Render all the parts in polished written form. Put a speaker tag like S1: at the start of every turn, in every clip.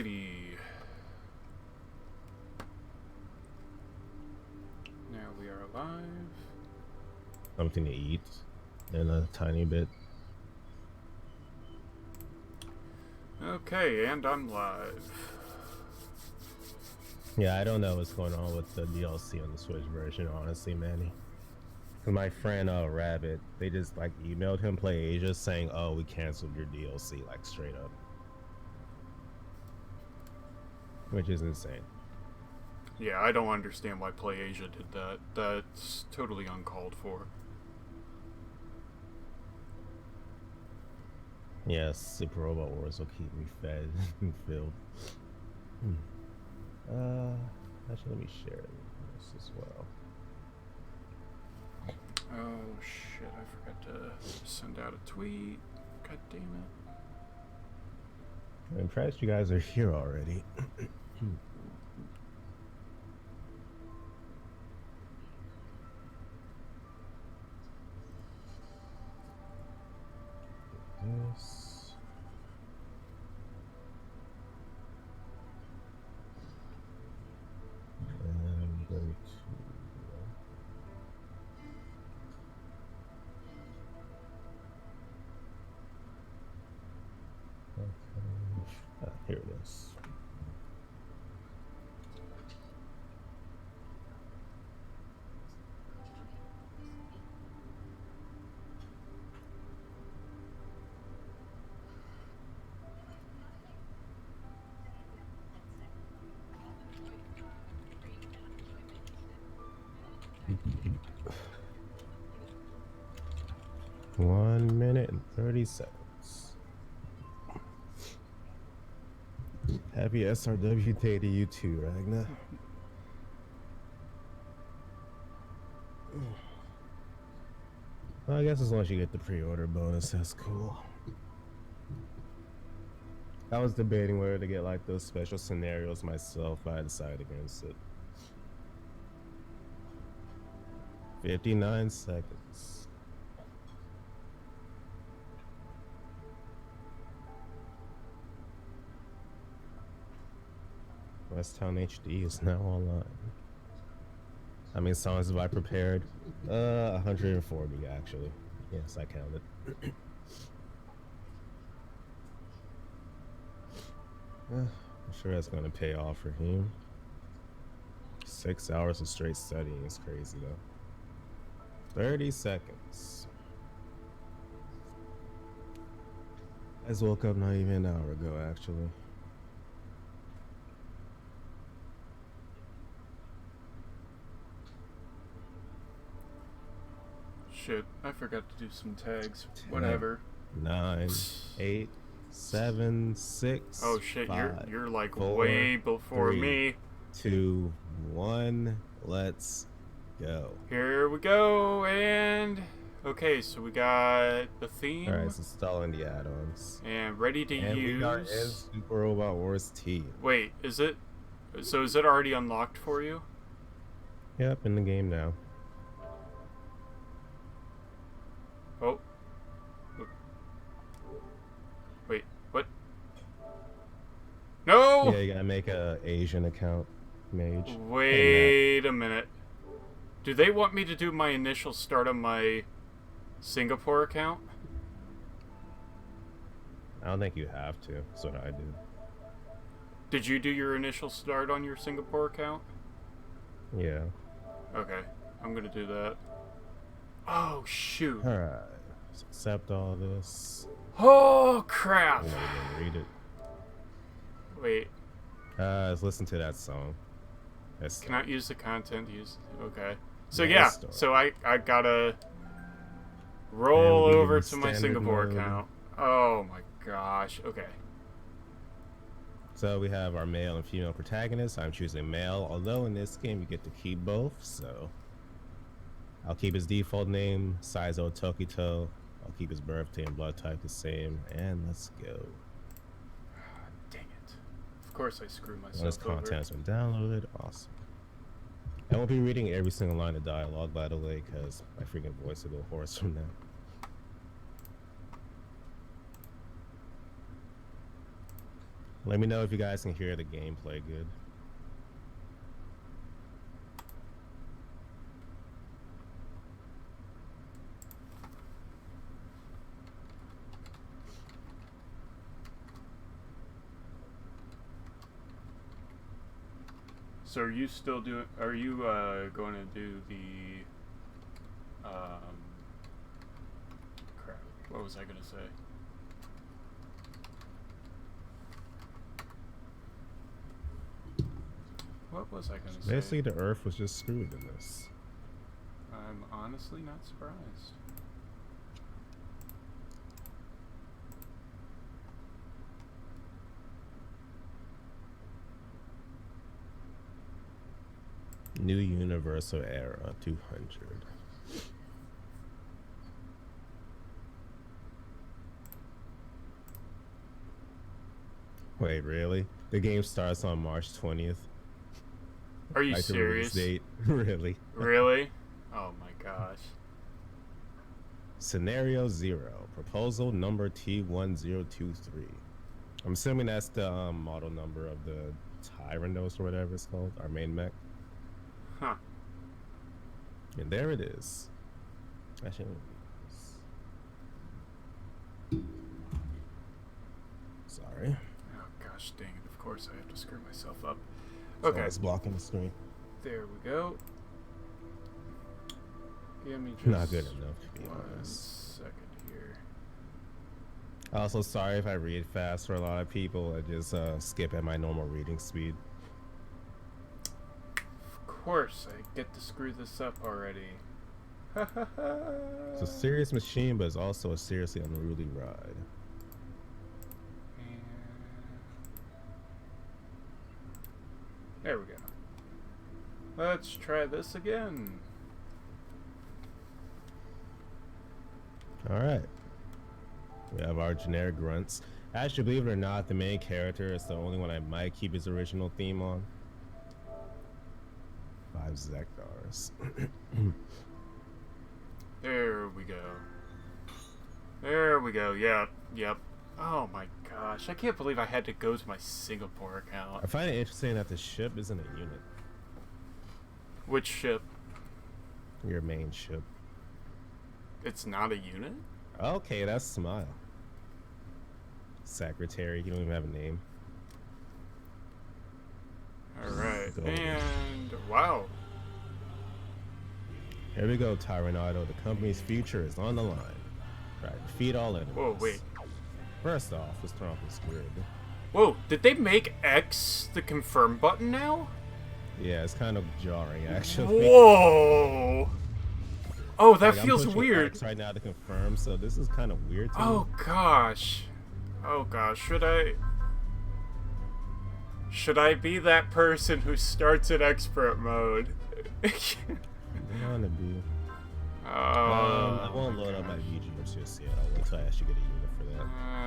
S1: Alrighty. Now we are alive.
S2: Something to eat in a tiny bit.
S1: Okay, and I'm live.
S2: Yeah, I don't know what's going on with the DLC on the Switch version, honestly, Manny. Cause my friend Rabbit, they just like emailed him Play Asia saying, "Oh, we canceled your DLC," like straight up, which is insane.
S1: Yeah, I don't understand why PlayAsia did that. That's totally uncalled for.
S2: Yes, Super Robot Wars will keep me fed and filled. Actually, let me share this as well.
S1: Oh shit, I forgot to send out a tweet. God damn it.
S2: I'm impressed you guys are here already. This. And go to. Here it is. One minute and 30 seconds. Happy SRW T to you too, Ragna. Well, I guess as long as you get the pre-order bonus, that's cool. I was debating whether to get like those special scenarios myself, but I decided against it. 59 seconds. West Town HD is now online. How many songs have I prepared? 140 actually. Yes, I counted. I'm sure that's gonna pay off for him. 6 hours of straight studying is crazy though. 30 seconds. I just woke up not even an hour ago actually.
S1: Shit, I forgot to do some tags. 10, whatever.
S2: 9, 8, 7, 6.
S1: Oh shit,
S2: 5,
S1: you're like
S2: 4,
S1: way before
S2: 3,
S1: me.
S2: 2, 1. Let's go.
S1: Here we go, and okay, so we got the theme.
S2: Alright, it's installing the add-ons.
S1: And ready to
S2: and
S1: use.
S2: We are in Super Robot Wars T.
S1: Wait, is it? So is it already unlocked for you?
S2: Yep, in the game now.
S1: Oh. Wait, what? No!
S2: Yeah, you gotta make a Asian account, mage.
S1: Wait a minute. Do they want me to do my initial start on my Singapore account?
S2: I don't think you have to. That's what I did.
S1: Did you do your initial start on your Singapore account?
S2: Yeah.
S1: Okay, I'm gonna do that. Oh, shoot.
S2: Alright. Let's accept all this.
S1: Oh, crap.
S2: Read it.
S1: Wait.
S2: Let's listen to that song.
S1: Cannot use the content used. Okay. So yeah, so I gotta roll over to my Singapore account. Oh my gosh. Okay.
S2: So we have our male and female protagonists. I'm choosing male, although in this game you get to keep both, so I'll keep his default name, Saizo Tokito. I'll keep his birthday and blood type the same, and let's go.
S1: Dang it. Of course I screwed myself over.
S2: This content has been downloaded. Awesome. I won't be reading every single line of dialogue, by the way, because my freaking voice will go hoarse from that. Let me know if you guys can hear the gameplay good.
S1: So are you still doing? Are you going to do the? Crap. What was I gonna say? What was I gonna say?
S2: Basically, the Earth was just screwed in this.
S1: I'm honestly not surprised.
S2: New Universal Era 200. Wait, really? The game starts on March 20th.
S1: Are you
S2: Like the release
S1: serious?
S2: date. Really?
S1: Really? Oh my gosh.
S2: Scenario 0. Proposal number T1023. I'm assuming that's the model number of the Tyrannos or whatever it's called, our main mech.
S1: Huh.
S2: And there it is. Actually, sorry.
S1: Oh gosh, dang it! Of course I have to screw myself up.
S2: So
S1: Okay.
S2: it's blocking the screen.
S1: There we go. Give me just
S2: Not good enough to be
S1: one
S2: honest.
S1: second here.
S2: Also, sorry if I read fast for a lot of people. I just skip at my normal reading speed.
S1: Of course, I get to screw this up already.
S2: It's a serious machine, but it's also a seriously unruly ride.
S1: And there we go. Let's try this again.
S2: Alright. We have our generic grunts. Actually, believe it or not, the main character is the only one I might keep his original theme on. 5 Zektars.
S1: There we go. There we go. Yep. Yep. Oh my gosh. I can't believe I had to go to my Singapore account.
S2: I find it interesting that the ship isn't a unit.
S1: Which ship?
S2: Your main ship.
S1: It's not a unit?
S2: Okay, that's Smile. Secretary, you don't even have a name.
S1: Alright.
S2: Go.
S1: And wow.
S2: Here we go, Tyranado. The company's future is on the line. Right, defeat all enemies.
S1: Whoa, wait.
S2: First off, let's turn off this grid.
S1: Whoa, did they make X the confirm button now?
S2: Yeah, it's kind of jarring, actually.
S1: Whoa! Oh, that
S2: Like, I'm
S1: feels
S2: pushing
S1: weird.
S2: X right now to confirm, so this is kind of weird to me.
S1: Oh gosh. Oh gosh, should I be that person who starts in expert mode?
S2: I wanna be. I won't load up my VGs just yet. I'll wait till I actually get a unit for that.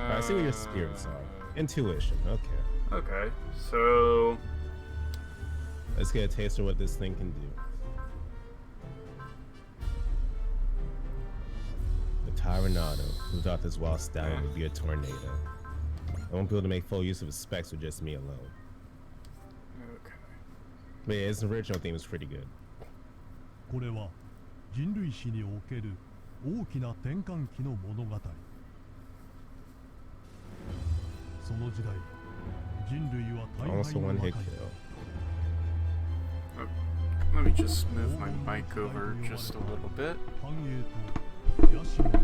S2: Alright, see what your spirits are. Intuition, okay.
S1: Okay, so
S2: Let's get a taste of what this thing can do. The Tyranado, who thought this wild stallion would be a tornado. I won't be able to make full use of his specs with just me alone.
S1: okay.
S2: But yeah, his original theme is pretty good.
S3: これは人類史における大きな転換期の物語。その時代、人類は大
S2: Almost
S3: 敗
S2: a
S3: の
S2: one
S3: 中
S2: hit
S3: に
S2: kill.
S1: Let me just move my mic over just a little bit.
S3: 繁栄と野心の数十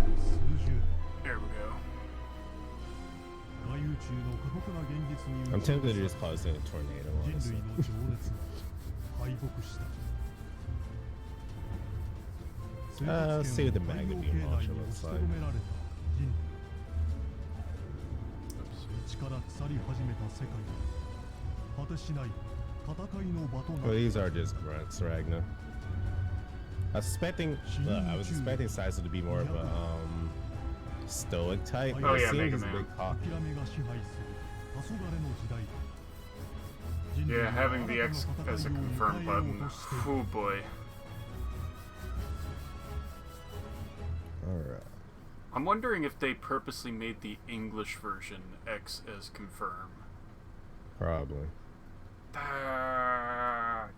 S3: 年。
S1: There we go.
S3: 大宇宙の過酷な現実に
S2: I'm tempted to just call this thing a tornado,
S3: 人
S2: honestly.
S3: 類の情熱が敗北した。
S2: Let's see what the magnet beam launcher looks like.
S3: 一から腐り始めた世界果てしない戦いの場とな
S2: Well,
S3: る
S2: these are just grunts, Ragnar. I was expecting Sizer to be more of a stoic type.
S1: Oh,
S2: It
S1: yeah,
S2: seems
S1: Mega
S2: a
S1: Man.
S2: bit cocky.
S3: 諦めが支配する黄昏の時代だ。
S1: Yeah, having the X as a confirm button. Oh boy.
S2: Alright.
S1: I'm wondering if they purposely made the English version X as confirm.
S2: Probably.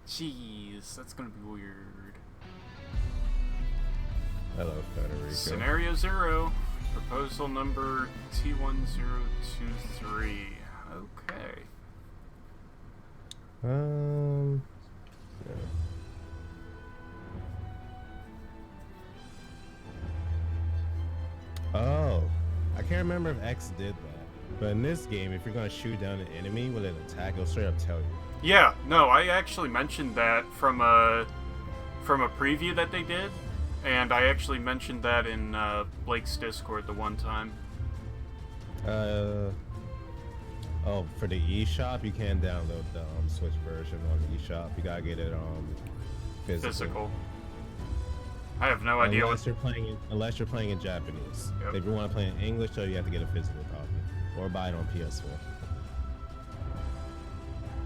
S1: Jeez, that's gonna be weird.
S2: Hello, Federico.
S1: Scenario 0. Proposal number T1023. Okay.
S2: Yeah. Oh, I can't remember if X did that. But in this game, if you're gonna shoot down an enemy with an attack, it'll straight up tell you.
S1: Yeah, no, I actually mentioned that from a preview that they did, and I actually mentioned that in Blake's Discord the one time.
S2: Oh, for the eShop, you can't download the Switch version on the eShop. You gotta get it physical.
S1: I have no idea.
S2: Unless you're playing in Japanese.
S1: Yep.
S2: If you want to play in English, though, you have to get a physical copy or buy it on PS4.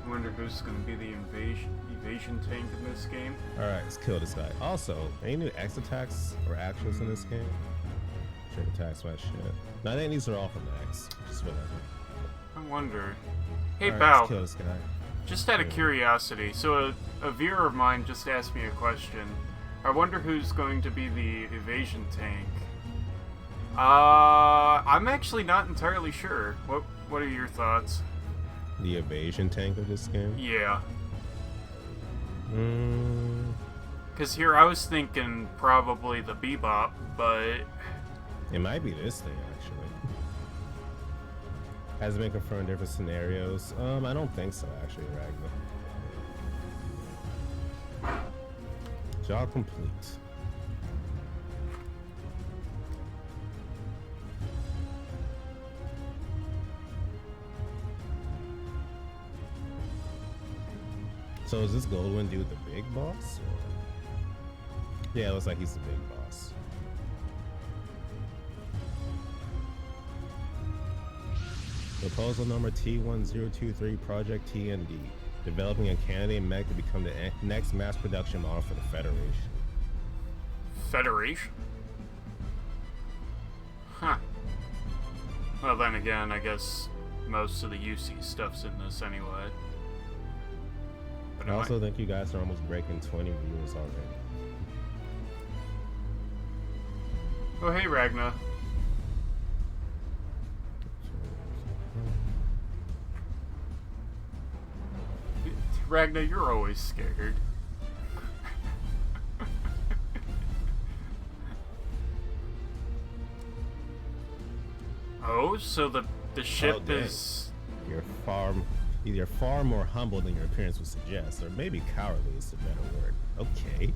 S1: I wonder who's going to be the evasion tank in this game.
S2: All right, let's kill this guy. Also, any new X attacks or actuals in this game? Trick attacks, my shit. No, I think these are all from the X. Just whatever.
S1: I wonder. Hey,
S2: All right,
S1: Bao.
S2: let's kill this guy.
S1: Just out of curiosity, so a viewer of mine just asked me a question. I wonder who's going to be the evasion tank. I'm actually not entirely sure. What are your thoughts?
S2: The evasion tank of this game?
S1: Yeah. Because here I was thinking probably the Bebop, but...
S2: It might be this thing, actually. Hasn't been confirmed in different scenarios. I don't think so, actually, Ragnar. Job complete. So is this Goldwyn dude the big boss? Or... Yeah, it looks like he's the big boss. Proposal number T1023 Project TND. Developing a candidate mech to become the next mass production model for the Federation.
S1: Federation? Huh. Well, then again, I guess most of the UC stuff's in this anyway. But
S2: I also think you guys are almost breaking 20 viewers already.
S1: Oh, hey, Ragna. Ragna, you're always scared. Oh, so the ship is... You're far more humble than your appearance would suggest, or maybe cowardly is the better word. Okay.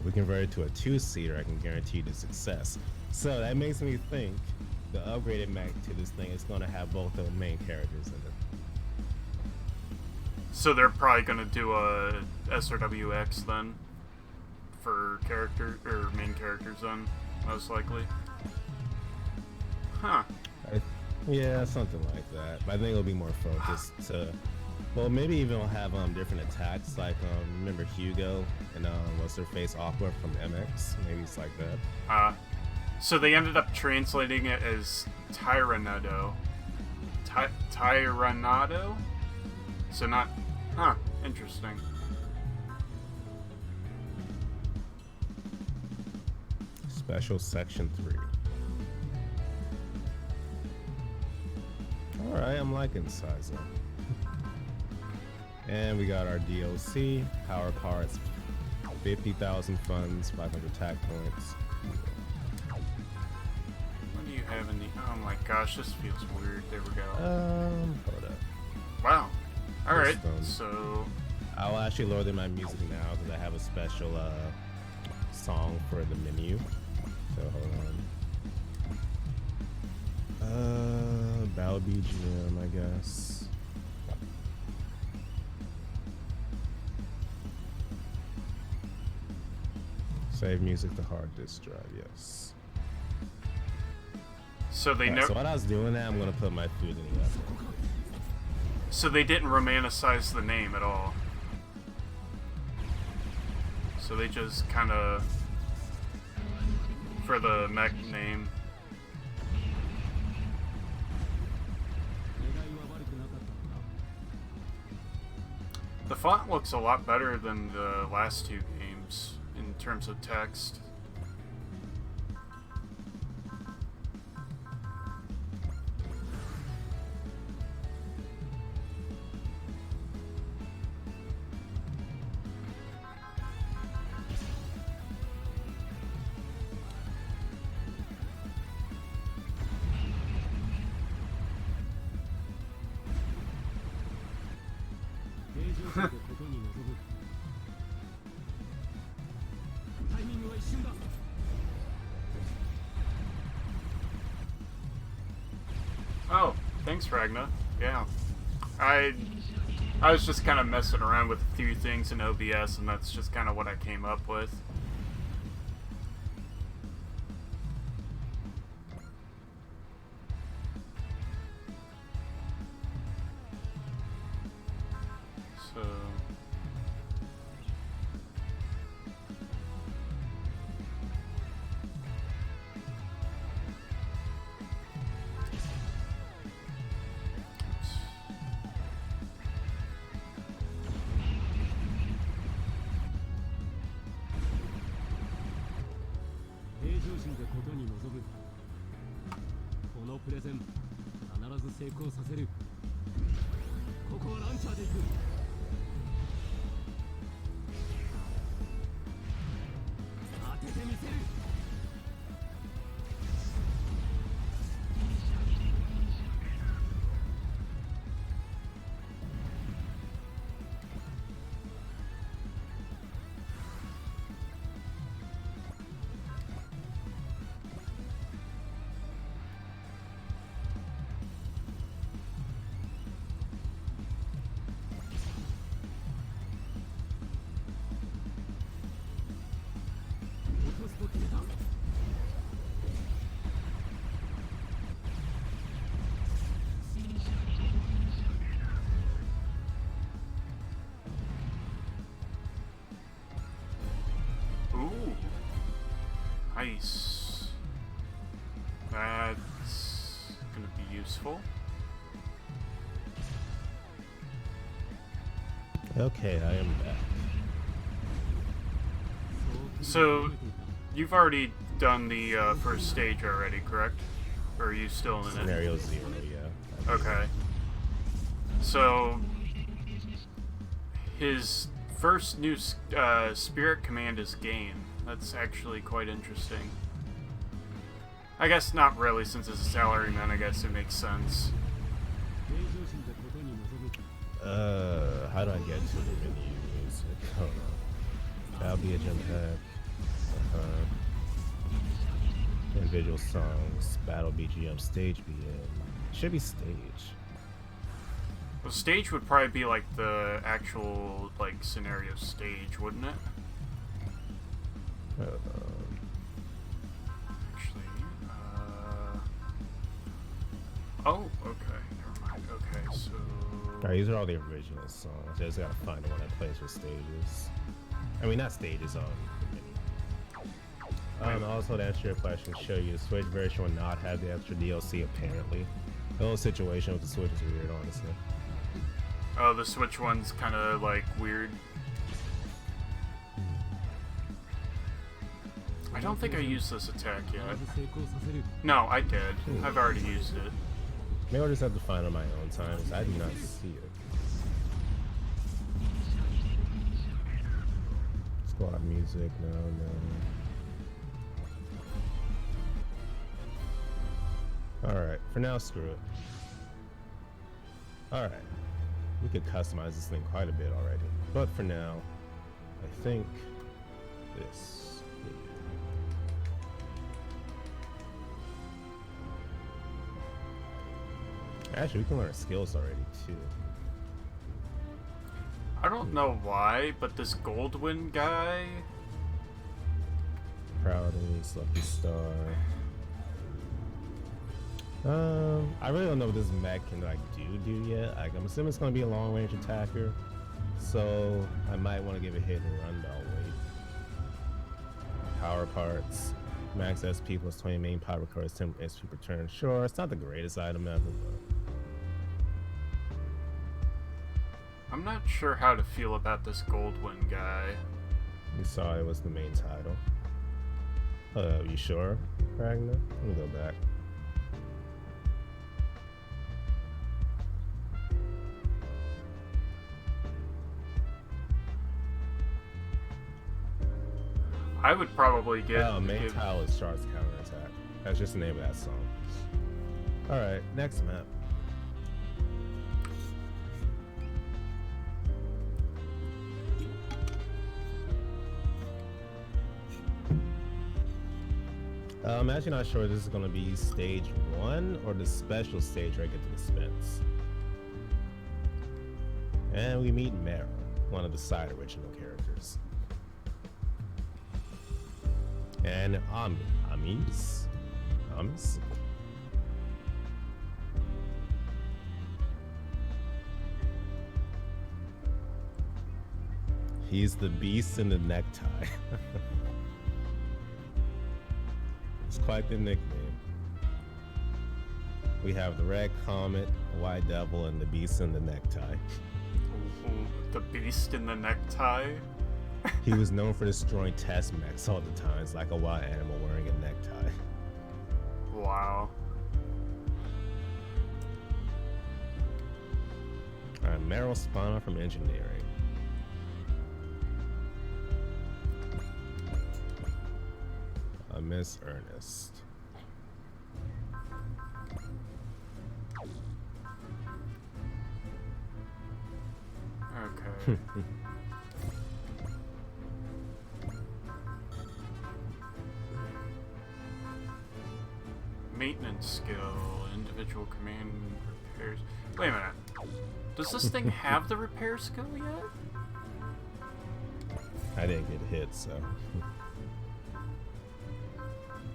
S1: We converted to a 2-seater, I can guarantee the success. So that makes me think the upgraded mech to this thing is going to have both the main characters in it. So they're probably going to do a SRW X then? For main characters then, most likely. Huh.
S2: Yeah, something like that. But I think it'll be more focused to... Well, maybe even have different attacks, like remember Hugo and what's her face Aqua from MX? Maybe it's like that.
S1: So they ended up translating it as Tyrannado. Tyrannado? So not... Huh, interesting.
S2: Special Section 3. Alright, I'm liking Size Up. And we got our DLC, power parts, 50,000 funds, 500 attack points.
S1: What do you have in the... Oh my gosh, this feels weird. There we go.
S2: Hold up.
S1: Wow. Alright, so...
S2: I'll actually lower my music now because I have a special song for the menu. So hold on. Battle BGM, I guess. Save music to hard disk drive, yes.
S1: So they never...
S2: So while I was doing that, I'm gonna put my food in the oven.
S1: So they didn't romanticize the name at all. So they just kind of... For the mech name. The font looks a lot better than the last two games in terms of text. Oh, thanks, Ragna. Yeah. I was just kind of messing around with a few things in OBS, and that's just kind of what I came up with. So... Ooh. Nice. That's gonna be useful.
S2: Okay, I am back.
S1: So, you've already done the first stage already, correct? Or are you still in it?
S2: Scenario 0, yeah.
S1: Okay. So, his first new spirit command is gain. That's actually quite interesting. I guess not really, since it's a salaryman. I guess it makes sense.
S2: How do I get to the menus? I don't know. That'll be a jump pack. Individual songs, battle BGM, stage BM. Should be stage.
S1: Well, stage would probably be like the actual like scenario stage, wouldn't it? Actually, oh, okay, never mind. Okay, so.
S2: Alright, these are all the original songs. I just gotta find the one that plays with stages. I mean, not stages, also to answer your question, show you the Switch version will not have the extra DLC apparently. The whole situation with the Switch is weird, honestly.
S1: Oh, the Switch one's kind of like weird. I don't think I used this attack yet. No, I did. I've already used it.
S2: Maybe I'll just have to find on my own time, because I do not see it. Squad music, no. Alright, for now, screw it. Alright. We could customize this thing quite a bit already. But for now, I think this. Actually, we can learn skills already, too.
S1: I don't know why, but this Goldwyn guy...
S2: Proudest, Lucky Star. I really don't know what this mech can like do yet. Like, I'm assuming it's gonna be a long range attacker, so I might want to give it a hit and run, but I'll wait. Power parts, max SP plus 20 main power cards, 10 SP per turn. Sure, it's not the greatest item ever, but
S1: I'm not sure how to feel about this Goldwyn guy.
S2: You saw it was the main title. You sure, Ragnar? Let me go back.
S1: I would probably get...
S2: main title is Shark's Counterattack. That's just the name of that song. Alright, next map. I'm actually not sure if this is going to be stage 1 or the special stage where I get to dispense. And we meet Mara, one of the side original characters. And Amis. He's the beast in the necktie. It's quite the nickname. We have the Red Comet, the White Devil, and the Beast in the Necktie.
S1: The Beast in the Necktie?
S2: He was known for destroying test mechs all the time. It's like a wild animal wearing a necktie.
S1: Wow.
S2: Alright, Meryl Spawner from Engineering. Miss Ernest.
S1: Okay. Maintenance skill, individual command repairs. Wait a minute. Does this thing have the repair skill yet?
S2: I didn't get hit, so.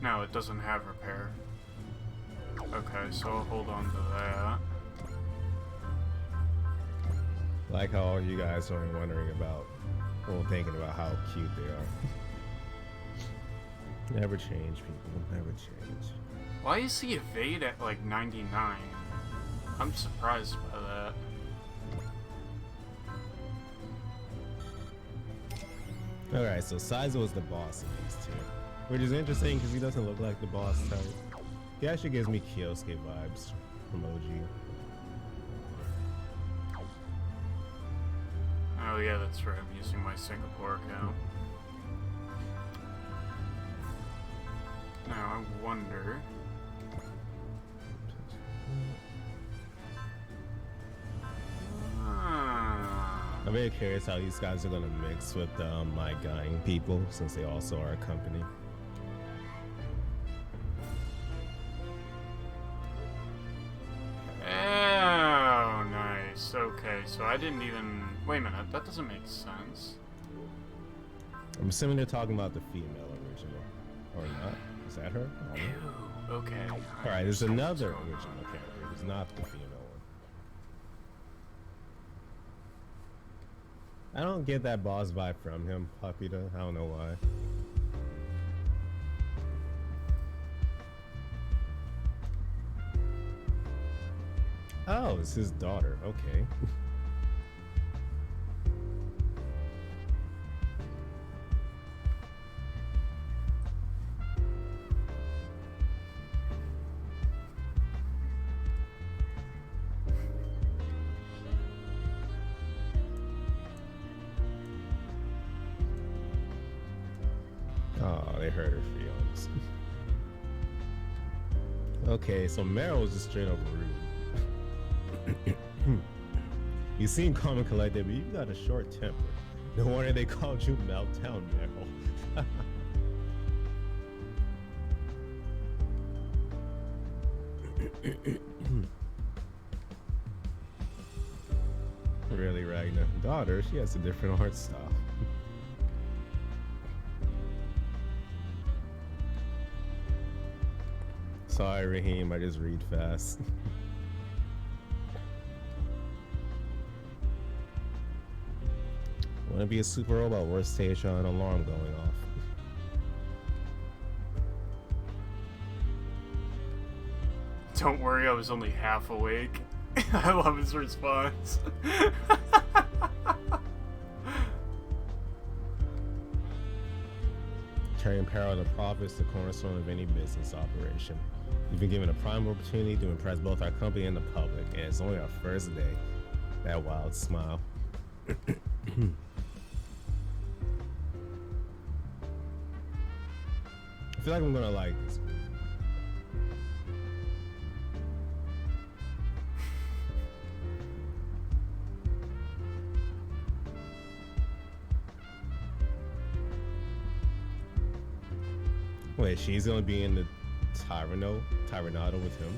S1: No, it doesn't have repair. Okay, so I'll hold on to that.
S2: Like how all you guys are wondering about, well, thinking about how cute they are. Never change, people. Never change.
S1: Why is he evade at like 99? I'm surprised by that.
S2: Alright, so Saizo is the boss of these two. Which is interesting because he doesn't look like the boss type. He actually gives me Kyosuke vibes from OG.
S1: Oh yeah, that's right. I'm using my Singapore account. Now I wonder...
S2: I'm very curious how these guys are going to mix with my Guying people, since they also are a company.
S1: Oh, nice. Okay, so I didn't even... Wait a minute, that doesn't make sense.
S2: I'm assuming they're talking about the female original. Or not. Is that her?
S1: Ew, okay.
S2: Alright, there's another original character who's not the female one. I don't get that boss vibe from him, Papita. I don't know why. Oh, it's his daughter. Okay. Oh, they hurt her feelings. Okay, so Meryl was just straight up rude. You seem calm and collected, but you've got a short temper. No wonder they called you Meltdown Meryl. Really, Ragnar? Daughter, she has a different art style. Sorry, Raheem, I just read fast. Wanna be a super robot, worst stage on an alarm going off.
S1: Don't worry, I was only half awake. I love his response.
S2: herald of profits, the cornerstone of any business operation. We've been given a prime opportunity to impress both our company and the public, and it's only our first day. That wild smile. I feel like I'm gonna like this. Wait, she's gonna be in the Tyranado with him?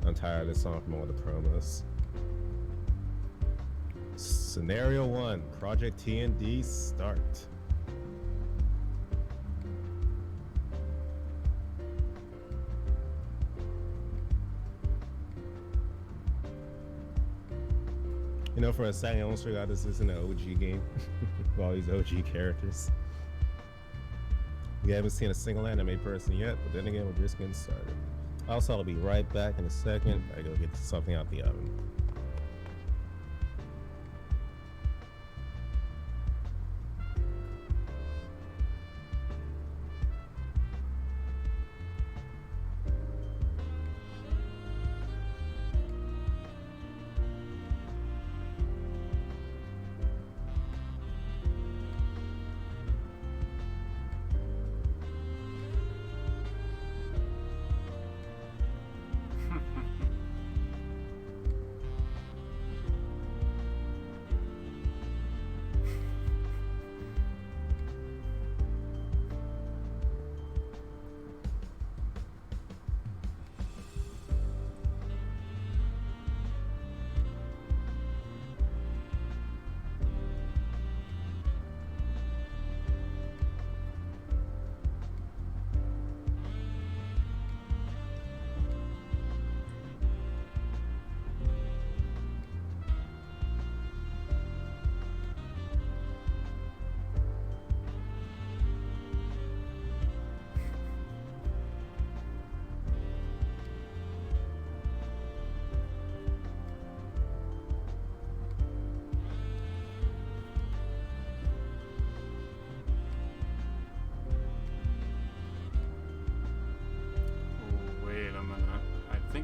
S2: I'm tired of this song from all the promos. Scenario 1, Project T&D start. You know, for a second, I almost forgot this isn't an OG game. With all these OG characters. We haven't seen a single anime person yet, but then again, we're just getting started. Also, I'll be right back in a second. I gotta get something out the oven.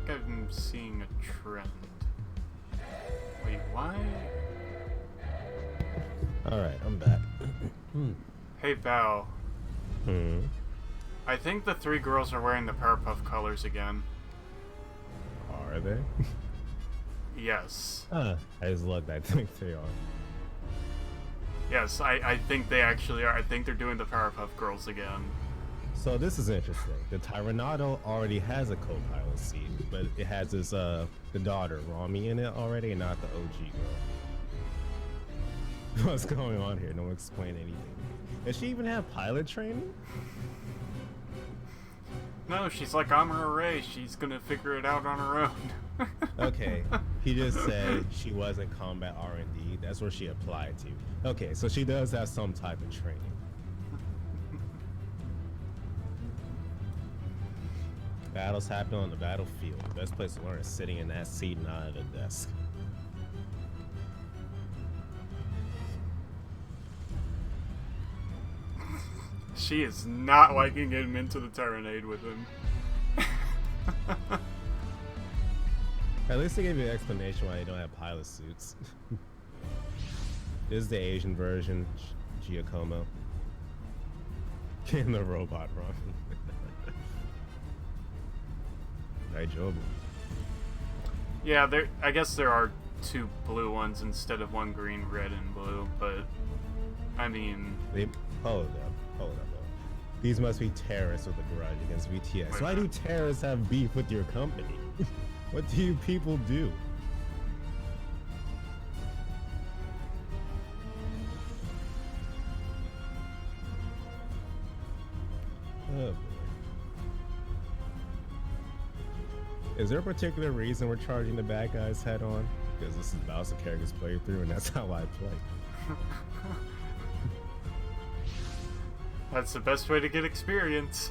S1: I'm seeing a trend. Wait, why?
S2: Alright, I'm back.
S1: Hey, Val. I think the 3 girls are wearing the Powerpuff colors again.
S2: Are they?
S1: Yes.
S2: I just looked. I think they are.
S1: Yes, I think they actually are. I think they're doing the Powerpuff Girls again.
S2: So this is interesting. The Tyranado already has a co-pilot seat, but it has this the daughter Rami in it already, and not the OG girl. What's going on here? No one explained anything. Does she even have pilot training?
S1: No, she's like Amara Ray. She's gonna figure it out on her own.
S2: Okay, he just said she was in combat R&D. That's where she applied to. Okay, so she does have some type of training. Battles happen on the battlefield. The best place to learn is sitting in that seat, not at a desk.
S1: She is not liking getting into the Tyranade with him.
S2: At least they gave you an explanation why they don't have pilot suits. This is the Asian version, Giacomo. And the robot run. Right, Job.
S1: Yeah, I guess there are 2 blue ones instead of 1 green, red, and blue, but I mean...
S2: Hold up. Though. These must be terrorists with a grudge against VTS. Why do terrorists have beef with your company? What do you people do? Oh boy. Is there a particular reason we're charging the bad guys head on? Because this is Bowser character's playthrough and that's how I play.
S1: That's the best way to get experience.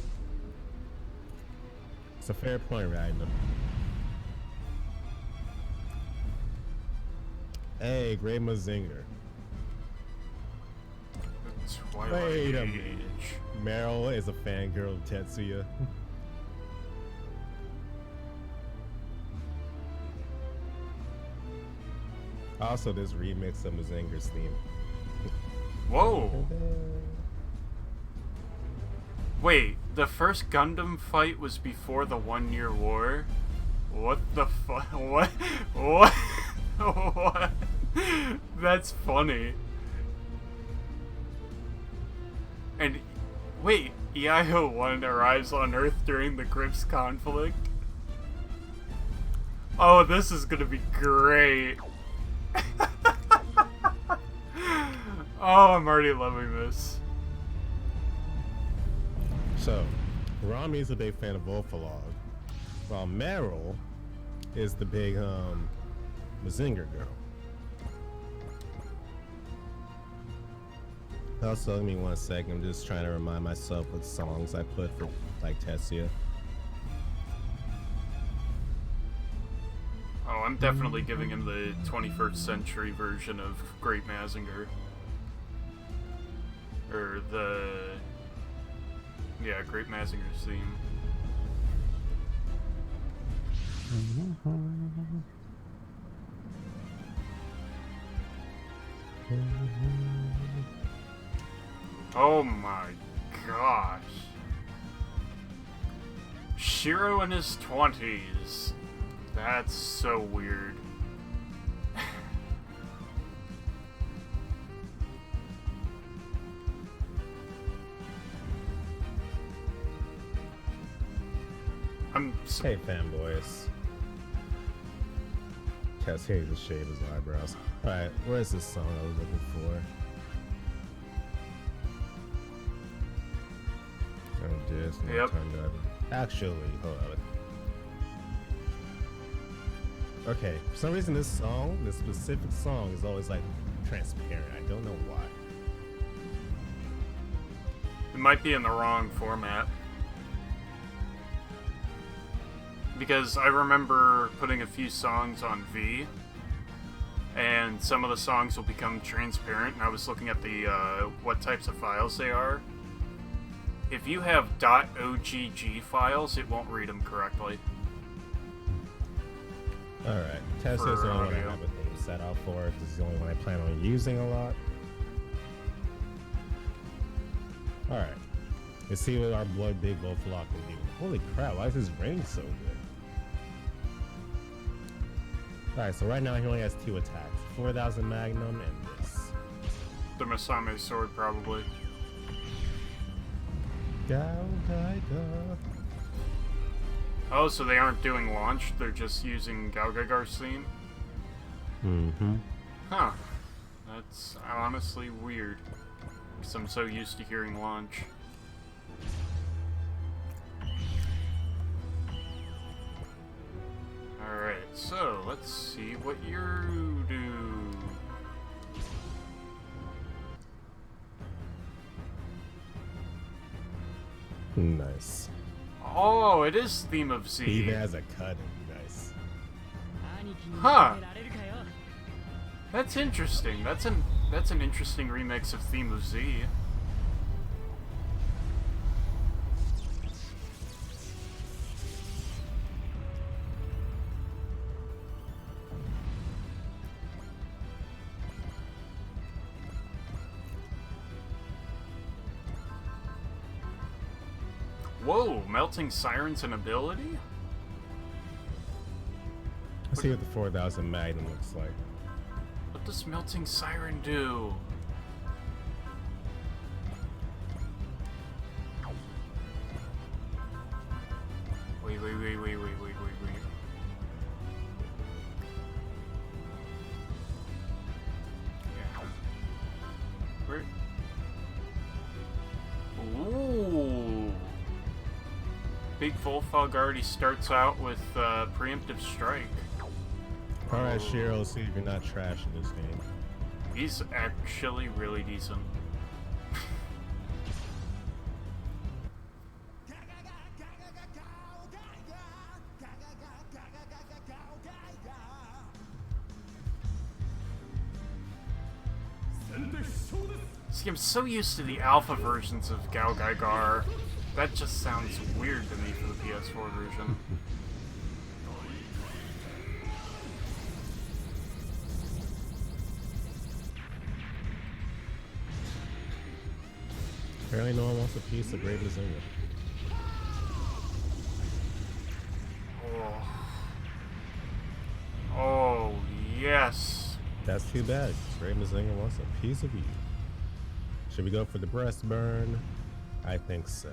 S2: It's a fair point, Ragnar. Hey, Great Mazinger. Wait a minute. Meryl is a fangirl of Tetsuya. Also, this remix of Mazinger's theme.
S1: Whoa! Wait, the first Gundam fight was before the 1 Year War? What the fuck? What? What? What? That's funny. And wait, EIO-1 arrives on Earth during the Grips conflict? Oh, this is gonna be great. Oh, I'm already loving this.
S2: So, Rami's a big fan of Wolfalog, while Meryl is the big Mazinger girl. Also, give me 1 second. I'm just trying to remind myself what songs I put for like Tetsuya.
S1: Oh, I'm definitely giving him the 21st century version of Great Mazinger. Or the... yeah, Great Mazinger's theme. Oh my gosh. Shiro in his 20s. That's so weird.
S2: Hey, fanboys. Tess hates to shave his eyebrows. Alright, where's this song I was looking for? Oh, this.
S1: Yep.
S2: Actually, hold on. Okay, for some reason this specific song is always like transparent. I don't know why.
S1: It might be in the wrong format. Because I remember putting a few songs on V, and some of the songs will become transparent, and I was looking at the what types of files they are. If you have .ogg files, it won't read them correctly.
S2: Alright, Tess is the only one I have a thing set out for. This is the only one I plan on using a lot. Alright, let's see what our blood big Wolflock can do. Holy crap, why is his range so good? Alright, so right now he only has 2 attacks. 4,000 Magnum and this.
S1: The Masame sword, probably. Oh, so they aren't doing launch, they're just using Galgagar's theme?
S2: Mm-hmm.
S1: Huh. That's honestly weird. Because I'm so used to hearing launch. Alright, so let's see what you do.
S2: Nice.
S1: Oh, it is theme of Z.
S2: He even has a cut. Nice.
S1: Huh. That's interesting. That's an interesting remix of theme of Z. Whoa, melting sirens and ability?
S2: Let's see what the 4,000 Magnum looks like.
S1: What does melting siren do? Wait. Yeah. Where? Ooh. Big Volfog already starts out with preemptive strike.
S2: Alright, Shiro, see if you're not trash in this game.
S1: He's actually really decent. See, I'm so used to the alpha versions of Gal Gaigar. That just sounds weird to me for the PS4 version.
S2: Apparently no one wants a piece of Great Mazinga.
S1: Oh, yes.
S2: That's too bad. Great Mazinga wants a piece of you. Should we go for the breast burn? I think so.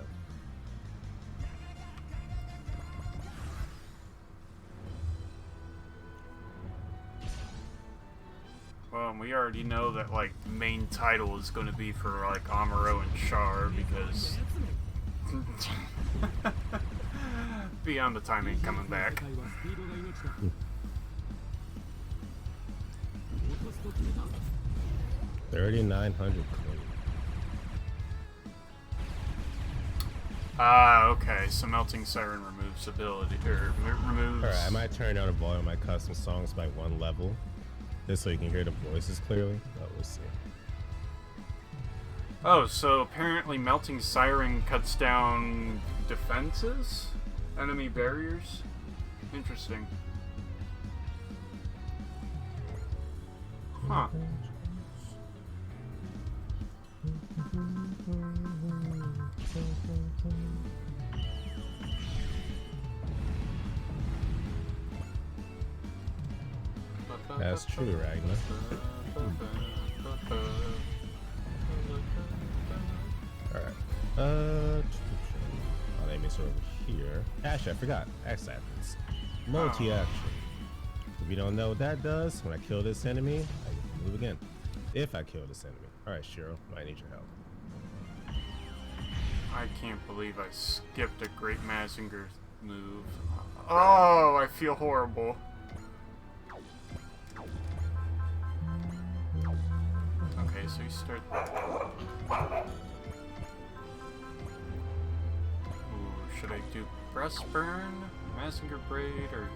S1: Well, we already know that, like, the main title is going to be for, like, Amuro and Char, because... Beyond the time ain't coming back.
S2: 3,900.
S1: Ah, okay. So Melting Siren removes ability, or removes...
S2: Alright, I might turn down the volume of my custom songs by 1 level, just so you can hear the voices clearly, but we'll see.
S1: Oh, so apparently Melting Siren cuts down defenses? Enemy barriers? Interesting. Huh.
S2: That's true, Ragnar. Alright. Oh, they miss over here. Actually, I forgot. X happens. Multi-action. If you don't know what that does, when I kill this enemy, I can move again. If I kill this enemy. Alright, Shiro, might need your help.
S1: I can't believe I skipped a Great Mazinger move. Oh, I feel horrible. Okay, so you start... Ooh, should I do Breast Burn, Mazinger Braid, or...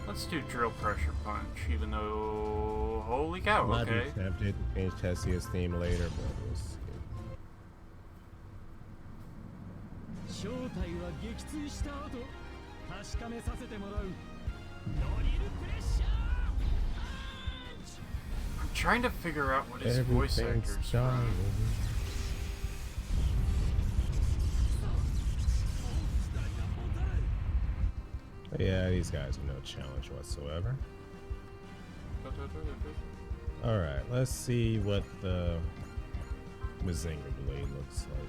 S1: Let's do Drill Pressure Punch, even though... Holy cow,
S2: Might
S1: okay.
S2: be tempted to change Tessia's theme later, but we'll see.
S4: 正体は撃墜した後確かめさせてもらうドリルプレッシャー
S1: I'm trying to figure out what his voice
S2: Everything's
S1: actor's
S2: done.
S1: from.
S2: Yeah, these guys are no challenge whatsoever. Alright, let's see what the Mazinger Blade looks like.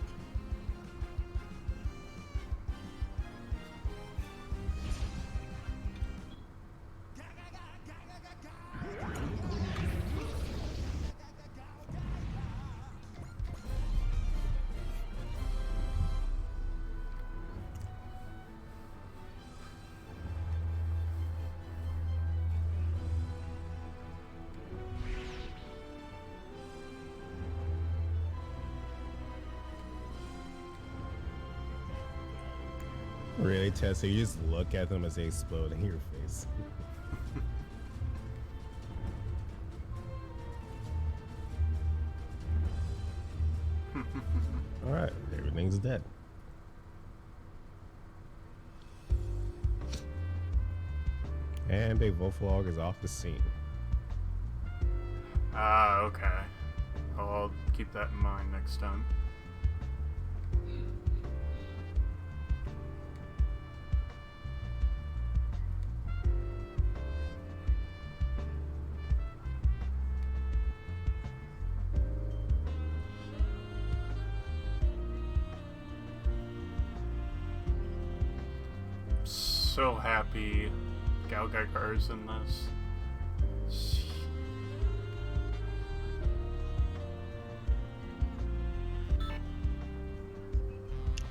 S2: Really, Tessa? You just look at them as they explode in your face. Alright, everything's dead. And Big Wolflog is off the scene.
S1: Ah, okay. I'll keep that in mind next time. So happy Gal Gaigar's in this.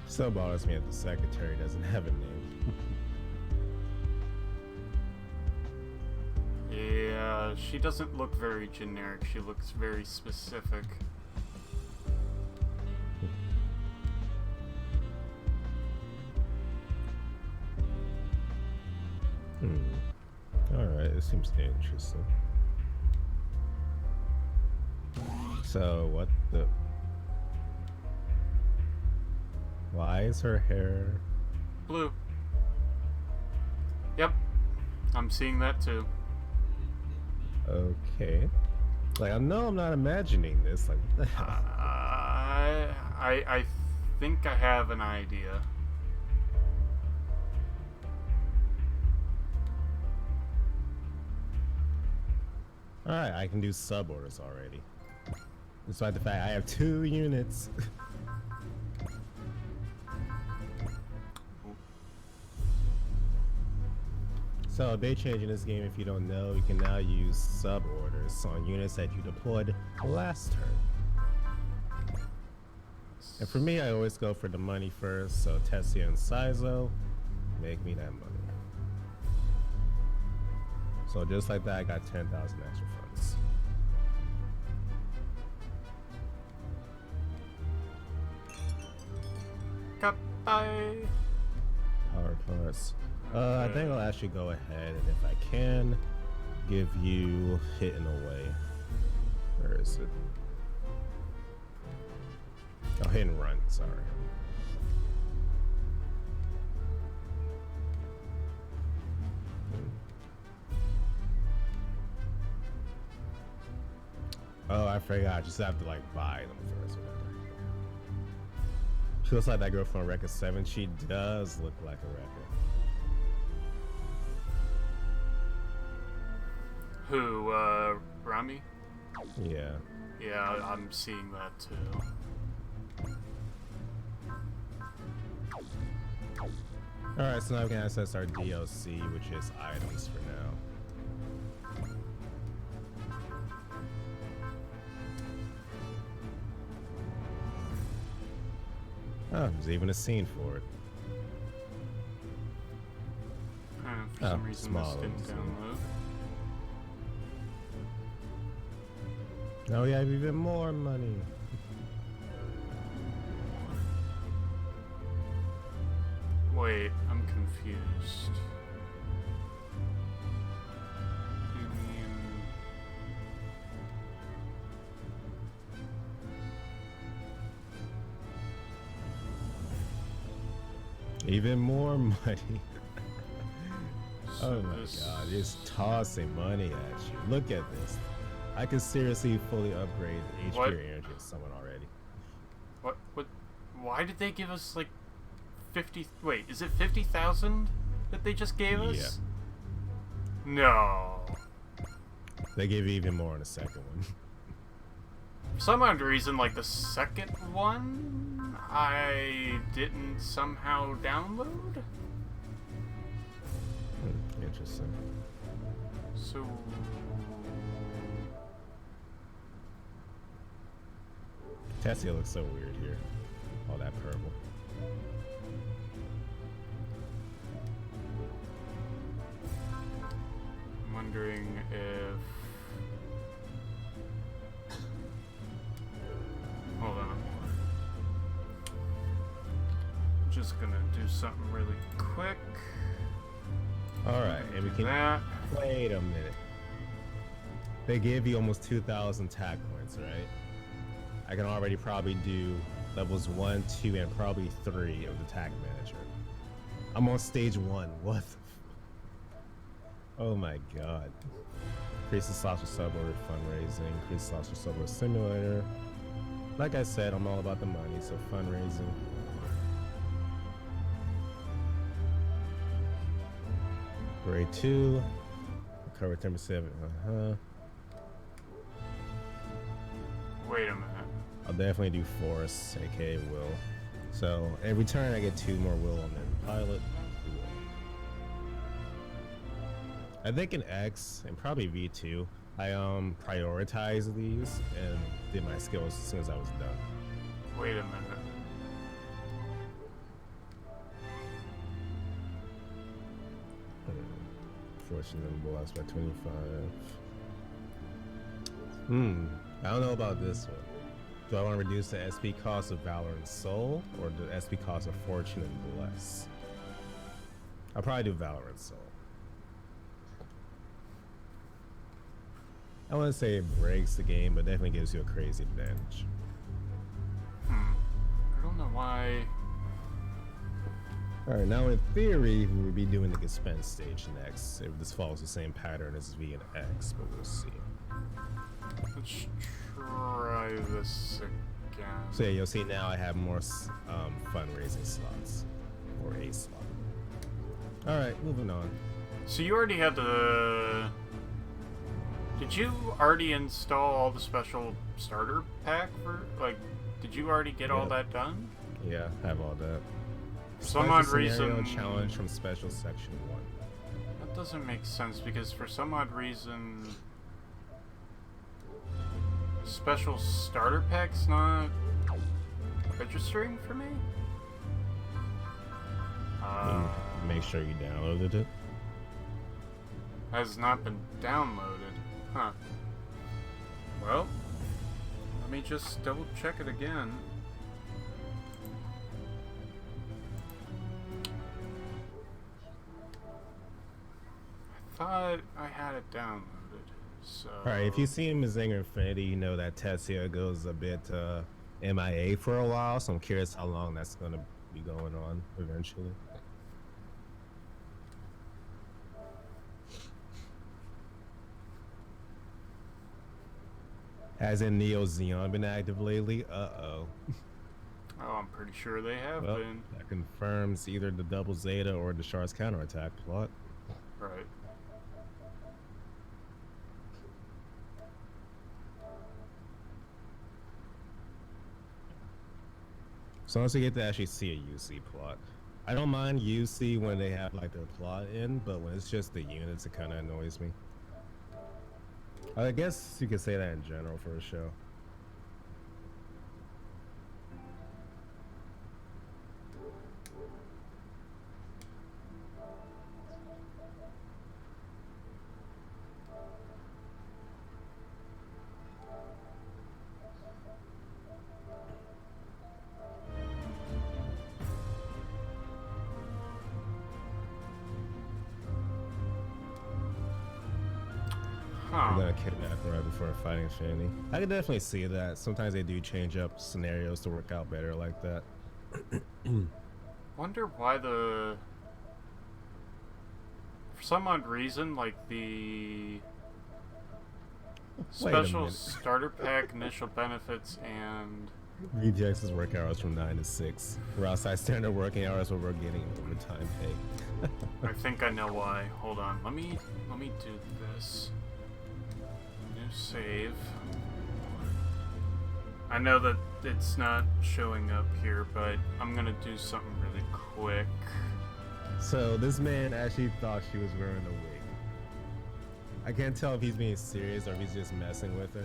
S2: So bothers me that the secretary doesn't have a name.
S1: Yeah, she doesn't look very generic. She looks very specific.
S2: Alright, this seems interesting. So what the? Why is her hair?
S1: Blue. Yep. I'm seeing that too.
S2: Okay. Like I know I'm not imagining this. Like what the hell?
S1: I think I have an idea.
S2: All right, I can do sub orders already. Despite the fact I have 2 units. So they changing this game. If you don't know, you can now use sub orders on units that you deployed last turn. And for me, I always go for the money first. So Tessia and Sizo make me that money. So just like that, I got 10,000 extra funds.
S1: Goodbye.
S2: Power cards. I think I'll actually go ahead and if I can, give you Hidden Away. Where is it? Oh, Hit and Run, sorry. Oh, I forgot. I just have to like buy them first. She looks like that girl from Record 7. She does look like a record.
S1: Who, Rami?
S2: Yeah.
S1: Yeah, I'm seeing that too.
S2: Alright, so now we can access our DLC, which is items for now. Oh, there's even a scene for it.
S1: For some reason
S2: small
S1: this didn't
S2: scene.
S1: download.
S2: Now we have even more money.
S1: Wait, I'm confused. You mean...
S2: Even more money.
S1: So
S2: Oh my
S1: this-
S2: god, it's tossing money at you. Look at this. I could seriously fully upgrade HP
S1: What?
S2: or energy to someone already.
S1: What? Why did they give us like 50? Wait, is it 50,000 that they just gave us? No.
S2: They give you even more in the second one.
S1: For some odd reason, like the second one, I didn't somehow download.
S2: Interesting.
S1: So.
S2: Tessia looks so weird here. All that purple.
S1: I'm wondering if. Hold on. Just gonna do something really quick.
S2: Alright, and we can.
S1: That.
S2: Wait a minute. They gave you almost 2,000 tag points, right? I can already probably do levels 1, 2, and probably 3 of the tag manager. I'm on stage 1. What the Oh my god. Increase the slots for suborder fundraising, increase slots for suborder simulator. Like I said, I'm all about the money, so fundraising. Grade 2. Recover 10%.
S1: Wait a minute.
S2: I'll definitely do Force, aka Will. So every turn I get 2 more Will and then Pilot. I think in X and probably V2, I prioritized these and did my skills as soon as I was done.
S1: Wait a minute.
S2: Fortunate blocks by 25. I don't know about this one. Do I want to reduce the SP cost of Valor and Soul or the SP cost of Fortune and Bless? I'll probably do Valor and Soul. I wouldn't say it breaks the game, but definitely gives you a crazy advantage.
S1: I don't know why.
S2: Alright, now in theory, we would be doing the dispense stage next, if this follows the same pattern as V and X, but we'll see.
S1: Let's try this again.
S2: So yeah, you'll see now I have more fundraising slots, or a slot. Alright, moving on.
S1: So you already had the... Did you already install all the special starter pack for, like, did you already get all that done?
S2: Yeah, I have all that.
S1: For some odd
S2: Special scenario
S1: reason...
S2: challenge from special section 1.
S1: That doesn't make sense, because for some odd reason... Special starter pack's not registering for me?
S2: Make sure you downloaded it.
S1: Has not been downloaded. Huh. Well, let me just double check it again. I thought I had it downloaded, so...
S2: Alright, if you see Mazinger Infinity, you know that Tessia goes a bit MIA for a while, so I'm curious how long that's going to be going on eventually. Has in Neo Xeon been active lately? Uh-oh.
S1: Oh, I'm pretty sure they have
S2: Well,
S1: been.
S2: that confirms either the double Zeta or the Shard's counterattack plot.
S1: Right.
S2: So once we get to actually see a UC plot. I don't mind UC when they have like their plot in, but when it's just the units, it kind of annoys me. I guess you could say that in general for a show. I'm gonna kidnap her right before fighting Fanny. I can definitely see that. Sometimes they do change up scenarios to work out better like that.
S1: Wonder why the... For some odd reason, like the... Special starter pack, initial benefits, and...
S2: VTX's work hours from 9 to 6. We're outside standard working hours where we're getting overtime pay.
S1: I think I know why. Hold on. Let me do this. New save. I know that it's not showing up here, but I'm gonna do something really quick.
S2: So this man actually thought she was wearing a wig. I can't tell if he's being serious or if he's just messing with her,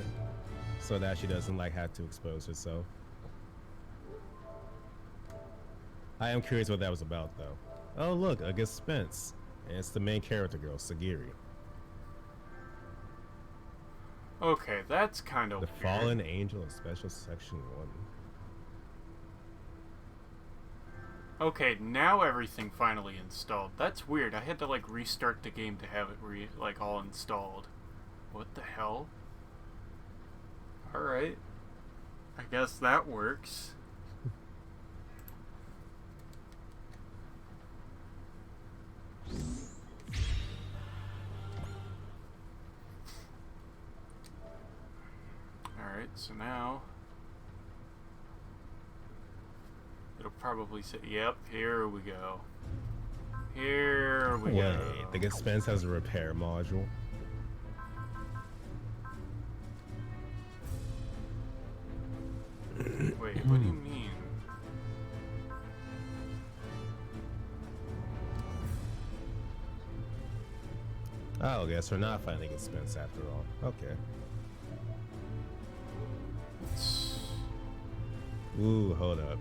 S2: so that she doesn't like have to expose herself. I am curious what that was about though. Oh look, a dispense. And it's the main character girl, Sagiri.
S1: Okay, that's kind of
S2: The
S1: weird.
S2: Fallen Angel in Special Section 1.
S1: Okay, now everything finally installed. That's weird. I had to like restart the game to have it like all installed. What the hell? Alright. I guess that works. Alright, so now it'll probably say, yep, here we go. Here we go.
S2: The dispense has a repair module.
S1: Wait, what do you mean?
S2: Oh, guess we're not finding dispense after all. Okay. Ooh, hold up.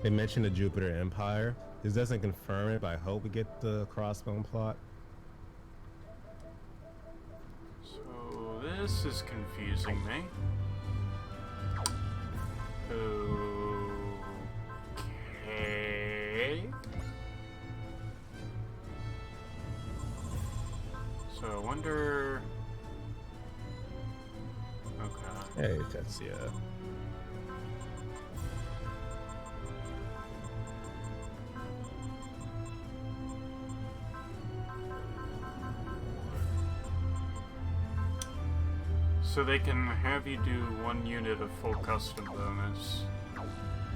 S2: They mentioned the Jupiter Empire. This doesn't confirm it, but I hope we get the crossbone plot.
S1: So this is confusing me. Okay. So I wonder...
S2: Hey, Tetsuya.
S1: So they can have you do 1 unit of full custom bonus.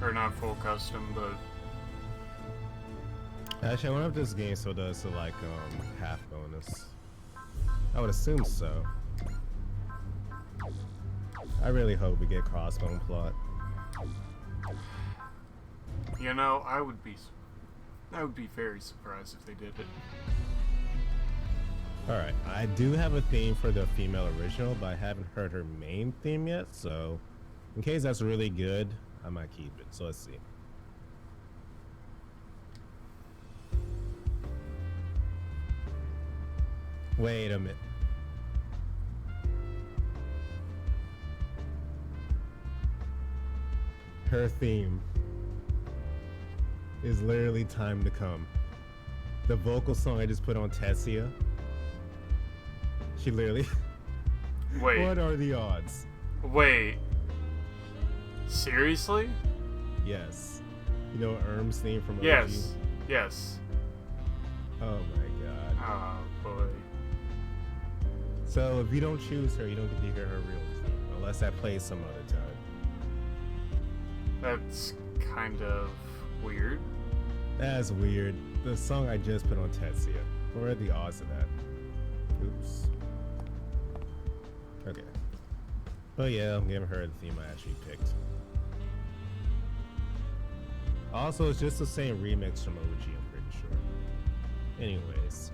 S1: Or not full custom, but...
S2: Actually, I wonder if this game still does the, like, half bonus. I would assume so. I really hope we get crossbone plot.
S1: You know, I would be very surprised if they did it.
S2: Alright, I do have a theme for the female original, but I haven't heard her main theme yet, so in case that's really good, I might keep it. So let's see. Wait a minute. Her theme is literally Time to Come. The vocal song I just put on Tetsuya. She literally...
S1: Wait.
S2: What are the odds?
S1: Wait. Seriously?
S2: Yes. You know Erm's theme from OG?
S1: Yes. Yes.
S2: Oh my god.
S1: Oh, boy.
S2: So if you don't choose her, you don't get to hear her real theme. Unless that plays some other time.
S1: That's kind of weird.
S2: That's weird. The song I just put on Tetsuya. What are the odds of that? Oops. Okay. But yeah, we haven't heard the theme I actually picked. Also, it's just the same remix from OG, I'm pretty sure. Anyways,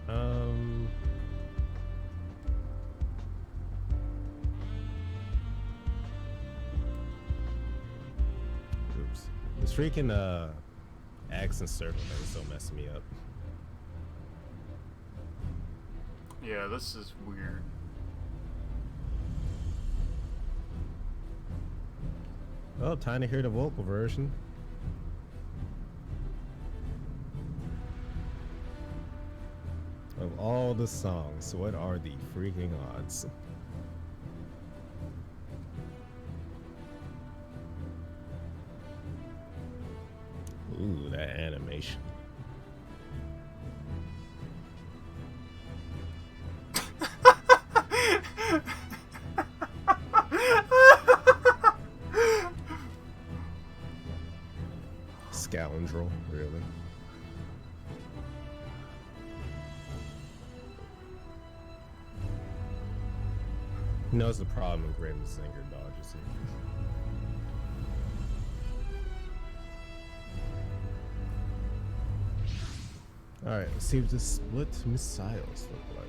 S2: oops. This freaking, X and circle thing is so messing me up.
S1: Yeah, this is weird.
S2: Oh, time to hear the vocal version. Of all the songs, what are the freaking odds? Ooh, that animation. Scoundrel, really? He knows the problem with Grim Singer dodges here. Alright, let's see what the split missiles look like.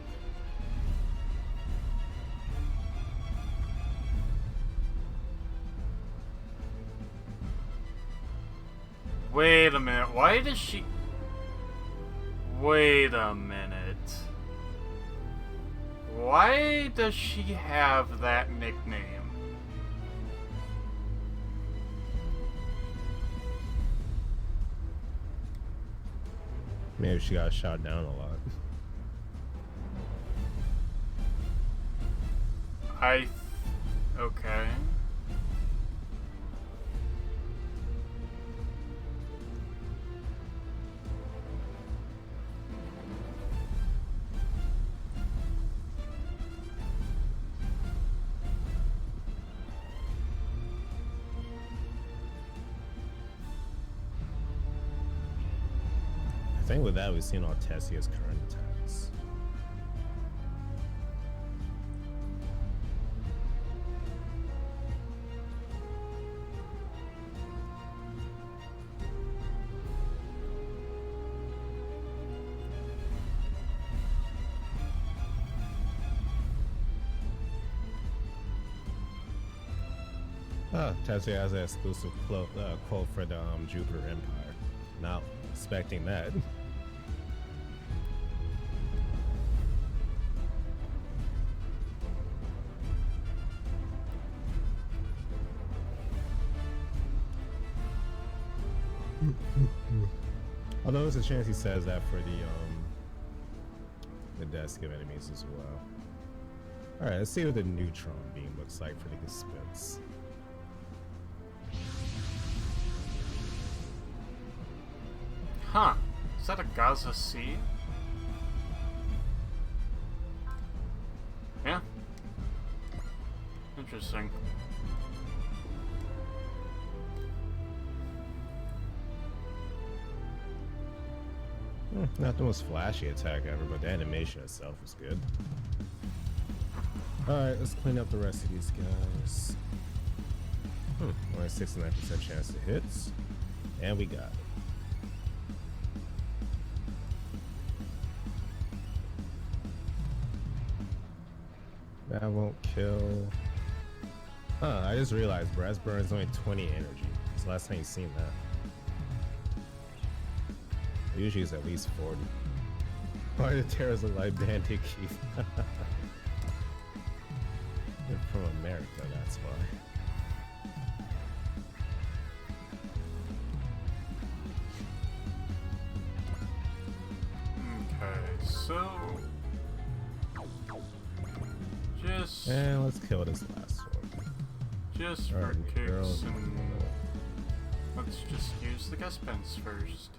S1: Wait a minute, why does she... Wait a minute. Why does she have that nickname?
S2: Maybe she got shot down a lot.
S1: Okay.
S2: I think with that, we've seen all Tetsuya's current attacks. Oh, Tetsuya has an exclusive quote for the Jupiter Empire. Not expecting that. Although there's a chance he says that for the desk of enemies as well. Alright, let's see what the neutron beam looks like for the Gespenst.
S1: Huh. Is that a Gaza Sea? Yeah. Interesting.
S2: Not the most flashy attack ever, but the animation itself was good. Alright, let's clean up the rest of these guys. Only 69% chance to hits. And we got it. That won't kill. I just realized Brass Burn's only 20 energy. It's the last time you've seen that. Usually it's at least 40. Why do terrors look like Bandit Keith? They're from America, that's why.
S1: Okay, so... Just...
S2: And let's kill this last one.
S1: Just for
S2: Alright,
S1: kicks and... Let's just use the Gespenst first.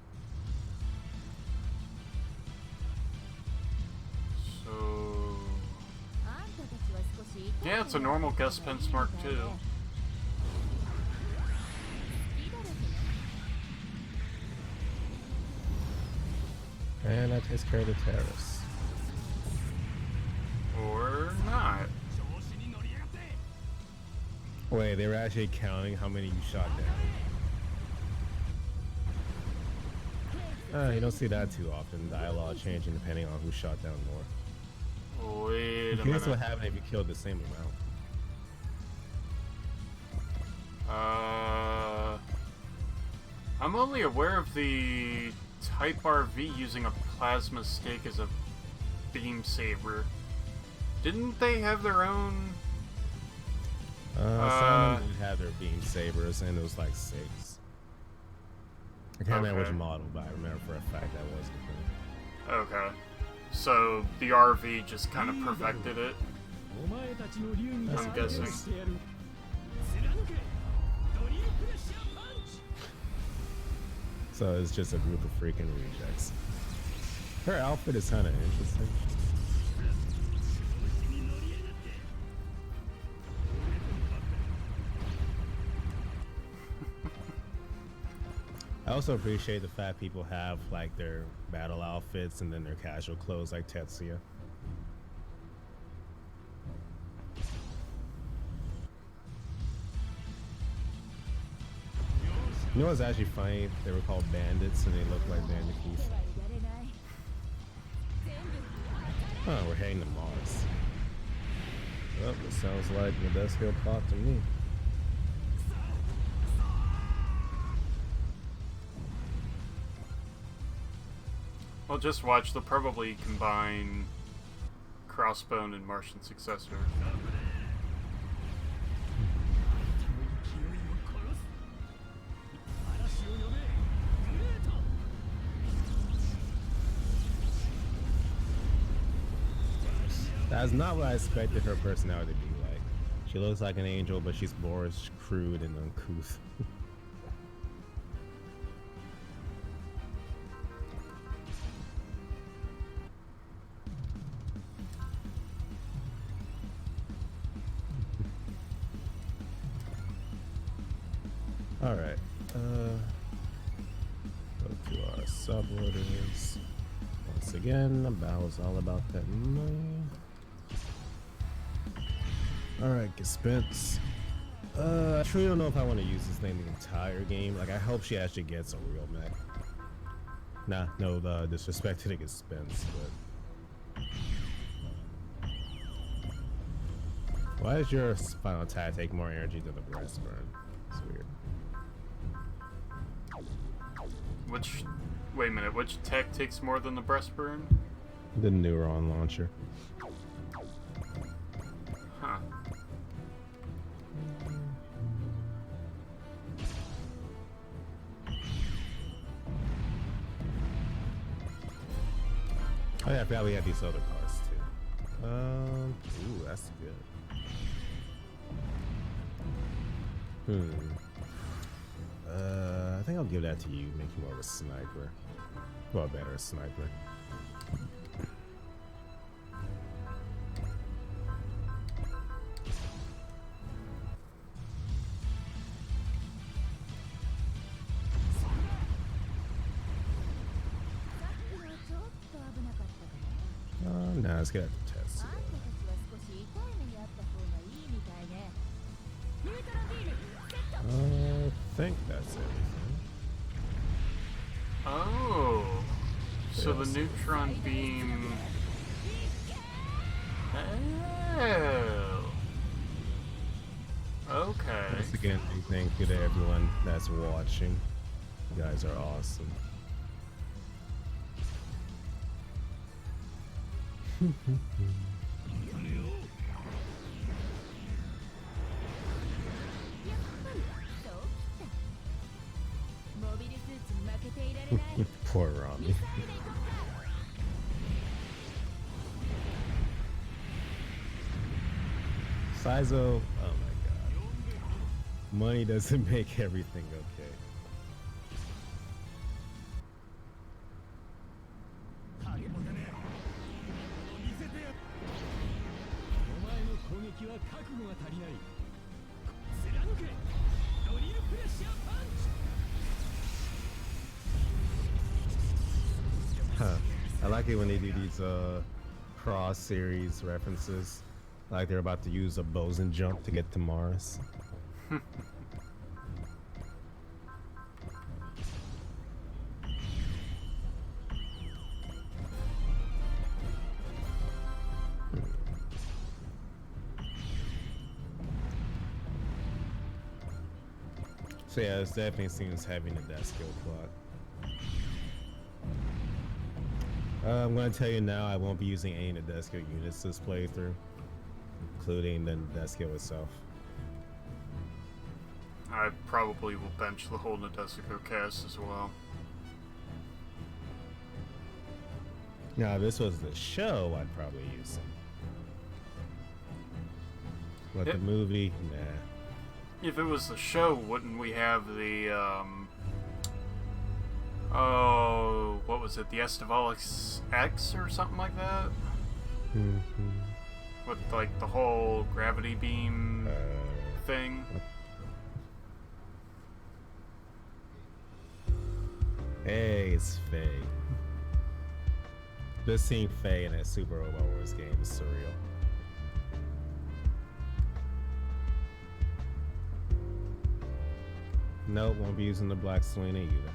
S1: So... Yeah, it's a normal Gespenst Mark II.
S2: And that takes care of the terrorists.
S1: Or not.
S2: Wait, they were actually counting how many you shot down. You don't see that too often. Dialogue changing depending on who shot down more.
S1: Wait a
S2: Guess
S1: minute.
S2: what happened if you killed the same amount?
S1: I'm only aware of the Type RV using a plasma stake as a beam saber. Didn't they have their own?
S2: Some of them had their beam sabers, and it was like 6. I can't remember which
S1: Okay.
S2: model, but I remember for a fact that was the thing.
S1: Okay. So the RV just kind of perfected it. I'm guessing.
S2: So it's just a group of freaking rejects. Her outfit is kind of interesting. I also appreciate the fact people have like their battle outfits and then their casual clothes like Tetsuya. You know what's actually funny? They were called bandits and they look like bandicoots. Huh, we're heading to Mars. Well, it sounds like the best hill plot to me.
S1: Well, just watch. They'll probably combine Crossbone and Martian Successor.
S2: That's not what I expected her personality to be like. She looks like an angel, but she's boorish, crude, and uncouth. Alright, go to our suborders. Once again, the battle's all about that money. Alright, Gespenst. I truly don't know if I want to use this name the entire game. Like, I hope she actually gets a real mech. Nah, no disrespect to the Gespenst, but... Why does your final attack take more energy than the breast burn? It's weird.
S1: Wait a minute, which tech takes more than the breast burn?
S2: The neuron launcher.
S1: Huh.
S2: Oh yeah, I forgot we had these other cards too. Ooh, that's good. I think I'll give that to you. Make you more of a sniper. Well, a better sniper. Nah, let's get at the test. I think that's everything.
S1: Oh, so the neutron beam. Oh. Okay.
S2: Once again, thank you to everyone that's watching. You guys are awesome. Poor Rami. Saizo, oh my god. Money doesn't make everything okay. Huh. I like it when they do these cross series references. Like they're about to use a boson jump to get to Mars. So yeah, this definitely seems heavy in the skill plot. I'm going to tell you now, I won't be using any Nadesco units this playthrough, including the Nadesco itself.
S1: I probably will bench the whole Nadesico cast as well.
S2: Now, if this was the show, I'd probably use them. But the movie, nah.
S1: If it was the show, wouldn't we have the, oh, what was it? The Estevalix X or something like that? With, like, the whole gravity beam thing?
S2: Hey, it's Faye. Just seeing Faye in a Super Robot Wars game is surreal. Nope, won't be using the Black Selena either.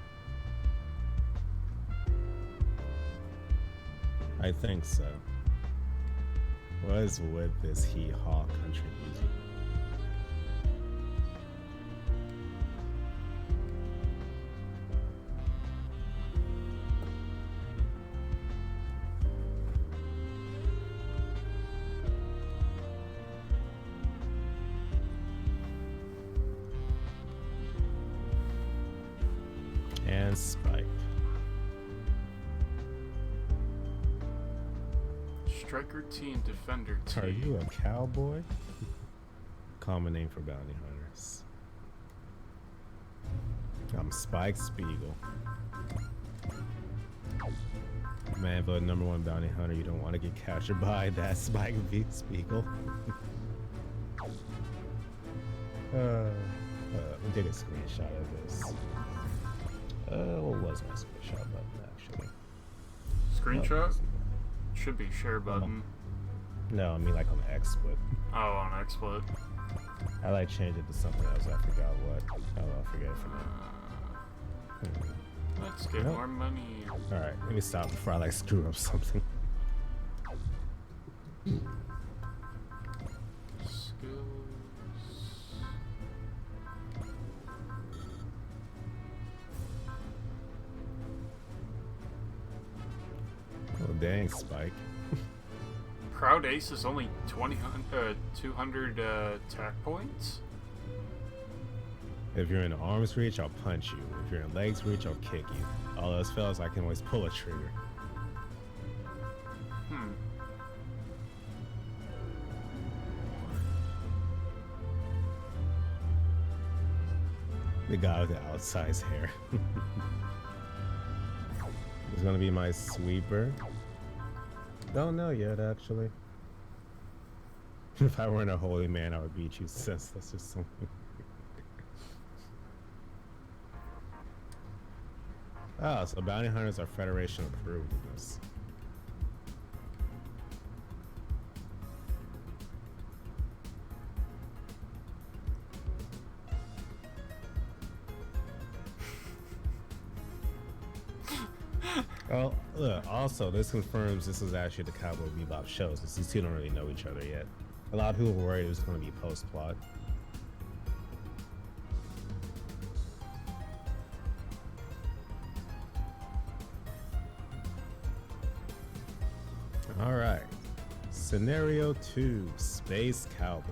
S2: I think so. What is with this hee-haw country music? And Spike.
S1: Striker T and Defender T.
S2: Are you a cowboy? Common name for bounty hunters. I'm Spike Spiegel. Man, but #1 bounty hunter, you don't want to get captured by that Spike V Spiegel. Let me take a screenshot of this. What was my screenshot button actually?
S1: Screenshot? Should be share button.
S2: No, I mean like on X, but
S1: Oh, on XSplit.
S2: I like changed it to something else. I forgot what. Oh, I'll forget it for now.
S1: Let's get more money.
S2: All right, let me stop before I like screw up something.
S1: Skills.
S2: Oh dang, Spike.
S1: Proud Ace is only 200 attack points?
S2: If you're in arm's reach, I'll punch you. If you're in legs reach, I'll kick you. All else fails, I can always pull a trigger. The guy with the outsized hair. He's gonna be my sweeper. Don't know yet, actually. If I weren't a holy man, I would beat you senseless or something. Oh, so bounty hunters are Federation approved in this. Oh, look, also, this confirms this is actually the Cowboy Bebop show, since these two don't really know each other yet. A lot of people were worried it was going to be post-plot. Alright. Scenario 2, Space Cowboy.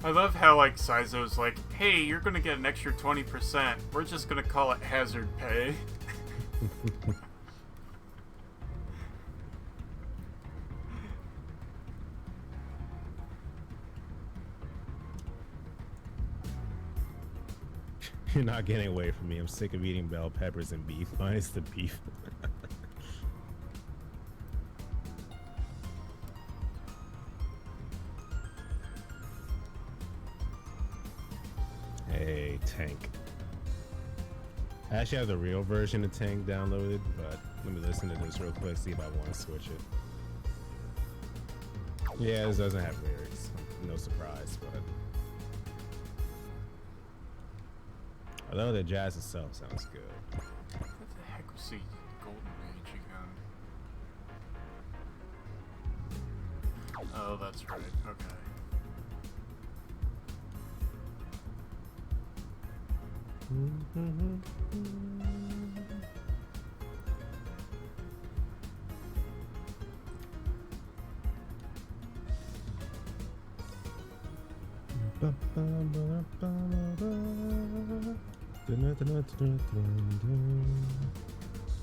S1: I love how, like, Saizo's like, hey, you're gonna get an extra 20%. We're just gonna call it hazard pay.
S2: You're not getting away from me. I'm sick of eating bell peppers and beef. Minus the beef. Hey, Tank. I actually have the real version of Tank downloaded, but let me listen to this real quick, see if I want to switch it. Yeah, this doesn't have lyrics. No surprise, but... although the jazz itself sounds good.
S1: What the heck was the Golden Age again? Oh, that's right. Okay.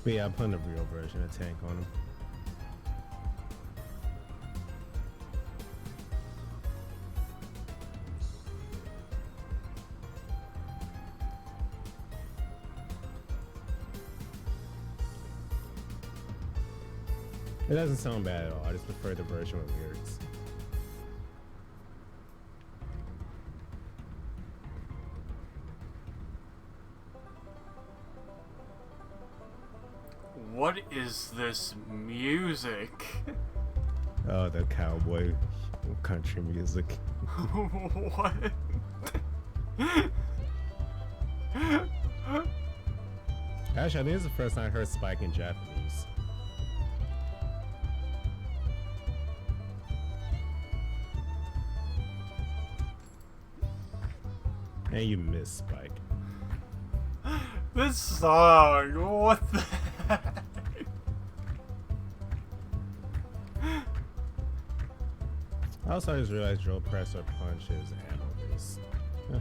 S2: But yeah, I'm putting the real version of Tank on him. It doesn't sound bad at all. I just prefer the version with lyrics.
S1: What is this music?
S2: Oh, the cowboy country music.
S1: What?
S2: Actually, I think it's the first time I heard Spike in Japanese. And you miss Spike.
S1: This song, what the heck?
S2: I also just realized drill press or punch is ammo based. Huh.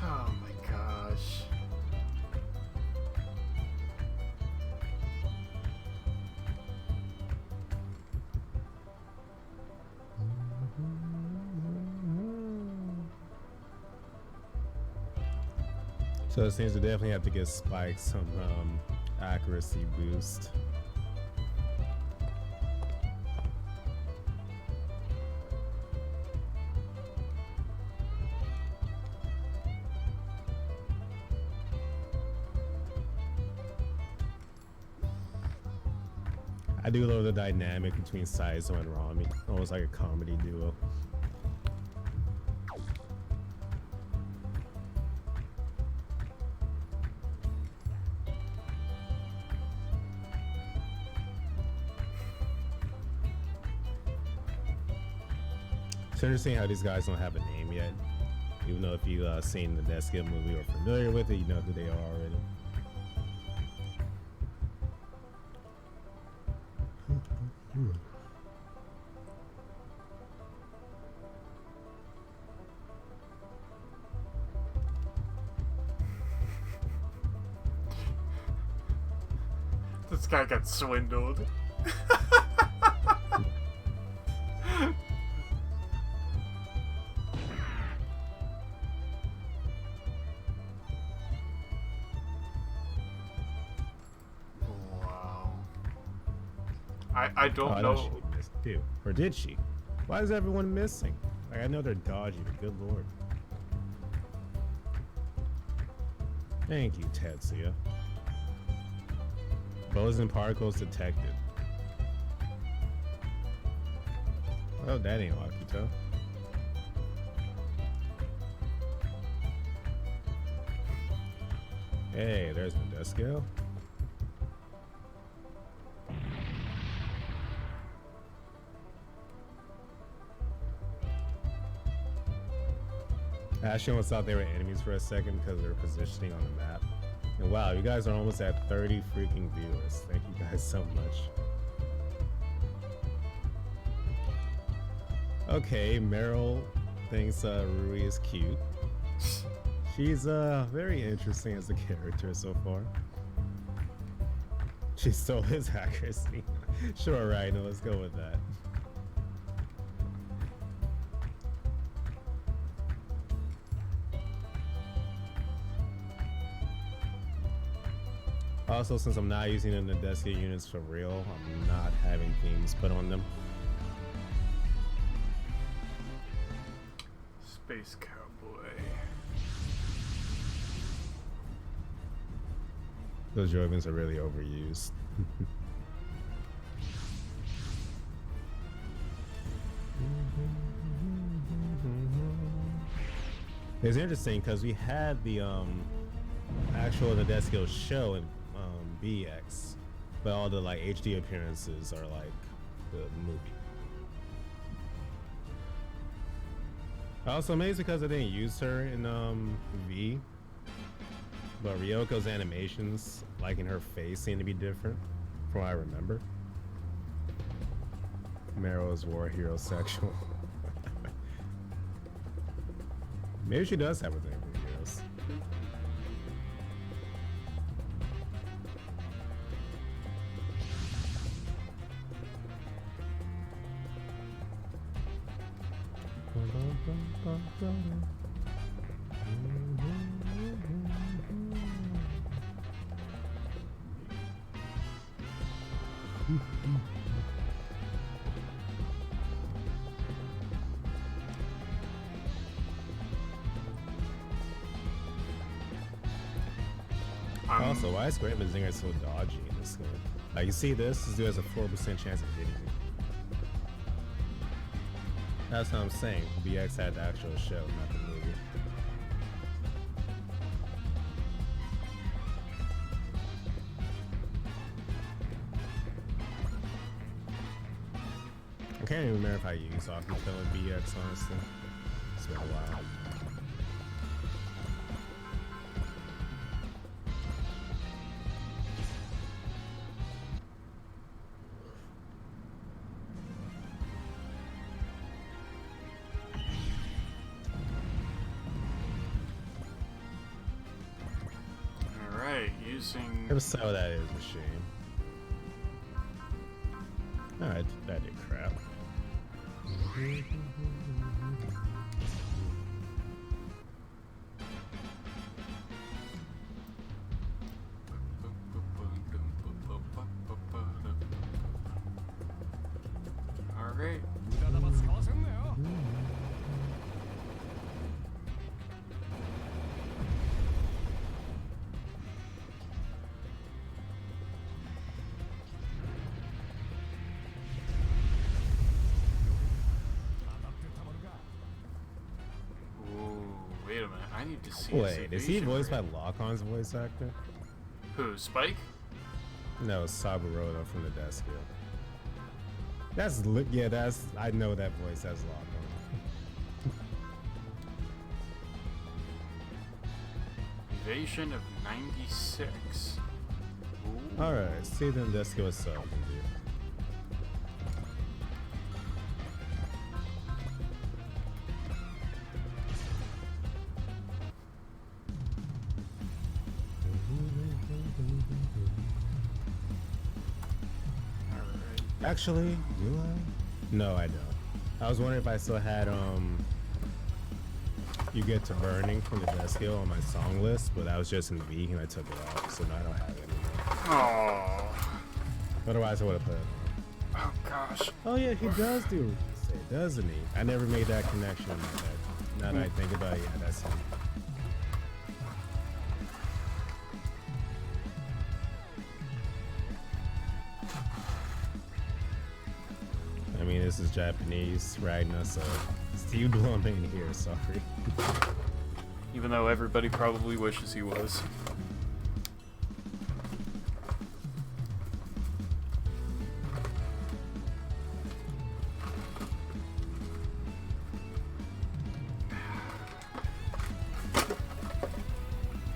S1: Oh my gosh.
S2: So it seems to definitely have to get Spike some accuracy boost. I do love the dynamic between Saizo and Rami, almost like a comedy duo. It's interesting how these guys don't have a name yet. Even though if you've seen the Deathskip movie or familiar with it, you know who they are already.
S1: This guy got swindled. I don't
S2: I
S1: know.
S2: she missed too. Or did she? Why is everyone missing? Like, I know they're dodgy, but good lord. Thank you, Tetsuya. Boson particles detected. Oh, that ain't Akito. Hey, there's Nadesco. I actually almost thought they were enemies for a second because they were positioning on the map. And wow, you guys are almost at 30 freaking viewers. Thank you guys so much. Okay, Meryl thinks Rui is cute. She's very interesting as a character so far. She stole his accuracy. Sure, Rhino, let's go with that. Also, since I'm not using the Nadesca units for real, I'm not having themes put on them.
S1: Space Cowboy.
S2: Those Jovans are really overused. It's interesting because we had the actual Nadesco show in BX, but all the like HD appearances are like the movie. Also amazed because I didn't use her in V, but Ryoko's animations, like in her face, seem to be different from what I remember. Meryl is war hero sexual. Maybe she does have a thing for heroes. Also, why is Great Mazinger so dodgy in this game? Like, you see this dude has a 4% chance of hitting me. That's what I'm saying. BX had the actual show, not the movie. I can't even remember if I used Akito in BX, honestly. It's been a while.
S1: Using...
S2: So that is a shame. Alright, that did crap.
S1: Alright. Wait a minute, I need to see.
S2: Wait, is he voiced by Lockon's voice actor?
S1: Who, Spike?
S2: No, Saburoto from the Desk Hill. That's I know that voice as Lockon.
S1: Invasion of 96.
S2: Alright, see then Desk Hill itself, dude. Actually, do I? No, I don't. I was wondering if I still had You Get to Burning from the Desk Hill on my song list, but that was just in V and I took it off, so now I don't have it anymore.
S1: Aww.
S2: Otherwise I would have put it on.
S1: gosh.
S2: Oh yeah, he does do it, doesn't he? I never made that connection in my head. Now that I think about it, yeah, that's him. I mean, this is Japanese right now, so Steve Blum ain't here, sorry.
S1: Even though everybody probably wishes he was.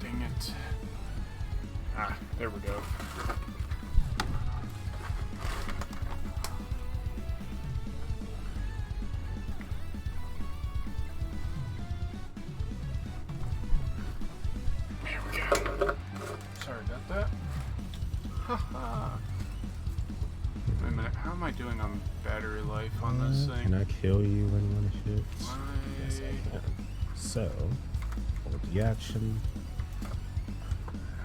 S1: Dang it. Ah, there we go. There we go. Sorry about that. Haha. Wait a minute, how am I doing on battery life on this thing?
S2: Can I kill you when you want to shoot?
S1: Why-
S2: Yes, I can. So, hold the action.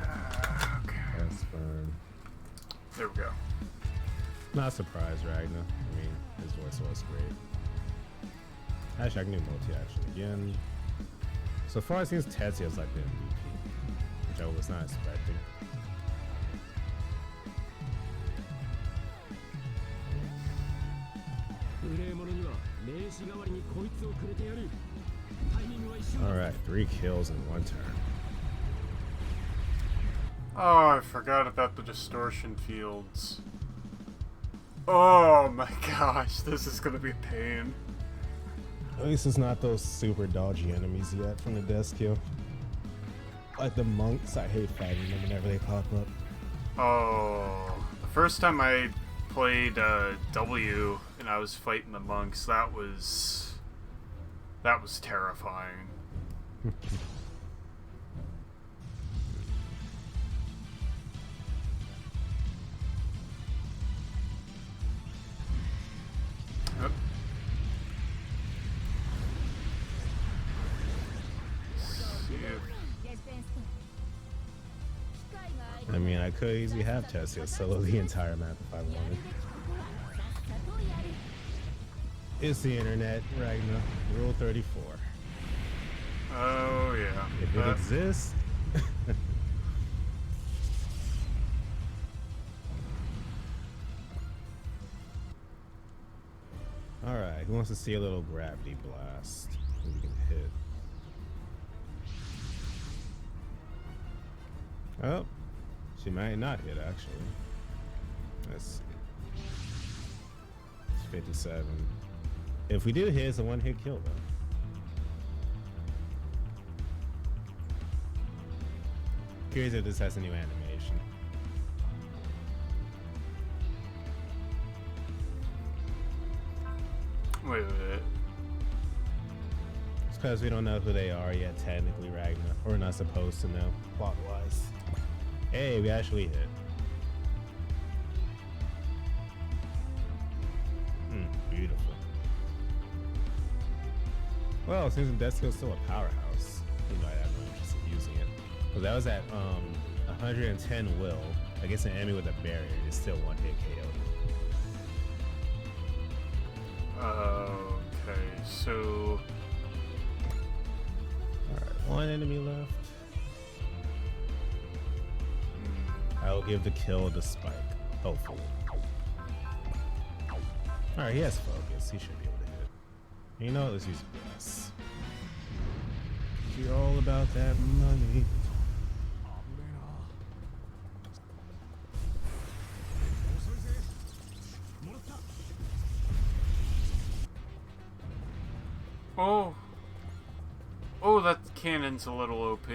S1: Okay.
S2: That's fine.
S1: There we go.
S2: Not surprised, Ragnar. I mean, his voice was great. Actually, I can do multi-action again. So far, it seems Tetsuya's like the MVP, which I was not expecting. Alright, 3 kills in 1 turn.
S1: Oh, I forgot about the distortion fields. Oh my gosh, this is gonna be a pain.
S2: At least it's not those super dodgy enemies yet from the desk kill. Like the monks, I hate fighting them whenever they pop up.
S1: Oh, the first time I played W and I was fighting the monks, that was terrifying. Yep. See if-
S2: I mean, I could easily have Tetsuya solo the entire map if I wanted. It's the internet right now. Rule 34.
S1: Oh yeah.
S2: If it exists. Alright, who wants to see a little gravity blast? We can hit. Oh, she might not hit actually. Let's see. It's 57. If we do hit, it's a 1-hit kill though. Curious if this has a new animation.
S1: Wait.
S2: It's because we don't know who they are yet, technically, Ragnar. We're not supposed to know, plot-wise. Hey, we actually hit. Beautiful. Well, it seems the death skill's still a powerhouse. You know, I have no interest in using it. But that was at 110 will against an enemy with a barrier. It's still 1-hit KO.
S1: Okay, so
S2: Alright, 1 enemy left. I will give the kill to Spike, hopefully. Alright, he has focus. He should be able to hit. You know what? Let's use Bless. You're all about that money.
S1: Oh, that cannon's a little OP.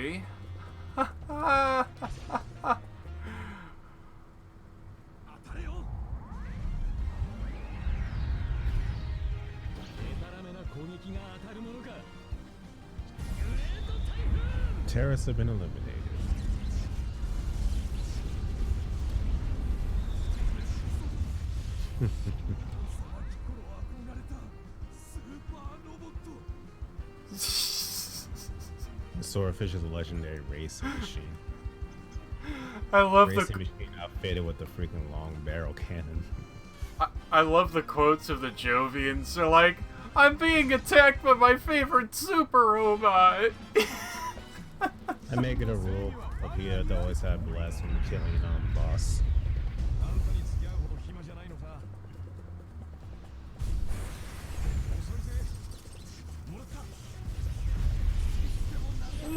S2: Terrorists have been eliminated. The Swordfish is a legendary racing machine.
S1: I love
S2: Racing
S1: the
S2: machine outfitted with a freaking long barrel cannon.
S1: I love the quotes of the Jovians. They're like, I'm being attacked by my favorite super robot.
S2: I make it a rule of here to always have bless when you're killing boss.
S4: あんたに付き合うほど暇じゃないのか。遅いぜ。もらった。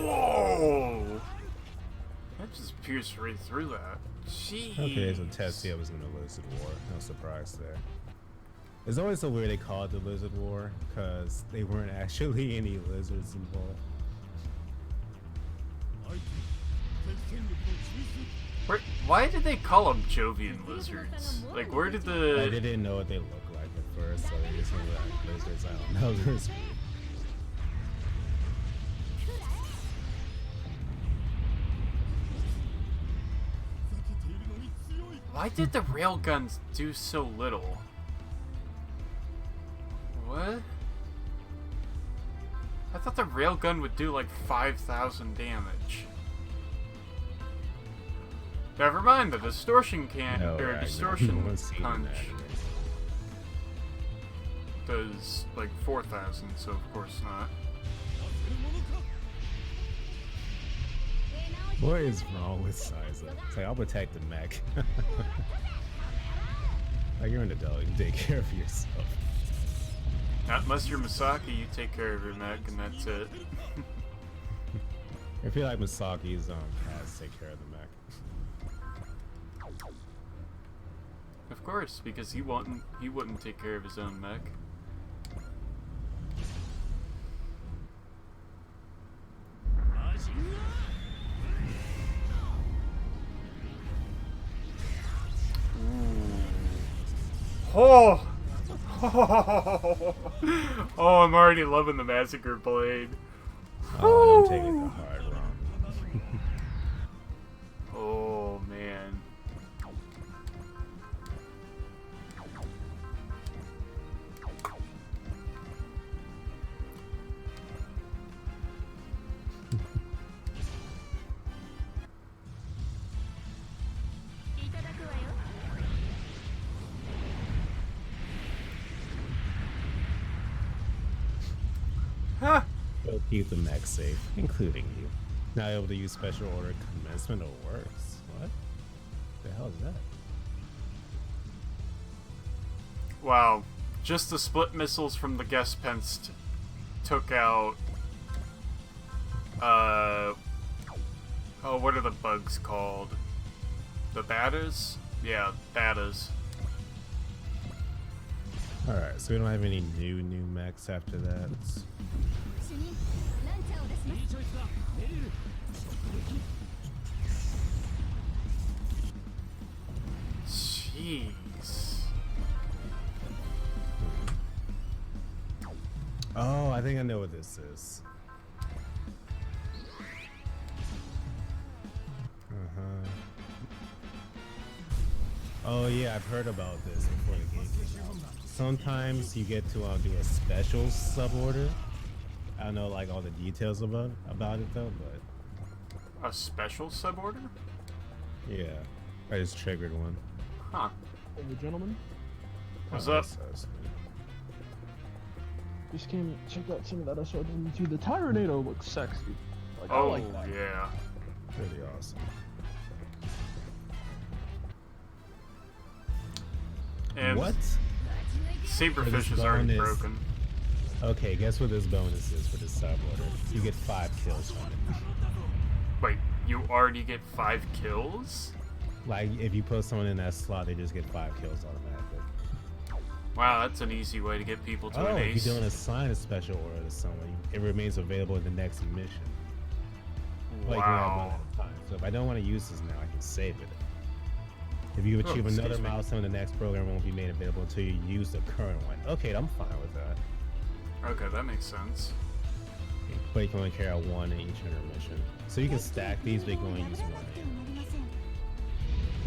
S1: Whoa! That just pierced right through that. Jeez.
S2: Okay, so Tessia was in the Lizard War. No surprise there. It's always so weird they call it the Lizard War, because they weren't actually any lizards involved.
S1: Why did they call them Jovian lizards? Like, where did
S2: They
S1: the...
S2: didn't know what they looked like at first, so they just were like lizards. I don't know. It's weird.
S1: Why did the railguns do so little? What? I thought the railgun would do like 5,000 damage. Never mind, the distortion
S2: No,
S1: or
S2: right,
S1: distortion
S2: no one's seen
S1: punch
S2: that.
S1: does like 4,000, so of course not.
S2: What is wrong with Siza? It's like, I'll protect the mech. Like, you're an adult, you can take care of yourself.
S1: Not unless you're Misaki, you take care of your mech and that's it.
S2: I feel like Misaki's has to take care of the mech.
S1: Of course, because he wouldn't take care of his own mech. Oh! Oh, I'm already loving the Massacre Blade.
S2: Oh, I'm taking the hard wrong.
S1: Oh, man. Huh.
S2: It'll keep the mech safe, including you. Now able to use special order commencement or worse. What? The hell is that?
S1: Wow. Just the split missiles from the guest pence took out... Oh, what are the bugs called? The batters? Yeah, batters.
S2: Alright, so we don't have any new mechs after that.
S1: Jeez.
S2: Oh, I think I know what this is. Oh yeah, I've heard about this before the game came out. Sometimes you get to do a special suborder. I don't know like all the details about it though, but
S1: A special suborder?
S2: yeah, I just triggered one.
S1: Huh.
S5: Hey, gentlemen,
S1: What's
S2: Oh,
S1: up?
S2: that sucks.
S5: just came check out some of that SRW T. The Tyranado looks sexy. Like, I
S1: Oh,
S5: like that.
S1: yeah.
S2: Pretty awesome.
S1: And
S2: What?
S1: Saberfish is
S2: This
S1: already
S2: bonus.
S1: broken.
S2: Okay, guess what this bonus is for this suborder? You get 5 kills from it.
S1: Wait, you already get 5 kills?
S2: Like, if you put someone in that slot, they just get 5 kills automatically.
S1: Wow, that's an easy way to get people to
S2: Oh,
S1: an
S2: if
S1: ace.
S2: you don't assign a special order to someone, it remains available in the next mission. Like, you have one
S1: Wow.
S2: at a time. So if I don't want to use this now, I can save it. If you achieve
S1: excuse
S2: another
S1: me.
S2: milestone, the next program won't be made available until you use the current one. Okay, I'm fine with that.
S1: Okay, that makes sense.
S2: But you can only carry out one in each intermission. So you can stack these, but you can only use one.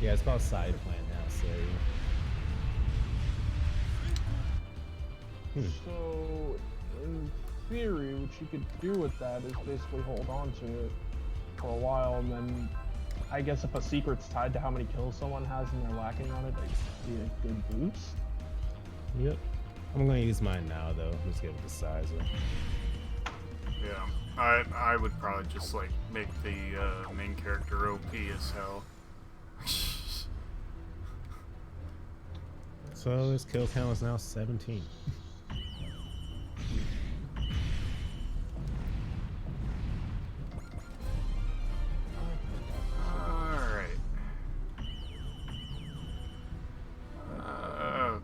S2: Yeah, it's called side plan now, so...
S5: So, in theory, what you could do with that is basically hold on to it for a while, and then I guess if a secret's tied to how many kills someone has and they're lacking on it, that could be a good boost.
S2: Yep. I'm gonna use mine now though. Let's give it the size.
S1: Yeah, I would probably just like make the main character OP as hell.
S2: So his kill count is now 17.
S1: Alright. Okay.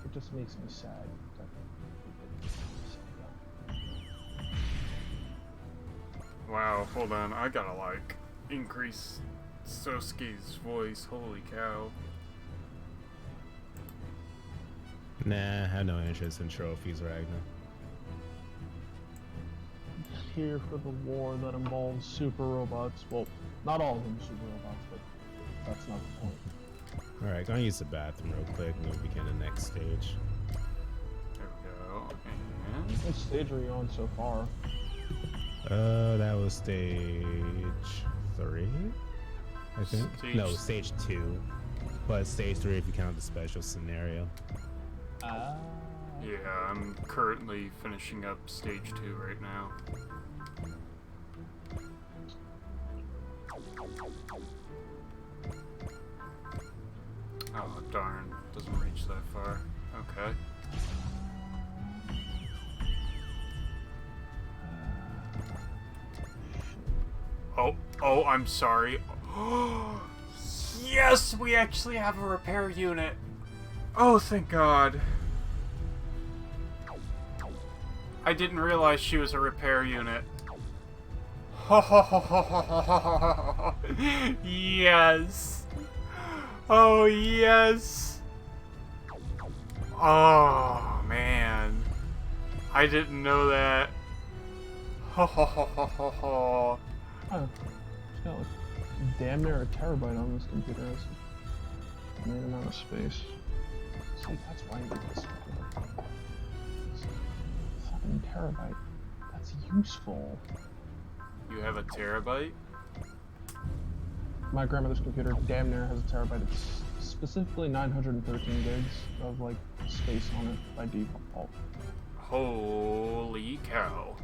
S5: It just makes me sad.
S1: Wow, hold on. I gotta like increase Sosuke's voice. Holy cow.
S2: Nah, I have no interest in trophies right now.
S5: I'm just here for the war that involves super robots. Well, not all of them super robots, but that's not the point.
S2: Alright, gonna use the bathroom real quick and we'll begin the next stage.
S1: There we go. And
S5: What stage are you on so far?
S2: That was stage 3, I think. No, stage 2. But stage 3 if you count the special scenario.
S1: yeah, I'm currently finishing up stage 2 right now. Oh darn, doesn't reach that far. Okay. Oh, I'm sorry. Yes, we actually have a repair unit. Oh, thank God. I didn't realize she was a repair unit. Yes. Oh, yes. Oh, man. I didn't know that.
S5: Oh, it's got like damn near a terabyte on this computer. That's the main amount of space. See, that's why I need this. Fucking terabyte. That's useful.
S1: You have a terabyte?
S5: My grandmother's computer damn near has a terabyte. It's specifically 913 gigs of like space on it by default.
S1: Holy cow.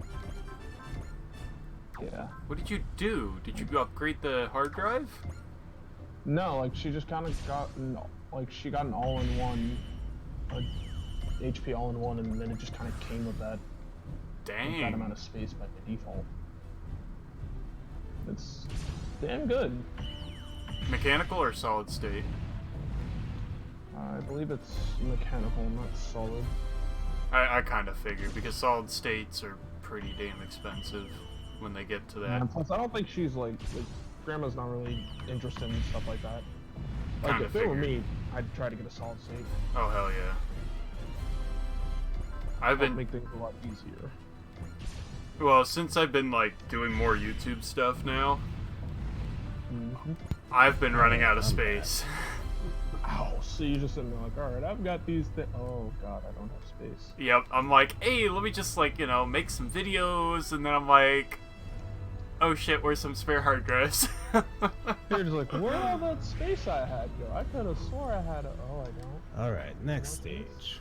S5: Yeah.
S1: What did you do? Did you upgrade the hard drive?
S5: No, like she just kind of got like she got an all-in-one, a HP all-in-one, and then it just kind of came with that
S1: Dang.
S5: amount of space by default. It's damn good.
S1: Mechanical or solid state?
S5: I believe it's mechanical, not solid.
S1: I kind of figured because solid states are pretty damn expensive when they get to that.
S5: And plus, I don't think she's like grandma's not really interested in stuff like that. Like
S1: Kinda
S5: if it were
S1: figured.
S5: me, I'd try to get a solid state.
S1: Oh hell yeah. I've
S5: That'd
S1: been
S5: make things a lot easier.
S1: well since I've been like doing more YouTube stuff now.
S5: Mm-hmm.
S1: I've been running out of space.
S5: Ow! So you just sitting there like, all right, I've got these. Oh god, I don't have space.
S1: Yep, I'm like, hey, let me just like make some videos, and then I'm like, oh shit, where's some spare hard drives?
S5: You're just like, where did all that space I had go? I could have swore I had it. Oh, I don't.
S2: Alright, next stage.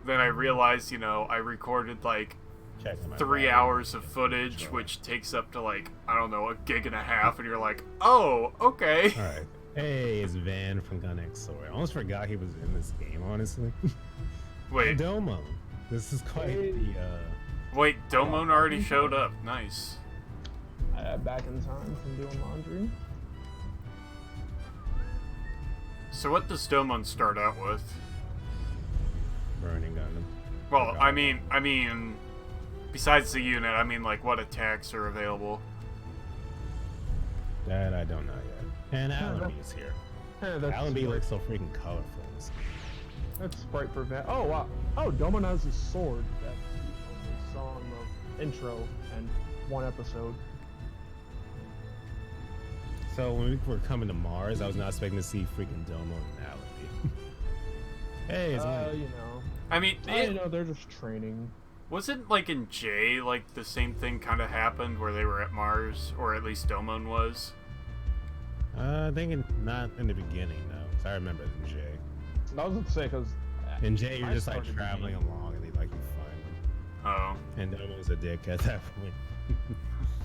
S1: Then I realized, I recorded like
S2: Checking my
S1: 3
S2: battery.
S1: hours of footage, which takes up to like, I don't know, 1.5 gigs, and you're like, oh, okay.
S2: Alright. Hey, it's Van from Gun X Sword. I almost forgot he was in this game, honestly.
S1: Wait,
S2: Domo. This is quite the,
S1: wait, Domon already showed up. Nice.
S5: Back in time from doing laundry.
S1: So what does Domon start out with?
S2: burning gun.
S1: Well, I mean, besides the unit, I mean, like, what attacks are available?
S2: That I don't know yet. And Allenby is here.
S5: Yeah, that's
S2: Allenby
S5: Sprite.
S2: looks so freaking colorful in this game.
S5: That's Sprite for Van. Oh wow! Oh, Domon has his sword that we saw in the intro and one episode.
S2: So when we were coming to Mars, I was not expecting to see freaking Domo and Allenby. Hey, it's Mike.
S5: You know.
S1: I mean,
S5: You know, they're just training.
S1: wasn't, like, in J, like, the same thing kind of happened where they were at Mars, or at least Domon was?
S2: I think not in the beginning, though. I remember it in J.
S5: I was gonna say because
S2: In J, you're
S5: I
S2: just like
S5: started the
S2: traveling
S5: game.
S2: along and they like you find them.
S1: Oh.
S2: And Domo's a dick at that point.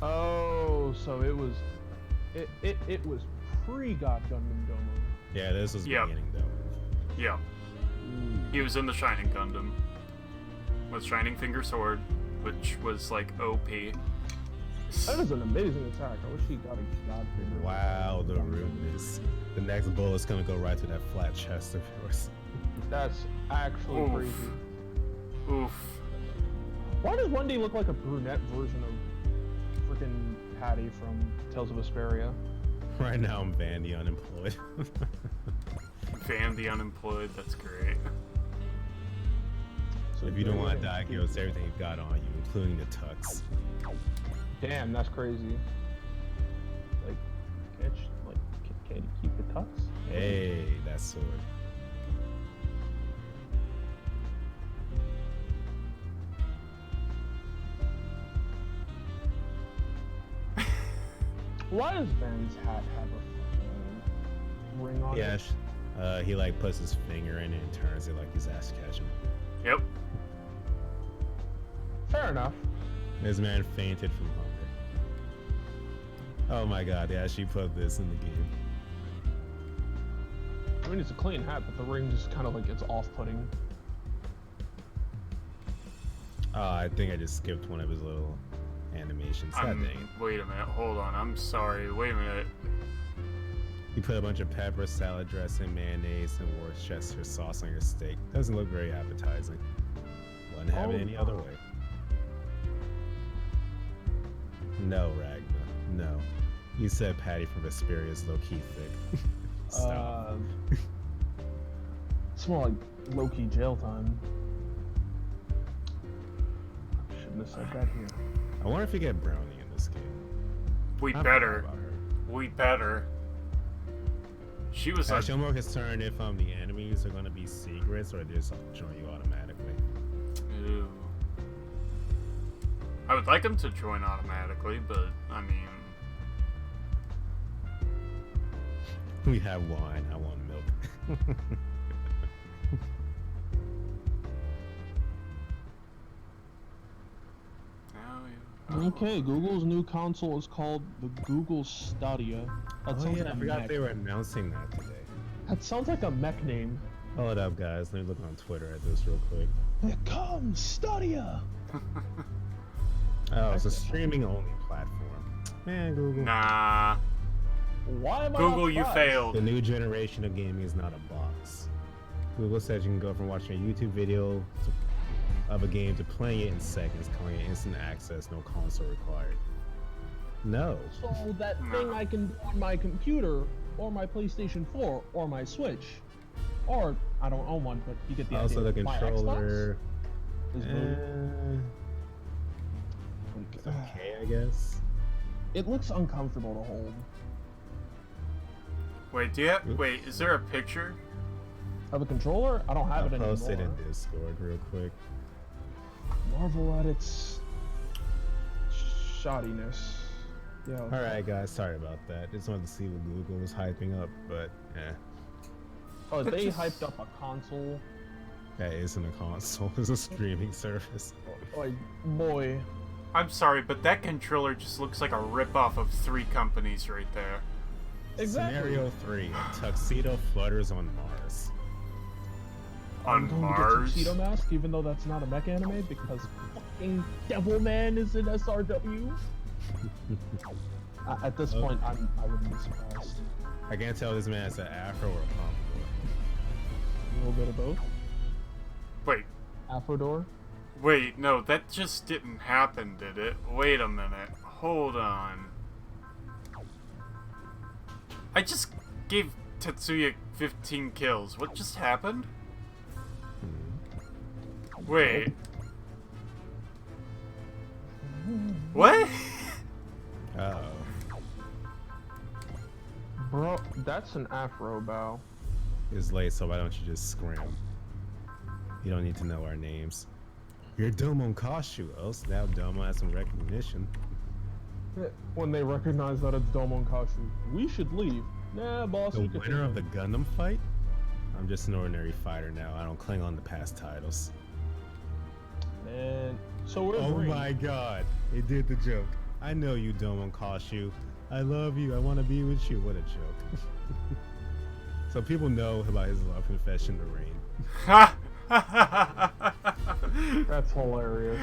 S5: Oh, so it was pre God Gundam Domo.
S2: Yeah, this was
S1: Yep.
S2: beginning Domo.
S1: Yeah. He was in the Shining Gundam with Shining Finger Sword, which was like OP.
S5: That is an amazing attack. I wish he got a God figure.
S2: Wow, the rudeness. The next bullet's gonna go right to that flat chest of yours.
S5: That's actually
S1: Oof.
S5: crazy.
S1: Oof.
S5: Why does Wendy look like a brunette version of freaking Patty from Tales of Vesperia?
S2: Right now, I'm Van the unemployed.
S1: Van the Unemployed, that's great.
S2: So if you don't want to diagnose everything you've got on you, including the tux.
S5: Damn, that's crazy. Like, can you keep the tux?
S2: Hey, that sword.
S5: Why does Van's hat have a fucking ring on
S2: Yeah,
S5: it?
S2: he like puts his finger in it and turns it like he's ass catching.
S1: Yep.
S5: Fair enough.
S2: This man fainted from hunger. Oh my god, they actually put this in the game.
S5: I mean, it's a clean hat, but the ring just kind of like it's off-putting.
S2: Oh, I think I just skipped one of his little animations. God dang it.
S1: Wait a minute, hold on, I'm sorry, wait a minute.
S2: You put a bunch of pepper, salad dressing, mayonnaise, and Worcestershire sauce on your steak. Doesn't look very appetizing. Wouldn't have it any other way. No, Ragna. No. You said Patty from Vesperia is low-key thick. Stop.
S5: It's more like low-key jail time. Shouldn't have said that here.
S2: I wonder if you get Brownie in this game.
S1: We
S2: I forgot
S1: better.
S2: about her.
S1: We better. She was
S2: Actually, I'm more concerned if the enemies are gonna be secrets or they just join you automatically.
S1: Ew. I would like him to join automatically, but I mean,
S2: We have wine. I want milk.
S5: Okay, Google's new console is called the Google Stadia. That
S2: Oh
S5: sounds
S2: yeah,
S5: like
S2: I
S5: a
S2: forgot
S5: mech.
S2: they were announcing that today.
S5: That sounds like a mech name.
S2: Hold up, guys. Let me look on Twitter at this real quick.
S5: Here comes Stadia.
S2: Oh, it's a streaming-only platform. Man, Google.
S1: nah.
S5: Why am I
S1: Google,
S5: not
S1: you
S5: surprised?
S1: failed.
S2: The new generation of gaming is not a box. Google says you can go from watching a YouTube video of a game to playing it in seconds, calling it instant access, no console required. No.
S5: So that thing I can do on my computer, or my PlayStation 4, or my Switch, or I don't own one, but you get the
S2: Also, the
S5: idea. My
S2: controller.
S5: Xbox is moving.
S2: It's okay, I guess.
S5: It looks uncomfortable to hold.
S1: Wait, wait, is there a picture?
S5: Of a controller? I don't have
S2: I'll
S5: it
S2: post it
S5: anymore.
S2: in Discord real quick.
S5: Marvel at its shoddiness. Yeah.
S2: Alright, guys. Sorry about that. Just wanted to see what Google was hyping up, but eh.
S5: Oh, they hyped up a console.
S2: That isn't a console. It's a streaming service.
S5: Like, boy.
S1: I'm sorry, but that controller just looks like a ripoff of 3 companies right there.
S5: Exactly.
S2: Scenario 3. A tuxedo flutters on Mars.
S1: On
S5: I'm going to get
S1: Mars?
S5: Tuxedo Mask, even though that's not a mech anime, because fucking Devilman is in SRW. At this point, I wouldn't be surprised.
S2: I can't tell if this man is an afro or a pompadour.
S5: A little bit of both.
S1: Wait,
S5: Afrodor.
S1: wait, no, that just didn't happen, did it? Wait a minute. Hold on. I just gave Tetsuya 15 kills. What just happened? Wait. What?
S2: Uh-oh.
S5: Bro, that's an Afro bow.
S2: It's late, so why don't you just scram? You don't need to know our names. You're Domon Kashu. Oh snap, Domo has some recognition.
S5: When they recognize that it's Domon Kashu, we should leave. Nah, boss,
S2: The
S5: you can
S2: winner of the Gundam fight? I'm just an ordinary fighter now. I don't cling on to past titles.
S5: Man, so we're
S2: Oh
S5: green.
S2: my god, it did the joke. I know you, Domo Kashu. I love you. I want to be with you. What a joke. So people know about his love confession to Rain.
S5: That's hilarious.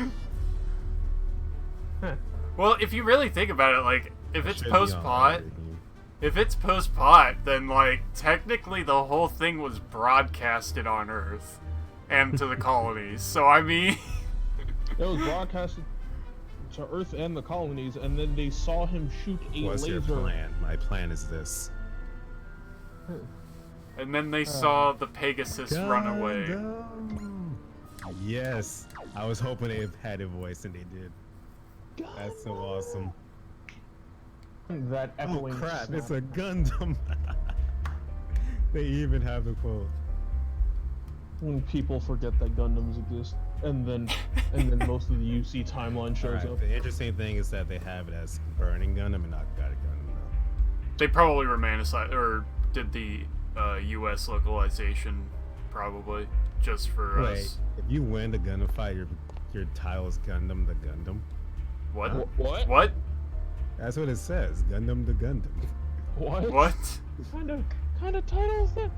S5: Huh.
S1: Well, if you really think about it, like, if it's
S2: Should be on
S1: post-pot,
S2: everything.
S1: if it's post-pot, then, like, technically the whole thing was broadcasted on Earth and to the colonies. So, I mean...
S5: It was broadcasted to Earth and the colonies, and then they saw him shoot a
S2: What's
S5: laser.
S2: your plan? My plan is this.
S1: And then they saw the Pegasus run away.
S2: Gundam! Yes, I was hoping they had a voice, and they did. That's so awesome.
S5: That
S2: Oh
S5: echoing
S2: crap!
S5: snap.
S2: It's a Gundam. They even have the quote.
S5: When people forget that Gundams exist, and then most of the UC timeline shows
S2: Alright,
S5: up.
S2: the interesting thing is that they have it as Burning Gundam and not God Gundam. Though.
S1: They probably romanticized, or did the U.S. localization, probably, just for
S2: Wait,
S1: us.
S2: if you win the Gundam fight, your title is Gundam the Gundam.
S1: What?
S5: What?
S1: What?
S2: That's what it says. Gundam the Gundam.
S5: What?
S1: What?
S5: Kind of title is that?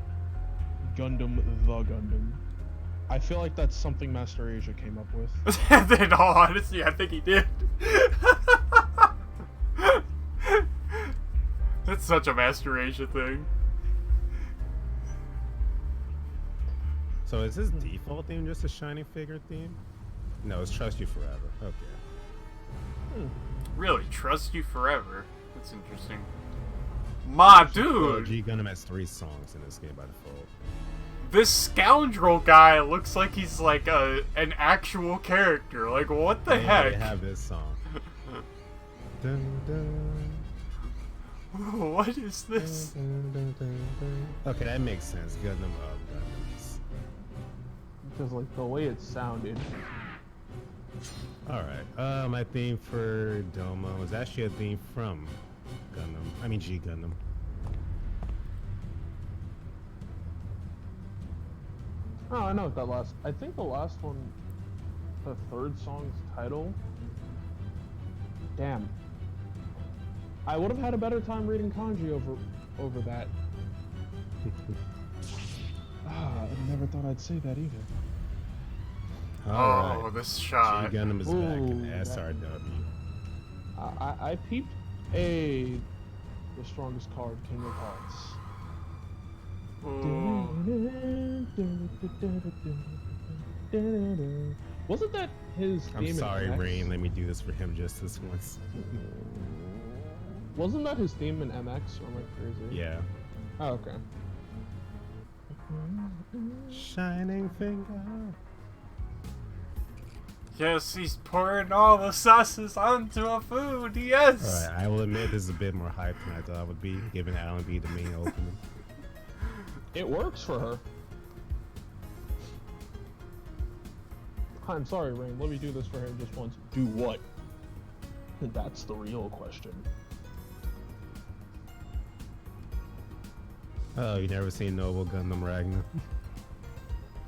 S5: Gundam the Gundam. I feel like that's something Master Asia came up with.
S1: In all honesty, I think he did. That's such a masturbation thing.
S2: So is this default theme just a Shining Figure theme? No, it's Trust You Forever. Okay.
S1: Really, trust you forever. That's interesting. My
S2: Well,
S1: dude,
S2: G Gundam has 3 songs in this game by default.
S1: this scoundrel guy looks like he's like an actual character. Like, what the
S2: Yeah,
S1: heck?
S2: they have this song. Dun, dun,
S1: What is this?
S2: dun, dun, dun, dun. Okay, that makes sense. Gundam of Gundams.
S5: Because like the way it sounded.
S2: Alright, my theme for Domo is actually a theme from Gundam. I mean G Gundam.
S5: Oh, I know what that last. I think the last one, the third song's title. Damn. I would have had a better time reading kanji over that. I never thought I'd say that either.
S2: Alright.
S1: Oh, this
S2: G
S1: shot.
S2: Gundam is back in
S5: Ooh, that-
S2: SRW.
S5: I peeped the strongest card, King of Hearts.
S1: Ooh.
S5: Wasn't that his theme
S2: I'm
S5: in
S2: sorry,
S5: MX?
S2: Rain. Let me do this for him just this once.
S5: Wasn't that his theme in MX, or am I crazy?
S2: Yeah.
S5: Oh, okay.
S2: Shining Finger.
S1: Yes, he's pouring all the sauces onto a food. Yes.
S2: Alright, I will admit this is a bit more hype than I thought it would be, given Alan B the main opening.
S5: It works for her. I'm sorry, Rain. Let me do this for him just once. Do what? That's the real question.
S2: Oh, you never seen Noble Gundam Ragnar?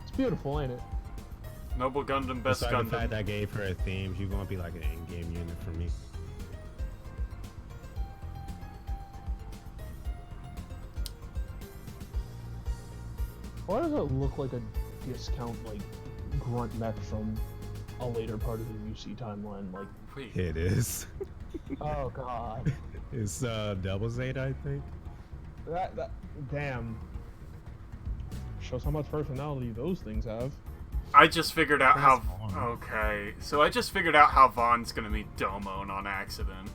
S5: It's beautiful, ain't it?
S1: Noble Gundam, best
S2: Despite the fact
S1: Gundam.
S2: I gave her a theme, she's gonna be like an in-game unit for me.
S5: Why does it look like a discount, like, grunt mech from a later part of the UC timeline? Like,
S1: Wait,
S2: It is.
S5: oh god.
S2: It's Double Zeta, I think.
S5: That, damn. Shows how much personality those things have.
S1: I just figured out how.
S2: That's Vaughn.
S1: Okay, so I just figured out how Vaughn's gonna meet Domon on accident.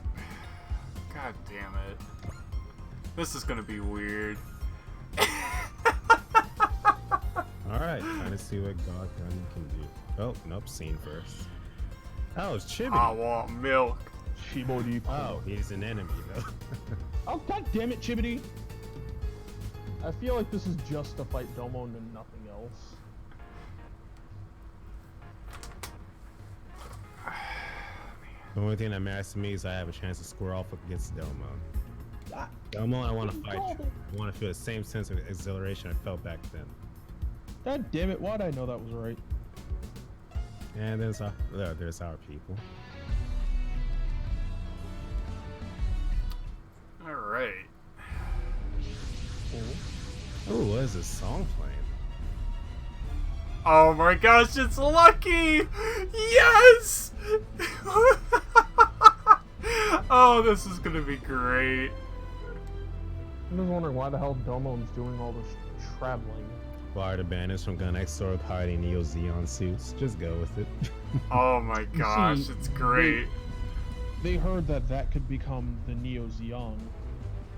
S1: God damn it. This is gonna be weird.
S2: Alright, trying to see what God Gundam can do. Oh, nope, scene first. Oh, it's Chibi.
S1: I want milk.
S5: Shibori.
S2: Oh, he's an enemy though.
S5: Oh, god damn it, Chibity! I feel like this is just to fight Domon and nothing else.
S2: The only thing that matters to me is I have a chance to square off against Domo. Domo, I want to fight you. I want to feel the same sense of exhilaration I felt back then.
S5: God damn it! Why'd I know that was right?
S2: And there's our people.
S1: All right.
S2: Oh, what is this song playing?
S1: Oh my gosh, it's Lucky! Yes! Oh, this is gonna be great.
S5: I'm just wondering why the hell Domon's doing all this traveling.
S2: Why are the banners from Gun X Sword hiding Neo Xeon suits? Just go with it.
S1: Oh my gosh,
S5: see,
S1: it's great.
S5: They heard that that could become the Neo Xeon,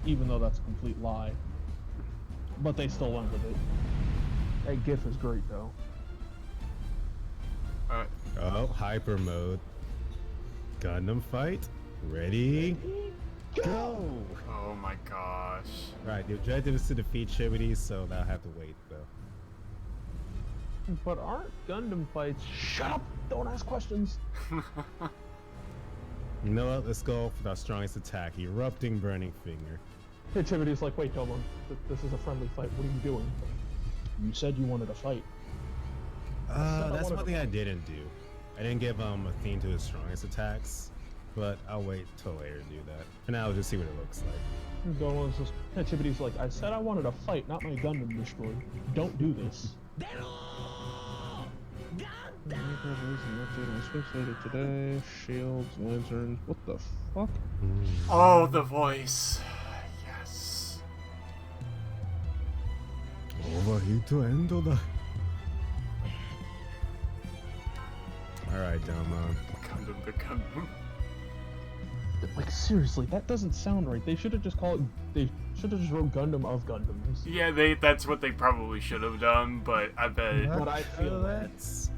S5: even though that's a complete lie. But they still went with it. That GIF is great though.
S2: Oh, hyper mode. Gundam fight. Ready? Go!
S1: Oh my gosh.
S2: Right, the objective is to defeat Chibity, so they'll have to wait though.
S5: But aren't Gundam fights? Shut up! Don't ask questions.
S2: You know what? Let's go with our strongest attack, Erupting Burning Finger.
S5: Hey, Chimity's like, wait, Domon, this is a friendly fight. What are you doing? You said you wanted a fight.
S2: That's one thing I didn't do. I didn't give a theme to his strongest attacks, but I'll wait till later to do that. For now, I'll just see what it looks like.
S5: Domon's just, hey, Chimity's like, I said I wanted a fight, not my Gundam destroyed. Don't do this. Today, shields, lanterns, what the fuck?
S1: Oh, the voice. Yes.
S2: Overheat to endo da. Alright, Domon.
S1: Gundam the Gundam.
S5: Like, seriously, that doesn't sound right. They should have just called it, they should have just wrote Gundam of Gundams.
S1: Yeah, that's what they probably should have done, but I bet.
S5: But I feel
S2: that's...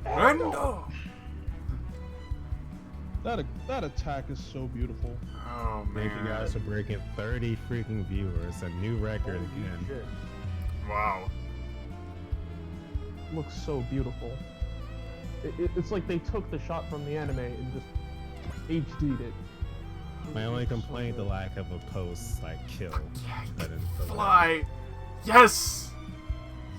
S1: Rendo!
S5: That attack is so beautiful.
S1: Oh man.
S2: Thank you guys for breaking 30 freaking viewers. A new record again.
S5: Shit.
S1: Wow.
S5: Looks so beautiful. It's like they took the shot from the anime and just HD'd it.
S2: My only complaint, the lack of a post like kill.
S1: Fly! Yes!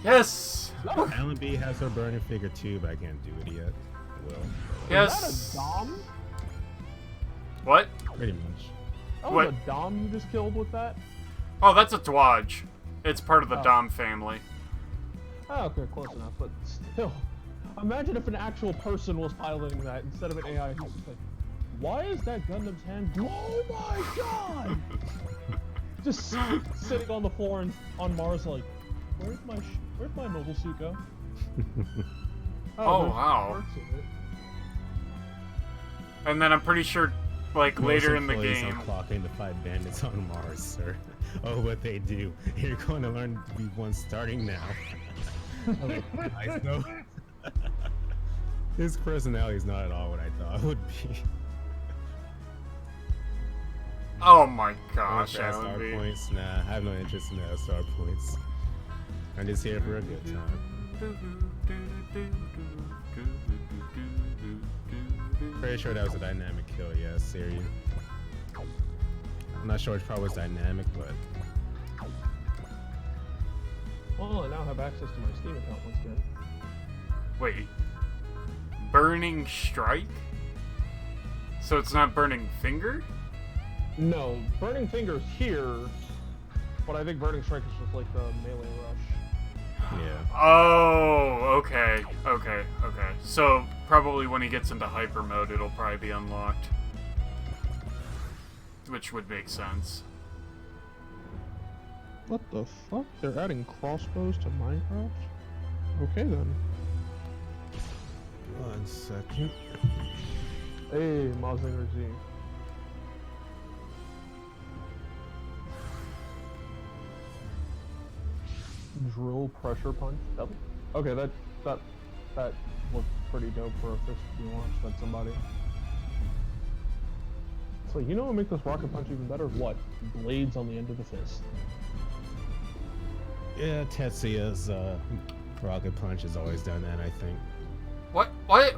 S1: Yes!
S2: Alan B has her burning figure too, but I can't do it yet. I will.
S1: Yes!
S5: Is that a Dom?
S1: What?
S2: Pretty much.
S5: That
S1: What?
S5: was a Dom you just killed with that?
S1: Oh, that's a Dwaj. It's part of the
S5: Oh.
S1: Dom family.
S5: Oh, okay, close enough, but still. Imagine if an actual person was piloting that instead of an AI who's just like, why is that Gundam's hand? Oh my god! Just sitting on the floor and on Mars like, where's my mobile suit go?
S1: Oh,
S5: there's
S1: wow.
S5: parts of it.
S1: And then I'm pretty sure, like, later in the game.
S2: Clocking to fight bandits on Mars, sir. Oh, what they do. You're going to learn to be one starting now. Nice though. His personality is not at all what I thought it would be.
S1: Oh my gosh,
S2: Star
S1: Alan B.
S2: points? Nah, I have no interest in the star points. I'm just here for a good time. Pretty sure that was a dynamic kill, yeah, Syrian. I'm not sure which part was dynamic, but...
S5: Well, I now have access to my Steam account once again.
S1: Wait. Burning Strike? So it's not Burning Finger?
S5: No, Burning Finger's here, but I think Burning Strike is just like the melee rush.
S2: Yeah.
S1: Oh, okay. So probably when he gets into hyper mode, it'll probably be unlocked. Which would make sense.
S5: What the fuck? They're adding crossbows to Minecraft? Okay then.
S2: 1 second.
S5: Hey, Mazinger Z. Drill pressure punch. Okay, that looked pretty dope for a fist you launched at somebody. So you know what would make this rocket punch even better? What? Blades on the end of the fist.
S2: Yeah, Tetsuya's rocket punch has always done that, I think.
S1: What? Why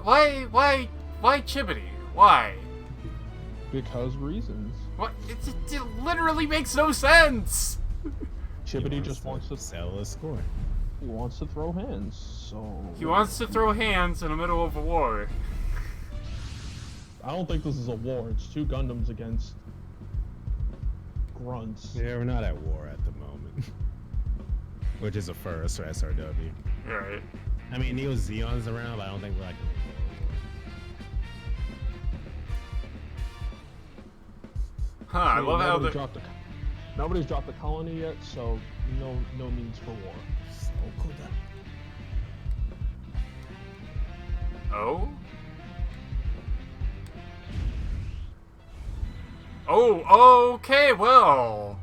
S1: Chibity? Why?
S5: Because reasons.
S1: What? It literally makes no sense.
S5: Chibbity just wants to
S2: settle a score.
S5: he wants to throw hands, so
S1: He wants to throw hands in the middle of a war.
S5: I don't think this is a war. It's two Gundams against grunts.
S2: Yeah, we're not at war at the moment. Which is a first for SRW.
S1: Alright.
S2: I mean, Neo Zeon's around, but I don't think we're like.
S1: Huh, I love how
S5: nobody's dropped the colony yet, so no needs for war.
S2: So cool down.
S1: Oh? Oh, okay, well.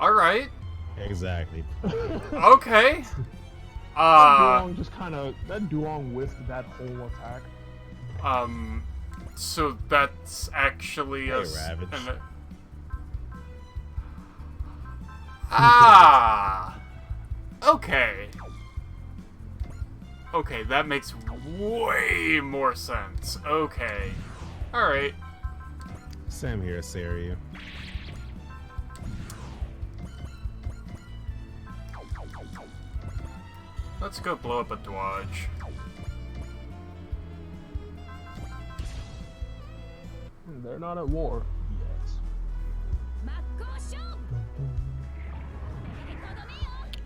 S1: Alright.
S2: Exactly.
S1: Okay.
S5: Duong just kind of that Duong whiffed that whole attack.
S1: So that's actually
S2: Hey,
S1: a
S2: Ravage.
S1: Okay. Okay, that makes way more sense. Okay. Alright.
S2: Same here, Saria.
S1: Let's go blow up a Dodge.
S5: They're not at war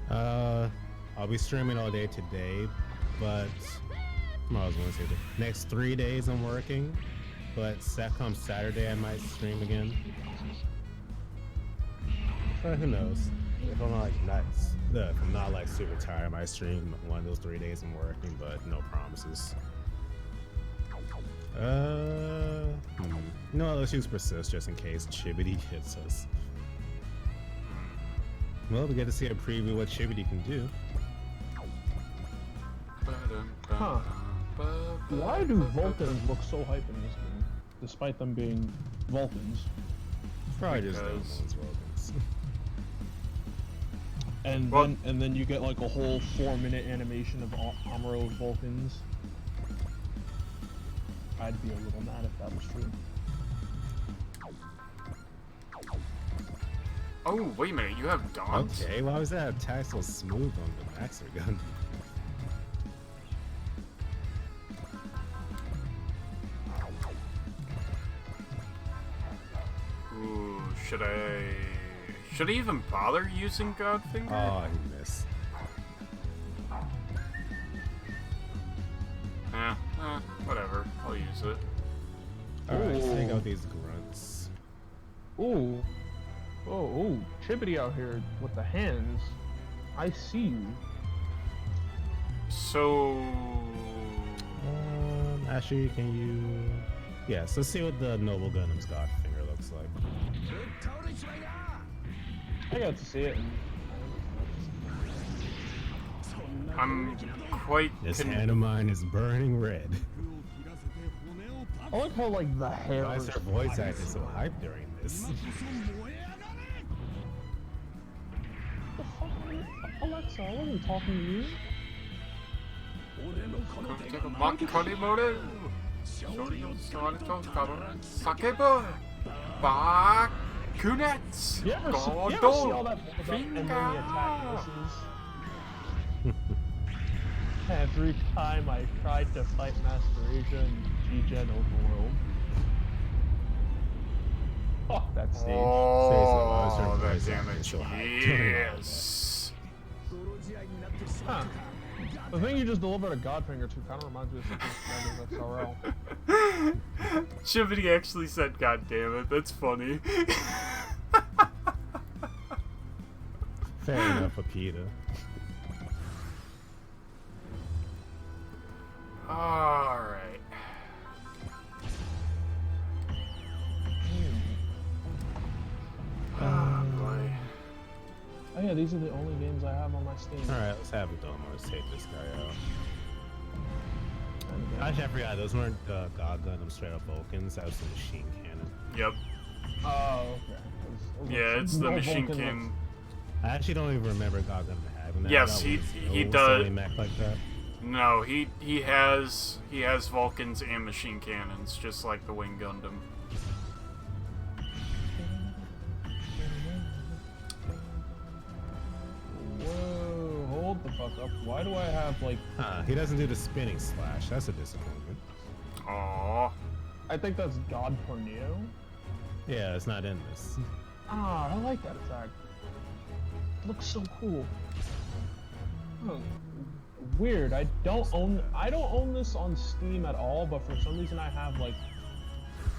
S5: yet.
S2: I'll be streaming all day today, but tomorrow's Wednesday. The next 3 days I'm working, but come Saturday I might stream again. But who knows? If I'm not like super tired, I might stream one of those 3 days I'm working, but no promises. No, let's use persist just in case Chibbity hits us. Well, we get to see a preview of what Chibbity can do.
S5: Huh. Why do Vulcans look so hype in this game, despite them being Vulcans?
S2: Probably just those Vulcans.
S5: And then you get like a whole 4-minute animation of Amuro Vulcans. I'd be a little mad if that was true.
S1: Oh, wait a minute, you have Dons?
S2: Okay, why was that attack so smooth on the Maxer gun?
S1: Ooh, should I even bother using Godfinger?
S2: Oh, he missed.
S1: Whatever. I'll use it.
S2: Alright, let's take out these grunts.
S5: Ooh. Oh, Chibbity out here with the hands. I see you.
S1: So...
S2: Actually, can you... Yes, let's see what the Noble Gundam's Godfinger looks like.
S5: I got to see it.
S1: I'm quite...
S2: This hand of mine is burning red.
S5: I like how like the hair
S2: Why is her voice acting so hyped during this?
S5: Alexa, I wasn't talking to you. You ever see all that build up and then the attack misses? Every time I tried to fight Master Asia and G-Gen Overworld. Fuck that stage.
S1: Oh, that damage. Yes.
S5: Huh. The thing you just delivered a Godfinger to kind of reminds me of something from SRL.
S1: Chibbity actually said, "God damn it." That's funny.
S2: Fair enough, Akita.
S1: Alright. Oh boy.
S5: Oh yeah, these are the only games I have on my Steam.
S2: Alright, let's have it done. Let's take this guy out. Actually, I forgot. Those weren't God Gundam straight up Vulcans. That was the machine cannon.
S1: Yep.
S5: Oh, okay.
S1: Yeah, it's the machine
S5: Vulcan
S1: cannon.
S2: I actually don't even remember God Gundam having that.
S1: Yes,
S2: That
S1: he
S2: was no
S1: does.
S2: silly mech like that.
S1: No, he has Vulcans and machine cannons, just like the Wing Gundam.
S5: Whoa, hold the fuck up. Why do I have, like...
S2: He doesn't do the spinning slash. That's a disappointment.
S1: Aww.
S5: I think that's God Tornado.
S2: Yeah, it's not in this.
S5: Ah, I like that attack. Looks so cool. Huh. Weird. I don't own this on Steam at all, but for some reason I have like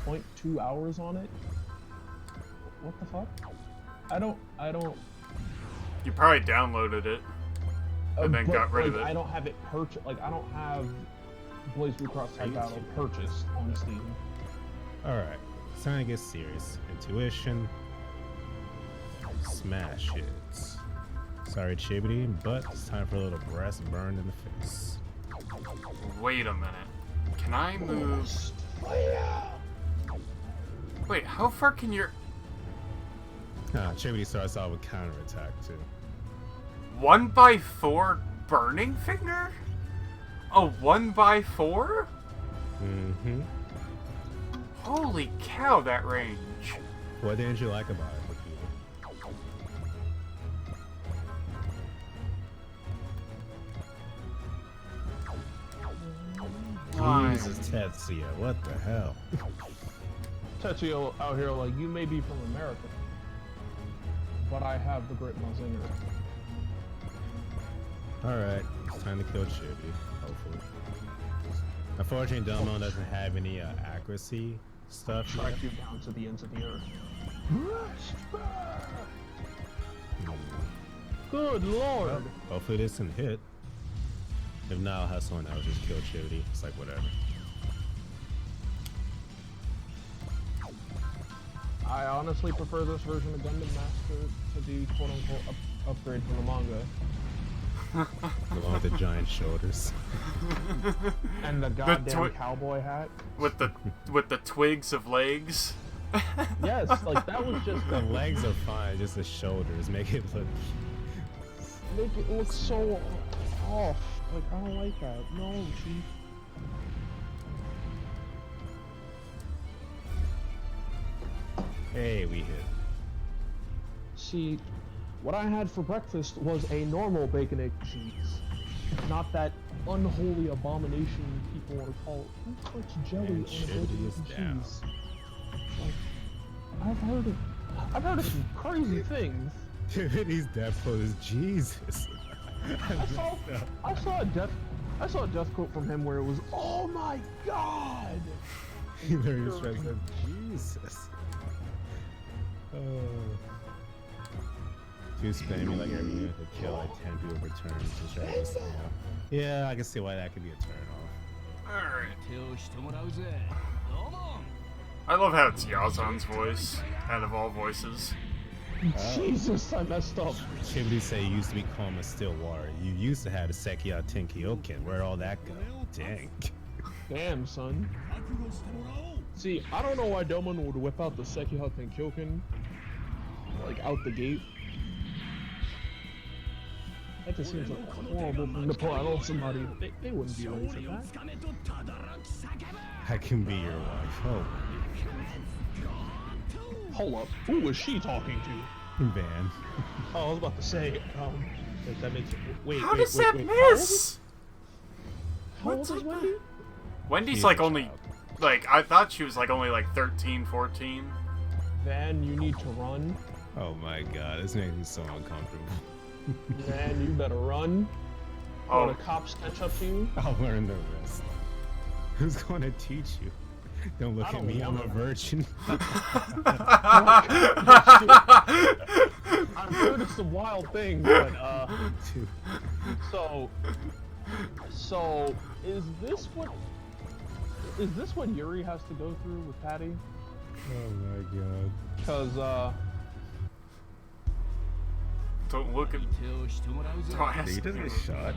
S5: 0.2 hours on it. What the fuck? I don't.
S1: You probably downloaded it and then got rid of it.
S5: I don't have it purchased. Like I don't have Blaze Blue Cross Type Battle purchased on Steam.
S2: All right, it's time to get serious. Intuition. Smash hits. Sorry, Chibity, but it's time for a little breast burned in the face.
S1: Wait a minute. Can I move? Wait, how far can your...
S2: Chibity starts off with counterattack, too.
S1: 1x4 burning finger? A 1x4?
S2: Mm-hmm.
S1: Holy cow, that range.
S2: What didn't you like about it,
S1: Why?
S2: Jesus, Tetsuya, what the hell?
S5: Tetsuya out here like, you may be from America, but I have the Great Mazinger.
S2: Alright, it's time to kill Chibi, hopefully. Unfortunately, Domo doesn't have any accuracy stuff
S5: Track
S2: yet.
S5: you down to the ends of the earth. Good lord!
S2: Well, hopefully this can hit. If not, I'll have someone else just kill Chivity. It's like whatever.
S5: I honestly prefer this version of Gundam Master to the quote-unquote upgrade from the manga.
S2: The one with the giant shoulders.
S5: And the goddamn cowboy hat.
S1: With the twigs of legs.
S5: Yes, like that was just
S2: The legs are fine, just the shoulders make it
S5: look so off. Like I don't like that. No, chief.
S2: Hey, we hit.
S5: See, what I had for breakfast was a normal bacon, egg, cheese. Not that unholy abomination people want to call it. Who puts jelly
S2: And
S5: on a
S2: Chivity
S5: bacon,
S2: is
S5: egg,
S2: down.
S5: cheese? Like, I've heard of some crazy things.
S2: Chivity's death quote is Jesus.
S5: I saw a death quote from him where it was, "Oh my God!"
S2: He literally stressed up Jesus. Too spammy like every unit to kill like 10 people per turn to try to just, yeah, I can see why that could be a turn off.
S1: Alright. I love how it's Yazan's voice, out of all voices.
S5: Jesus, I messed up.
S2: Chibity say you used to be calm as still water. You used to have the Sekiya Tenkyoken. Where'd all that go? Dang.
S5: Damn, son. See, I don't know why Domon would whip out the Sekiha Tenkyoken, like, out the gate. That just seems like a horrible thing to pull out on somebody. They wouldn't be ready for that.
S2: I can be your wife. Oh,
S5: Hold up. Who was she talking to?
S2: Van.
S5: Oh, I was about to say, wait, that makes it. Wait,
S1: How
S5: wait,
S1: does
S5: wait,
S1: that
S5: wait.
S1: miss?
S5: How old is Wendy?
S1: Wendy's
S2: She's
S1: like
S2: a
S1: only,
S2: child.
S1: like, I thought she was like only like 13, 14.
S5: Van, you need to run.
S2: Oh my god, this makes me so uncomfortable.
S5: Van, you better run. Or
S1: Oh,
S5: the cops catch up to you.
S2: I'll learn the rest. Who's going to teach you? Don't look
S5: I
S2: at
S5: don't
S2: me, I'm a
S5: wanna.
S2: virgin.
S5: I've heard of some wild things, but
S2: Dude.
S5: so is this what Yuri has to go through with Patty?
S2: Oh my god.
S5: Cause
S1: don't look at. Don't
S2: He
S1: ask
S2: doesn't
S1: me.
S2: get shot.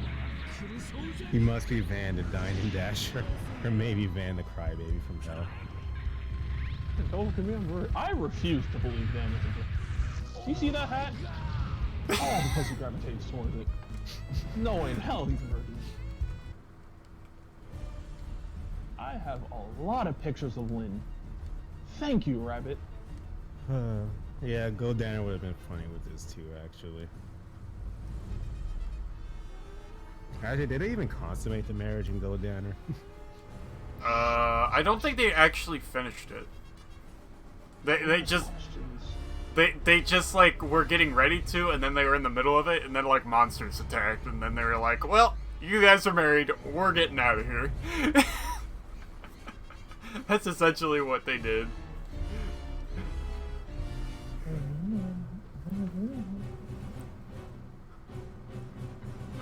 S2: He must be Van the Dining Dasher. Or maybe Van the Crybaby from Hell.
S5: don't look at me. I refuse to believe Van is a virgin. You see that hat? Oh, because he gravitates towards it. No way in hell he's a virgin. I have a lot of pictures of Lynn. Thank you, Rabbit.
S2: Yeah, Go Danner would have been funny with this too, actually. Actually, did they even consummate the marriage in Go Danner?
S1: I don't think they actually finished it. They just they just like were getting ready to, and then they were in the middle of it, and then like monsters attacked, and then they were like, well, you guys are married, we're getting out of here. That's essentially what they did.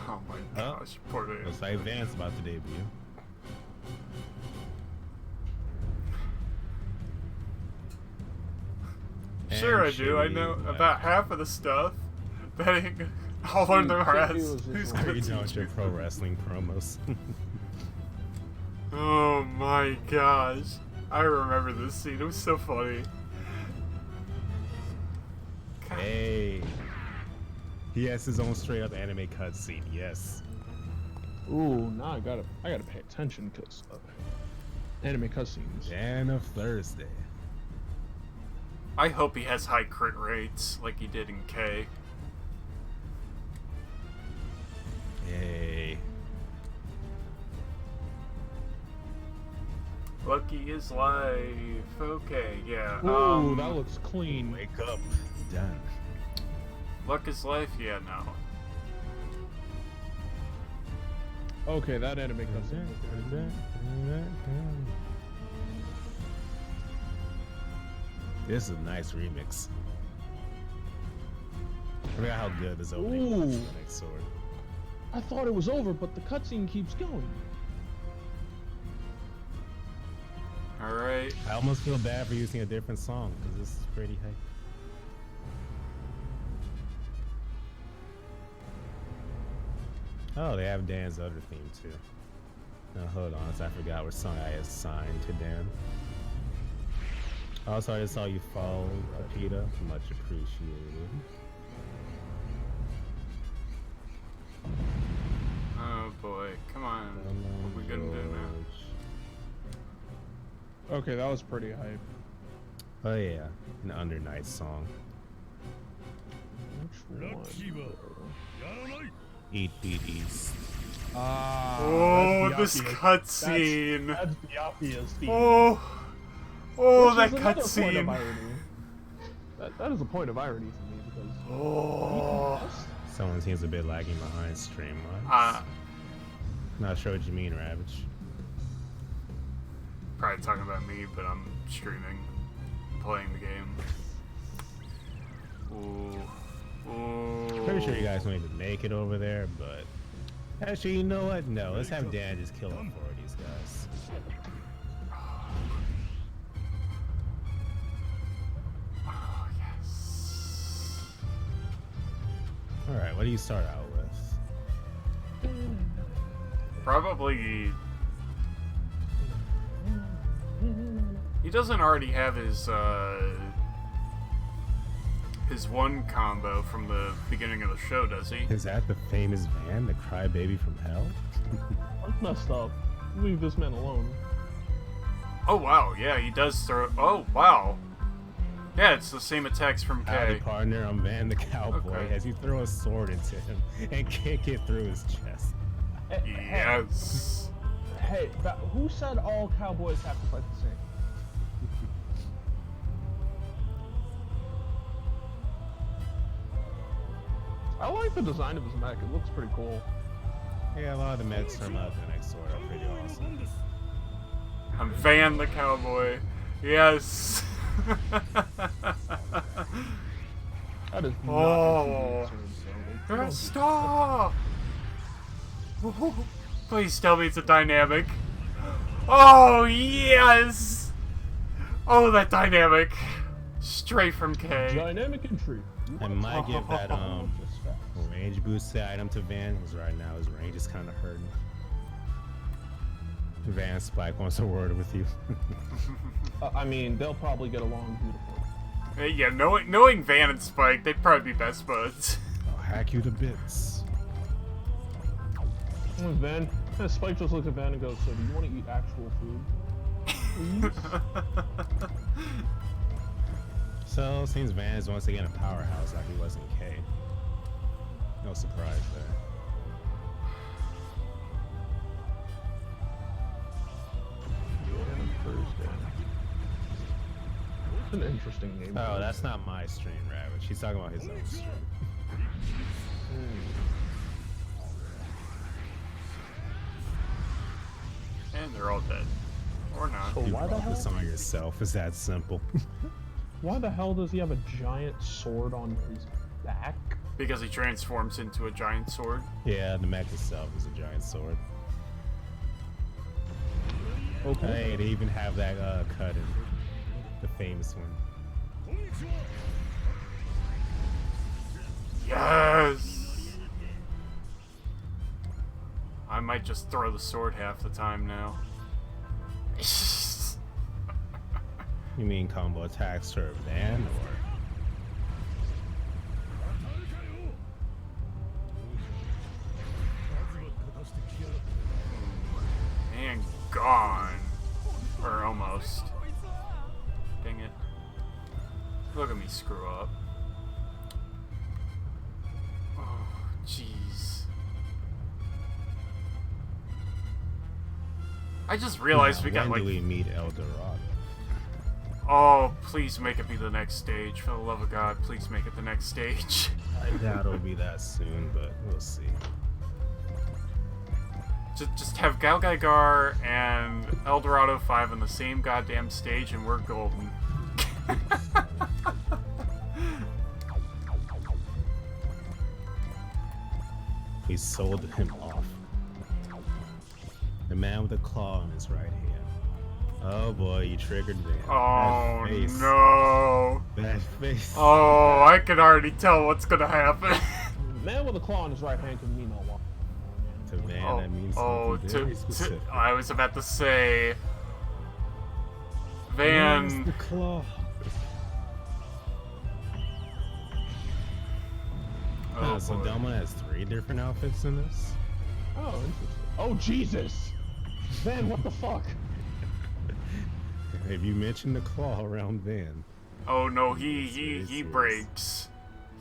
S1: Oh my gosh, poor dude.
S2: Looks like Van's about to debut.
S1: Sure I do, I know about half of the stuff. Betting I'll learn the rest. Who's gonna
S2: You know,
S1: teach
S2: your
S1: me?
S2: pro wrestling promos.
S1: Oh my gosh. I remember this scene, it was so funny.
S2: Hey. He has his own straight up anime cutscene, yes.
S5: Ooh, now I gotta pay attention because anime cutscenes.
S2: Dan of Thursday.
S1: I hope he has high crit rates like he did in K.
S2: Hey.
S1: Lucky is life. Okay, yeah.
S5: Ooh, that looks clean.
S2: Wake up. Done.
S1: Luck is life? Yeah, no.
S5: Okay, that anime cutscene.
S2: This is a nice remix. I forgot how good this opening
S5: Ooh.
S2: was for the next sword.
S5: I thought it was over, but the cutscene keeps going.
S1: Alright.
S2: I almost feel bad for using a different song because this is pretty hype. Oh, they have Dan's other theme too. Now hold on, so I forgot what song I assigned to Dan. Also, I just saw you follow Akita. Much appreciated.
S1: Oh boy, come on. What are we gonna do now?
S5: Okay, that was pretty hype.
S2: Oh yeah, an Under Night song.
S5: Which one?
S2: Eat Beat East.
S5: Ah,
S1: Oh,
S5: that's
S1: this
S5: the obvious-
S1: cutscene.
S5: That's the obvious theme.
S1: Oh,
S5: Which
S1: that
S5: is another point of
S1: cutscene.
S5: irony. That is a point of irony for me because
S1: Oh.
S2: Someone seems a bit lagging behind stream wise. Not sure what you mean, Ravage.
S1: Probably talking about me, but I'm streaming, playing the game. Ooh. Ooh.
S2: Pretty sure you guys don't even make it over there, but actually, you know what? No, let's have Dan just kill all four of these guys.
S1: Oh, yes.
S2: All right, what do you start out with?
S1: Probably. He doesn't already have his one combo from the beginning of the show, does he?
S2: Is that the famous Van, the crybaby from hell?
S5: that's messed up. Leave this man alone.
S1: Oh wow, yeah, he does throw. Oh wow. Yeah, it's the same attacks from
S2: Howdy,
S1: K.
S2: partner. I'm Van the Cowboy.
S1: Okay.
S2: As you throw a sword into him and kick it through his chest.
S1: Yes.
S5: Hey, who said all cowboys have to fight the same? I like the design of his mech. It looks pretty cool.
S2: Yeah, a lot of the mechs from the next sword are pretty awesome.
S1: I'm Van the Cowboy. Yes.
S5: That is not
S1: Oh. Stop! Please tell me it's a dynamic. Oh, yes! Oh, that dynamic. Straight from K.
S5: Dynamic entry.
S2: I might give that range boosted item to Van, because right now his range is kind of hurting. Van Spike wants a word with you.
S5: I mean, they'll probably get along beautifully.
S1: Yeah, knowing Van and Spike, they'd probably be best buds.
S2: I'll hack you to bits.
S5: Come on, Van. And Spike just looks at Van and goes, "So do you want to eat actual food? Please?"
S2: So seems Van is once again a powerhouse like he was in K. No surprise there.
S5: It's an interesting name.
S2: Oh, that's not my stream, Rabbit. She's talking about his own stream.
S1: And they're all dead. Or not.
S5: So
S2: You
S5: why the
S2: brought
S5: hell?
S2: this on yourself. It's that simple.
S5: Why the hell does he have a giant sword on his back?
S1: Because he transforms into a giant sword.
S2: Yeah, the mech itself is a giant sword.
S5: Okay.
S2: Hey, they even have that cut in the famous one.
S1: Yes! I might just throw the sword half the time now.
S2: You mean combo attacks for Van or?
S1: And gone. Or almost. Dang it. Look at me screw up. Oh, jeez. I just realized we got
S2: when
S1: like...
S2: do we meet El Dorado?
S1: Oh, please make it be the next stage. For the love of God, please make it the next stage.
S2: I doubt it'll be that soon, but we'll see.
S1: Just have Gal Gaigar and El Dorado 5 on the same goddamn stage and we're golden.
S2: We sold him off. The man with the claw in his right hand. Oh boy, you triggered Van.
S1: Oh
S2: That face.
S1: no.
S2: That face.
S1: Oh, I can already tell what's gonna happen.
S5: Man with a claw in his right hand can mean a lot.
S2: To Van, that means something very specific.
S1: I was about to say,
S2: Where's
S1: Van.
S2: the claw?
S1: Oh,
S2: So
S1: boy.
S2: Delma has 3 different outfits in this?
S5: Oh, interesting. Oh, Jesus! Van, what the fuck?
S2: Have you mentioned the claw around Van?
S1: Oh no, he
S2: Serious.
S1: breaks.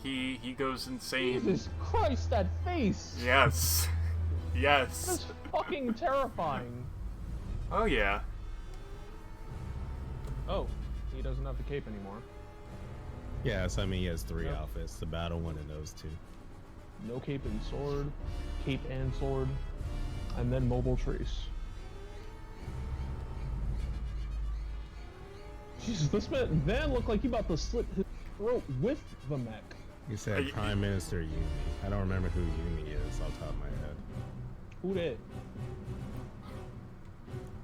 S1: He goes insane.
S5: Jesus Christ, that face!
S1: Yes. Yes.
S5: That's fucking terrifying.
S1: Oh yeah.
S5: Oh, he doesn't have the cape anymore.
S2: Yeah, so I mean he has 3
S5: Yep.
S2: outfits. The battle one and those 2.
S5: No cape and sword, cape and sword, and then mobile trace. Jesus, this Van looked like he about to slit his throat with the mech.
S2: You said Prime Minister Yumi. I don't remember who Yumi is off the top of my head.
S5: Who did?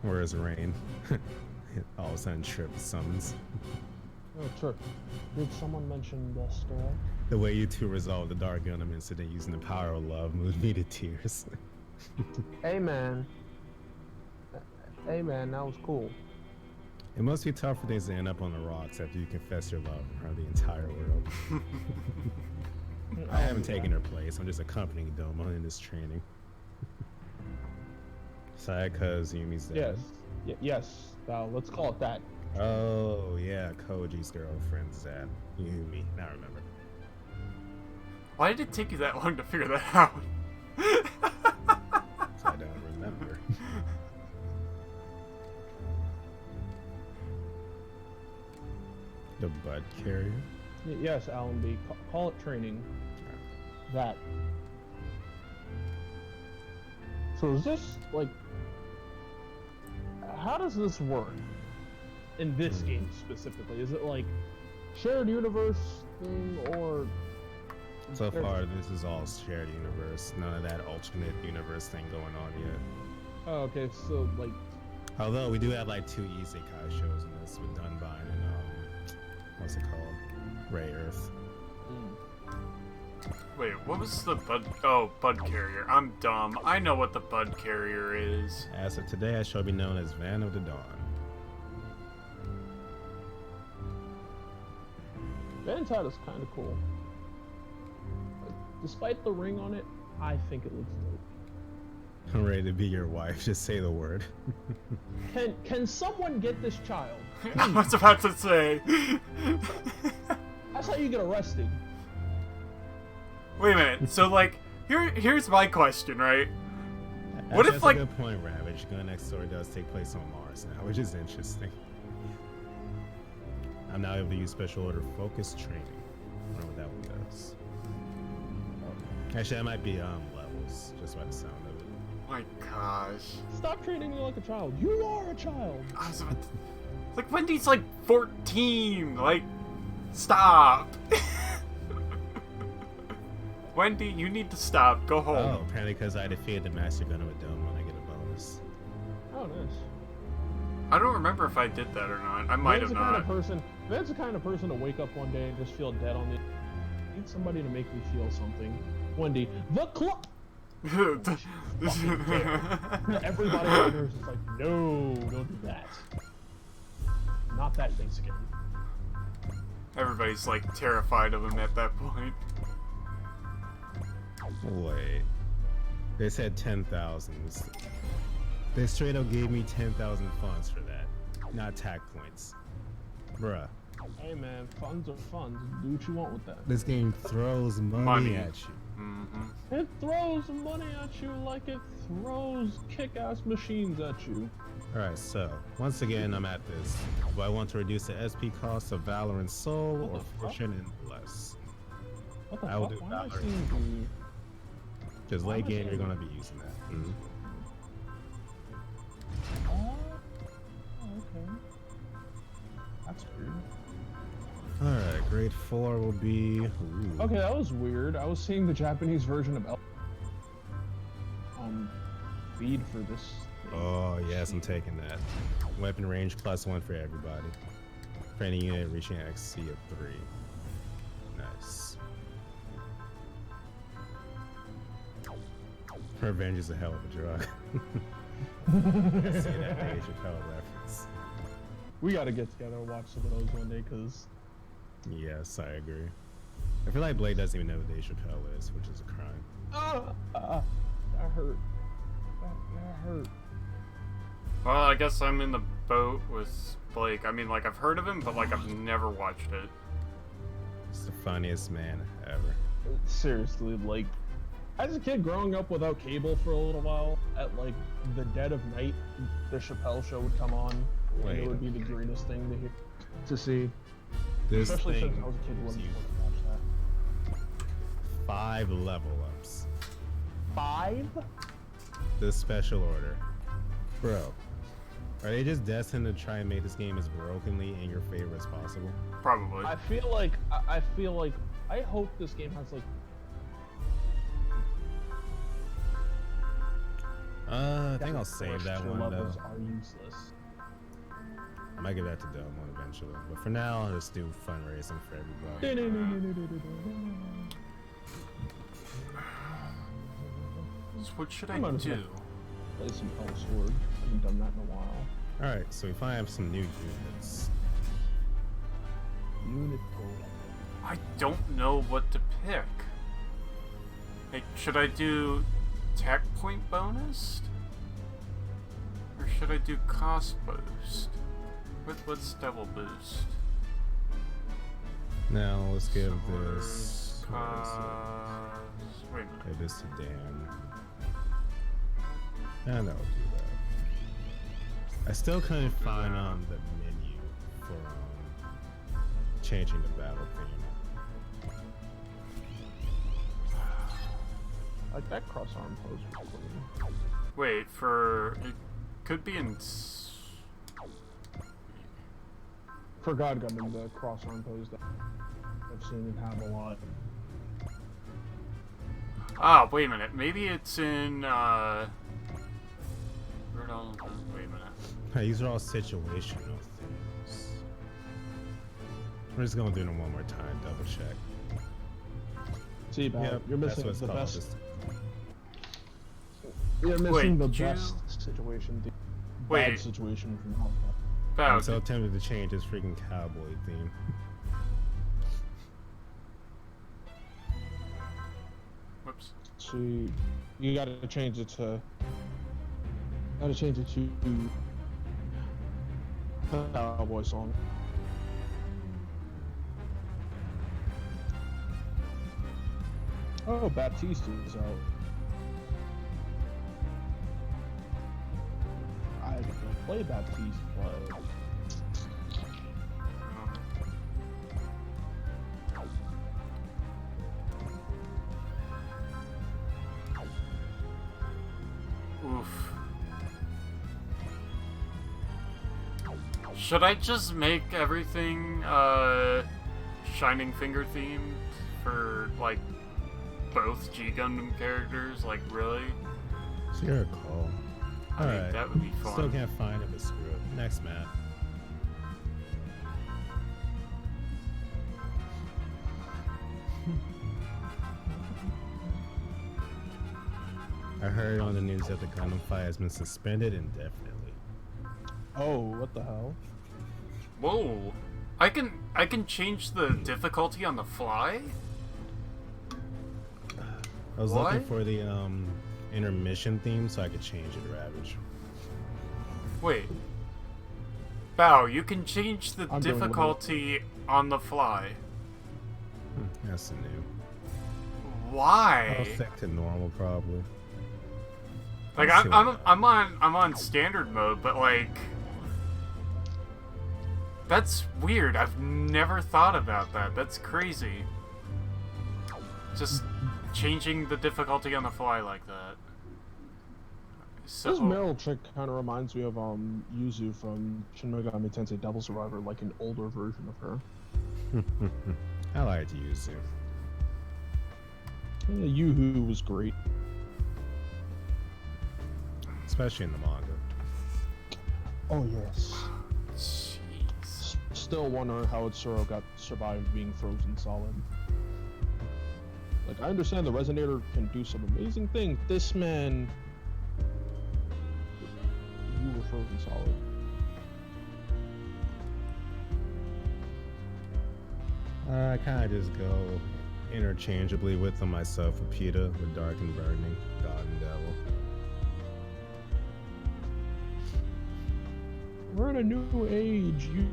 S2: Where is Rain? All of a sudden Trip summons.
S5: Oh, sure. Did someone mention the star?
S2: The way you two resolved the Dark Gundam incident using the power of love moved me to tears.
S5: Hey man. Hey man, that was cool.
S2: It must be tough for things to end up on the rocks after you confess your love around the entire world. I haven't taken her place. I'm just accompanying Doma in this training. Sad cause Yumi's dead.
S5: Yes. Yes, Val, let's call it that.
S2: Oh yeah, Koji's girlfriend's that Yumi. Now I remember.
S1: Why did it take you that long to figure that out?
S2: I don't remember. The bud carrier.
S5: Yes, Alan B. Call it training. That. So is this like? How does this work in this game specifically? Is it like shared universe thing or?
S2: So far, this is all shared universe. None of that alternate universe thing going on yet.
S5: Oh, okay. So like.
S2: Although we do have like 2 isekai shows in this with Dunbine and what's it called? Ray Earth.
S1: Wait, what was the bud? Oh, bud carrier. I'm dumb. I know what the bud carrier is.
S2: As of today, I shall be known as Van of the Dawn.
S5: Van's hat is kind of cool. Like, despite the ring on it, I think it looks dope.
S2: I'm ready to be your wife. Just say the word.
S5: Can someone get this child?
S1: I was about to say.
S5: That's how you get arrested.
S1: Wait a minute. So like, here's my question, right? What if,
S2: That's
S1: like-
S2: a good point, Ravage. Gun Next Door does take place on Mars now, which is interesting. I'm now able to use special order focus training. I don't know what that one does. Actually, that might be levels, just by the sound of it.
S1: My gosh.
S5: Stop treating me like a child. You are a child.
S1: I was about to... Like, Wendy's like 14. Like, stop. Wendy, you need to stop. Go home.
S2: Oh, apparently because I defeated the Master Gun of a Dome when I get a bonus.
S5: Oh, nice.
S1: I don't remember if I did that or not. I might have not.
S5: Van's the kind of person to wake up one day and just feel dead on the... I need somebody to make me feel something. Wendy, the clock! Everybody around her is just like, no, don't do that. Not that face again.
S1: Everybody's like terrified of him at that point.
S2: Wait. They said 10,000. They straight up gave me 10,000 funds for that. Not tack points. Bruh.
S5: Hey man, funds are funds. Do what you want with that.
S2: This game throws money at you.
S1: Mm-hmm.
S5: It throws money at you like it throws kick-ass machines at you.
S2: Alright, so, once again, I'm at this. Do I want to reduce the SP cost of Valor and Soul, or Fortune and Bless?
S5: What the
S2: I will
S5: fuck?
S2: do
S5: Why am I
S2: Valor.
S5: seeing
S2: Because
S5: Why
S2: late
S5: am I
S2: game, you're
S5: saying-
S2: going to be using that. Mhm.
S5: Oh, okay. That's weird.
S2: Alright, grade 4 will be... Ooh.
S5: Okay, that was weird. I was seeing the Japanese version of feed for this thing.
S2: Oh, yes, I'm taking that. Weapon range +1 for everybody. For any unit reaching XC of 3. Nice. Revenge is a hell of a drug. I see that Age of Hell reference.
S5: We gotta get together and watch some of those one day, cause
S2: Yes, I agree. I feel like Blade doesn't even know what Age of Hell is, which is a crime.
S5: that hurt. That hurt.
S1: Well, I guess I'm in the boat with Blake. I mean, like, I've heard of him, but like, I've never watched it.
S2: It's the funniest man ever.
S5: Seriously, like, as a kid growing up without cable for a little while, at like the dead of night, the Chappelle Show would come on, and
S2: Wait.
S5: it would be the greatest thing to hear, to see.
S2: This
S5: Especially
S2: thing
S5: since I was a kid who
S2: gives
S5: wasn't
S2: you
S5: supposed to watch that.
S2: 5 level ups.
S5: 5?
S2: This special order. Bro, are they just destined to try and make this game as brokenly in your favor as possible?
S1: Probably.
S5: I feel like I hope this game has like
S2: I think I'll save that
S5: extra
S2: one though.
S5: levels are useless.
S2: I might give that to Delmon eventually. But for now, I'll just do fundraising for everybody.
S1: So what should
S5: I
S1: I
S5: might as
S1: do?
S5: well. Play some Sword. I haven't done that in a while.
S2: Alright, so we finally have some new units.
S5: Unit code.
S1: I don't know what to pick. Like, should I do tech point bonus? Or should I do cost boost? What's double boost?
S2: Now, let's give
S1: Swords,
S2: this...
S1: wait a minute.
S2: Give this to Dan. And I'll do that. I still couldn't find the menu for changing the battle theme.
S5: Like that cross arm pose was clean.
S1: Wait, for... It could be in...
S5: For God Gundam, the cross arm pose that I've seen it have a lot.
S1: Ah, wait a minute. Maybe it's in, Wait a minute.
S2: These are all situational things. We're just gonna do them one more time, double check.
S5: See, Bob,
S2: Yep,
S5: you're
S2: that's
S5: missing
S2: what it's
S5: the
S2: called,
S5: best.
S2: just-
S5: You're missing
S1: Wait,
S5: the
S1: did you-
S5: best situation. The
S1: Wait.
S5: bad situation from Hong Kong.
S1: Val,
S2: I'm so tempted to change this freaking cowboy theme.
S1: whoops.
S5: See, you gotta change it to Gotta change it to cowboy song. Oh, Baptiste is out. I can play Baptiste, but
S1: Oof. Should I just make everything Shining Finger themed for like both G Gundam characters? Like, really?
S2: It's your call.
S1: I mean,
S2: Alright.
S1: that would be fun.
S2: Still can't find it, but screw it. Next map. I heard on the news that the Gundam fight has been suspended indefinitely.
S5: oh, what the hell?
S1: Whoa! I can change the difficulty on the fly?
S2: I was
S1: What?
S2: looking for the intermission theme so I could change it, Ravage.
S1: Wait. Bow, you can change the
S5: I'm doing what
S1: difficulty on the fly.
S2: That's the new. I'll
S1: Why?
S2: set to normal probably.
S1: Like
S2: Let's see what
S1: I'm on standard mode, but like that's weird. I've never thought about that. That's crazy. Just changing the difficulty on the fly like that. So
S5: This Meryl chick kind of reminds me of Yuzu from Shin Megami Tensei Devil Survivor, like an older version of her.
S2: I like to use it.
S5: Yeah, Yoo-hoo was great.
S2: Especially in the manga.
S5: Oh yes.
S1: jeez.
S5: Still wondering how Itsuro got survived being frozen solid. Like, I understand the Resonator can do some amazing things. This man, you were frozen solid.
S2: I kind of just go interchangeably with them myself with PETA, with Dark and Burning, God and Devil.
S5: We're in a new age. You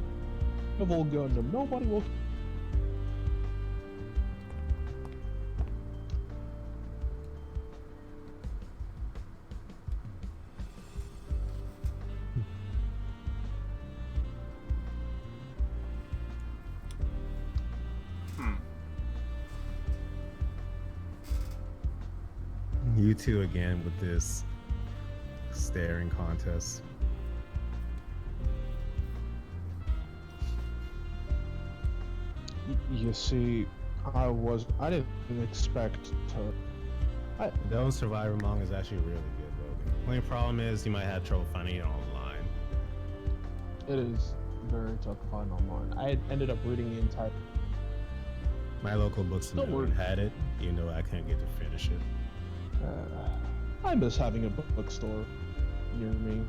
S5: evil Gundam. Nobody will.
S2: You two again with this staring contest.
S5: You see, I didn't expect to.
S2: Those Survivor manga is actually really good, Logan. Only problem is you might have trouble finding it online.
S5: It is very tough to find online. I ended up reading the entire.
S2: My local books
S5: Don't worry.
S2: had it, even though I couldn't get to finish it.
S5: I miss having a bookstore near me.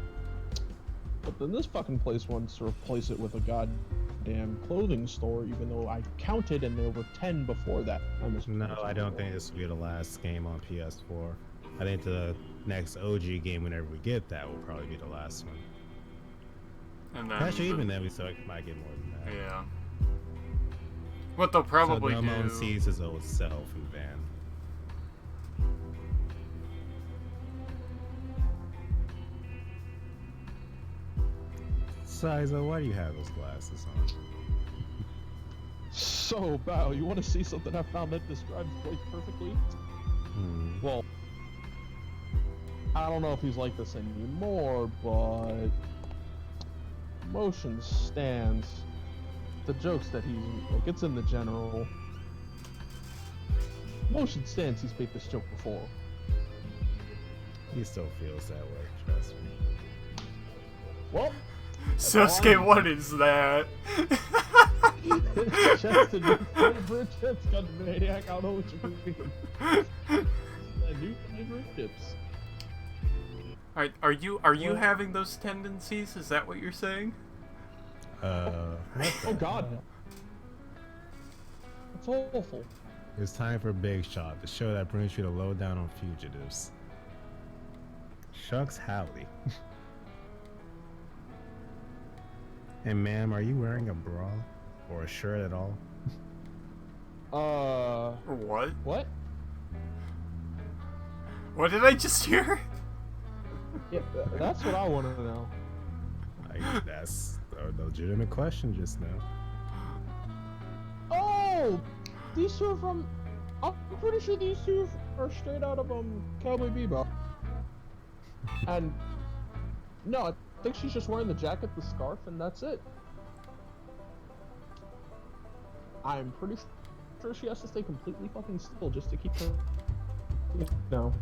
S5: But then this fucking place wants to replace it with a goddamn clothing store, even though I counted and there were 10 before that.
S2: No, I don't think this will be the last game on PS4. I think the next OG game, whenever we get that, will probably be the last one.
S1: And then
S2: Actually, even then, we still might get more than that.
S1: yeah. What they'll probably
S2: so Domo
S1: do.
S2: sees his old self and Van. Sizo, why do you have those glasses on?
S5: So, Bao, you want to see something I found that describes Blake perfectly? Well, I don't know if he's like this anymore, but motion stands. The jokes that he's like, it's in the general. Motion stands. He's made this joke before.
S2: He still feels that way, trust me.
S5: Well,
S1: Sasuke, what is that?
S5: it's just a new favorite chips, Gundam Maniac. I don't know what you mean. A new favorite chips.
S1: Are you having those tendencies? Is that what you're saying?
S5: Oh God. It's awful.
S2: It's time for Big Shot, the show that brings you the lowdown on fugitives. Shucks howdy. And ma'am, are you wearing a bra or a shirt at all?
S1: What?
S5: What?
S1: What did I just hear?
S5: Yeah, that's what I want to know.
S2: That's a legitimate question just now.
S5: Oh, these two are from. I'm pretty sure these two are straight out of Cowboy Bebop. And no, I think she's just wearing the jacket, the scarf, and that's it. I'm pretty sure she has to stay completely fucking still just to keep her, you know,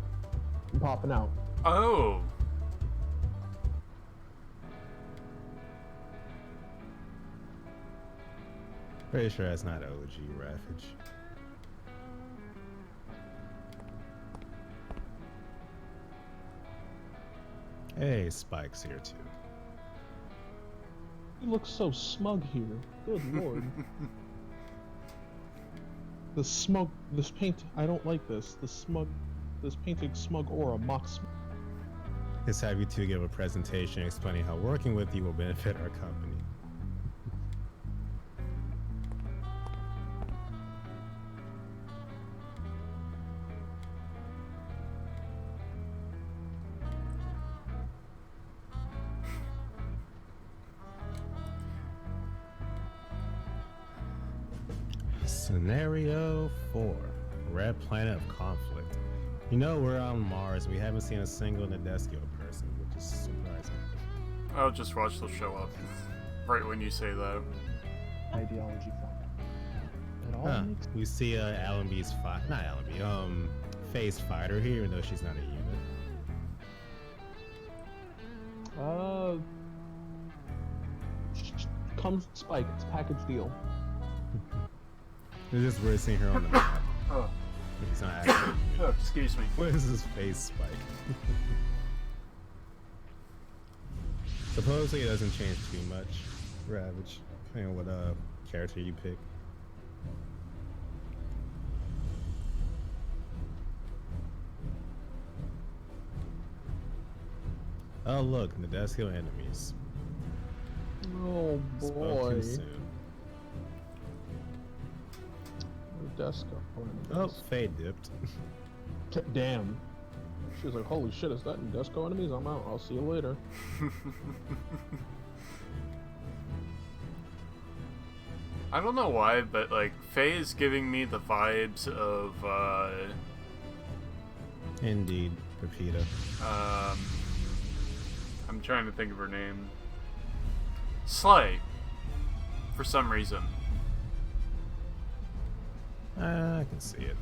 S5: from popping out.
S1: Oh.
S2: Pretty sure that's not OG Ravage. Hey, Spike's here too.
S5: You look so smug here. Good lord. The smug, this paint, I don't like this. This painting smug aura mocks me.
S2: Let's have you two give a presentation explaining how working with you will benefit our company. Scenario 4, Red Planet of Conflict. You know, we're on Mars. We haven't seen a single Nadesco person, which is surprising.
S1: I'll just watch they'll show up right when you say that.
S5: Ideology fun. It all
S2: Huh.
S5: makes
S2: We see Allenby's not Allenby, Faye's fighter here, even though she's not a unit.
S5: Comes Spike. It's a package deal.
S2: It's just weird seeing her on the map.
S1: Oh.
S2: He's not actually.
S1: Oh, excuse me.
S2: What is his face, Spike? Supposedly it doesn't change too much. Ravage, depending on what character you pick. Oh look, Nadesco enemies.
S5: Oh
S2: Spoke
S5: boy.
S2: too soon.
S5: Desk.
S2: Oh, Faye dipped.
S5: Damn. She was like, holy shit, is that in Desco enemies? I'm out. I'll see you later.
S1: I don't know why, but like Faye is giving me the vibes of
S2: Indeed, Pepita.
S1: I'm trying to think of her name. Slay. For some reason.
S2: I can see it.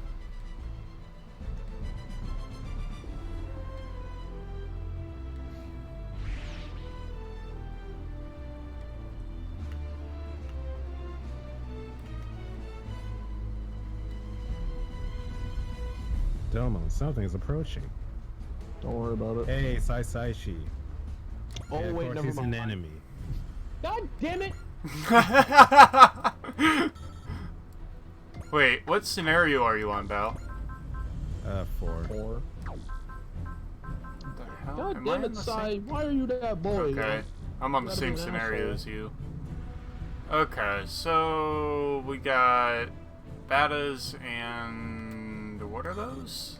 S2: Domo, something's approaching.
S5: Don't worry about it.
S2: Hey, Saishi.
S5: Oh,
S2: Yeah, of
S5: wait,
S2: course
S5: never
S2: he's an
S5: mind.
S2: enemy.
S5: God damn it!
S1: Wait, what scenario are you on, Bao?
S2: 4.
S5: 4.
S1: What the hell?
S5: God
S1: Am I
S5: damn
S1: on
S5: it,
S1: the
S5: Sai.
S1: same-
S5: Why are you that boy?
S1: Okay, I'm on the
S5: Gotta
S1: same
S5: be an
S1: scenario
S5: asshole.
S1: as you. Okay, so we got Batas and what are those?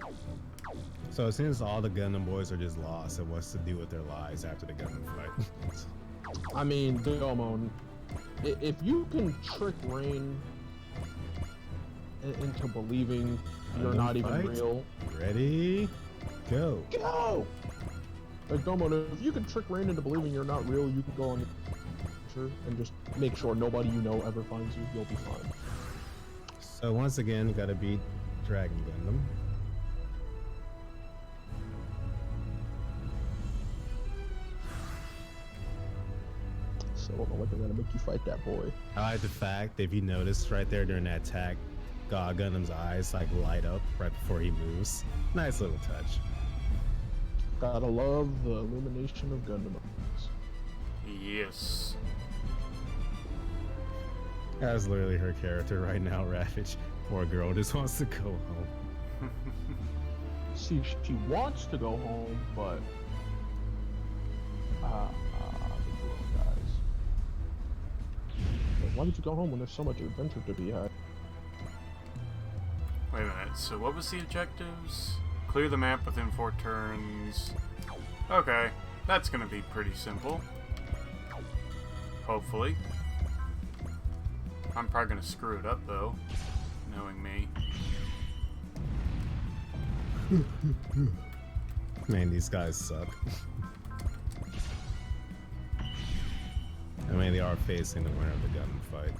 S2: So since all the Gundam boys are just lost, and what's to do with their lives after the Gundam fight?
S5: I mean, Domon, if you can trick Rain into believing you're
S2: Gundam
S5: not even
S2: fight?
S5: real,
S2: Ready? Go.
S5: go! Like, Domon, if you can trick Rain into believing you're not real, you can go on the adventure and just make sure nobody you know ever finds you. You'll be fine.
S2: So once again, gotta beat Dragon Gundam.
S5: So I don't know what they're gonna make you fight that boy.
S2: I like the fact, if you noticed right there during that attack, God Gundam's eyes like light up right before he moves. Nice little touch.
S5: Gotta love the illumination of Gundam.
S1: Yes.
S2: That's literally her character right now, Ravage. Poor girl just wants to go home.
S5: See, she wants to go home, but the girl dies. Why would you go home when there's so much adventure to be had?
S1: Wait a minute, so what was the objectives? Clear the map within 4 turns. Okay, that's gonna be pretty simple. Hopefully. I'm probably gonna screw it up though, knowing me.
S2: Man, these guys suck. I mean, they are facing the winner of the gunfight.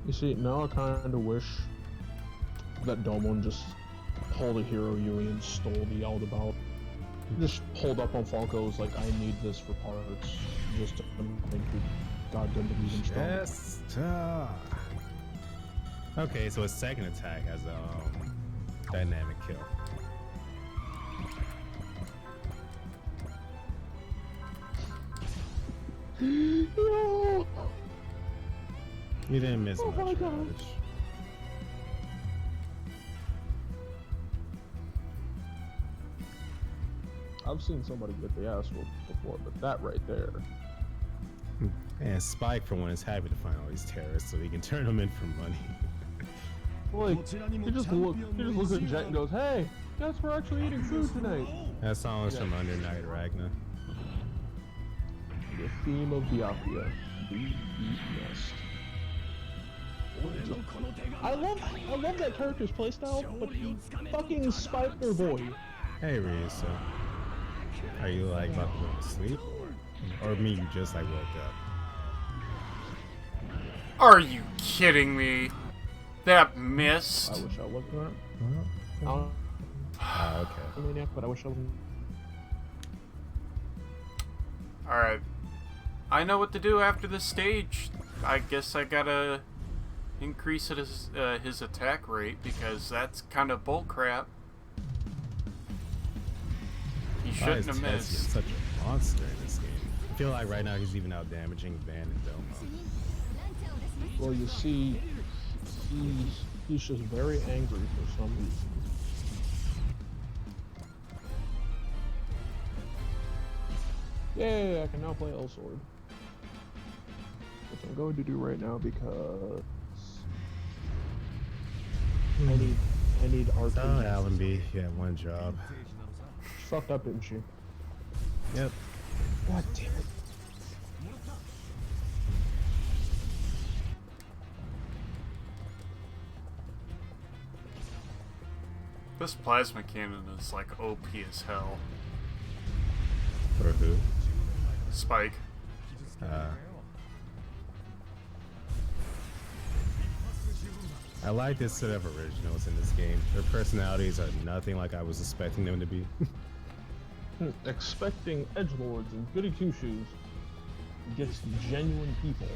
S5: You see, now I kind of wish that Domon just pulled a Hero Yui and stole the Aldabout. Just pulled up on Falco, was like, I need this for parts, just to make you goddamn even stronger.
S2: Yes. Okay, so his second attack has a dynamic kill.
S5: No!
S2: You didn't miss
S5: Oh my
S2: much
S5: gosh.
S2: damage.
S5: I've seen somebody get the ass whooped before, but that right there.
S2: And Spike, for one, is happy to find all these terrorists so he can turn them in for money.
S5: Like, he just looks at Jet and goes, hey, guess we're actually eating food tonight.
S2: That song was from Under Night Ragna.
S5: The theme of Diapia. We eat nest. I love that character's playstyle, but he fucking Spiker Boy.
S2: Hey, Ryusa. Are you like about to go to sleep? Or me, you just like woke up?
S1: Are you kidding me? That missed.
S5: I wish I wasn't that.
S2: Okay.
S5: Maniac, but I wish I wasn't.
S1: Alright. I know what to do after this stage. I guess I gotta increase his attack rate because that's kind of bullcrap. He shouldn't have
S2: He's
S1: missed.
S2: such a monster in this game. I feel like right now he's even out damaging Van and Domo.
S5: Well, you see, he's just very angry for some reason. Yay, I can now play L-Sword. Which I'm going to do right now because I need RP.
S2: Oh, Allenby, you had one job.
S5: She fucked up, didn't she?
S2: Yep.
S5: God damn it.
S1: This plasma cannon is like OP as hell.
S2: For who?
S1: Spike.
S2: I like this set of originals in this game. Their personalities are nothing like I was expecting them to be.
S5: Expecting edgelords and goody two-shoes against genuine people.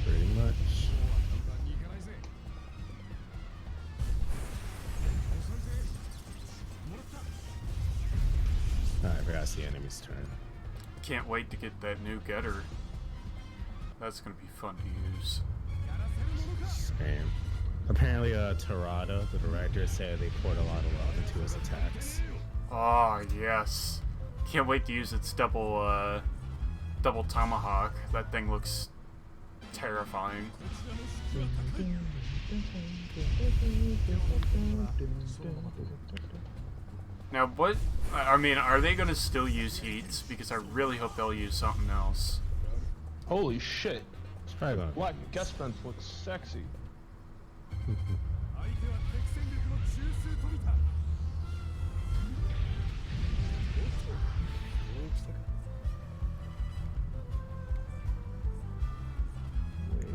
S2: Pretty much. Alright, I forgot it's the enemy's turn.
S1: Can't wait to get that new getter. That's gonna be fun to use.
S2: Same. Apparently, Terada, the director, said they poured a lot of love into his attacks.
S1: Oh yes. Can't wait to use its double tomahawk. That thing looks terrifying. Now what, I mean, are they gonna still use heats? Because I really hope they'll use something else.
S5: Holy shit.
S2: It's probably gonna
S5: Black guest fence looks sexy.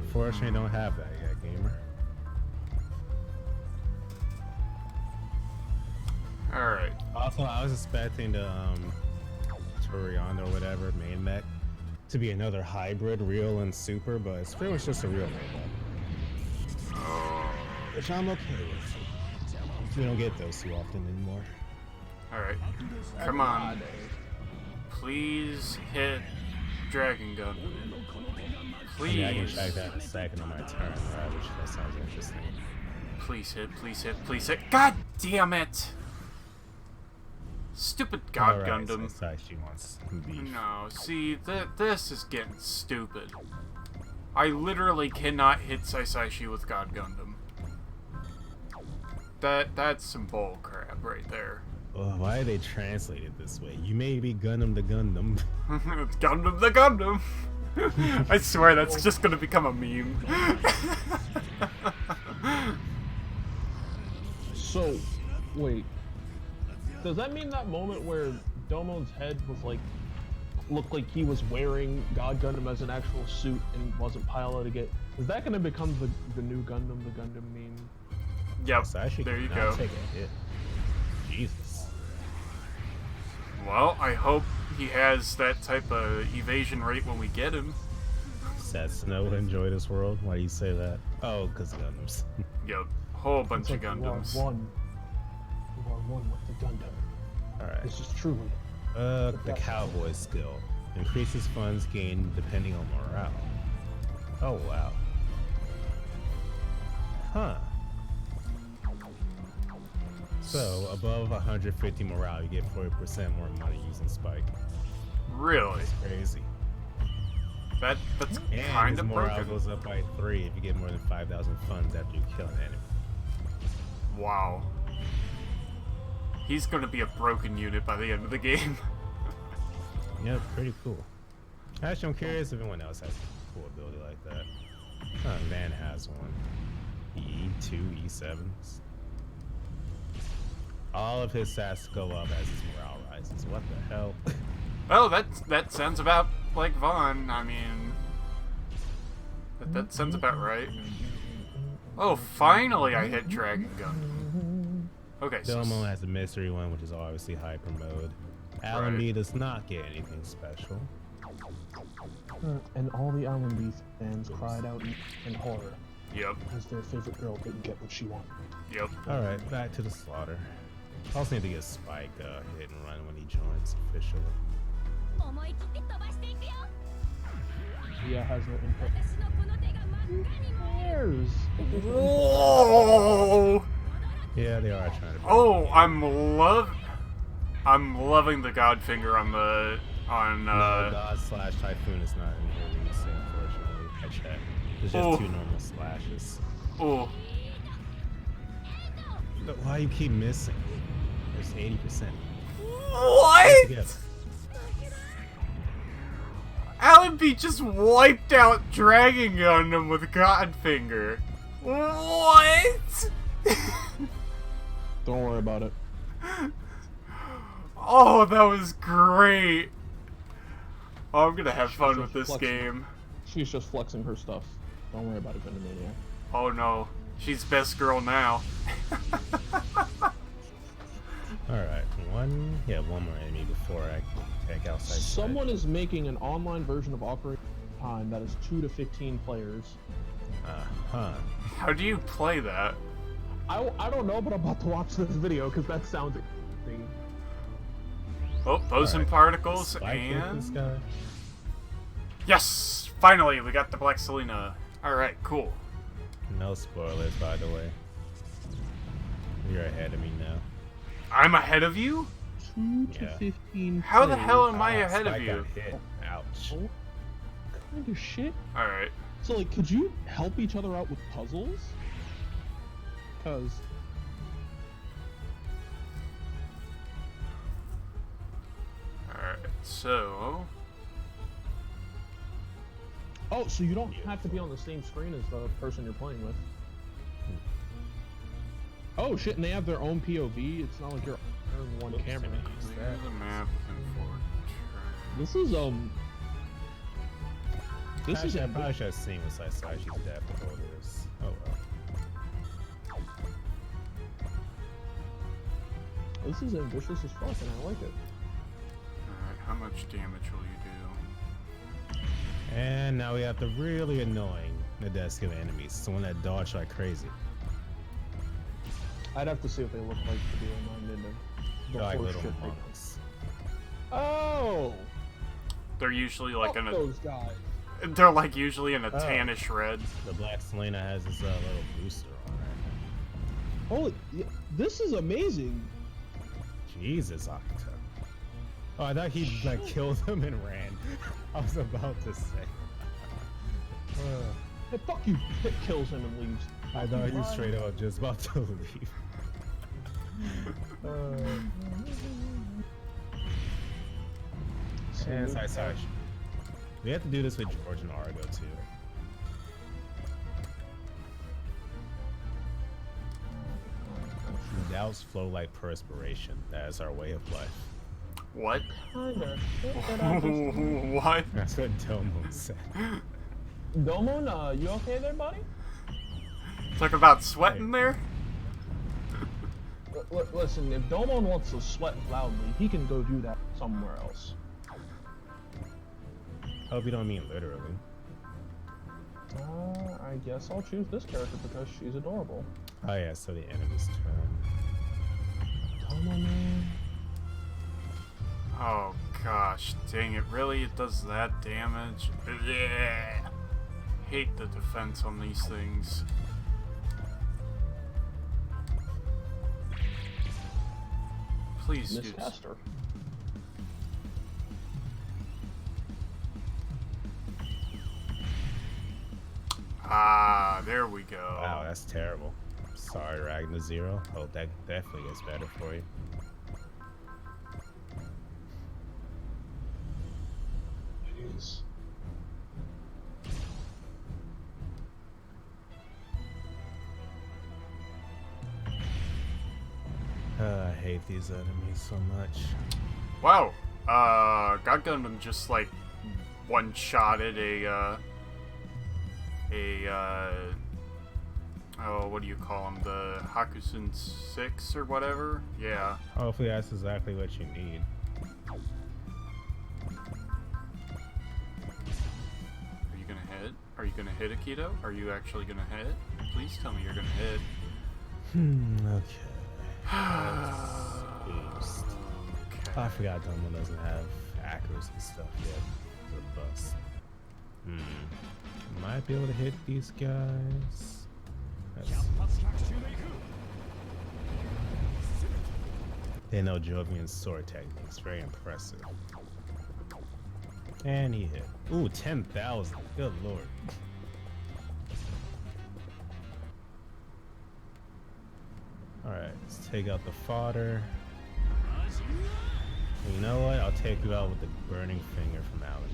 S2: Unfortunately, don't have that yet, gamer.
S1: Alright.
S2: Also, I was expecting the Turion or whatever main mech to be another hybrid, real and super, but it's pretty much just a real main mech, which I'm okay with. We don't get those too often anymore.
S1: Alright. Come on. Please hit Dragon Gun.
S2: I mean, I can
S1: Please.
S2: check that in a second on my turn, right? Which that sounds interesting.
S1: Please hit, please hit, please hit. God damn it! Stupid God
S2: Alright,
S1: Gundam.
S2: so Saishi wants beef.
S1: No, see, this is getting stupid. I literally cannot hit Saishi with God Gundam. That's some bull crap right there.
S2: Oh, why they translate it this way? You may be Gundam the Gundam.
S1: It's Gundam the Gundam! I swear that's just gonna become a meme.
S5: So, wait. Does that mean that moment where Domon's head was like, looked like he was wearing God Gundam as an actual suit and wasn't piloting it? Is that gonna become the new Gundam, the Gundam meme?
S1: Yep,
S2: Saishi
S1: there you
S2: cannot
S1: go.
S2: take a hit. Jesus.
S1: Well, I hope he has that type of evasion rate when we get him.
S2: Sad Snow would enjoy this world. Why do you say that? Oh, because Gundams.
S1: Yep, whole bunch
S5: It's
S1: of
S5: like
S1: Gundams.
S5: You are one with the Gundam.
S2: Alright.
S5: This is truly.
S2: The cowboy skill. Increases funds gained depending on morale. Oh, wow. Huh. So, above 150 morale, you get 40% more money using Spike.
S1: Really?
S2: That's crazy.
S1: That's
S2: And
S1: kind
S2: his
S1: of
S2: morale
S1: broken.
S2: goes up by 3 if you get more than 5,000 funds after you kill an enemy.
S1: Wow. He's gonna be a broken unit by the end of the game.
S2: Yeah, pretty cool. Actually, I'm curious if anyone else has a cool ability like that. Van has one. E2, E7s. All of his stats go up as his morale rises. What the hell?
S1: Oh, that sounds about like Vaughn. I mean, that sounds about right. Oh, finally I hit Dragon Gun. Okay, so
S2: Domo has a mystery one, which is obviously hyper mode. Allenby does not get anything special.
S5: And all the Allenby fans cried out in horror
S1: Yep,
S5: as their favorite girl didn't get what she wanted.
S1: yep.
S2: Alright, back to the slaughter. Also need to get Spike hit and run when he joins officially.
S5: Dia has no input. Who cares?
S1: Whoa!
S2: Yeah, they are trying to.
S1: Oh, I'm loving the Godfinger on the
S2: No, God slash Typhoon is not in here recently, unfortunately. I checked. There's just
S1: Oh.
S2: 2 normal slashes.
S1: Oh,
S2: But why you keep missing? There's 80%.
S1: what?
S2: Together.
S1: Allenby just wiped out Dragon Gundam with Godfinger. What?
S5: Don't worry about it.
S1: Oh, that was great. Oh, I'm gonna have fun with this
S5: Flexing.
S1: game.
S5: She's just flexing her stuff. Don't worry about it, Venomania.
S1: Oh no, she's best girl now.
S2: Alright, one more enemy before I take outside.
S5: Someone is making an online version of Ocarina of Time that is 2 to 15 players.
S2: Uh-huh.
S1: How do you play that?
S5: I don't know, but I'm about to watch this video because that sounds interesting.
S1: Oh, boson
S2: Alright.
S1: particles
S2: Spike hit this
S1: and...
S2: guy.
S1: Yes! Finally, we got the Black Selena. Alright, cool.
S2: No spoilers, by the way. You're ahead of me now.
S1: I'm ahead of you?
S5: 2 to
S2: Yeah.
S5: 15
S1: How the
S5: players.
S1: hell am I
S2: Ah,
S1: ahead of
S2: Spike
S1: you?
S2: got hit. Ouch.
S5: What kind of shit?
S1: Alright.
S5: So, like, could you help each other out with puzzles? Because...
S1: Alright, so...
S5: Oh, so you don't have to be on the same screen as the person you're playing with. Oh shit, and they have their own POV. It's not like you're on one camera.
S1: Clear the map and forward turn.
S5: This is This is
S2: Actually, I probably should have seen what size she's adaptable to this. Oh well.
S5: This is ambitious as fuck, and I like it.
S1: Alright, how much damage will you do?
S2: And now we have the really annoying Nadesco enemies. Someone that dodge like crazy.
S5: I'd have to see what they look like to be reminded of the
S2: They're like
S5: horse
S2: little
S5: shit they do.
S2: monks.
S5: Oh!
S1: They're usually like
S5: Fuck
S1: in
S5: those guys.
S1: they're like usually in a
S2: Oh.
S1: tannish red.
S2: The Black Selena has this little booster on right
S5: Holy, yeah, this is amazing.
S2: Jesus, Akita. Oh, I thought he like killed him and ran. I was about to say.
S5: Hey, fuck you. Pit kills him and leaves.
S2: I thought he was straight up just about to leave. And sorry. We have to do this with George and Argo too. Doubts flow like perspiration. That is our way of life.
S1: What?
S5: Kinda.
S1: What?
S2: That's what Domo said.
S5: Domon, you okay there, buddy?
S1: Talk about sweating there?
S5: Listen, if Domon wants to sweat loudly, he can go do that somewhere else.
S2: Hope you don't mean literally.
S5: I guess I'll choose this character because she's adorable.
S2: Oh yeah, so the enemy's turn.
S5: Domon, man.
S1: Oh gosh, dang it, really? It does that damage? Yeah. Hate the defense on these things. Please use.
S5: Miscaster.
S1: Ah, there we go.
S2: Wow, that's terrible. Sorry, Ragnar Zero. Hope that definitely gets better for you.
S5: Jeez.
S2: I hate these enemies so much.
S1: Wow. God Gundam just like one-shotted oh, what do you call them? The Hakusen 6 or whatever? Yeah.
S2: Hopefully that's exactly what you need.
S1: Are you gonna hit? Are you gonna hit, Akito? Are you actually gonna hit? Please tell me you're gonna hit.
S2: Okay. Boost.
S1: Okay.
S2: I forgot Domo doesn't have accuracy stuff yet. The bus. Might be able to hit these guys. They know Jovian's sword techniques. Very impressive. And he hit. Ooh, 10,000. Good lord. Alright, let's take out the fodder. And you know what? I'll take you out with the burning finger from Alan.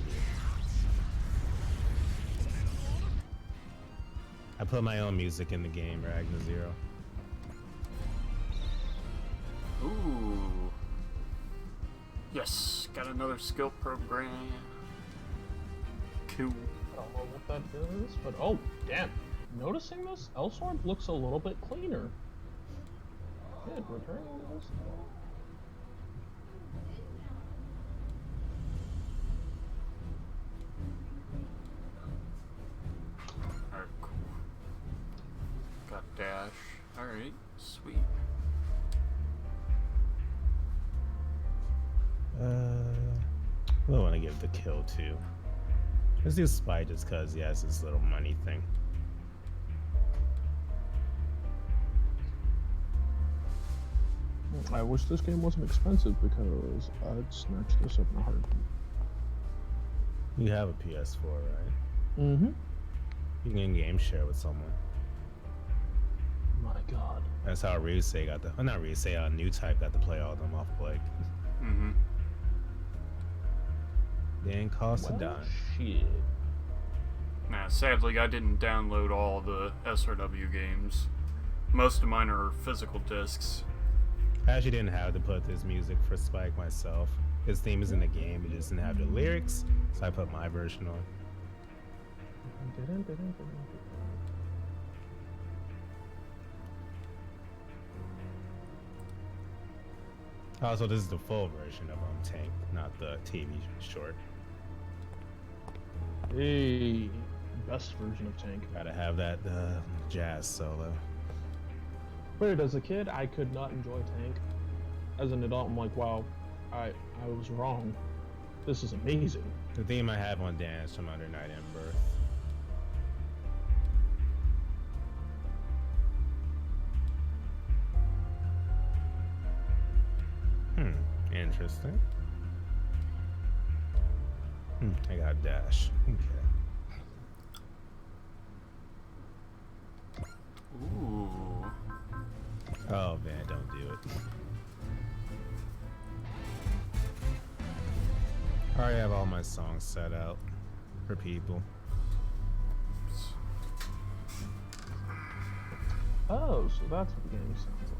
S2: I put my own music in the game, Ragnar Zero.
S1: Ooh. Yes, got another skill program. Cool.
S5: I don't know what that is, but oh, damn. Noticing this, Elsword looks a little bit cleaner. Good, returning this.
S1: Alright, cool. Got dash. Alright, sweet.
S2: I don't want to give the kill too. Let's do Spy just cause he has this little money thing.
S5: I wish this game wasn't expensive because I'd snatch this up in a heartbeat.
S2: You have a PS4, right?
S5: Mm-hmm.
S2: You can game share with someone.
S5: My god.
S2: That's how Ryusei got the. Oh, not Ryusei. New Type got to play all of them off Blake.
S1: Mm-hmm.
S2: Didn't cost a dime.
S5: Shit.
S1: Nah, sadly, I didn't download all the SRW games. Most of mine are physical discs.
S2: I actually didn't have to put this music for Spike myself. His theme is in the game, it just didn't have the lyrics, so I put my version on. Also, this is the full version of Tank, not the TV short.
S5: Hey, best version of Tank.
S2: Gotta have that jazz solo.
S5: But as a kid, I could not enjoy Tank. As an adult, I'm like, wow, I was wrong. This is amazing.
S2: The theme I have on Dan is from Under Night and Birth. interesting. I got dash. Okay.
S1: Ooh.
S2: Oh man, don't do it. I already have all my songs set out for people.
S5: Oh, so that's what the game sounds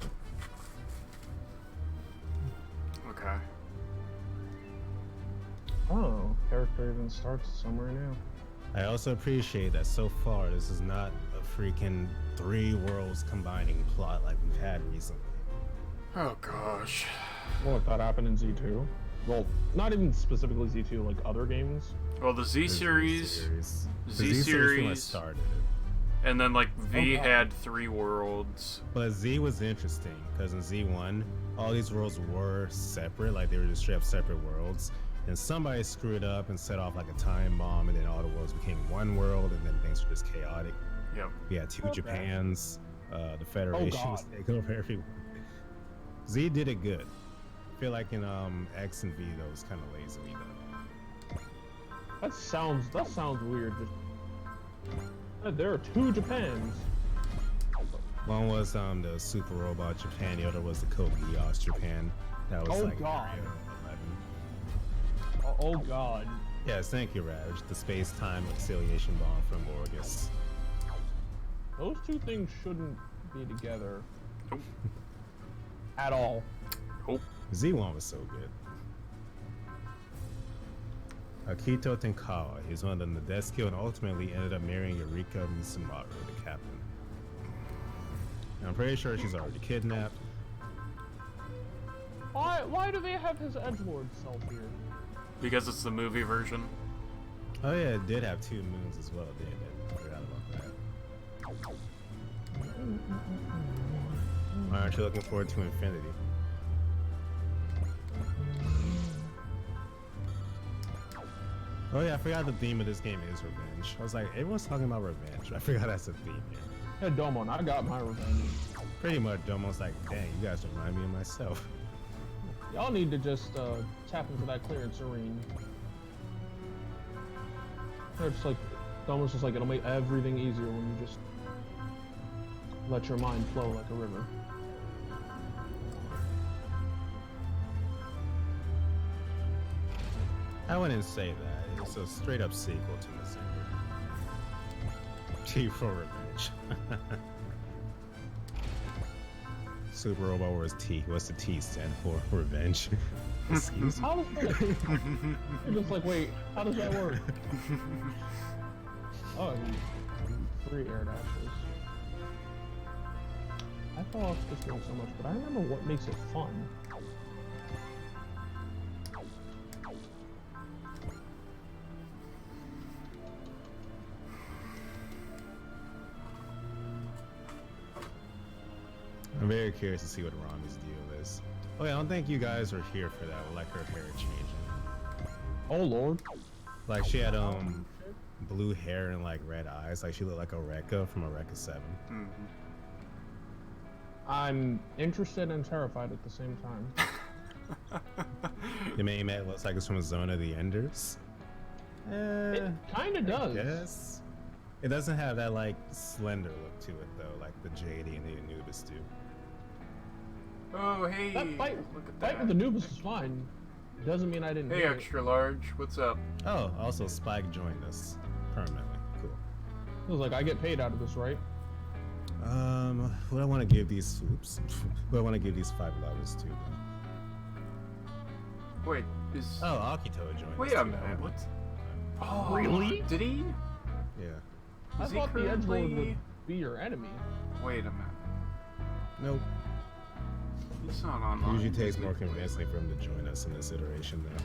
S5: like.
S1: Okay.
S5: Oh, character even starts somewhere new.
S2: I also appreciate that so far this is not a freaking 3 worlds combining plot like we've had recently.
S1: Oh gosh.
S5: Well, if that happened in Z2. Well, not even specifically Z2, like other games.
S1: Well, the Z series,
S2: The
S1: Z
S2: pretty much
S1: series,
S2: started it.
S1: and then like V
S5: Oh, God.
S1: had 3 worlds.
S2: But Z was interesting because in Z1, all these worlds were separate, like they were just straight up separate worlds. And somebody screwed up and set off like a time bomb, and then all the worlds became one world, and then things were just chaotic.
S1: Yep.
S2: We had 2
S5: Okay.
S2: Japans, the Federation was
S5: God.
S2: taking over everyone. Z did it good. I feel like in X and V, that was kind of lazily done.
S5: That sounds weird. There are 2 Japans.
S2: One was the Super Robot Japan, the other was the Code Geass Japan. That was
S5: Oh,
S2: like
S5: God.
S2: area 11.
S5: Oh God.
S2: Yes, thank you, Raj. The space-time auxiliation bomb from Orgus.
S5: Those 2 things shouldn't be together.
S1: Nope.
S5: At all.
S1: Nope.
S2: Z1 was so good. Akito Tenkawa, he's one of the Nadesco and ultimately ended up marrying Eureka Mitsumaru, the captain. And I'm pretty sure she's already kidnapped.
S5: Why do they have his edgelord self here?
S1: Because it's the movie version.
S2: Oh yeah, it did have 2 moons as well, didn't it? I forgot about that. Why aren't you looking forward to Infinity? Oh yeah, I forgot the theme of this game is revenge. I was like, everyone's talking about revenge. I forgot that's a theme here.
S5: Hey, Domon, I got my revenge.
S2: Pretty much, almost like, dang, you guys remind me of myself.
S5: Y'all need to just tap into that clearance serene. It's like, Domon's just like, it'll make everything easier when you just let your mind flow like a river.
S2: I wouldn't say that. It's a straight up sequel to the sequel. T for revenge. Super Robot Wars T. What's the T stand for? Revenge. Excuse me.
S5: How does that? You're just like, wait, how does that work? Oh, 3 air dashes. I fell off this game so much, but I remember what makes it fun.
S2: I'm very curious to see what Rami's deal is. Oh yeah, I don't think you guys were here for that. Like her hair changing.
S5: Oh lord.
S2: Like she had blue hair and like red eyes. Like she looked like a Rekka from a Rekka 7.
S1: Mm-hmm.
S5: I'm interested and terrified at the same time.
S2: The main man looks like it's from a Zone of the Enders.
S5: It kind of does.
S2: Yes. It doesn't have that like slender look to it though, like the JD and the Anubis do.
S1: Oh, hey.
S5: That fight,
S1: Look at
S5: fight
S1: that.
S5: with Anubis is fine. Doesn't mean I didn't.
S1: Hey,
S5: hit it.
S1: extra large. What's up?
S2: Oh, also Spike joined us permanently. Cool.
S5: It was like I get paid out of this, right?
S2: What I want to give these oops. What I want to give these 5 levels to though.
S1: Wait, is.
S2: Oh, Akito joined
S1: Wait
S2: us
S1: a
S2: too.
S1: minute. What? Oh,
S5: Really?
S1: Did he?
S2: Yeah.
S5: I
S1: Is he
S5: thought the edgelord
S1: currently-
S5: would be your enemy.
S1: Wait a minute.
S2: Nope.
S1: He's not online.
S2: Usually takes
S1: is
S2: more
S1: he?
S2: convincingly for him to join us in this iteration though.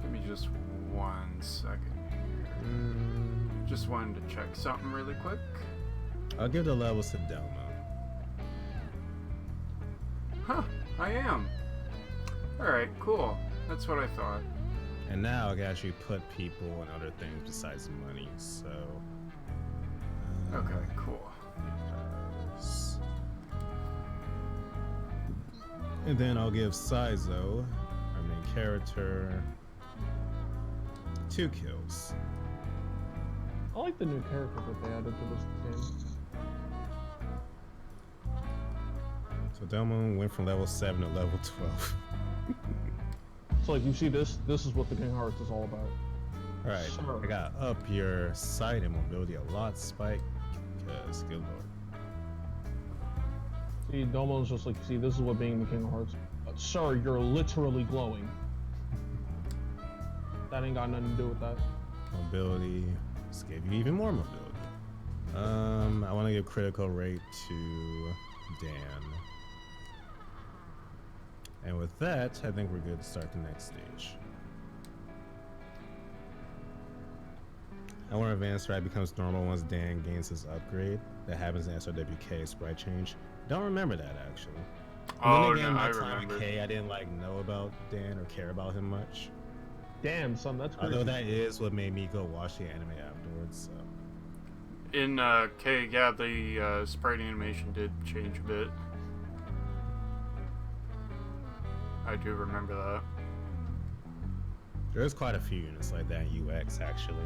S1: Give me just 1 second here. Just wanted to check something really quick.
S2: I'll give the levels to Delma.
S1: Huh, I am. Alright, cool. That's what I thought.
S2: And now I can actually put people and other things besides money, so...
S1: Okay, cool.
S2: And then I'll give Saizo, our main character, 2 kills.
S5: I like the new character that they added to this game.
S2: So Domo went from level 7 to level 12.
S5: So like you see this is what the King Hearts is all about.
S2: Alright,
S5: Sure.
S2: I got up your sight and mobility a lot, Spike, because good lord.
S5: See, Domo's just like, see, this is what being the King of Hearts. But sir, you're literally glowing. That ain't got nothing to do with that.
S2: Mobility, just gave you even more mobility. I want to give critical rate to Dan. And with that, I think we're good to start the next stage. I want advanced ride becomes normal once Dan gains his upgrade. That happens in SRW T sprite change. Don't remember that actually.
S1: Oh,
S2: Then again,
S1: no,
S2: my
S1: I
S2: time
S1: remember.
S2: with K, I didn't like know about Dan or care about him much.
S5: Damn, son, that's crazy.
S2: Although that is what made me go watch the anime afterwards. So.
S1: In K, yeah, the sprite animation did change a bit. I do remember that.
S2: There's quite a few units like that in UX actually.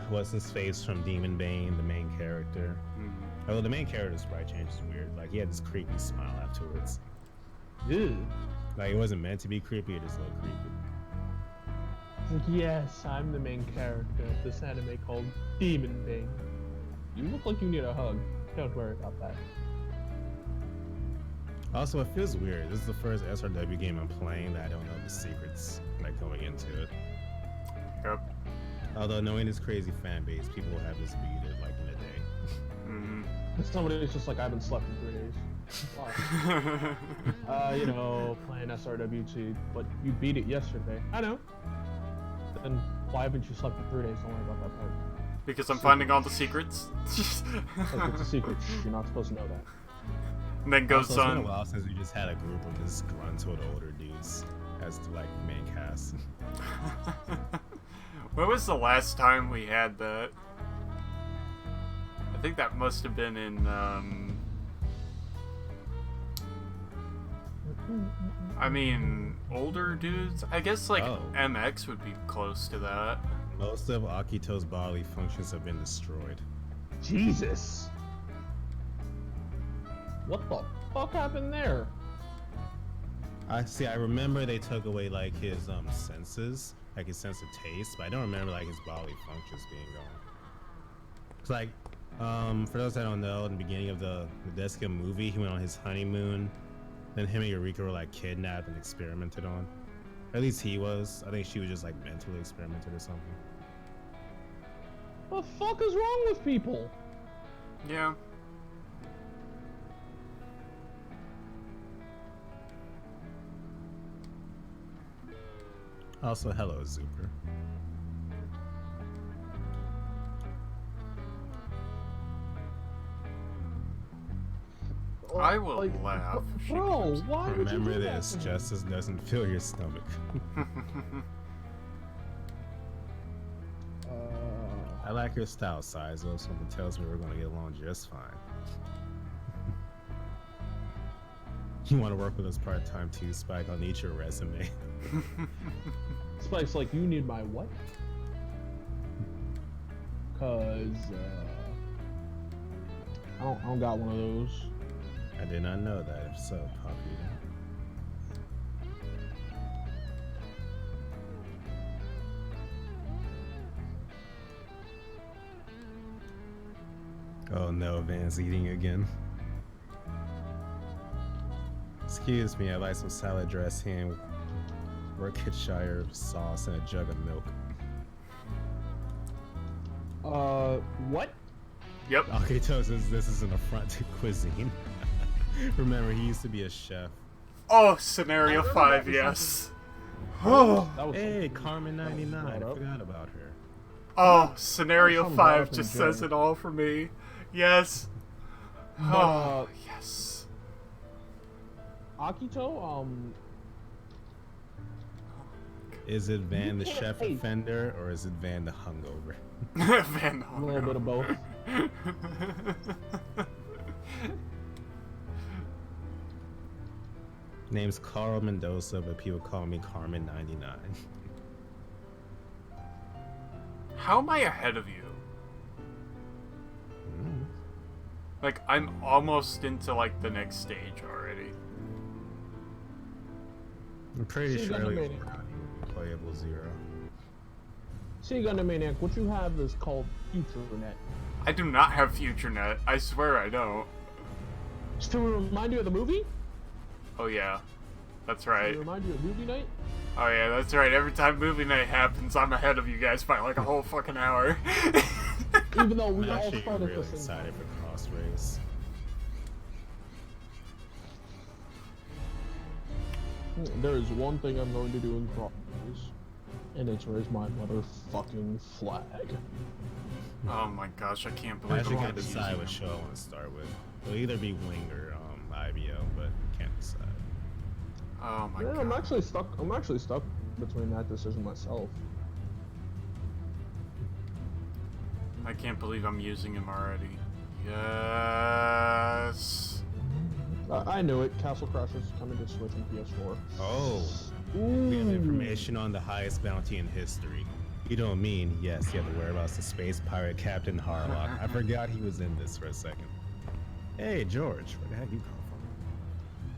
S2: What's his face from Demon Bane, the main character?
S1: Mhm.
S2: Although the main character's sprite change is weird. Like he had this creepy smile afterwards.
S5: Ew.
S2: Like it wasn't meant to be creepy, it just looked creepy.
S5: Like, yes, I'm the main character of this anime called Demon Bane. You look like you need a hug. Don't worry about that.
S2: Also, it feels weird. This is the first SRW game I'm playing that I don't know the secrets like going into it.
S1: Yep.
S2: Although knowing this crazy fan base, people will have this beaten like in a day.
S1: Mhm.
S5: Somebody's just like, I haven't slept in 3 days. Why? You know, playing SRW T, but you beat it yesterday. I know. Then why haven't you slept in 3 days? Don't worry about that part.
S1: Because I'm finding all the secrets.
S5: Like, it's a secret. You're not supposed to know that.
S1: And then goes
S2: Also, it's been a
S1: on.
S2: while since we just had a group of just gruntled older dudes as the like main cast.
S1: When was the last time we had that? I think that must have been in, I mean, older dudes? I guess, like,
S2: Oh.
S1: MX would be close to that.
S2: Most of Akito's bodily functions have been destroyed.
S5: Jesus! What the fuck happened there?
S2: I remember they took away like his senses, like his sense of taste, but I don't remember like his bodily functions being gone. It's like, for those that don't know, in the beginning of the Medeska movie, he went on his honeymoon. Then him and Eureka were like kidnapped and experimented on. At least he was. I think she was just like mentally experimented or something.
S5: What the fuck is wrong with people?
S1: Yeah.
S2: Also, hello, Zuper.
S1: I will laugh.
S5: Bro, why would you
S2: Remember
S5: do that
S2: this:
S5: to me?
S2: justice doesn't fill your stomach. I like your style, Saizo. Something tells me we're gonna get along just fine. You want to work with us part-time too, Spike? I'll need your resume.
S5: Spike's like, you need my what? Cause I don't got one of those.
S2: I did not know that. If so, copy that. Oh no, Van's eating again. Excuse me, I'd like some salad dressing, Worcestershire sauce, and a jug of milk.
S5: What?
S1: Yep.
S2: Akito says this is an affront to cuisine. Remember, he used to be a chef.
S1: Oh, scenario 5, yes. Oh,
S5: That was
S2: Hey,
S5: something
S2: Carmen
S5: that was
S2: 99,
S5: brought
S2: I
S5: up.
S2: forgot about her.
S1: oh, scenario
S5: Something brought
S1: 5
S5: up in
S1: just
S5: the
S1: says
S5: joke.
S1: it all for me. Yes. Oh, yes.
S5: Akito,
S2: Is it Van the
S5: can't
S2: chef
S5: hate.
S2: offender, or is it Van the hungover?
S1: Van
S5: a little bit of both.
S2: Name's Carl Mendoza, but people call me Carmen99.
S1: How am I ahead of you? Like, I'm almost into, like, the next stage already.
S2: I'm pretty
S5: See,
S2: sure
S5: Gundam
S2: we
S5: Maniac.
S2: playable 0.
S5: See, Gundam Maniac, what you have is called FutureNet.
S1: I do not have FutureNet. I swear I don't.
S5: Just to remind you of the movie?
S1: Oh, yeah. That's
S5: To
S1: right.
S5: remind you of movie night?
S1: Oh, yeah, that's right. Every time movie night happens, I'm ahead of you guys by, like, a whole fucking hour.
S5: Even though we
S2: I'm
S5: all
S2: actually
S5: started
S2: really
S5: the same
S2: excited
S5: time.
S2: for Cross Race.
S5: There is one thing I'm going to do in Cross Race, and it's raise my motherfucking flag.
S1: Oh, my gosh, I can't
S2: I
S1: believe
S2: actually
S1: I'm
S2: can't
S1: using
S2: decide what
S1: them.
S2: show I want to start with. It'll either be Wing or IBO, but can't decide.
S1: Oh, my
S5: Yeah,
S1: god.
S5: I'm actually stuck between that decision myself.
S1: I can't believe I'm using him already. Yes.
S5: I knew it. Castle Crashers coming to Switch and PS4.
S2: Oh, we have information on the highest bounty in history. You don't mean, yes, you have the whereabouts of space pirate Captain Harlock. I forgot he was in this for a second. Hey, George, where the heck you come from?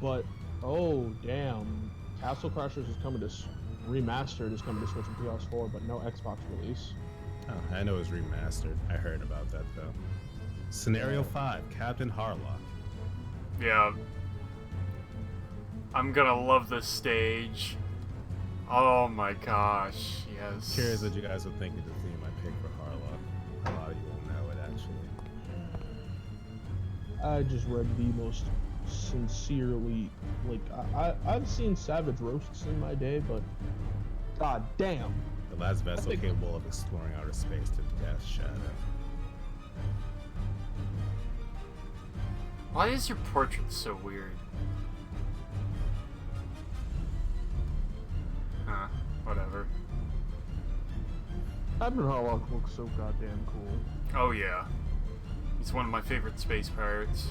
S5: But oh damn, Castle Crashers is coming to remastered is coming to Switch and PS4, but no Xbox release.
S2: Oh, I know it was remastered. I heard about that though. Scenario 5, Captain Harlock.
S1: Yeah. I'm gonna love this stage. Oh my gosh, yes.
S2: Curious what you guys would think of the theme I picked for Harlock. A lot of you will know it actually.
S5: I just read the most sincerely, like I've seen savage roasts in my day, but god damn.
S2: The last vessel
S5: think-
S2: capable of exploring outer space to Death's Shadow.
S1: Why is your portrait so weird? Huh, whatever.
S5: Captain Harlock looks so goddamn cool.
S1: Oh yeah. He's one of my favorite space pirates.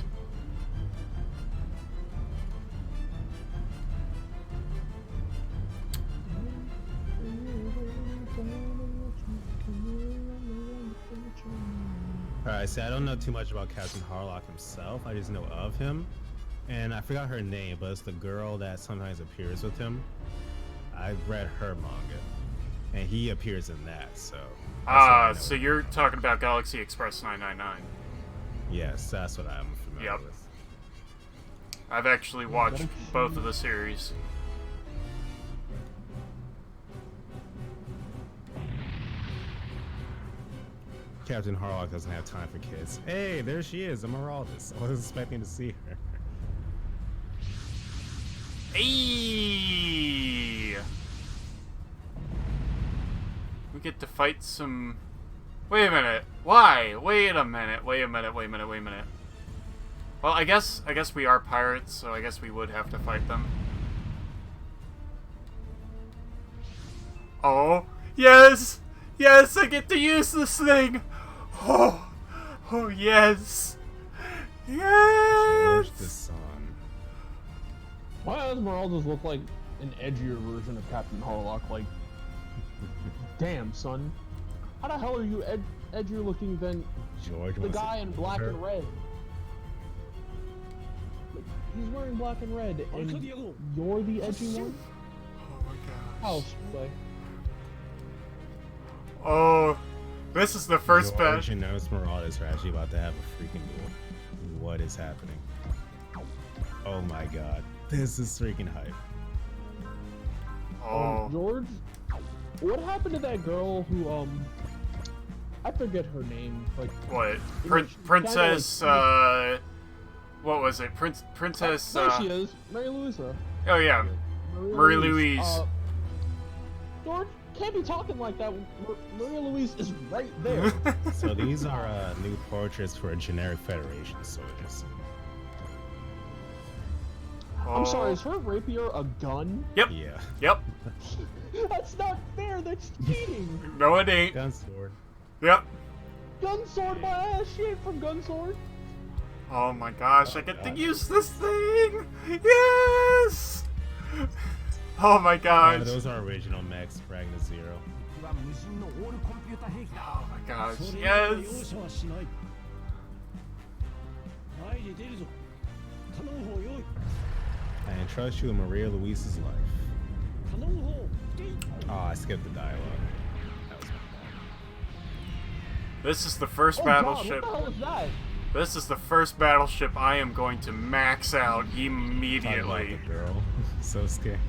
S2: Alright, see, I don't know too much about Captain Harlock himself. I just know of him. And I forgot her name, but it's the girl that sometimes appears with him. I've read her manga. And he appears in that, so. that's what I know
S1: So
S2: him
S1: you're
S2: from.
S1: talking about Galaxy Express 999.
S2: Yes, that's what I'm familiar
S1: Yep.
S2: with.
S1: I've actually watched both of the series.
S2: Captain Harlock doesn't have time for kids. Hey, there she is, Emeraldus. I wasn't expecting to see her.
S1: Hey! We get to fight some... Wait a minute. Why? Wait a minute. Wait a minute. Wait a minute. Wait a minute. Well, I guess we are pirates, so I guess we would have to fight them. Oh, yes! Yes, I get to use this thing! Oh, oh yes! Yes!
S2: George the Sun.
S5: Why does Esmeralda's look like an edgier version of Captain Harlock? Like, damn, son. How the hell are you edgier looking than
S2: George
S5: the
S2: wants
S5: guy
S2: to
S5: in black
S2: her.
S5: and red? Like, he's wearing black and red, and you're the edgy one?
S1: Oh my gosh.
S5: How play?
S1: Oh, this is the first
S2: George
S1: bet.
S2: and Esmeraldas are actually about to have a freaking duel. What is happening? Oh my god. This is freaking hype.
S1: Oh,
S5: George, what happened to that girl who, I forget her name, like,
S1: what?
S5: Kinda
S1: Princess, what was it? Princess,
S5: there she is, Mary Louisa.
S1: oh yeah, Marie Louise.
S5: George, can't be talking like that. Maria Louise is right there.
S2: So these are new portraits for generic Federation soldiers.
S5: I'm sorry,
S1: Oh.
S5: is her rapier a gun?
S1: Yep,
S2: Yeah.
S1: yep.
S5: That's not fair, that's cheating.
S1: No, it ain't.
S2: Gun sword.
S1: Yep.
S5: Gun sword my ass, she ain't from gun sword.
S1: Oh my gosh,
S2: Oh,
S1: I get to
S2: God.
S1: use this thing! Yes! Oh my gosh.
S2: Those are original mechs, Ragnar Zero.
S4: は無人のオールコンピュータ兵器だ
S1: Oh my gosh.
S4: それ以外の容
S1: Yes.
S4: 赦はしない前に出るぞカノン砲用意
S2: I entrust you with Maria Luisa's life.
S4: カノン砲ゲイ
S2: Oh, I skipped the dialogue. That was my bad.
S1: This is the first
S5: Oh god,
S1: battleship.
S5: what the hell is that?
S1: This is the first battleship I am going to max out
S2: Talk about
S1: immediately.
S2: the girl. So scared.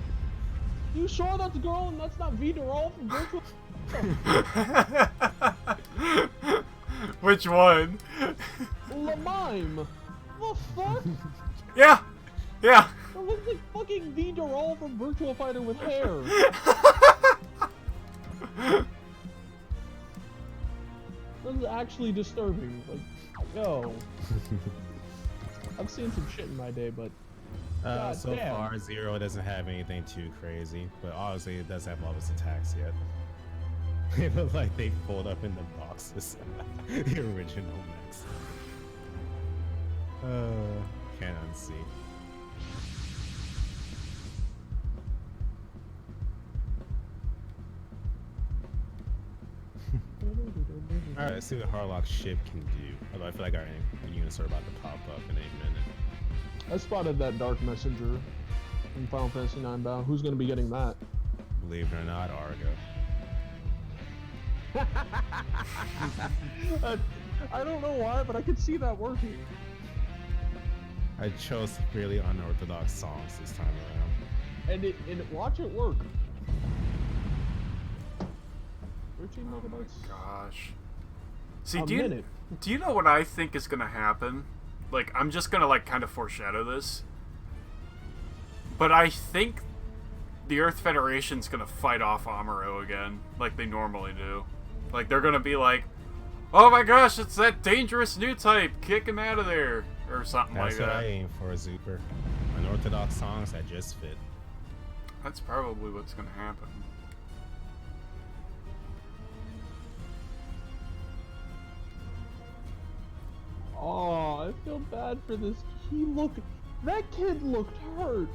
S5: You sure that's a girl and that's not V Durall from Virtual?
S1: Which one?
S5: La Mime! The fuck?
S1: Yeah. Yeah.
S5: It looks like fucking V Durall from Virtual Fighter with hair. This is actually disturbing. Like, yo. I've seen some shit in my day, but God
S2: So
S5: damn.
S2: far, Zero doesn't have anything too crazy, but obviously it does have all of its attacks yet. They look like they fold up in the boxes. The original mechs. Can't unsee. Alright, let's see what Harlock's ship can do. Although I feel like our units are about to pop up in a minute.
S5: I spotted that Dark Messenger in Final Fantasy IX Bound. Who's gonna be getting that?
S2: Believe it or not, Argo.
S5: I don't know why, but I could see that working.
S2: I chose really unorthodox songs this time around.
S5: And watch it work. 13 megabytes.
S1: Gosh. See,
S5: A minute.
S1: do you know what I think is gonna happen? Like, I'm just gonna like kind of foreshadow this. But I think the Earth Federation's gonna fight off Amuro again, like they normally do. Like they're gonna be like, "Oh my gosh, it's that dangerous new type! Kick him out of there!" or something
S2: That's
S1: like
S2: what I
S1: that.
S2: aim for, Zuper. Unorthodox songs that just fit.
S1: That's probably what's gonna happen.
S5: Oh, I feel bad for this. That kid looked hurt.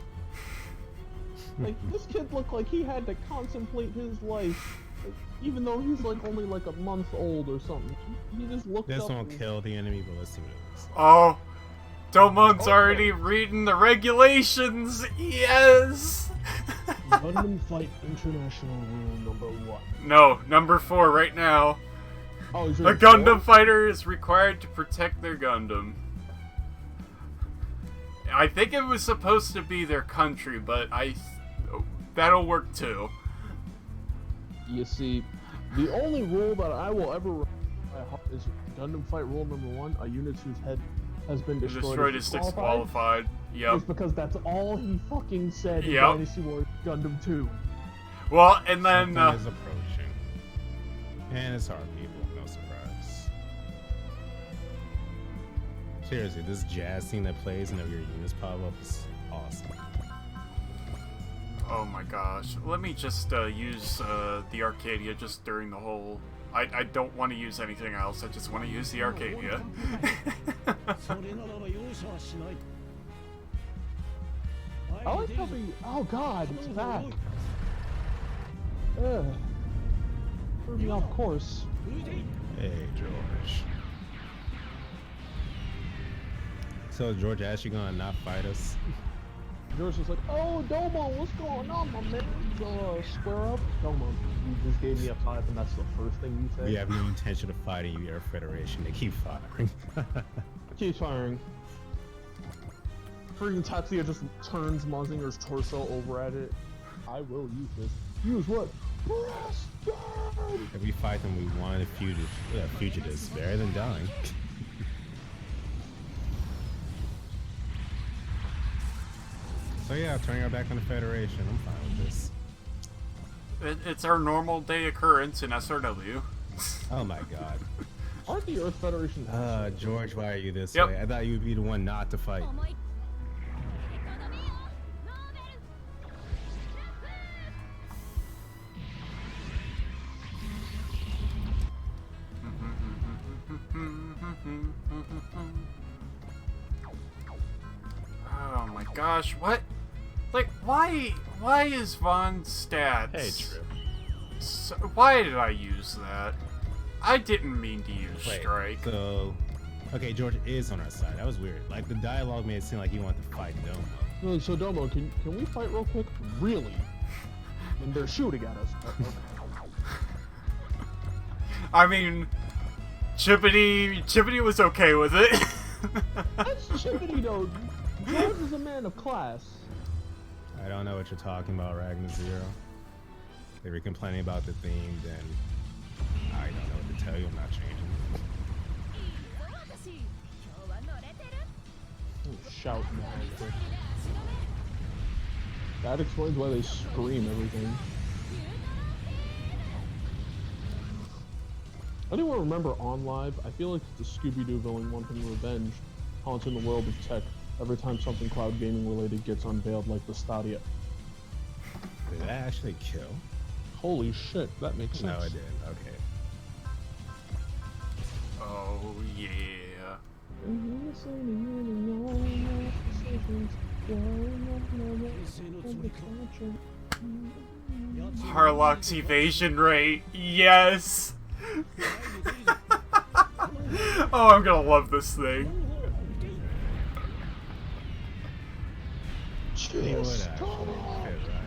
S5: Like, this kid looked like he had to contemplate his life. Like, even though he's like only like a month old or something. He just looked
S2: This
S5: up
S2: won't
S5: and-
S2: kill the enemy, but let's see what it is.
S1: Oh, Domon's
S5: Oh.
S1: already reading the regulations. Yes.
S5: Gundam Fight International Rule #1.
S1: No, number 4 right now.
S5: Oh, is
S1: A
S5: there
S1: Gundam fighter is required to protect their Gundam. I think it was supposed to be their country, but that'll work too.
S5: You see, the only rule that I will ever remember by heart is Gundam Fight Rule #1: a unit whose head has been destroyed
S1: Is disqualified. Yep.
S5: It's because that's all he fucking said in
S1: Yep.
S5: Dynasty Warriors Gundam 2.
S1: Well, and then
S2: Something is approaching. And it's hard, people. No surprise. Seriously, this jazz scene that plays whenever your units pop up is awesome.
S1: oh my gosh, let me just use the Arcadia just during the whole. I don't want to use anything else. I just want to use the Arcadia.
S4: それならば容赦はしない
S5: I like how we. Oh god, it's back. Ugh. Threw me off course.
S2: Hey, George. So, George actually gonna not fight us?
S5: George was like, "Oh, Domo, what's going on, my man? Square up, Domo. You just gave me a 5, and that's the first thing you say."
S2: We have no intention of fighting you, Air Federation. They keep firing.
S5: Keep firing. Freaking Tatsuya just turns Mazinger's torso over at it. I will use this. Use what? Bastard!
S2: If we fight them, we want fugitives. Better than dying. So yeah, turning our back on the Federation. I'm fine with this.
S1: It's our normal day occurrence in SRW.
S2: Oh my god.
S5: Aren't the Earth Federation?
S2: George, why are you this
S1: Yep.
S2: way? I thought you'd be the one not to fight.
S6: 思いとどめよノーベル
S1: Oh my gosh, what? Like, why is Von stats?
S2: Hey, Trip.
S1: So, why did I use that? I didn't mean to use
S2: Wait,
S1: strike.
S2: so... Okay, George is on our side. That was weird. Like, the dialogue made it seem like he wanted to fight Domo.
S5: No, so Domo, can we fight real quick? Really? And they're shooting at us.
S1: I mean, Chippity was okay with it.
S5: That's Chippity though. George is a man of class.
S2: I don't know what you're talking about, Ragnar Zero. They were complaining about the theme, then I don't know what to tell you. I'm not changing.
S6: いいぞ私今日は乗れてる
S5: Oh, shout now. That explains why they scream everything. Anyone remember On Live? I feel like the Scooby-Doo villain wanting revenge, haunting the world of tech every time something cloud gaming related gets unveiled, like the Stadia.
S2: Did that actually kill?
S5: Holy shit, that makes sense.
S2: No, it didn't. Okay.
S1: Oh yeah. Harlock's evasion rate, yes! Oh, I'm gonna love this thing.
S2: He would actually fit right.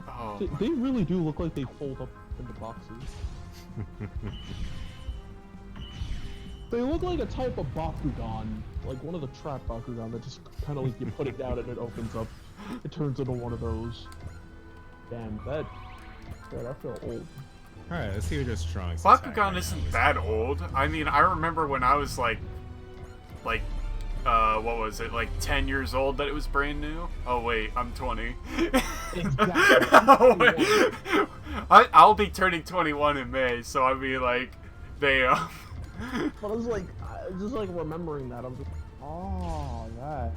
S1: Oh,
S5: They really do look like they fold up into boxes. They look like a type of Bakugan, like one of the trap Bakugan that just kind of like you put it down and it opens up. It turns into one of those. Damn, that I feel old.
S2: Alright, let's see what your strong attack
S1: Bakugan
S2: right
S1: isn't
S2: now is.
S1: that old. I mean, I remember when I was like, what was it, like 10 years old that it was brand new? Oh wait, I'm 20.
S5: Exactly.
S1: Oh, wait. I'll be turning 21 in May, so I'll be like, damn.
S5: But I was like, just like remembering that, I'm just, oh, that.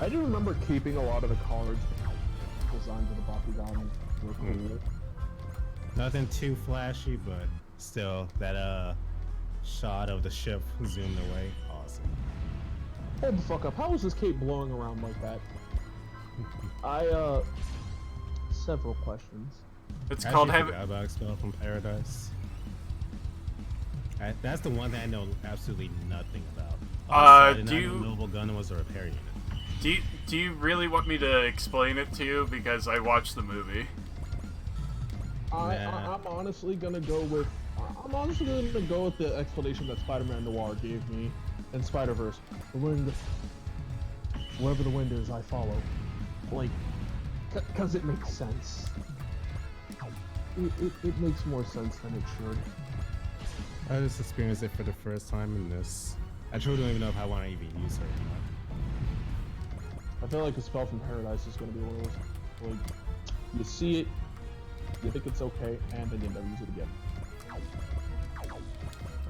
S5: I do remember keeping a lot of the cards designs of the Bakugan were cool.
S2: Nothing too flashy, but still, that shot of the ship zoomed away. Awesome.
S5: Hold the fuck up. How is this cape blowing around like that? Several questions.
S1: It's
S2: I
S1: called
S2: actually
S1: having.
S2: forgot about Expel from Paradise. That's the one that I know absolutely nothing about. Also, I did
S1: do
S2: not
S1: you-
S2: know Noble Gun was a repair unit.
S1: Do you really want me to explain it to you? Because I watched the movie.
S5: I'm honestly gonna go with. I'm honestly gonna go with the explanation that Spider-Man Noir gave me in Spider-Verse. The wind, wherever the wind is, I follow. Like, cause it makes sense. It makes more sense than it should.
S2: I just experienced it for the first time in this. I truly don't even know if I want to even use her anymore.
S5: I feel like a spell from Paradise is gonna be one of those. Like, you see it, you think it's okay, and then you never use it again.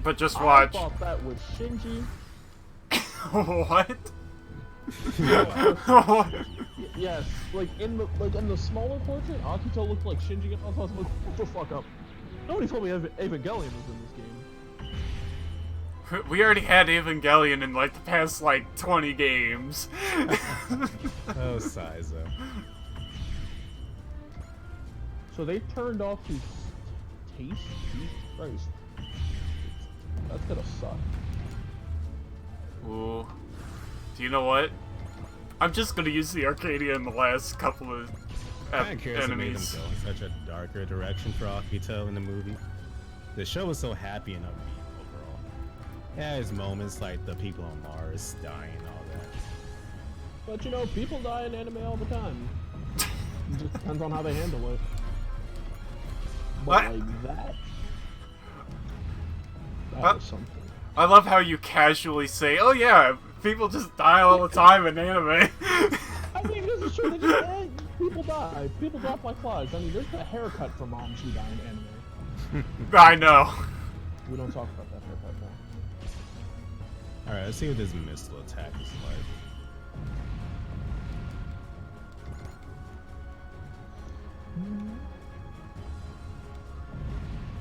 S1: But just watch.
S5: I thought that was Shinji.
S1: What?
S5: Yes, like in the smaller portrait, Akito looked like Shinji. I was like, what the fuck up? Nobody told me Evangelion was in this game.
S1: We already had Evangelion in like the past like 20 games.
S2: Oh, Saizo.
S5: So they turned off his taste? Jesus Christ. That's gonna suck.
S1: Ooh. Do you know what? I'm just gonna use the Arcadia in the last couple of
S2: I'm curious what made them
S1: enemies.
S2: go in such a darker direction for Akito in the movie. The show was so happy and upbeat overall. It has moments like the people on Mars dying and all that.
S5: But you know, people die in anime all the time. It just depends on how they handle it. But
S1: What?
S5: like that
S1: What?
S5: was something.
S1: I love how you casually say, "Oh yeah, people just die all the time in anime."
S5: I mean, this is true. They just, people die. People drop like flies. I mean, there's a haircut for moms who die in anime.
S1: I know.
S5: We don't talk about that haircut now.
S2: Alright, let's see what this missile attack is like.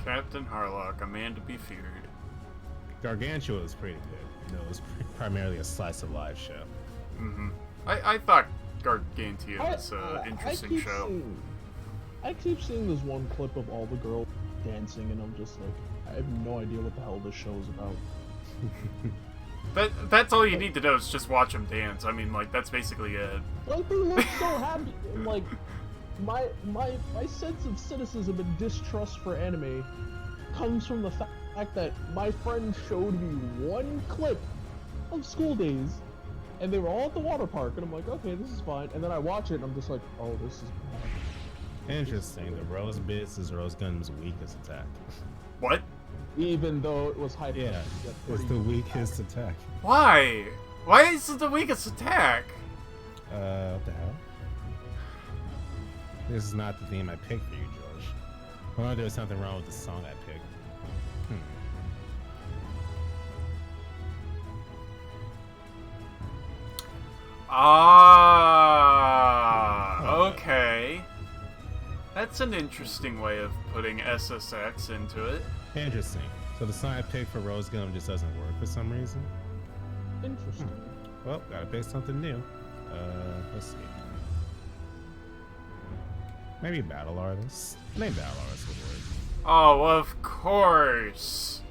S1: Captain Harlock, a man to be feared.
S2: Gargantua was pretty good. It was primarily a slice of life show.
S1: Mm-hmm. I thought Gargantua was an interesting
S5: keep
S1: show.
S5: I keep seeing this one clip of all the girls dancing, and I'm just like, I have no idea what the hell this show is about.
S1: That's all you need to know is just watch them dance. I mean, like, that's basically it.
S5: Like, they look so happy. And, like, my sense of cynicism and distrust for anime comes from the fact that my friend showed me one clip of School Days, and they were all at the water park, and I'm like, okay, this is fine. And then I watch it, and I'm just like, oh, this is bad.
S2: Interesting. The Rose Bits is Rose Gundam's weakest attack.
S1: What?
S5: Even though it was hyped
S2: Yeah,
S5: up,
S2: it's the weakest attack.
S1: Why? Why is it the weakest attack?
S2: What the hell? This is not the theme I picked for you, George. I wonder if there's something wrong with the song I picked.
S1: Okay. That's an interesting way of putting SSX into it.
S2: Interesting. So the song I picked for Rose Gundam just doesn't work for some reason?
S5: interesting.
S2: Well, gotta pick something new. Let's see. Maybe Battle Artist. Maybe Battle Artist would work.
S1: Oh, of course.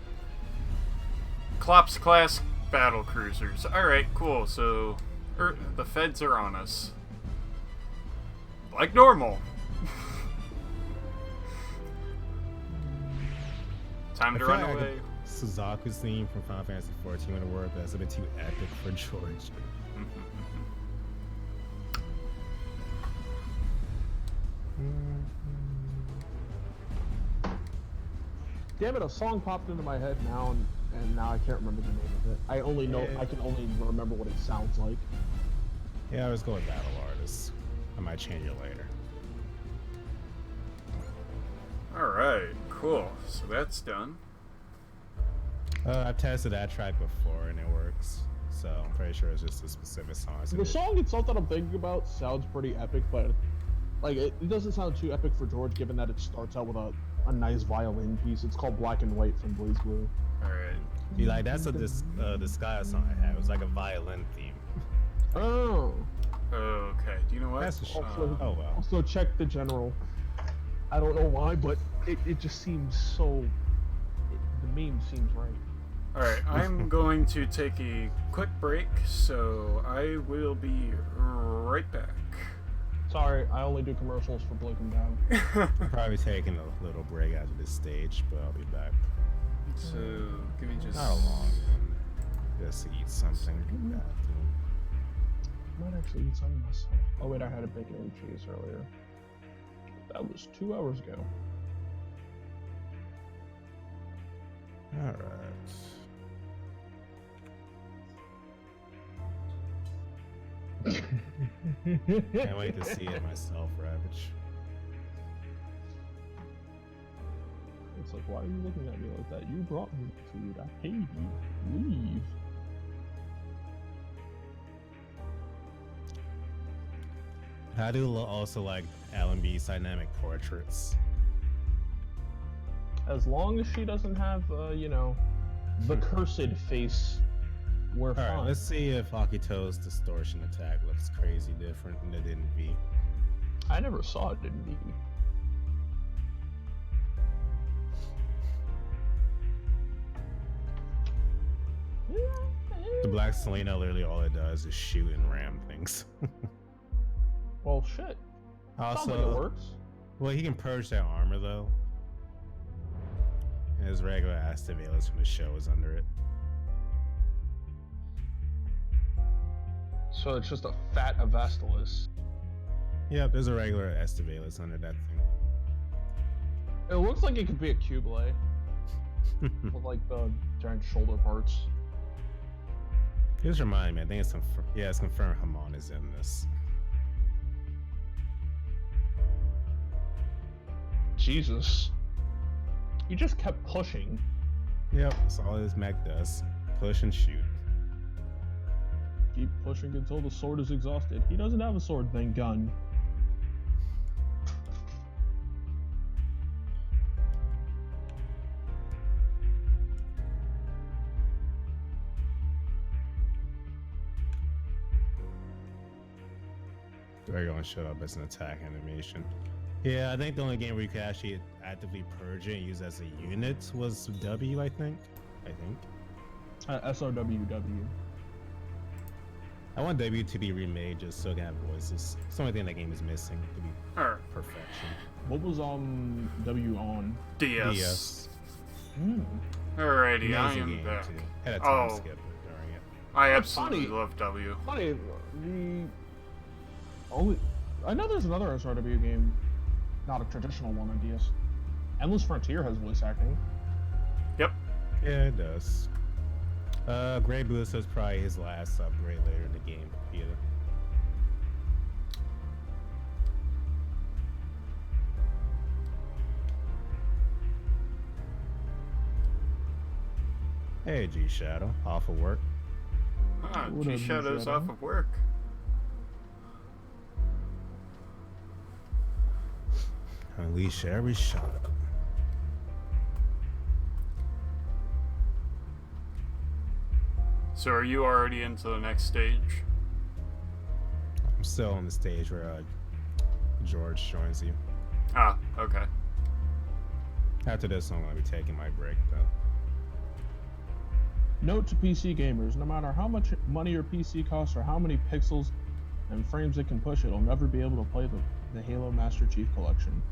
S1: Klopp's class battle cruisers. Alright, cool. So, the feds are on us. Like normal. Time to
S2: I feel
S1: run
S2: like
S1: away.
S2: Suzaku's theme from Final Fantasy XIV would work, but that's a bit too epic for George.
S5: Damn it, a song popped into my head now, and now I can't remember the name of it. I only know, I can only remember what it sounds like.
S2: Yeah, I was going with Battle Artist. I might change it later.
S1: Alright, cool. So that's done.
S2: I've tested that track before and it works, so I'm pretty sure it's just a specific song.
S5: The song itself that I'm thinking about sounds pretty epic, but like it doesn't sound too epic for George, given that it starts out with a nice violin piece. It's called Black and White from Blaze Blue.
S1: Alright.
S2: See, like that's a Disguise song I had. It was like a violin theme.
S5: Oh.
S1: Okay, do you know what?
S2: That's
S5: Also,
S2: oh well.
S5: Also check the general. I don't know why, but it just seems so. The meme seems right.
S1: Alright, I'm going to take a quick break, so I will be right back.
S5: Sorry, I only do commercials for Blake and Down.
S2: I'm probably taking a little break after this stage, but I'll be back.
S1: So, give me just...
S2: Not a long one. Just to eat something.
S5: Might actually eat some myself. Oh wait, I had a bacon and cheese earlier. That was 2 hours ago.
S2: Alright. Can't wait to see it myself, Ravage.
S5: It's like, why are you looking at me like that? You brought me food. I paid you. Leave.
S2: I do also like Alan B's dynamic portraits.
S5: As long as she doesn't have, you know, the cursed face, we're fine.
S2: Alright, let's see if Akito's distortion attack looks crazy different than it did in V.
S5: I never saw it in V.
S2: The Black Selena, literally all it does is shoot and ram things.
S5: Well, shit. Sounds like it
S2: Also,
S5: works.
S2: well, he can purge that armor though. And his regular Astavelis from the show is under it.
S5: So it's just a fat Avastalis.
S2: Yep, there's a regular Astavelis under that
S5: It looks like it could be a Cublay
S2: thing.
S5: with like the giant shoulder parts.
S2: Just remind me, I think it's it's confirmed Hamon is in this.
S5: Jesus. You just kept pushing.
S2: Yep, that's all his mech does. Push and shoot.
S5: Keep pushing until the sword is exhausted. He doesn't have a sword, thank gun.
S2: They're going to show up as an attack animation. Yeah, I think the only game where you could actually actively purge it and use it as a unit was W, I think.
S5: SRW.
S2: I want W to be remade just so it can have voices. It's the only thing that game is missing to be
S1: Or
S2: perfection.
S5: What was W on?
S1: DS.
S2: DS.
S1: Alrighty, I
S2: Amazing
S1: am
S2: game,
S1: back.
S2: too. Had a time
S1: Oh,
S2: skip during it.
S1: I
S5: That's
S1: absolutely
S5: funny.
S1: love W.
S5: Funny, I know there's another SRW game, not a traditional one on DS. Endless Frontier has voice acting.
S1: Yep.
S2: Yeah, it does. Grey Ballista is probably his last upgrade later in the game. Yeah. Hey, G Shadow, off of work.
S1: Ah,
S5: What up,
S1: G-Shadow's
S5: Shadow?
S1: off of work.
S2: Unleash every shot.
S1: So are you already into the next stage?
S2: I'm still on the stage where George joins you.
S1: Ah, okay.
S2: After this, I'm gonna be taking my break though.
S5: Note to PC gamers, no matter how much money your PC costs or how many pixels and frames it can push, it'll never be able to play the Halo Master Chief Collection.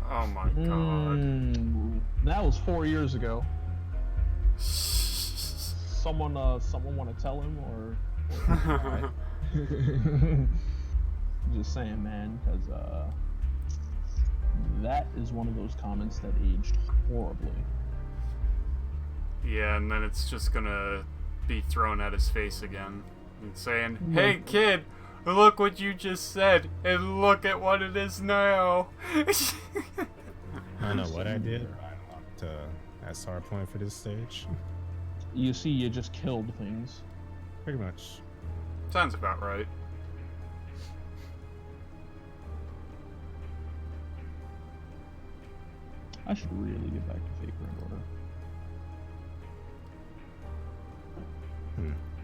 S1: Oh my god.
S5: That was 4 years ago. Someone want to tell him or just saying, man, because that is one of those comments that aged horribly.
S1: Yeah, and then it's just gonna be thrown at his face again and saying, "Hey kid, look what you just said, and look at what it is now."
S2: I don't know what I did. I unlocked SR point for this stage.
S5: You see, you just killed things.
S2: Pretty much.
S1: Sounds about right.
S5: I should really get back to Fake Grand Order.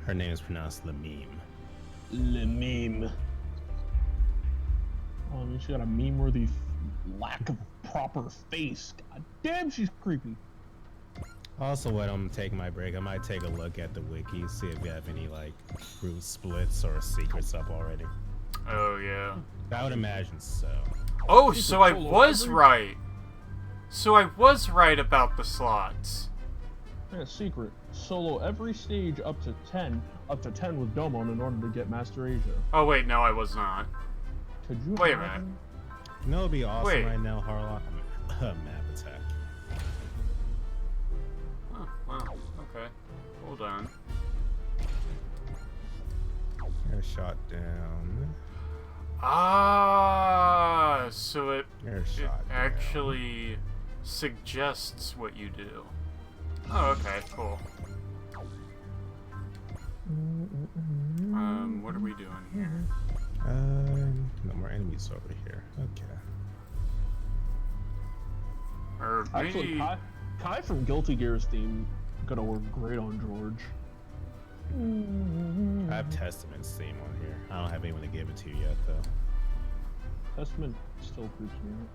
S2: Her name is pronounced Lameme.
S5: Le meme. Oh, I mean, she got a meme-worthy lack of proper face. God damn, she's creepy.
S2: Also, when I'm taking my break, I might take a look at the wiki, see if you have any like root splits or secrets up already.
S1: Oh yeah.
S2: I would imagine so.
S1: Oh,
S5: You
S1: so
S5: could
S1: I
S5: solo
S1: was
S5: every-
S1: right. So I was right about the slots.
S5: Yeah, secret. Solo every stage up to 10 with Domon in order to get Master Asia.
S1: Oh wait, no, I was not.
S5: Could you
S1: Wait a
S5: imagine?
S2: You know, it'd be awesome
S1: Wait.
S2: right now, Harlock. Map attack.
S1: Oh, wow. Okay. Hold on.
S2: Air shot down.
S1: Ah, so it
S2: Air shot down.
S1: actually suggests what you do. Oh, okay, cool. What are we doing here?
S2: No more enemies over here. Okay.
S1: Or
S5: Actually,
S1: maybe...
S5: Kai from Guilty Gear's theme gonna work great on George.
S2: I have Testament's theme on here. I don't have anyone to give it to yet, though.
S5: Testament still creeps me out.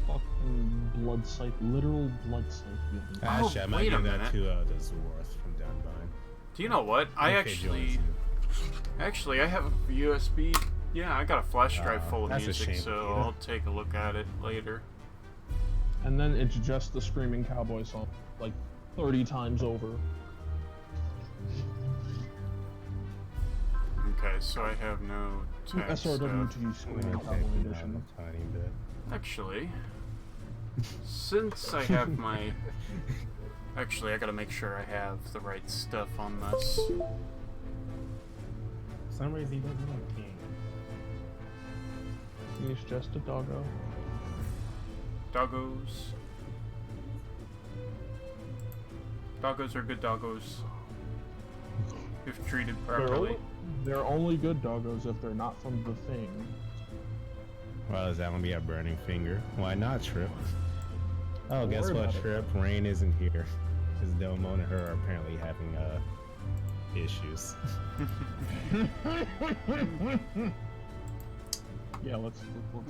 S5: Fucking blood scythe, literal blood scythe.
S2: Actually, I might
S1: wait a
S2: give that
S1: minute.
S2: to the Zorth from Dunbine.
S1: Do you know what? I
S2: Okay, joins you.
S1: Actually, I have a USB. Yeah, I got a flash drive full of
S2: that's a
S1: music,
S2: shame,
S1: so
S2: Peter.
S1: I'll take a look at it later.
S5: And then it's just the Screaming Cowboy song, like 30 times over.
S1: Okay, so I have no text.
S5: SRW
S1: stuff.
S5: T Screaming
S2: Okay,
S5: Cowboy
S2: down
S5: Edition.
S2: a tiny bit.
S1: Actually, since I have my... Actually, I gotta make sure I have the right stuff on this.
S2: For some reason, he doesn't like King.
S5: He's just a doggo.
S1: Doggos. Doggos are good doggos. If treated properly.
S5: They're only good doggos if they're not from the thing.
S2: Well, is that gonna be a burning finger? Why not, Trip? Oh,
S5: Don't
S2: guess
S5: worry
S2: what,
S5: about it.
S2: Trip? Rain isn't here. Because Domo and her are apparently having issues.
S5: Yeah, let's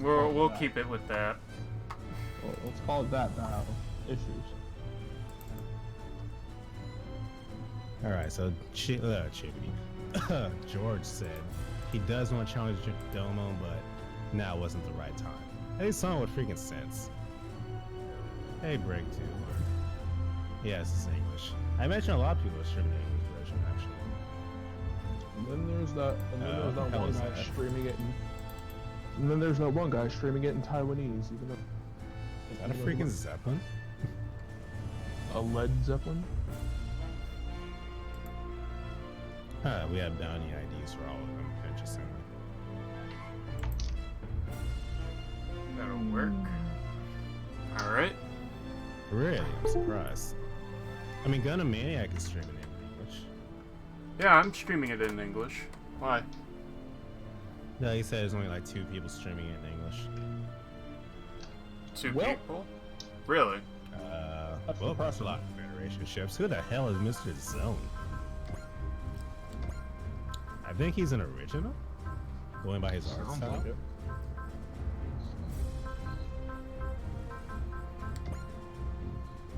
S1: We'll keep it with that.
S5: Let's call it that battle. Issues.
S2: Alright, so Chibbity. George said he does want to challenge Domo, but now wasn't the right time. Hey, song with freaking sense. Hey, Break 2. Yes, it's English. I imagine a lot of people are streaming the English version, actually.
S5: And then there's that
S2: how
S5: one
S2: is
S5: guy
S2: that?
S5: streaming it and then there's that one guy streaming it in Taiwanese, even though
S2: Is that a freaking Zeppelin?
S5: a Led Zeppelin.
S2: We have bounty IDs for all of them, interestingly.
S1: That'll work. Alright.
S2: Really? I'm surprised. I mean, Gunna Maniac is streaming it in English.
S1: Yeah, I'm streaming it in English. Why?
S2: No, he said there's only like 2 people streaming it in English.
S1: 2
S5: Well-
S1: people? Really?
S5: That's
S2: Well,
S5: impressive.
S2: that's a lot of Federation ships. Who the hell is Mr. Zone? I think he's an original? Going by his art
S5: Sounds
S2: style?
S5: like it.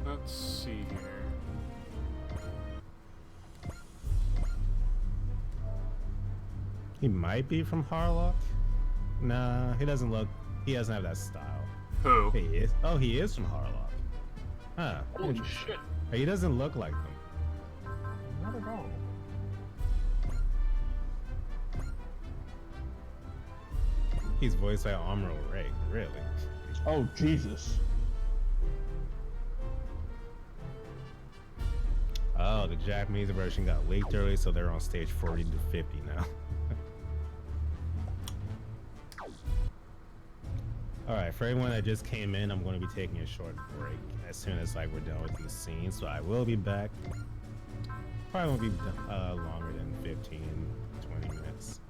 S1: Let's see here.
S2: He might be from Harlock? Nah, he doesn't have that style.
S1: Who?
S2: He is. Oh, he is from Harlock. Huh.
S5: Holy
S2: interesting.
S5: shit.
S2: He doesn't look like them.
S5: Not at all.
S2: He's voiced by Amuro Ray, really.
S5: Oh Jesus.
S2: Oh, the Japanese version got leaked early, so they're on stage 40 to 50 now. Alright, for everyone that just came in, I'm going to be taking a short break as soon as we're done with the scene, so I will be back. Probably won't be longer than 15, 20 minutes.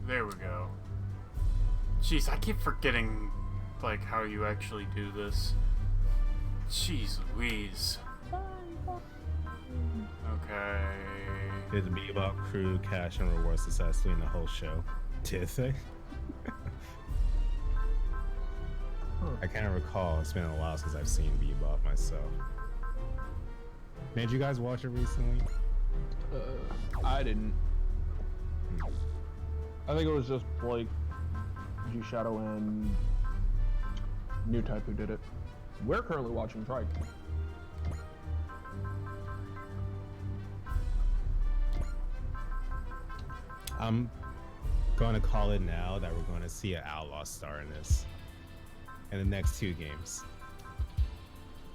S1: There we go. Jeez, I keep forgetting, how you actually do this. Jeez Louise. Okay.
S2: Did the Bebop crew cash and reward successfully in the whole show? Did they? I can't recall. It's been a while since I've seen Bebop myself. Man, did you guys watch it recently?
S5: I didn't. I think it was just G Shadow and New Type who did it. We're currently watching Trike.
S2: I'm going to call it now that we're going to see an Outlaw Star in this. In the next 2 games.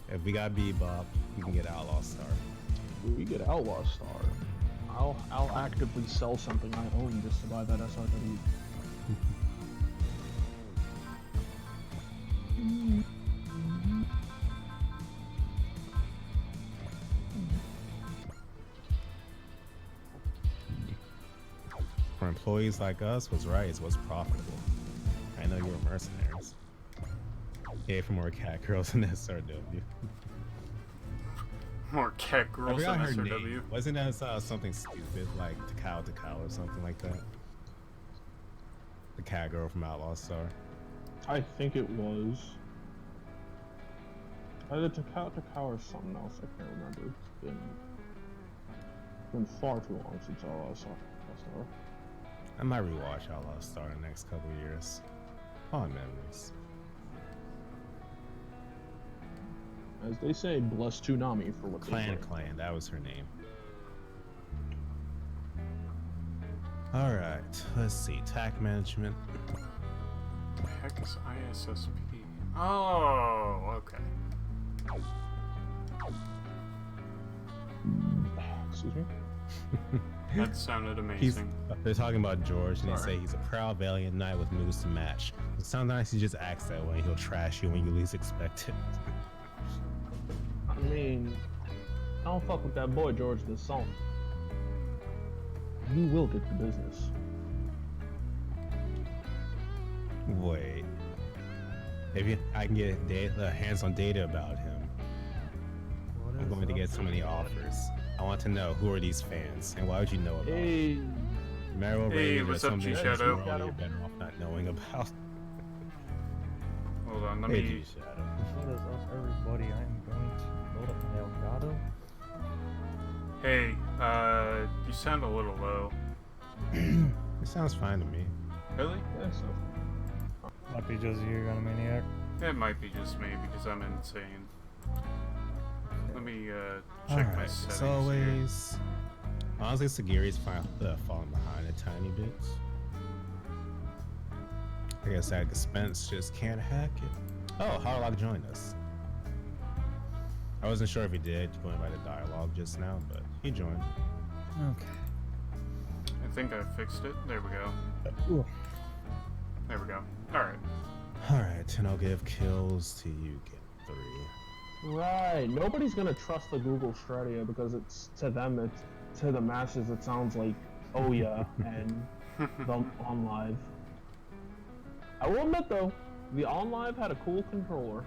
S2: If we got Bebop, we can get Outlaw Star.
S5: We get Outlaw Star. I'll actively sell something I own just to buy that SRW.
S2: For employees like us, what's right is what's profitable. I know you were mercenaries. Yay for more cat girls in SRW.
S1: More cat
S2: I
S1: girls
S2: forgot
S1: than
S2: her
S1: SRW.
S2: name. Wasn't that something stupid like Takao or something like that? The cat girl from Outlaw Star.
S5: I think it was either Takao or something else. I can't remember. It's been far too long since I saw Star.
S2: I might rewatch Outlaw Star in the next couple of years. Fond memories.
S5: As they say, bless Toonami for what they bring.
S2: Clan, that was her name. Alright, let's see. TAC management.
S1: What the heck is ISSP? Oh, okay.
S5: Excuse me?
S1: That sounded amazing.
S2: They're talking about George, and they
S5: Sorry.
S2: say he's a proud, valiant knight with moves to match. Sometimes he just acts that way, and he'll trash you when you least expect it.
S5: I mean, I don't fuck with that boy George this song. You will get the business.
S2: Wait. If I can get hands-on data about him, I'm going to get so many offers. I want to know who are these fans, and why would you know about them?
S5: Hey,
S2: Meryl
S1: Hey,
S2: Ray,
S1: what's
S2: there's
S1: up,
S2: something
S1: G-Shadow?
S2: you're better off not knowing about.
S1: Hold on, let
S2: Hey,
S1: me.
S2: G-Shadow.
S7: What is up, everybody? I am going to load up my Elgato.
S1: Hey, you sound a little low.
S2: It sounds fine to me.
S1: Really?
S5: Yeah, so.
S7: Might be just you, Maniac.
S1: It might be just me because I'm insane. Let me check my
S2: Alright,
S1: settings.
S2: as always, honestly, Sagiri's falling behind a tiny bit. I guess at expense just can't hack it. Oh, Harlock joined us. I wasn't sure if he did, going by the dialogue just now, but he joined.
S7: Okay.
S1: I think I fixed it. There we go.
S7: Ooh.
S1: There we go. Alright.
S2: Alright, and I'll give kills to you, get 3.
S5: Right. Nobody's gonna trust the Google Stradia because it's to them, it's to the masses. It sounds like oh yeah and the OnLive. I will admit though, the OnLive had a cool controller.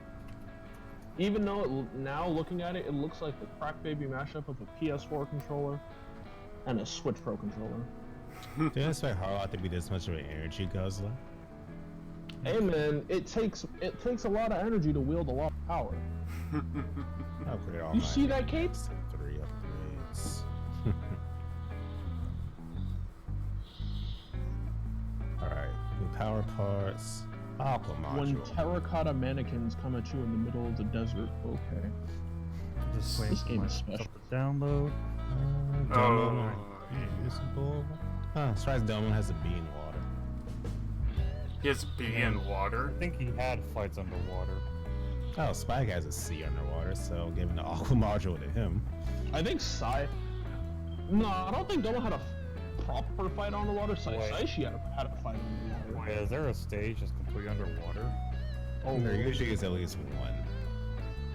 S5: Even though now looking at it, it looks like the crack baby mashup of a PS4 controller and a Switch Pro controller.
S2: Do you expect Harlock to be this much of an energy guzzler?
S5: Hey man, it takes a lot of energy to wield a lot of power.
S2: I'll put it all
S5: You
S2: my
S5: see that,
S2: energy
S5: Kate?
S2: to 3 upgrades. Alright, new power parts. Aqua
S5: When
S2: module.
S5: terracotta mannequins come at you in the middle of the desert, okay.
S7: Just waiting
S5: This
S7: for
S5: game
S7: my
S5: is
S7: stuff
S5: special.
S7: to download.
S2: Domo,
S1: Oh.
S2: usable. Huh, surprised Domo has a bee in water.
S1: He has B in water.
S7: I think he had fights underwater.
S2: Oh, Spike has a sea underwater, so giving the Aqua module to him.
S5: I think No, I don't think Domo had a proper fight on the water.
S7: Wait.
S5: Saishi had a fight on the water.
S7: Wait, is there a stage that's completely underwater?
S5: Oh,
S2: There usually is at least one.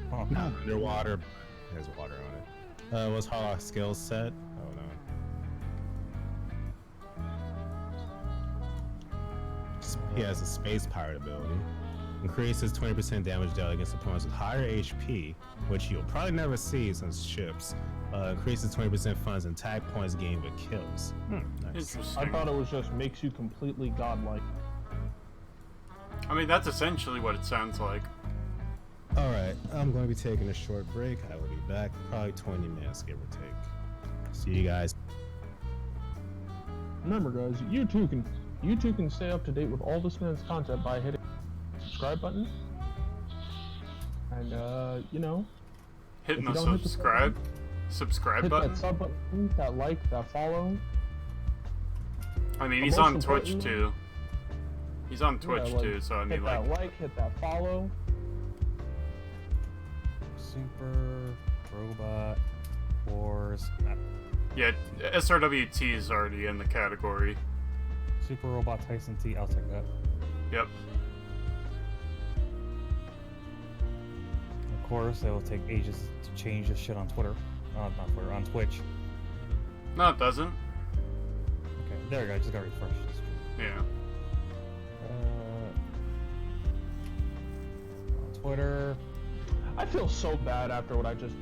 S7: Huh.
S2: Not underwater, but there's water on it. What's Harlock's skill set? Oh no. He has a space pirate ability. Increases 20% damage dealt against opponents with higher HP, which you'll probably never see since ships. Increases 20% funds and tag points gained with kills. Nice.
S1: Interesting.
S5: I thought it was just makes you completely godlike.
S1: I mean, that's essentially what it sounds like.
S2: Alright, I'm going to be taking a short break. I will be back probably 20 minutes, give or take. See you guys.
S5: Remember, guys, you too can stay up to date with all this man's content by hitting the subscribe button. And you know,
S1: Hitting
S5: If
S1: the
S5: you don't hit the
S1: subscribe
S5: hit
S1: button.
S5: that sub button, that like, that follow.
S1: I mean,
S5: But
S1: he's
S5: most
S1: on Twitch
S5: importantly-
S1: too. He's on Twitch
S5: like,
S1: too, so I mean,
S5: hit
S1: like,
S5: that like, hit that follow.
S7: Super Robot Wars.
S1: yeah, SRW T is already in the category.
S7: Super Robot Tyson T. I'll take that.
S1: Yep.
S7: Of course, it will take ages to change this shit on Twitter. Not Twitter, on Twitch.
S1: No, it doesn't.
S7: Okay, there we go. I just got refreshed. That's true.
S1: Yeah.
S7: On Twitter.
S5: I feel so bad after what I just.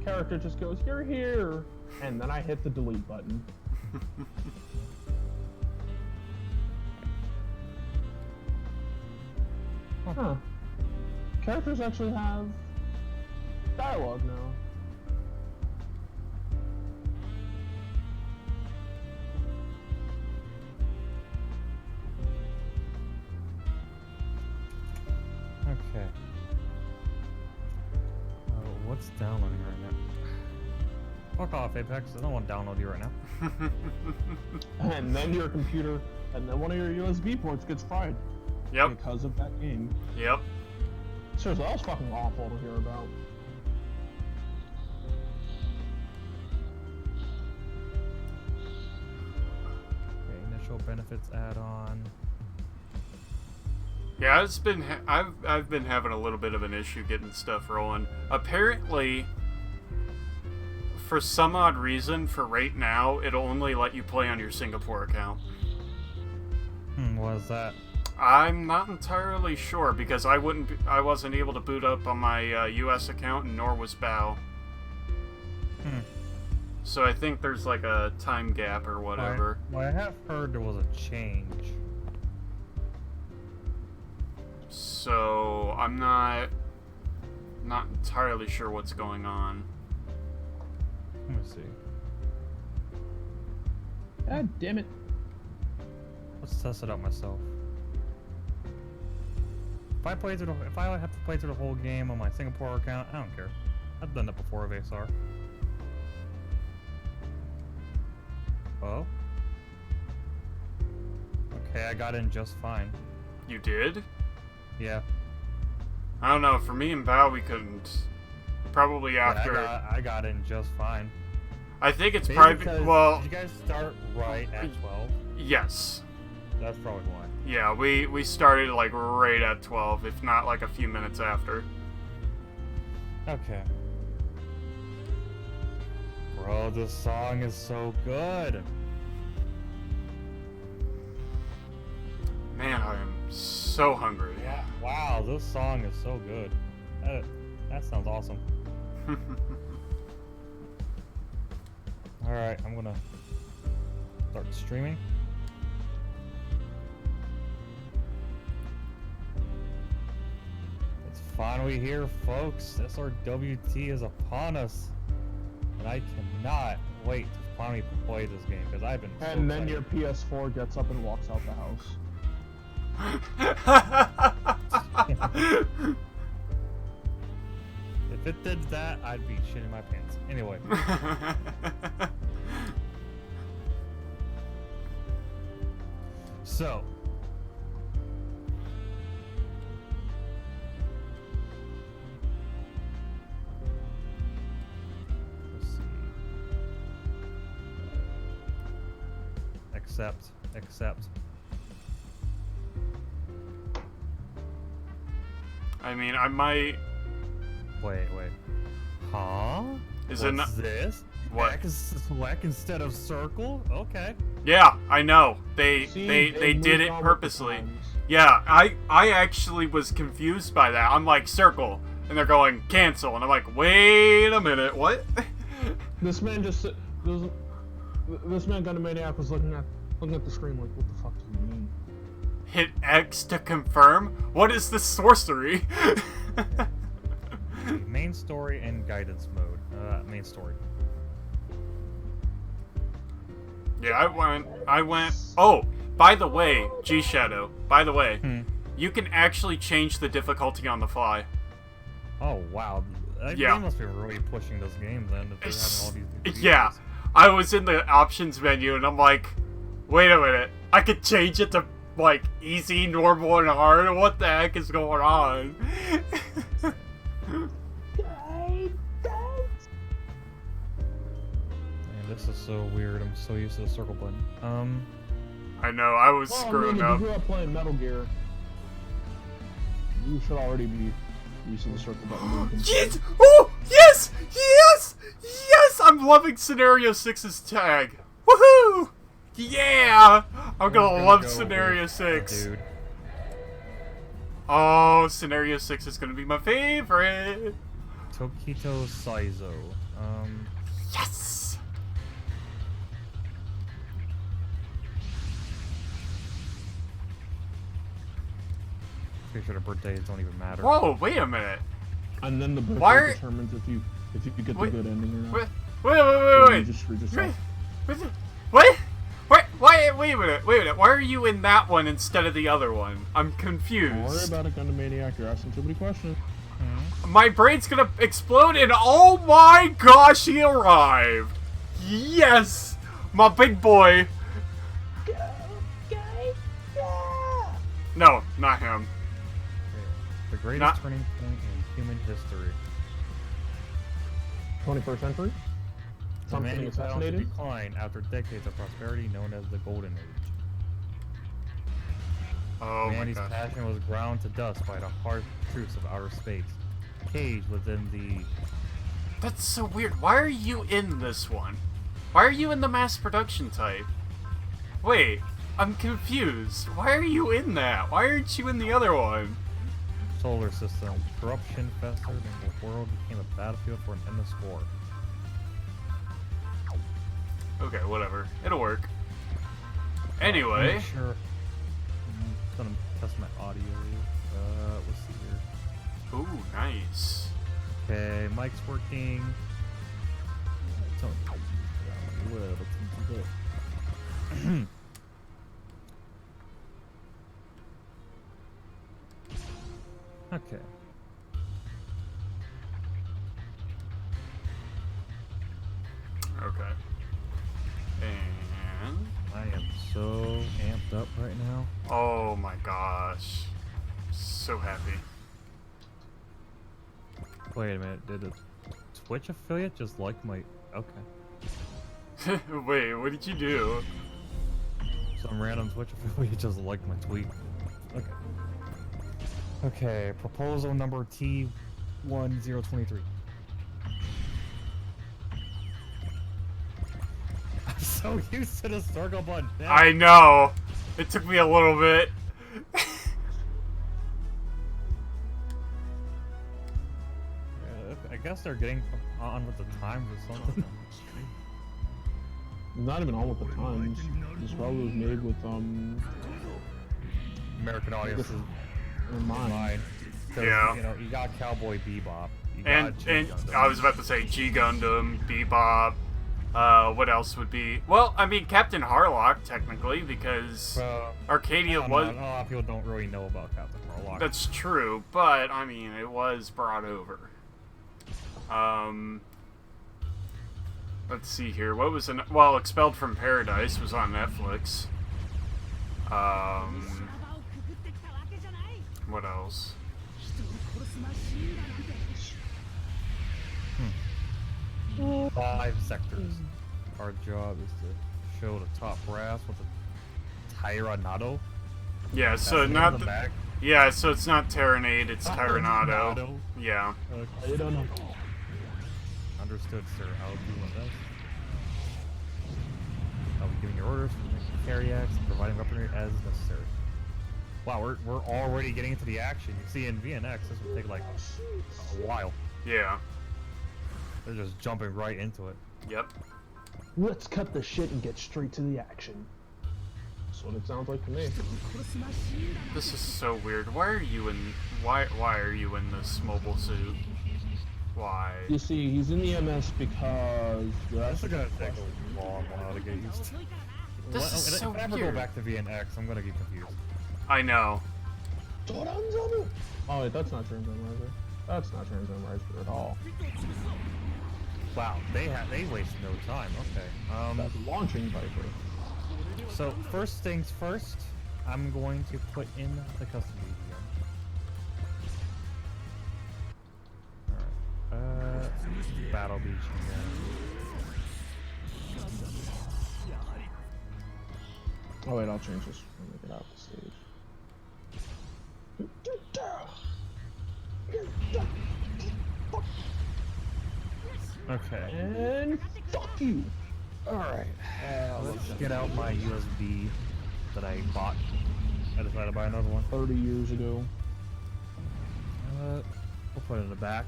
S5: Character just goes, "You're here," and then I hit the delete button. Huh. Characters actually have dialogue now.
S7: Okay. What's downloading right now? Fuck off, Apex. I don't want to download you right now.
S5: And then your computer, and then one of your USB ports gets fried
S1: Yep.
S5: because of that game.
S1: Yep.
S5: Seriously, that was fucking awful to hear about.
S7: Okay, initial benefits add-on.
S1: Yeah, it's been I've been having a little bit of an issue getting stuff rolling. Apparently, for some odd reason, for right now, it'll only let you play on your Singapore account.
S7: What is that?
S1: I'm not entirely sure because I wasn't able to boot up on my US account, and nor was Bao. So I think there's like a time gap or whatever.
S7: Well, I have heard there was a change.
S1: So I'm not entirely sure what's going on.
S7: Let me see.
S5: God damn it.
S7: Let's test it out myself. If I have to play through the whole game on my Singapore account, I don't care. I've done that before with ASR. Oh. Okay, I got in just fine.
S1: You did?
S7: Yeah.
S1: I don't know. For me and Bao, we couldn't. Probably after.
S7: Yeah, I got in just fine.
S1: I think it's
S7: Maybe
S1: probably
S7: because-
S1: well.
S7: Did you guys start right at 12?
S1: Yes.
S7: That's probably why.
S1: Yeah, we started like right at 12, if not like a few minutes after.
S7: Okay. Bro, this song is so good.
S1: Man, I am so hungry.
S7: Yeah. Wow, this song is so good. That sounds awesome. Alright, I'm gonna start streaming. It's finally here, folks. SRW T is upon us. And I cannot wait to finally play this game, because I've been so
S5: And then
S7: excited.
S5: your PS4 gets up and walks out the house.
S7: If it did that, I'd be shitting my pants. Anyway. So. Let's see. Accept.
S1: I mean, I might.
S7: Wait. Huh?
S1: Is it
S7: What's
S1: not?
S7: this?
S1: What?
S7: Whack instead of circle? Okay.
S1: Yeah, I know. They
S5: See,
S1: they
S5: moved
S1: did it
S5: on with the
S1: purposely.
S5: times.
S1: Yeah, I actually was confused by that. I'm like, circle, and they're going cancel, and I'm like, wait a minute, what?
S5: This man just this man got a maniac was looking at the screen like, what the fuck do you mean?
S1: Hit X to confirm? What is this sorcery?
S7: Main story and guidance mode. Main story.
S1: Yeah, I went. Oh, by the way, G Shadow. By the way, you can actually change the difficulty on the fly.
S7: Oh wow. They must be really pushing those games then if they're having all these new
S1: Yeah,
S7: features.
S1: I was in the options menu and I'm like, wait a minute, I could change it to like easy, normal, and hard. What the heck is going on?
S7: Man, this is so weird. I'm so used to the circle button.
S1: I know, I was
S5: Well, I mean,
S1: screwing
S5: if
S1: up.
S5: you grew up playing Metal Gear, you should already be used to the circle button.
S1: Yes! Oh, yes! Yes! Yes! I'm loving Scenario 6's tag. Woohoo! Yeah! I'm gonna love
S7: go
S1: Scenario
S7: with
S1: 6.
S7: Dude.
S1: Oh, Scenario 6 is gonna be my favorite.
S7: Tokito Saizo.
S1: Yes!
S7: Pretty sure the birthdays don't even matter.
S1: Whoa, wait a minute.
S5: And then the
S1: Why
S5: birthday
S1: are-
S5: determines if you get
S1: Wait-
S5: the good ending or not.
S1: Wait,
S5: Or you
S1: wait.
S5: just screwed
S1: Wait,
S5: yourself.
S1: what? Wait a minute. Why are you in that one instead of the other one? I'm
S5: Don't worry
S1: confused.
S5: about it, Gundamaniac. You're asking too many questions.
S1: My brain's gonna explode and oh my gosh, he arrived! Yes! My big boy! No, not him.
S7: The greatest
S1: Not-
S7: turning point in human history.
S5: 21st century?
S7: The
S5: Something
S7: man who fell into
S5: assassinated?
S7: decline after decades of prosperity known as the Golden Age.
S1: Oh my
S7: Humanity's
S1: gosh.
S7: passion was ground to dust by the harsh truths of outer space. Caged within the...
S1: That's so weird. Why are you in this one? Why are you in the mass production type? Wait, I'm confused. Why are you in that? Why aren't you in the other one?
S7: solar system. Corruption festered and the world became a battlefield for an endless war.
S1: Okay, whatever. It'll work. Anyway.
S7: I'm sure. I'm gonna test my audio. Let's see here.
S1: Ooh, nice.
S7: Okay, mic's working. It's only a little teensy bit. Okay.
S1: Okay. And
S7: I am so amped up right now.
S1: oh my gosh, so happy.
S7: Wait a minute, did a Twitch affiliate just like my... Okay.
S1: Wait, what did you do?
S7: Some random Twitch affiliate just liked my tweet. Okay. Okay, proposal number T1023. I'm so used to the circle button. now.
S1: I know. It took me a little bit.
S7: I guess they're getting on with the times or something.
S5: Not even all with the times. This probably was made with
S7: American audiences
S5: in mind.
S7: mine. 'Cause,
S1: Yeah.
S7: You know, you got Cowboy Bebop. You
S1: And
S7: got G Gundam.
S1: I was about to say G Gundam, Bebop. What else would be? Well, I mean Captain Harlock technically because Arcadia
S7: I
S1: was.
S7: don't know, a lot of people don't really know about Captain Harlock.
S1: That's true, but I mean it was brought over. Let's see here. What was well, Expelled from Paradise was on Netflix. What else?
S6: 人を殺すマシンだなんて
S7: 5 sectors. Our job is to show the top brass with the Tyranado.
S1: Yeah,
S7: That's
S1: so
S7: the name
S1: not
S7: of the bag.
S1: yeah, so it's not Terranade, it's Tyranado.
S7: Tyranado.
S1: Yeah.
S5: I don't know.
S7: Understood, sir. I'll do my best. I'll be giving your orders for the carry acts and providing weaponry as necessary. Wow, we're already getting into the action. You see, in VNX, this would take like a while.
S1: Yeah.
S7: They're just jumping right into it.
S1: Yep.
S5: Let's cut the shit and get straight to the action. That's what it sounds like to me.
S6: 人を殺すマシンだなんて
S1: This is so weird. Why are you in why are you in this mobile suit? Why?
S5: You see, he's in the MS because
S7: This is gonna take a long while to get used to.
S1: This is so
S7: if I ever go
S1: weird.
S7: back to VNX, I'm gonna get confused.
S1: I know.
S5: Oh wait, that's not Transformizer. That's not Transformizer at all.
S7: Wow, they waste no time. Okay.
S5: That's launching Viper.
S7: So first things first, I'm going to put in the custom BGM. Alright. Battle BGM.
S5: Oh wait, I'll change this when we get out the stage.
S7: Okay.
S5: And fuck you!
S7: Alright. Let's get out my USB that I bought. I decided to buy another one.
S5: 30 years ago.
S7: We'll put it in the back.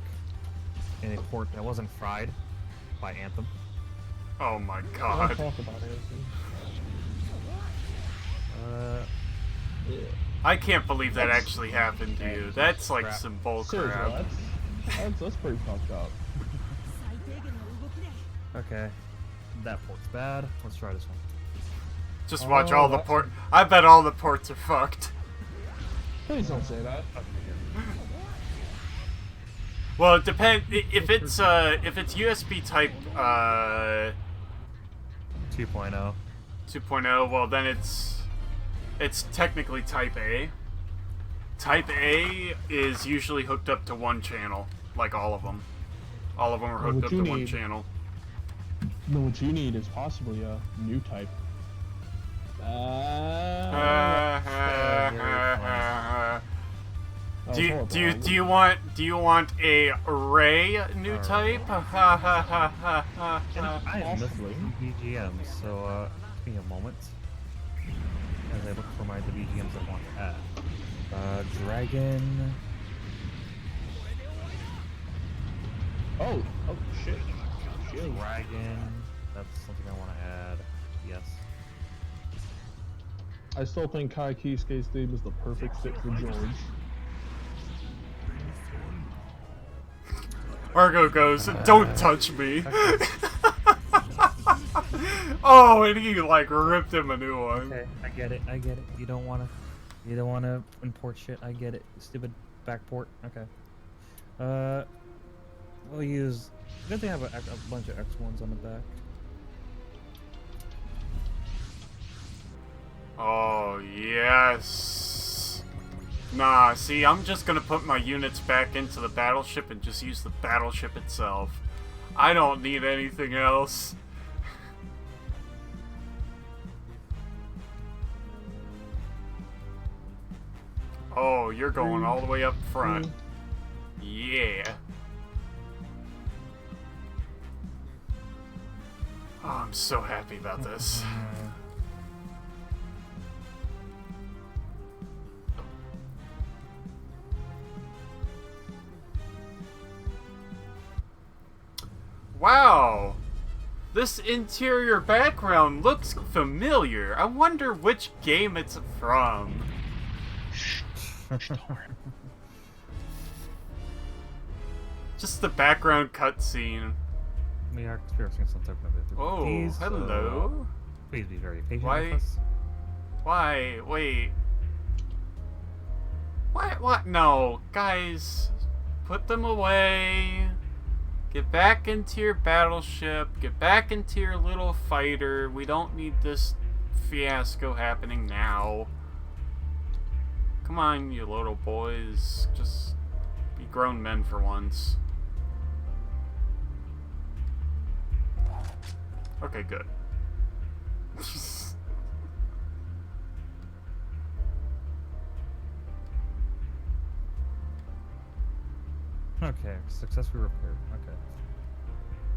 S7: In a port that wasn't fried by Anthem.
S1: Oh my
S5: Don't
S1: god.
S5: talk about anything. Yeah.
S1: I can't believe that actually happened to you. That's like
S7: Crap.
S1: some bull
S5: Seriously,
S1: crap.
S5: that's pretty fucked up.
S6: 最低限の動きで
S7: Okay. That port's bad. Let's try this one.
S1: Just watch
S5: Oh,
S1: all the
S5: that's-
S1: port. I bet all the ports are fucked.
S5: Please don't say that.
S1: Well, it depends. If it's USB type
S7: 2.0.
S1: 2.0, well then it's technically type A. Type A is usually hooked up to one channel, like all of them. All of them are
S5: Well,
S1: hooked
S5: what
S1: up
S5: you
S1: to one
S5: need-
S1: channel.
S5: No, what you need is possibly a new type. That was horrible.
S1: Do you want a array new type?
S7: I am
S5: Possibly.
S7: missing BGM, so give me a moment. As I look for the BGMs I want to add. Dragon.
S5: Oh shit.
S7: Dragon. That's something I want to add. Yes.
S5: I still think Kai Kisuke's theme is the perfect fit for George.
S1: Argo goes, "Don't touch me." Oh, and he like ripped him a new one.
S7: Okay, I get it. I get it. You don't wanna import shit. I get it. Stupid backport. Okay. We'll use. Good thing I have a bunch of X1s on the back.
S1: Oh, yes. Nah, see, I'm just gonna put my units back into the battleship and just use the battleship itself. I don't need anything else. Oh, you're going all the way up front. Yeah. Oh, I'm so happy about this. Wow! This interior background looks familiar. I wonder which game it's from. Just the background cutscene.
S7: We are experiencing some type of difficulties.
S1: Oh, hello.
S7: Please be very patient
S1: Why?
S7: with us.
S1: Why? Wait. What? No. Guys, put them away. Get back into your battleship. Get back into your little fighter. We don't need this fiasco happening now. Come on, you little boys. Just be grown men for once. Okay, good.
S7: Okay, successfully repaired. Okay.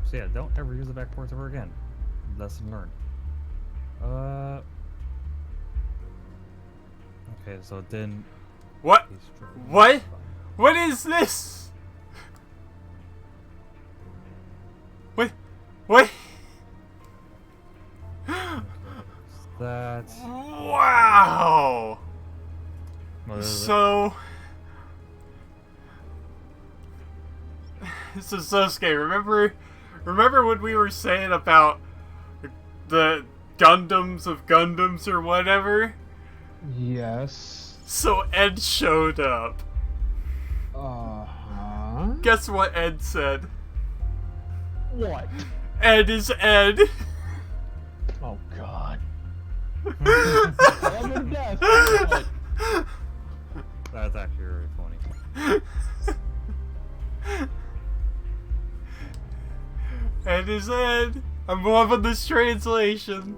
S7: So yeah, don't ever use the backports ever again. Lesson learned. Okay, so it didn't.
S1: What? What? What is this? What? What?
S7: That.
S1: Wow.
S7: What is it?
S1: So. This is so scary. Remember when we were saying about the Gundams of Gundams or whatever?
S5: Yes.
S1: So Ed showed up.
S5: Uh-huh.
S1: Guess what Ed said?
S5: What?
S1: Ed is Ed.
S5: Oh, God. I'm in death. What?
S7: That's actually really funny.
S1: Ed is Ed. I'm loving this translation.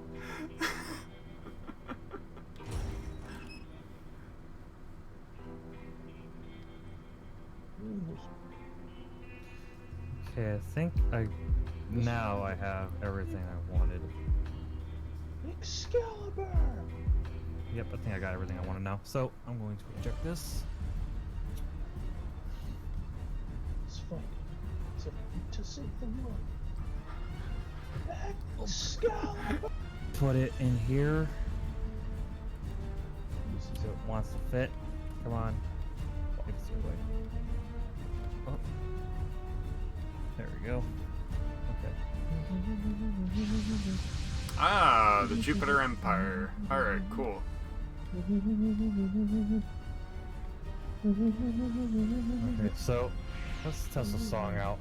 S7: Okay, I think now I have everything I wanted.
S5: Excalibur!
S7: Yep, I think I got everything I wanted now. So I'm going to eject this.
S5: It's fun. It's a fight to save the world. Excalibur!
S7: Put it in here. So it wants to fit. Come on. It's this way. Oh. There we go. Okay.
S1: Ah, the Jupiter Empire. Alright, cool.
S7: Okay, so let's test the song out.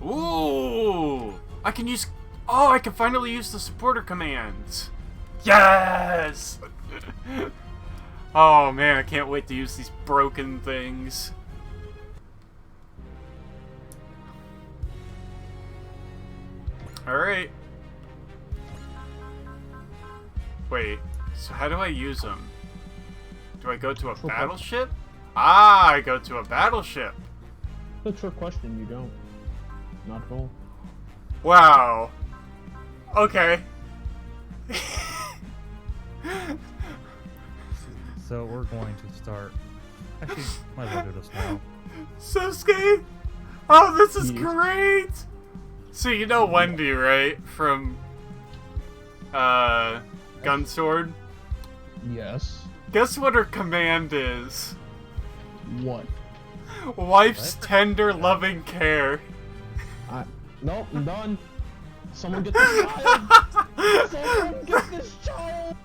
S1: Ooh! I can use... Oh, I can finally use the supporter commands! Yes! Oh man, I can't wait to use these broken things. Alright. Wait, so how do I use them? Do I go to a battleship? Ah, I go to a battleship!
S5: That's your question, you don't. Not at all.
S1: Wow. Okay.
S7: So we're going to start. Actually, might as well do this now.
S1: Sasuke, Oh, this is
S5: Yes.
S1: great! So you know Wendy, right? From Gunsword?
S5: Yes.
S1: Guess what her command is?
S5: What?
S1: Wife's
S7: What?
S1: tender, loving care.
S5: Nope, I'm done. Someone get this child! Someone get this child!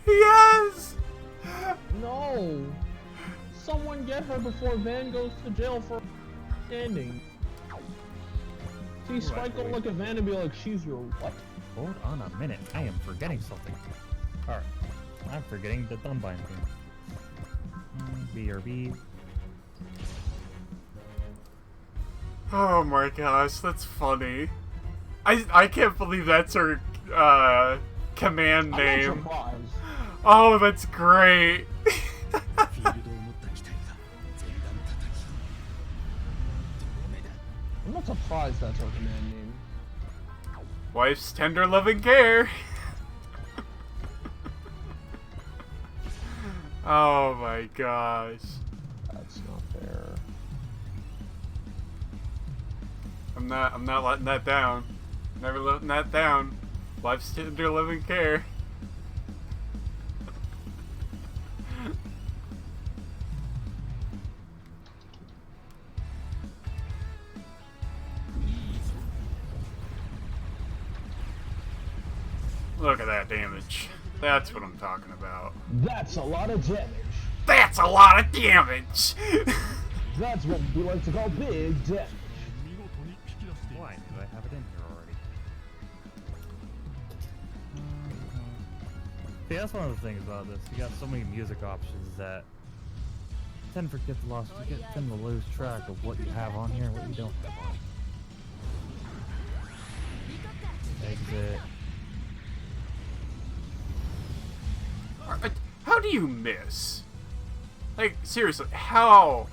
S1: Yes!
S5: No! Someone get her before Van goes to jail for standing. See, Spike don't look at Van and be like, she's your what?
S7: Hold on a minute. I am forgetting something. Alright. I'm forgetting the Dunbind thing. BRB.
S1: Oh my gosh, that's funny. I can't believe that's her command
S5: I'm not
S1: name.
S5: surprised.
S1: Oh, that's great.
S4: フィールドを持った機体が前段叩きとどめだ
S5: I'm not surprised that's her command name.
S1: Wife's tender, loving care. Oh my gosh.
S5: That's not fair.
S1: I'm not letting that down. Never letting that down. Wife's tender, loving care. Look at that damage. That's what I'm talking about.
S5: That's a lot of damage.
S1: That's a lot of damage!
S5: That's what we like to call big damage.
S3: 見事に引き出している
S7: Why do I have it in here already? See, that's one of the things about this. You got so many music options that you tend to forget the lost. You tend to lose track of what you have on here and what you don't have on. Exit.
S1: How do you miss? Like, seriously, how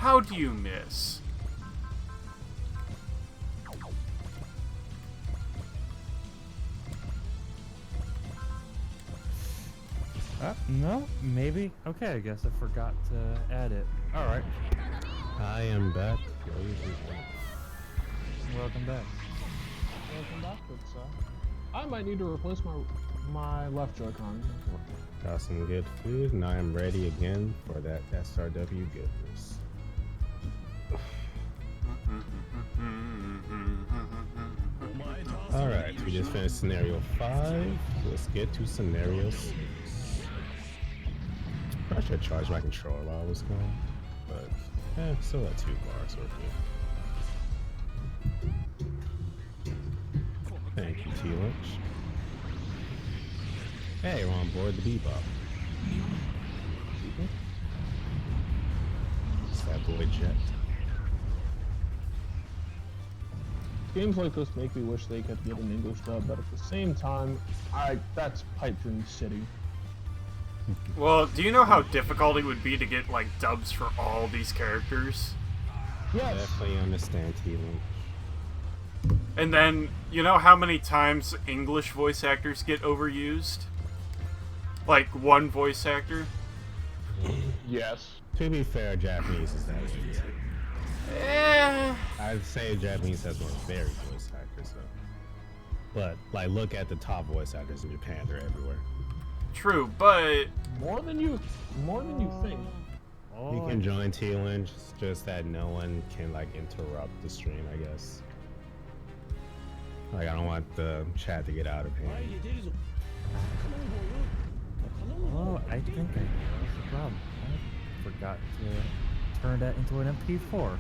S1: do you miss?
S7: No, maybe. Okay, I guess I forgot to add it. Alright,
S2: I am back.
S7: welcome back.
S5: Welcome back, good sir. I might need to replace my left Joy-Con.
S2: Got some good food, and I am ready again for that SRW goodness. Alright, we just finished scenario 5. Let's get to scenario 6. I should charge my controller while I was gone, but still at 2 bars working. Thank you, T Lynch. Hey, we're on board the Bebop. It's that boy Jet.
S5: Games like this make me wish they could get an English dub, but at the same time, that's Pipe Dream City.
S1: Well, do you know how difficult it would be to get, like, dubs for all these characters?
S5: Yes.
S2: Definitely understand T Lynch.
S1: And then, you know how many times English voice actors get overused? Like, one voice actor?
S5: Yes.
S2: To be fair, Japanese is that easy. I'd say Japanese has more varied voice actors, though. But, like, look at the top voice actors in Japan, they're everywhere.
S1: True, but...
S5: More than you think.
S2: You can join T Lynch, it's just that no one can, like, interrupt the stream, I guess. Like, I don't want the chat to get out of hand.
S4: 前へ出るぞ
S7: Oh, I think I know the problem. I forgot to turn that into an MP4.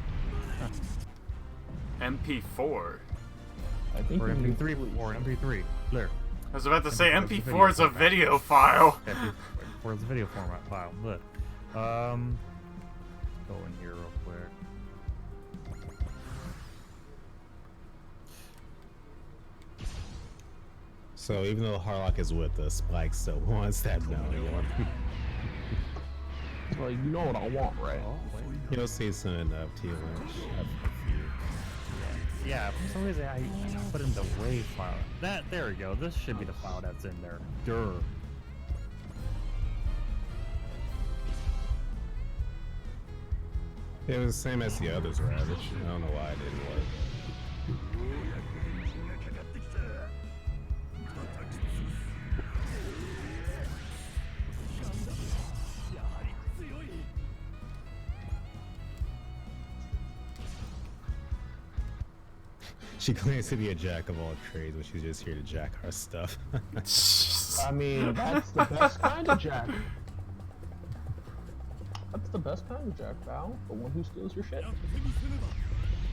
S1: MP4?
S5: I think
S7: Or
S5: you need
S7: MP3. Or an MP3. There.
S1: I was about to say,
S7: MP4 's a
S1: MP4 is a video file.
S7: MP4 is a video format file. Look. Go in here real quick.
S2: So even though Harlock is with us, Spike still wants that melody on.
S5: It's like, you know what I want, right?
S7: Oh, wait.
S2: You'll see soon enough, T Lynch.
S7: Yeah, for some reason I put in the WAV file. There we go. This should be the file that's in there. Durr.
S2: It was the same as the others, Ravage. I don't know why it didn't work. She claims to be a jack of all trades, but she's just here to jack our stuff.
S5: I mean, that's the best kind of jack. That's the best kind of jack, Val. The one who steals your shit.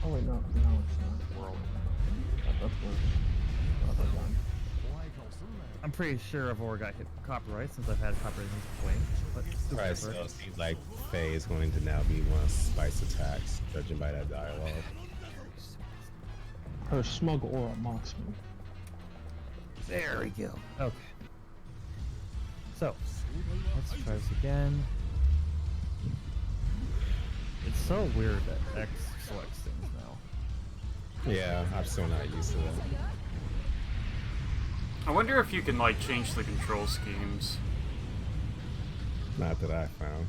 S5: Oh wait, no, it's not. That's worse. Oh, that's done.
S7: I'm pretty sure I've already got hit copyright since I've had copyright complaints. But
S2: Right, so it seems like Faye is going to now be one of Spice attacks, judging by that dialogue.
S5: Her smug aura mocks me.
S7: There we go. Okay. So, let's try this again. It's so weird that X selects things now.
S2: Yeah, I'm still not used to that.
S1: I wonder if you can like change the control schemes.
S2: Not that I found.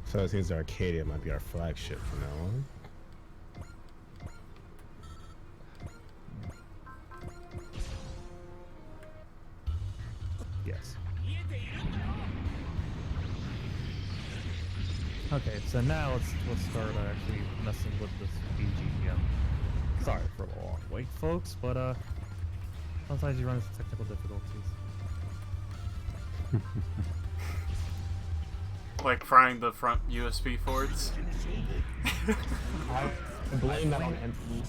S2: So it seems Arcadia might be our flagship from now on.
S7: Yes. Okay, so now let's start actually messing with this BGM. Sorry for the long wait, folks, but sometimes you run into technical difficulties.
S1: Like frying the front USB ports.
S5: I blame that on NP.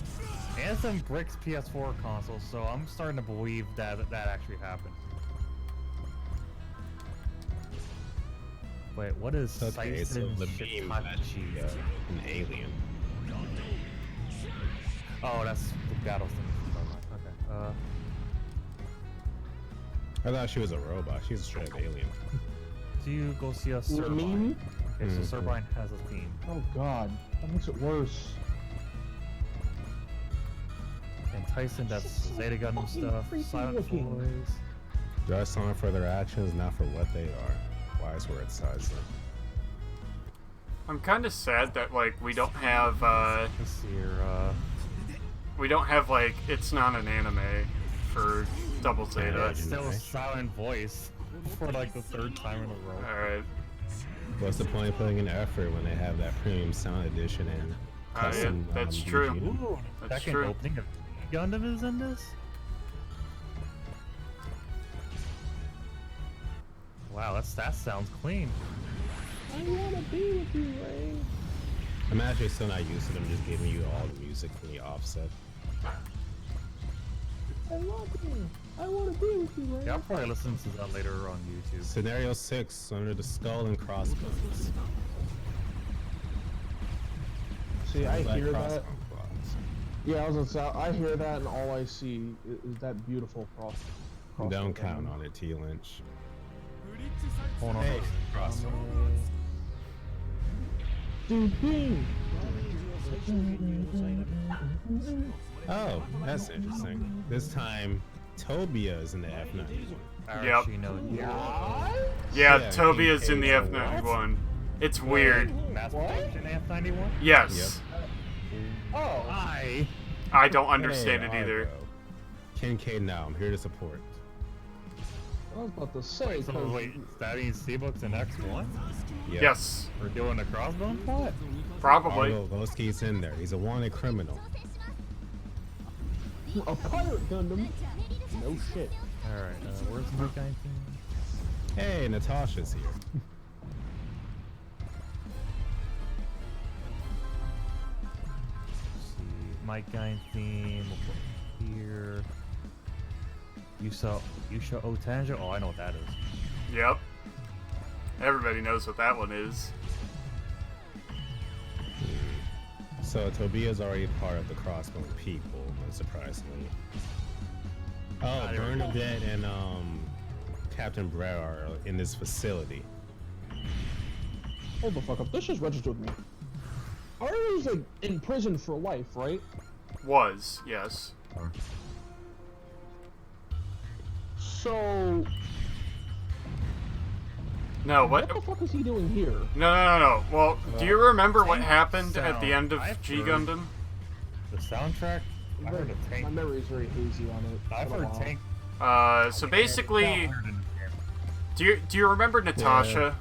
S7: Anthem bricks PS4 consoles, so I'm starting to believe that actually happened. Wait, what is
S2: Okay, so
S7: Siphon
S2: the beam is actually an alien.
S7: Oh, that's the battle thing. Okay.
S2: I thought she was a robot. She's a straight up alien.
S7: Do you go see a Servine?
S5: meme?
S7: Okay, so Servine has a theme.
S5: Oh god, that makes it worse.
S7: And Tyson, that's Zeta Gundam stuff.
S5: creepy
S7: Silent
S5: looking.
S7: Boys.
S2: Just on for their actions, not for what they are. Wise word size them.
S1: I'm kind of sad that like we don't have
S7: Let's see here.
S1: we don't have like it's not an anime for Double Zeta.
S2: Yeah,
S7: It's still a
S2: anime.
S7: silent voice for like the third time in a row.
S1: Alright.
S2: What's the point of putting in effort when they have that premium sound edition and custom?
S1: That's true.
S2: BG?
S7: Ooh,
S1: That's
S7: second
S1: true.
S7: opening of Gundam is in this? Wow, that sounds clean.
S5: I wanna be with you, Ray.
S2: I'm actually still not used to them just giving you all the music from the offset.
S5: I love you. I wanna be with you, Ray.
S7: Yeah, I'll probably listen to that later on YouTube.
S2: Scenario 6 under the skull and crossbones.
S5: See, I
S2: Like
S5: hear that.
S2: crossbone claws.
S5: Yeah, I was gonna say, I hear that, and all I see is that beautiful cross.
S2: Don't count on it, T. Lynch.
S7: Hold on.
S2: Hey, crossbone. Oh, that's interesting. This time, Tobia is in the F91.
S7: I
S1: Yep.
S7: actually know it.
S1: Yeah,
S2: Yeah,
S1: Tobia's in the
S2: so
S1: F91. It's weird.
S7: Mass production F91?
S1: Yes.
S5: Oh,
S1: I don't understand
S2: Hey,
S1: it either.
S2: Argo. Kincaid now, I'm here to support.
S5: I was about to say.
S7: So
S5: 'cause-
S7: wait, that means Seabook's in X1?
S2: Yep.
S1: Yes.
S7: We're doing a crossbone?
S5: What?
S1: Probably.
S2: Argo Voski's in there. He's a wanted criminal.
S5: A pirate Gundam? No shit.
S7: Alright, where's my guy theme?
S2: Hey, Natasha's here.
S7: See, my guy theme, we'll put here. Yusha Otanja? Oh, I know what that is.
S1: Yep. Everybody knows what that one is.
S2: So Tobia's already part of the Crossbone people, unsurprisingly. Oh, Bernadette and Captain Brett are in this facility.
S5: Hold the fuck up. This just registered with me. Arya's like in prison for life, right?
S1: Was, yes.
S5: So
S1: No,
S5: what the fuck is he doing here?
S1: No. Well, do you remember what
S7: tank
S1: happened at the
S7: sound.
S1: end of
S7: I've
S1: G
S7: heard-
S1: Gundam?
S7: The soundtrack. I heard a
S5: My
S7: tank.
S5: memory is very hazy on it.
S7: I've
S5: It's been a
S7: heard
S5: while.
S7: tank.
S1: So basically,
S7: I heard in the game.
S1: do you remember Natasha?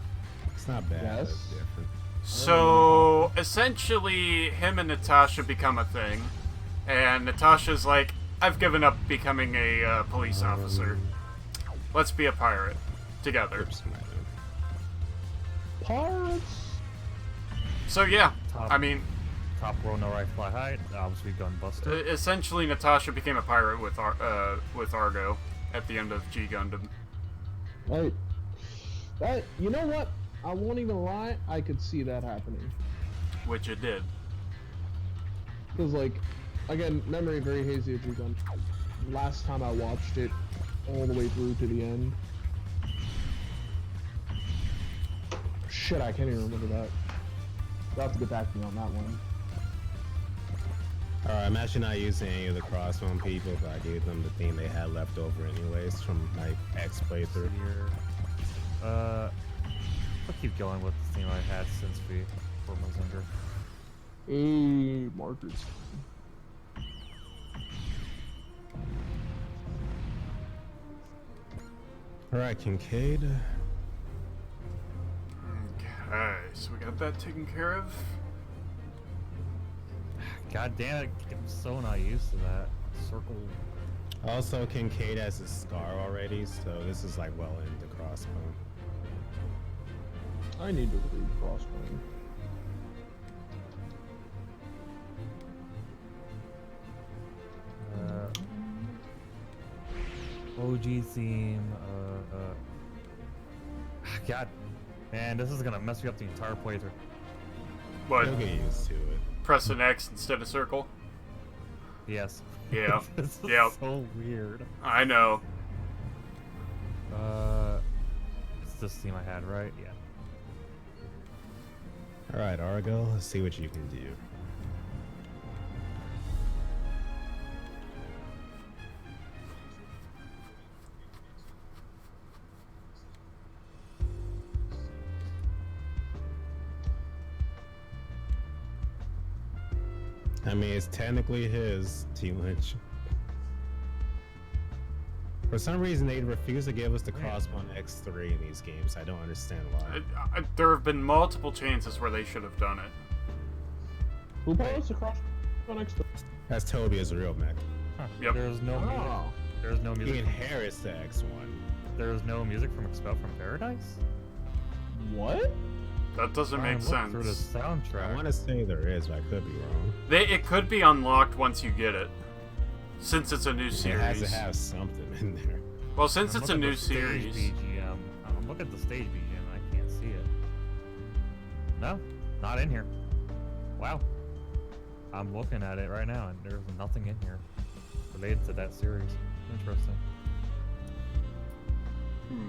S2: It's not bad.
S5: Yes.
S2: But it's different.
S1: So essentially, him and Natasha become a thing, and Natasha's like, "I've given up becoming a police officer. Let's be a pirate together."
S2: Oops, my bad.
S5: Pirates.
S1: So yeah,
S7: Top.
S1: I mean,
S7: Top row, no right, fly high. Obviously, gunbuster.
S1: essentially, Natasha became a pirate with Argo at the end of G Gundam.
S5: Right. That, you know what? I won't even lie. I could see that happening.
S1: Which it did.
S5: Because, like, again, memory very hazy of G-Gun. Last time I watched it all the way through to the end. Shit, I can't even remember that. You'll have to get back to me on that one.
S2: Alright, I'm actually not using any of the Crossbone people, but I gave them the thing they had left over anyways from my X playthrough.
S7: Here. I'll keep going with the theme I had since before I was younger.
S5: Hey, markers.
S2: Alright, Kincaid.
S1: Okay, so we got that taken care of.
S7: God damn it! I'm so not used to that circle.
S2: Also, Kincaid has a scar already, so this is like well into Crossbone.
S5: I need to read Crossbone.
S7: OG theme. God, man, this is gonna mess me up the entire playthrough.
S1: What?
S2: You'll get used to it.
S1: Press an X instead of circle?
S7: Yes.
S1: Yeah.
S7: This is
S1: Yep.
S7: so weird.
S1: I know.
S7: It's this theme I had, right? Yeah.
S2: Alright, Argo, let's see what you can do. I mean, it's technically his, T-Lynch. For some reason, they refuse to give us the Crossbone X3 in these games. I don't understand why.
S1: There have been multiple chances where they should have done it.
S5: Who posed the Crossbone next to?
S2: That's Tobia's real mech.
S7: Huh.
S1: Yep.
S7: There's no music.
S5: Oh.
S7: There's no
S2: He
S7: music.
S2: inherits the X1.
S7: There's no music from Expel from Paradise.
S5: What?
S1: That doesn't
S7: Try and
S1: make
S7: look
S1: sense.
S7: Through the soundtrack.
S2: I want to say there is, but I could be wrong.
S1: It could be unlocked once you get it, since it's a new
S2: It
S1: series.
S2: has to have something in there.
S1: Well, since
S7: I'm
S1: it's a
S7: looking
S1: new
S7: at the stage
S1: series.
S7: BGM. I'm looking at the stage BGM. I can't see it. No, not in here. Wow. I'm looking at it right now, and there's nothing in here related to that series. Interesting.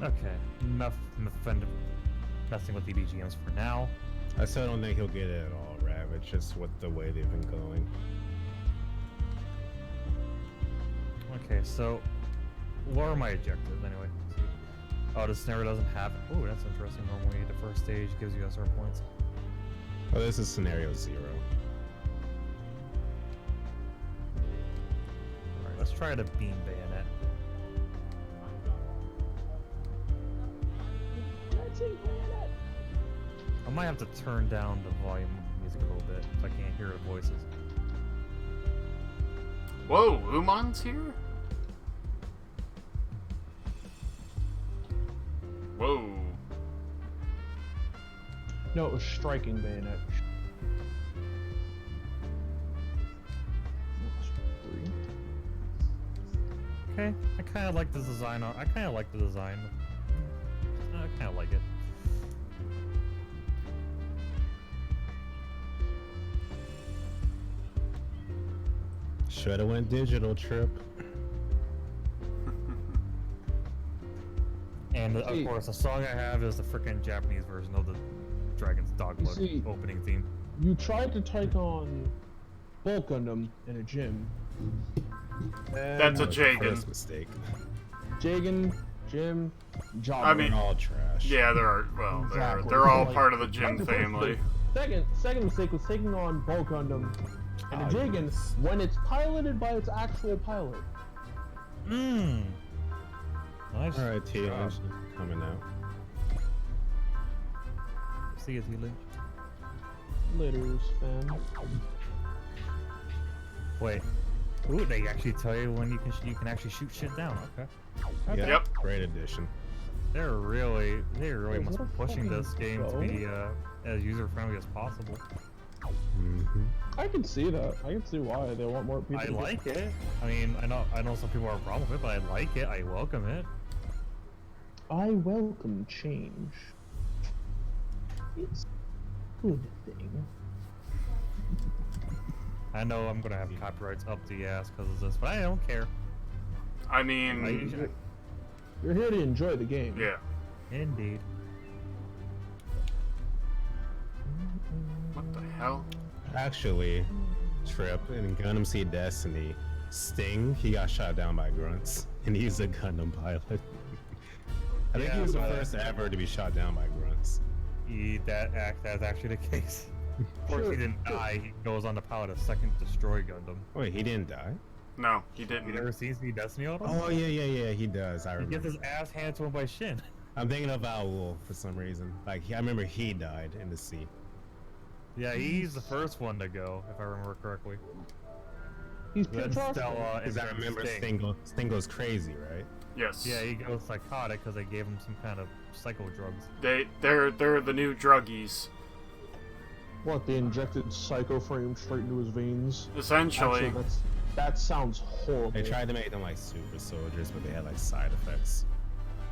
S7: Okay, messing with the BGMs for now.
S2: I still don't think he'll get it at all, Ravage, just with the way they've been going.
S7: Okay, so what are my objectives anyway? Let's see. Oh, the scenario doesn't have. Oh, that's interesting. Normally, the first stage gives you SR points.
S2: Oh, this is scenario 0.
S7: Alright, let's try the beam bayonet. I might have to turn down the volume of the music a little bit if I can't hear the voices.
S1: Whoa, Uman's here? Whoa.
S5: No, it was striking bayonet.
S7: Okay, I kind of like the design. I kind of like the design. I kind of like it.
S2: Shoulda went digital, Trip.
S7: And of
S5: See-
S7: course, the song I have is the freaking Japanese version of the Dragon's Dogwood
S5: see-
S7: opening theme.
S5: You tried to take on Bulk Gundam in a gym.
S1: That's a
S5: And
S1: Jagan.
S2: First mistake.
S5: Jagan, Jim, Jobber.
S1: I mean-
S2: They're all trash.
S1: Yeah, they're
S5: Exactly.
S1: they're all
S5: Like,
S1: part of the
S5: that's
S1: Jim
S5: the first
S1: family.
S5: mistake. Second mistake was taking on Bulk Gundam and a
S2: Oh,
S5: Jagan
S2: yes.
S5: when it's piloted by its actual pilot.
S7: Mmm. Nice.
S2: All right, T Lynch coming out.
S7: See you, T. Lynch.
S5: Laters, fam.
S7: Wait. Ooh, they actually tell you when you can actually shoot shit down. Okay.
S2: Yeah,
S1: Yep.
S2: Great addition.
S7: They really
S5: Wait,
S7: must
S5: is
S7: be
S5: that a
S7: pushing this
S5: fucking
S7: game to
S5: show?
S7: be as user friendly as possible.
S5: I can see that. I can see why they want more people.
S7: I
S5: to get-
S7: like it. I mean, I know some people have a problem with it, but I like it. I welcome it.
S5: I welcome change. It's a good thing.
S7: I know I'm gonna have copyrights up the ass because of this, but I don't care.
S1: I mean,
S5: You're here to enjoy the game.
S1: yeah.
S7: Indeed.
S1: What the hell?
S2: Actually, Trip in Gundam Seed Destiny, Sting, he got shot down by grunts, and he's a Gundam pilot. I think he was the
S7: but-
S2: first ever to be shot down by grunts.
S7: That's actually the case. Of course,
S5: Sure,
S7: he didn't die. He goes on to pilot a second Destroy Gundam.
S2: Wait, he didn't die?
S1: No, he
S7: You
S1: didn't.
S7: never seen the Destiny Auto?
S2: Oh yeah, he does. I
S7: He
S2: remember.
S7: gets his ass handed to him by Shin.
S2: I'm thinking of Owl for some reason. Like I remember he died in the sea.
S7: Yeah, he's the first one to go, if I remember correctly.
S5: He's
S7: Then
S5: Pietro's.
S7: Stella
S2: Because
S7: and
S2: I
S7: then
S2: remember
S7: Sting.
S2: Sting goes crazy, right?
S1: Yes.
S7: Yeah, he goes psychotic because they gave him some kind of psycho drugs.
S1: They're the new druggies.
S5: What, they injected Psycho Frame straight into his veins?
S1: Essentially.
S5: Actually, that sounds horrible.
S2: They tried to make them like super soldiers, but they had like side effects.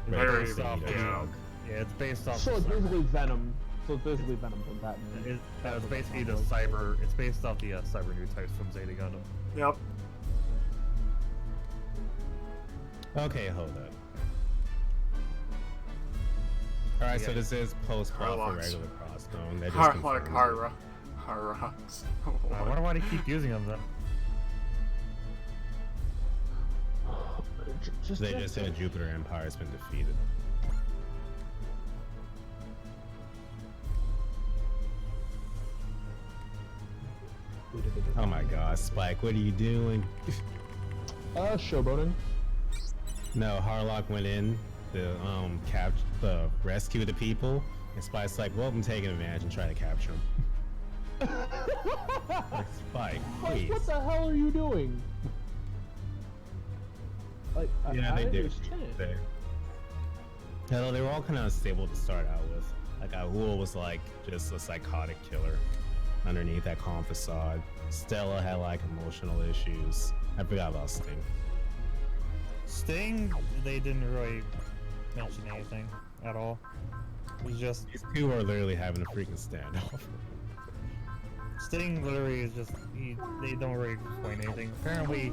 S7: It's
S1: Very
S7: based
S2: They
S7: off
S2: need a
S1: yeah.
S2: drug.
S7: Yeah, it's based off.
S5: So it's
S7: the
S5: basically Venom. So it's basically Venom from Batman.
S7: it's basically the cyber. It's based off the cyber new types from Zeta Gundam.
S1: Yep.
S2: Okay, hold up. Alright, so
S7: Yeah.
S2: this is post-prop for
S1: Harlocks.
S2: regular Crossbone. That just
S1: Like
S2: confirms it.
S1: Hara. Harrocks.
S7: I wonder why they keep using them then.
S2: They just said Jupiter Empire has been defeated. Oh my god, Spike, what are you doing?
S5: Showboating.
S2: No, Harlock went in to rescue the people, and Spike's like, well, I'm taking advantage and trying to capture him. Like, Spike, please.
S5: What the hell are you doing? Like,
S2: Yeah,
S5: I
S2: they did.
S5: understand.
S2: They were all kind of unstable to start out with. Like, Ahul was like just a psychotic killer underneath that calm facade. Stella had like emotional issues. I forgot about Sting.
S7: Sting, they didn't really mention anything at all. It was just
S2: These two are literally having a freaking standoff.
S7: Sting. Literally is just they don't really explain anything. Apparently,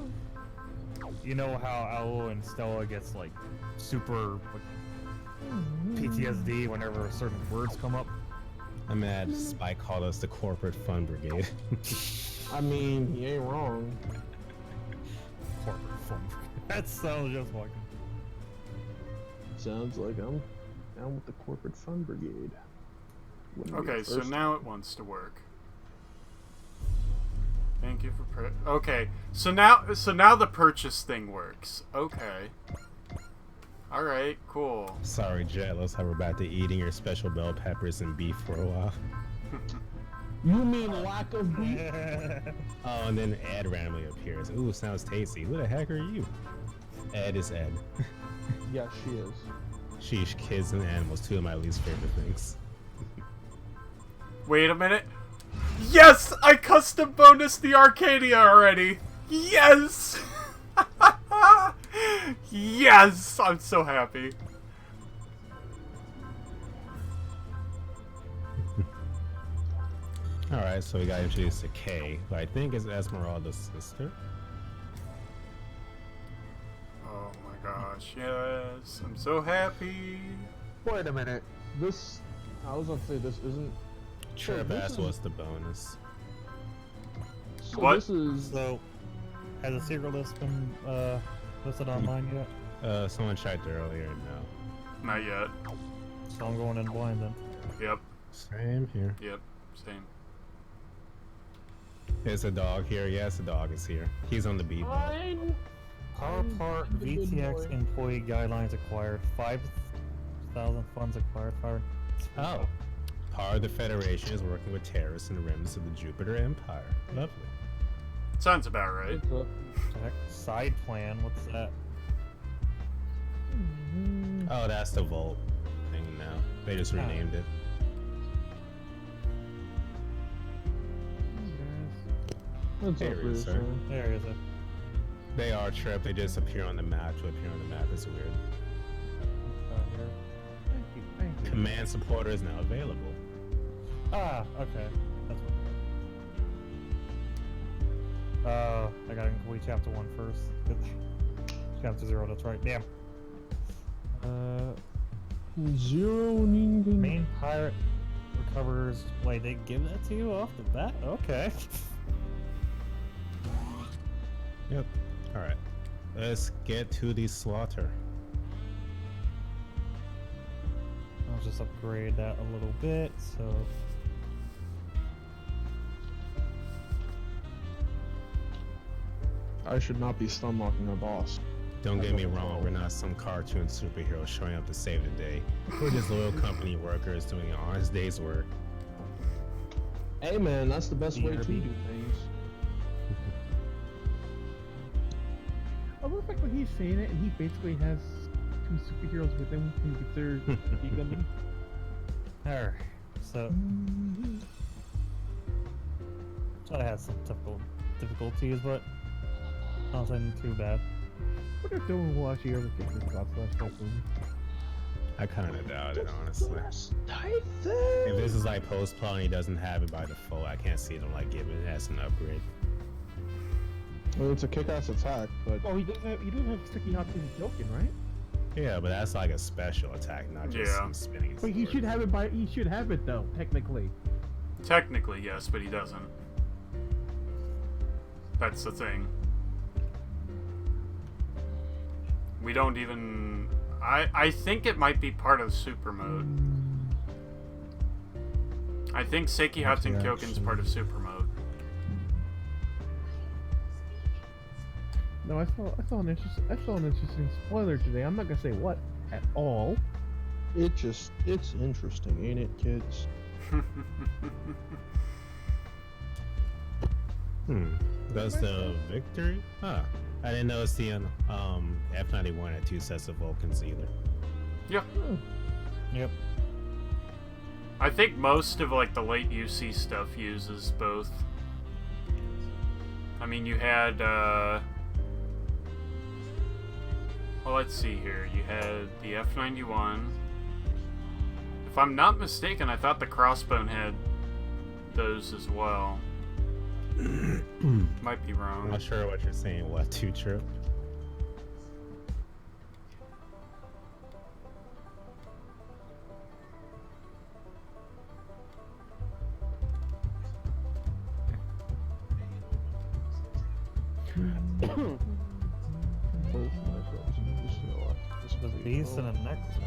S7: you know how Owl and Stella gets like super like, PTSD whenever certain words come up.
S2: I'm mad Spike called us the Corporate Fun Brigade.
S5: I mean, he ain't wrong.
S7: Corporate fun. That sounds just like.
S5: Sounds like I'm down with the Corporate Fun Brigade. Wouldn't be
S1: Okay,
S5: the
S1: so
S5: first.
S1: now it wants to work. Thank you for okay. So now the purchase thing works. Okay. All right, cool.
S2: Sorry, Jet. Looks like we're about to eating your special bell peppers and beef for a while.
S5: You mean lack of beef?
S2: Oh, and then Ed randomly appears. Ooh, sounds tasty. Who the heck are you? Ed is Ed.
S5: Yes, she is.
S2: Sheesh, kids and animals, two of my least favorite things.
S1: Wait a minute. Yes, I custom bonused the Arcadia already. Yes. Yes, I'm so happy.
S2: Alright, so we got introduced to Kay, who I think is Esmeralda's sister.
S1: Oh my gosh, yes, I'm so happy.
S5: Wait a minute. This. I was gonna say this isn't.
S2: Trip
S5: this
S2: asked
S5: is-
S2: what's the bonus.
S5: So
S1: What?
S5: this is.
S7: So, has the secret list been listed online yet?
S2: Someone checked earlier. No.
S1: Not yet.
S7: So I'm going in blind then.
S1: Yep.
S2: Same here.
S1: Yep. Same.
S2: Is a dog here? Yes, the dog is here. He's on the beat.
S5: Fine.
S7: Power Part
S5: I'm the good
S7: VTX
S5: boy.
S7: employee guidelines acquired. 5,000 funds acquired.
S2: Oh. Part of the Federation is working with terrorists in the remnants of the Jupiter Empire. Lovely.
S1: Sounds about right.
S5: What's up?
S7: Check. Side plan. What's that?
S2: Oh, that's the Vault thing now. They just renamed it.
S5: What's
S2: There
S5: up,
S2: he is,
S5: Bruce?
S2: sir.
S7: There is it.
S2: They are Trip. They just appear on the map. To appear on the map is weird.
S7: Here.
S4: Thank you.
S2: Command supporter is now available.
S7: Ah, okay. That's what. I gotta complete chapter 1 first. Chapter 0, that's right. Damn.
S5: Zero Ningen.
S7: Main pirate recovers. Wait, they give that to you off the bat? Okay.
S2: Yep. Alright. Let's get to the slaughter.
S7: I'll just upgrade that a little bit, so.
S5: I should not be stun locking our boss.
S2: Don't get me wrong, we're not some cartoon superhero showing up to save the day. We're just loyal company workers doing an honest day's work.
S5: Hey man, that's the best way to do
S7: BRB.
S5: things.
S4: I love like when he's saying it and he basically has two superheroes with him who consider Gunman.
S7: Alright, so. I had some difficulties, but nothing too bad.
S4: What if Dylan will actually ever get this class last time?
S2: I kinda doubt it, honestly.
S5: Type
S2: If this is like post-plot and he doesn't have it by default, I can't see them like giving it as an upgrade.
S5: Well, it's a kick-ass attack, but
S4: Oh, he doesn't have sticky hot and joking, right?
S2: Yeah, but that's like a special attack, not just
S1: Yeah.
S2: him spinning his
S4: But he
S2: sword.
S4: should have it he should have it though, technically.
S1: Technically, yes, but he doesn't. That's the thing. We don't even... I think it might be part of super mode. I think Sekihatsu Kyoken's part of super mode.
S4: No, I saw an interesting spoiler today. I'm not gonna say what at all.
S5: it's interesting, ain't it, kids?
S2: Does the victory? Huh. I didn't notice the F-91 had 2 sets of Vulcans either.
S1: Yeah.
S7: Yep.
S1: I think most of like the late UC stuff uses both. I mean, you had well, let's see here. You had the F-91. If I'm not mistaken, I thought the Crossbone had those as well. Might be
S2: I'm
S1: wrong.
S2: not sure what you're saying. What, 2 Trip?
S7: The beast and a necklace.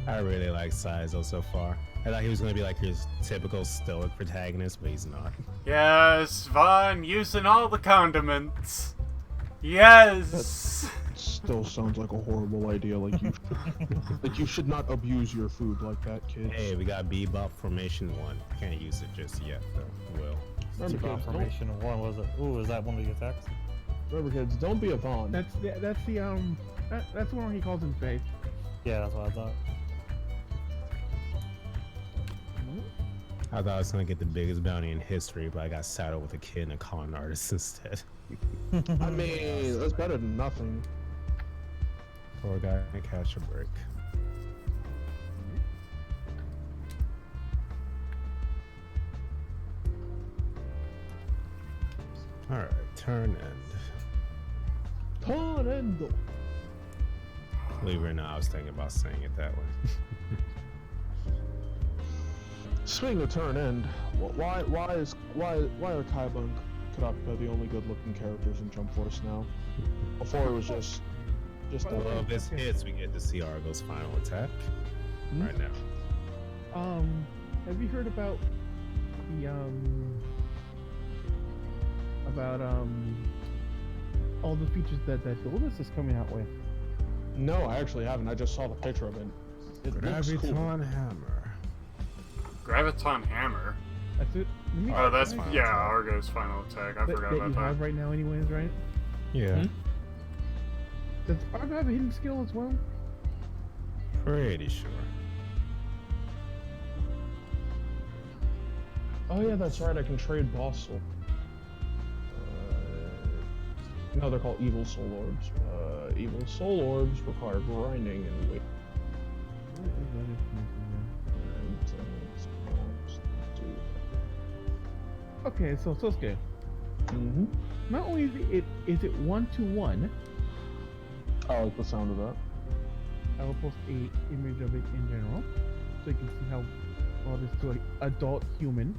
S2: I really like Saizo so far. I thought he was gonna be like his typical stoic protagonist, but he's not.
S1: Yes, Vaughn, using all the condiments. Yes.
S5: Still sounds like a horrible idea. Like you should not abuse your food like that, kids.
S2: Hey, we got Bebop Formation 1. Can't use it just yet, though. Will.
S5: Remember, kids, don't,
S7: Formation 1 was it? Ooh, is that one of the attacks?
S5: remember, kids, don't be a Vaughn.
S4: That's the one where he calls him Faith.
S7: Yeah, that's what I thought.
S2: I thought I was gonna get the biggest bounty in history, but I got saddled with a kid and a con artist instead.
S5: I mean, that's better than nothing.
S2: Poor guy can't catch a break. Alright, turn end.
S5: Tornado.
S2: Believe it or not, I was thinking about saying it that way.
S5: Speaking of turn end, why are Kurapika the only good-looking characters in Jump Force now. Before it was just
S2: Well, if this hits, we get to see Argo's final attack right now.
S8: Have you heard about the all the features that Duelist is coming out with?
S5: No, I actually haven't. I just saw the picture of it. It looks cool.
S2: Graviton Hammer.
S1: Graviton Hammer.
S8: That's it.
S1: Oh, that's Argo's final attack. I forgot
S8: that
S1: about
S8: you
S1: that.
S8: have right now, anyways, right?
S2: Yeah.
S8: Does Argo have a hidden skill as well?
S2: Pretty sure.
S5: Oh yeah, that's right. I can trade boss soul. No, they're called evil soul orbs. Evil soul orbs require grinding and wait.
S8: Okay, so Sosuke. Not only is it 1-to-1.
S5: I like the sound of that.
S8: I will post a image of it in general, so you can see how well this to an adult human.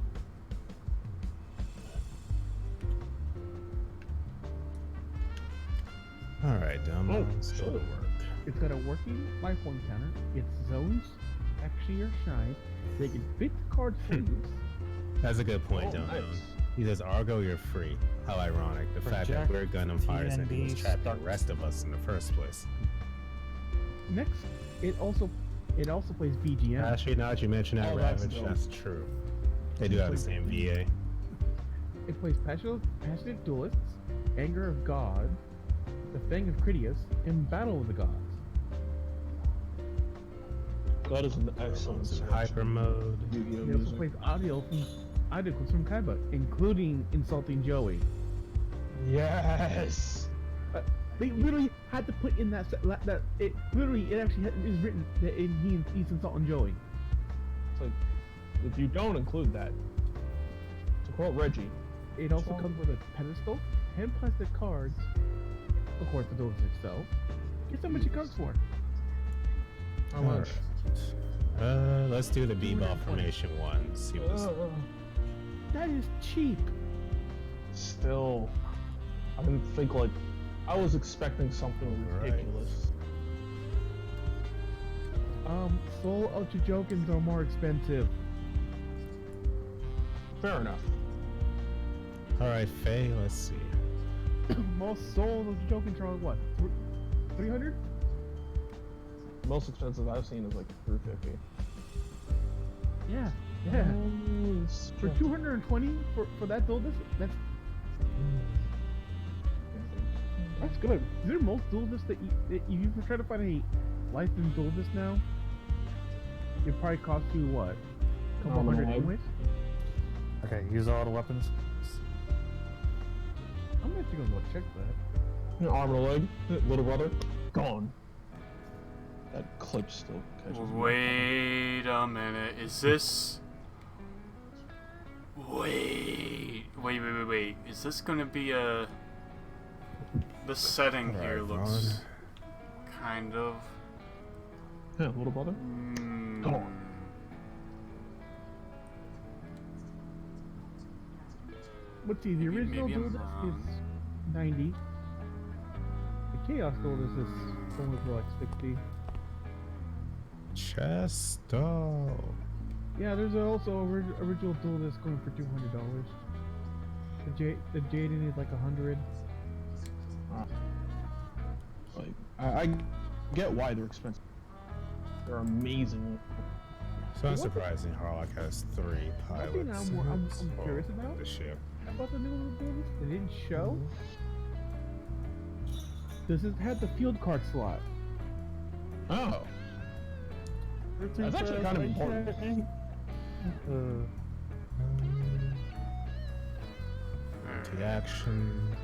S2: Alright, down
S5: Oh,
S2: still to
S5: sure.
S2: work.
S8: It's got a working life form counter. Its zones actually are shine. They can fit card sleeves.
S2: That's a good point,
S5: Oh,
S2: Dono.
S5: nice.
S2: He says, Argo, you're free. How ironic. The fact that we're Gundam fighters and he was
S7: TNB
S2: trapping the
S7: starts.
S2: rest of us in the first place.
S8: Next, it also plays BGM.
S2: Actually, now that you mention that,
S5: Oh, that's
S2: Ravage,
S5: dope.
S2: that's true. They do have the same VA.
S8: It plays passionate duelists, anger of gods, the fang of Critias, and battle of the gods.
S5: That is an excellent
S2: It's in
S5: selection.
S2: hyper mode.
S5: Yu-Gi-Oh
S8: It also
S5: music.
S8: plays audio clips from Kaiba, including insulting Joey.
S5: Yes.
S8: They literally had to put in that it actually is written that he's insulting Joey.
S5: It's like, if you don't include that, to quote Reggie,
S8: It also comes with a pedestal, 10 plastic cards, of course the dose itself. Guess how much it comes for?
S5: how much?
S2: Let's do the B-ball formation one. See what this
S8: That is cheap.
S5: Still, I didn't think like I was expecting something
S2: Right.
S5: ridiculous.
S8: Full Ultra Jokins are more expensive.
S5: Fair enough.
S2: Alright, Faye, let's see.
S8: Most Soul Ultra Jokins are what? 300?
S5: Most expensive I've seen is like $350.
S8: Yeah. For 220 for that dual disc, that's good. Is there most dual discs that you try to find a licensed dual disc now? It probably cost you what? A couple
S5: Nominal.
S8: hundred anyways?
S7: Okay, use all the weapons.
S8: I'm actually gonna go check that.
S5: Arm and a leg, little brother, gone. That clip still catches me.
S1: Wait a minute. Is this? Wait. Is this gonna be a? The setting here
S2: Alright,
S1: looks kind of.
S5: Yeah, little brother. Come on.
S8: Let's see, the original
S1: maybe
S8: dual
S1: I'm
S8: disc
S1: wrong.
S8: is 90. The Chaos dual disc is only for like 60.
S2: Chesto.
S8: Yeah, there's also original dual disc going for $200. The Jaden is like 100.
S5: Like, I get why they're expensive. They're amazing.
S2: So unsurprising, Harlock has 3 pilots.
S8: thing I'm curious about-
S2: The ship.
S8: How about the new dual disc? They didn't show. Does it have the field card slot?
S5: Oh, that's actually kind of important.
S2: The action.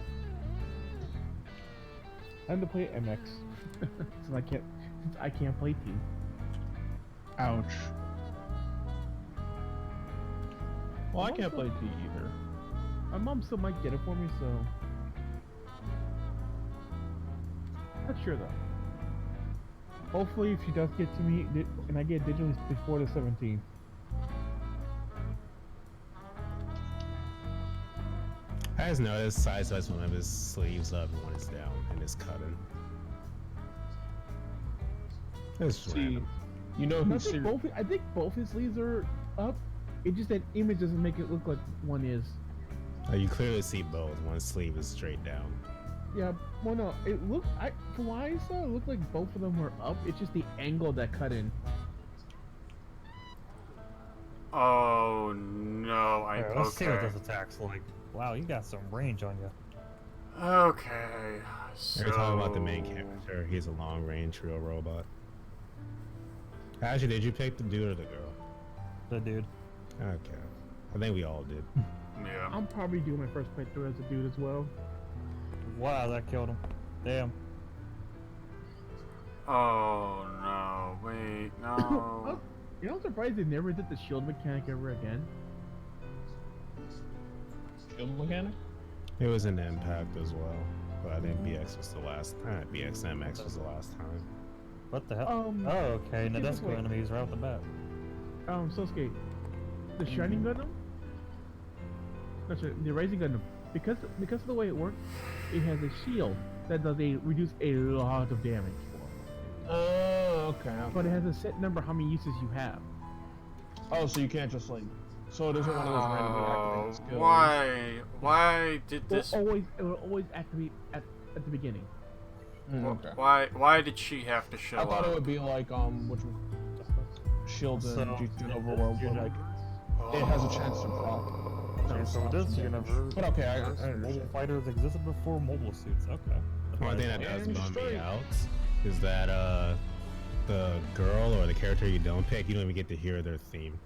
S8: Time to play MX. since I can't play T.
S5: Ouch. Well, I can't play T either.
S8: My mom still might get it for me, so not sure though. Hopefully, if she does get to me, and I get digitally before the 17th.
S2: I just noticed Size has one of his sleeves up and one is down and it's cutting. It's just
S5: See,
S2: random.
S5: you know
S8: I
S5: who's
S8: think, I think both his sleeves are up. It's just that image doesn't make it look like one is.
S2: Oh, you clearly see both. One sleeve is straight down.
S8: Yeah, well, no, it looked. From what I saw, it looked like both of them were up. It's just the angle that cut in.
S1: Oh no,
S7: Alright, let's see what
S1: okay.
S7: this attack's like. Wow, you got some range on you.
S1: Okay, so...
S2: You're talking about the main character. He's a long range real robot. Actually, did you pick the dude or the girl?
S7: The dude.
S2: Okay. I think we all did.
S1: Yeah.
S8: I'm probably doing my first playthrough as a dude as well.
S7: Wow, that killed him. Damn.
S1: Oh no, wait, no.
S8: You know, I'm surprised they never did the shield mechanic ever again.
S5: Shield mechanic?
S2: It was an impact as well. But I think BX was the last time. BXMX was the last time.
S7: What the hell?
S8: Um,
S7: Oh, okay.
S8: give us
S7: Nadesco
S8: wait.
S7: enemies right off the bat.
S8: Sosuke, the Shining Gundam. That's right, the Rising Gundam. Because of the way it works, it has a shield that does reduce a lot of damage.
S5: Oh, okay.
S8: But it has a set number how many uses you have.
S5: Oh, so you can't just like. So it isn't one of those randomly activated skills.
S1: Why did
S8: It
S1: this...
S8: will always activate at the beginning.
S5: Okay.
S1: Why did she have to show
S5: I thought
S1: up?
S5: it would be like which one? Shields and
S7: So-
S5: Jutsu Overworld, where like it has a chance to prop.
S7: Okay, so this universe,
S5: But okay, I understand.
S7: mobile fighters existed before mobile suits. Okay.
S2: One thing that
S5: Yeah,
S2: does
S5: and
S2: bum me
S5: straight.
S2: out is that the girl or the character you don't pick, you don't even get to hear their theme.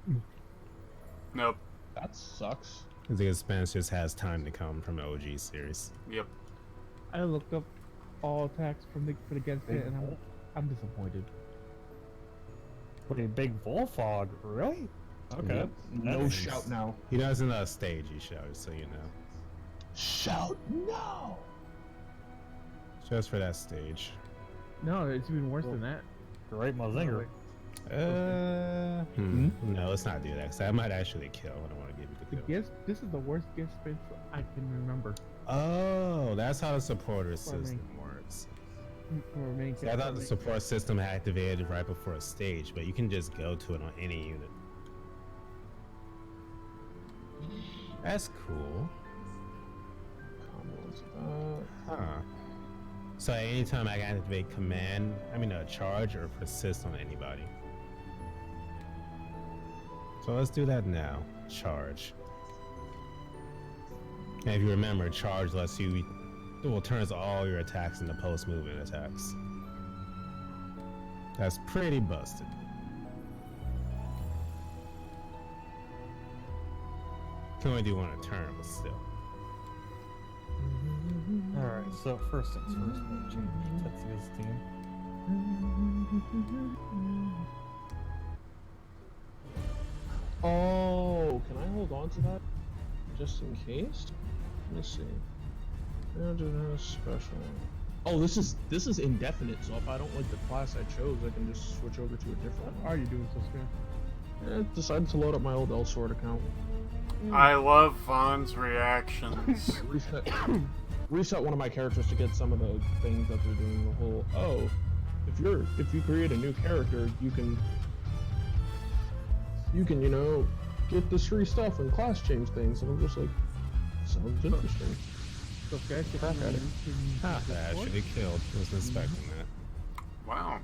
S1: Nope.
S5: That sucks.
S2: Because the expense just has time to come from the OG series.
S1: Yep.
S8: I looked up all attacks for the against it, and I'm disappointed.
S7: Wait, big bullfrog? Really? Okay.
S5: Yep. No
S7: That's-
S5: shout now.
S2: He doesn't stage, he shouts, so you know.
S5: Shout no.
S2: Just for that stage.
S8: No, it's even worse than that.
S7: Great Mazinger.
S2: No, let's not do that, because I might actually kill. I don't want to give you the kill.
S8: This is the worst gift space I can remember.
S2: Oh, that's how the supporter
S8: For me.
S2: system works.
S8: For a main
S2: See, I thought the support system activated right before a stage, but you can just go to it on any unit. That's cool. Huh. So anytime I can activate command, charge or persist on anybody. So let's do that now. Charge. And if you remember, charge lets you, turns all your attacks into post-movement attacks. That's pretty busted. Can only do one a turn, but still.
S7: Alright, so first things first, we'll change Tetsuya's team.
S5: Oh, can I hold on to that just in case? Let me see. Special. Oh, this is indefinite. So if I don't like the class I chose, I can just switch over to a different
S8: What
S5: one.
S8: are you doing, Sosuke?
S5: I decided to load up my old L-Sword account.
S1: I love Vaughn's reactions.
S5: Reset one of my characters to get some of the things that they're doing. The whole if you create a new character, you can get this free stuff and class change things. And I'm just like, sounds interesting.
S8: Sosuke, I
S5: Crack at it.
S2: Ah, that actually killed. Wasn't expecting that.
S1: Wow.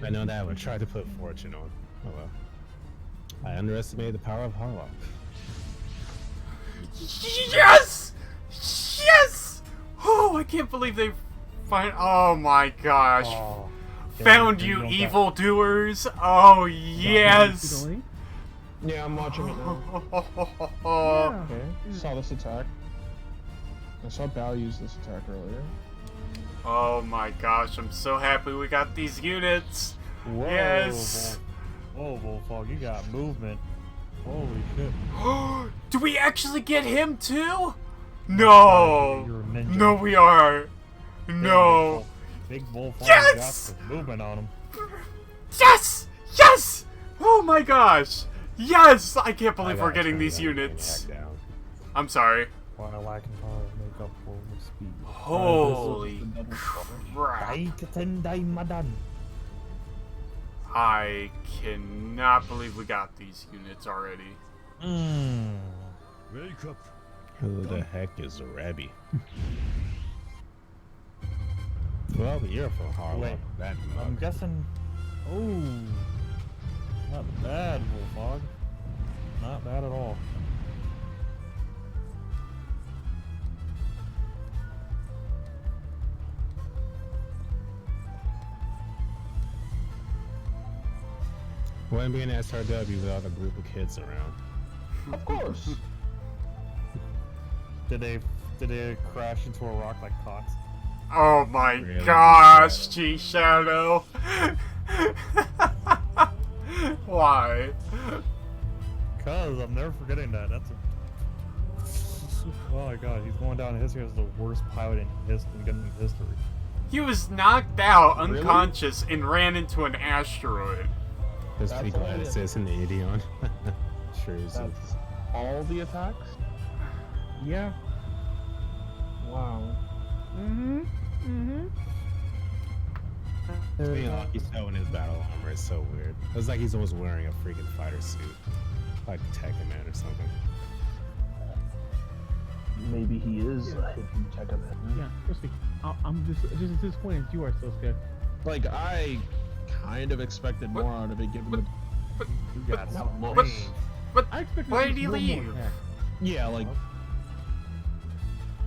S2: I know that one. Tried to put fortune on. Oh well. I underestimated the power of Harlock.
S1: Yes! Yes! Oh, I can't believe they oh my gosh.
S7: Oh,
S1: Found
S7: yeah,
S1: you
S7: don't
S1: evildoers. Oh, yes.
S5: Yeah, I'm watching it now.
S1: Oh,
S5: Okay, saw this attack. I saw Bao use this attack earlier.
S1: oh my gosh, I'm so happy we got these units.
S7: Whoa,
S1: Yes.
S7: Whoa, Bullfrog, you got movement. Holy shit.
S1: Do we actually get him too? No.
S7: You're a ninja.
S1: No, we are. No.
S7: Big Bullfrog
S1: Yes!
S7: got some movement on him.
S1: Yes! Yes! Oh my gosh. Yes! I can't believe
S2: I
S1: we're
S2: gotta
S1: getting
S2: turn
S1: these
S2: that
S1: units.
S2: maniac down.
S1: I'm sorry.
S7: Why lacking power? Wake up for speed.
S1: Holy crap.
S7: Daikatendai madan.
S1: I cannot believe we got these units already.
S7: Mmm.
S3: Wake up.
S2: Who the heck is Rabbi? Well, you're from Harlem.
S7: Wait,
S2: That
S7: I'm
S2: mug.
S7: guessing. Oh, not bad, Wolfog. Not bad at all.
S2: Wouldn't be an SRW without a group of kids around.
S5: Of course.
S7: Did they crash into a rock like cocks?
S1: Oh my
S2: Really?
S1: gosh, G-Shadow. Why?
S7: Cause I'm never forgetting that. That's a. Oh my god, he's going down in history as the worst pilot in gun history.
S1: He was knocked out,
S5: Really?
S1: unconscious, and ran into an asteroid.
S2: Just
S5: That's
S2: pretty glad
S5: all
S2: it
S5: it
S2: says in the Idion. Sure is.
S5: That's all the attacks?
S8: Yeah.
S5: Wow.
S2: He's showing his battle armor. It's so weird. It's like he's almost wearing a freaking fighter suit. Like Tekken Man or something.
S5: Maybe he is a hidden Tekken.
S8: Yeah, trust me. I'm just as disappointed as you are, Sosuke.
S5: Like, I kind of expected more out of it, given the...
S7: You got some
S5: but-
S7: range.
S1: But
S8: I expected
S1: why
S8: at
S1: did he
S8: least one more
S1: leave?
S8: attack.
S5: Yeah, like...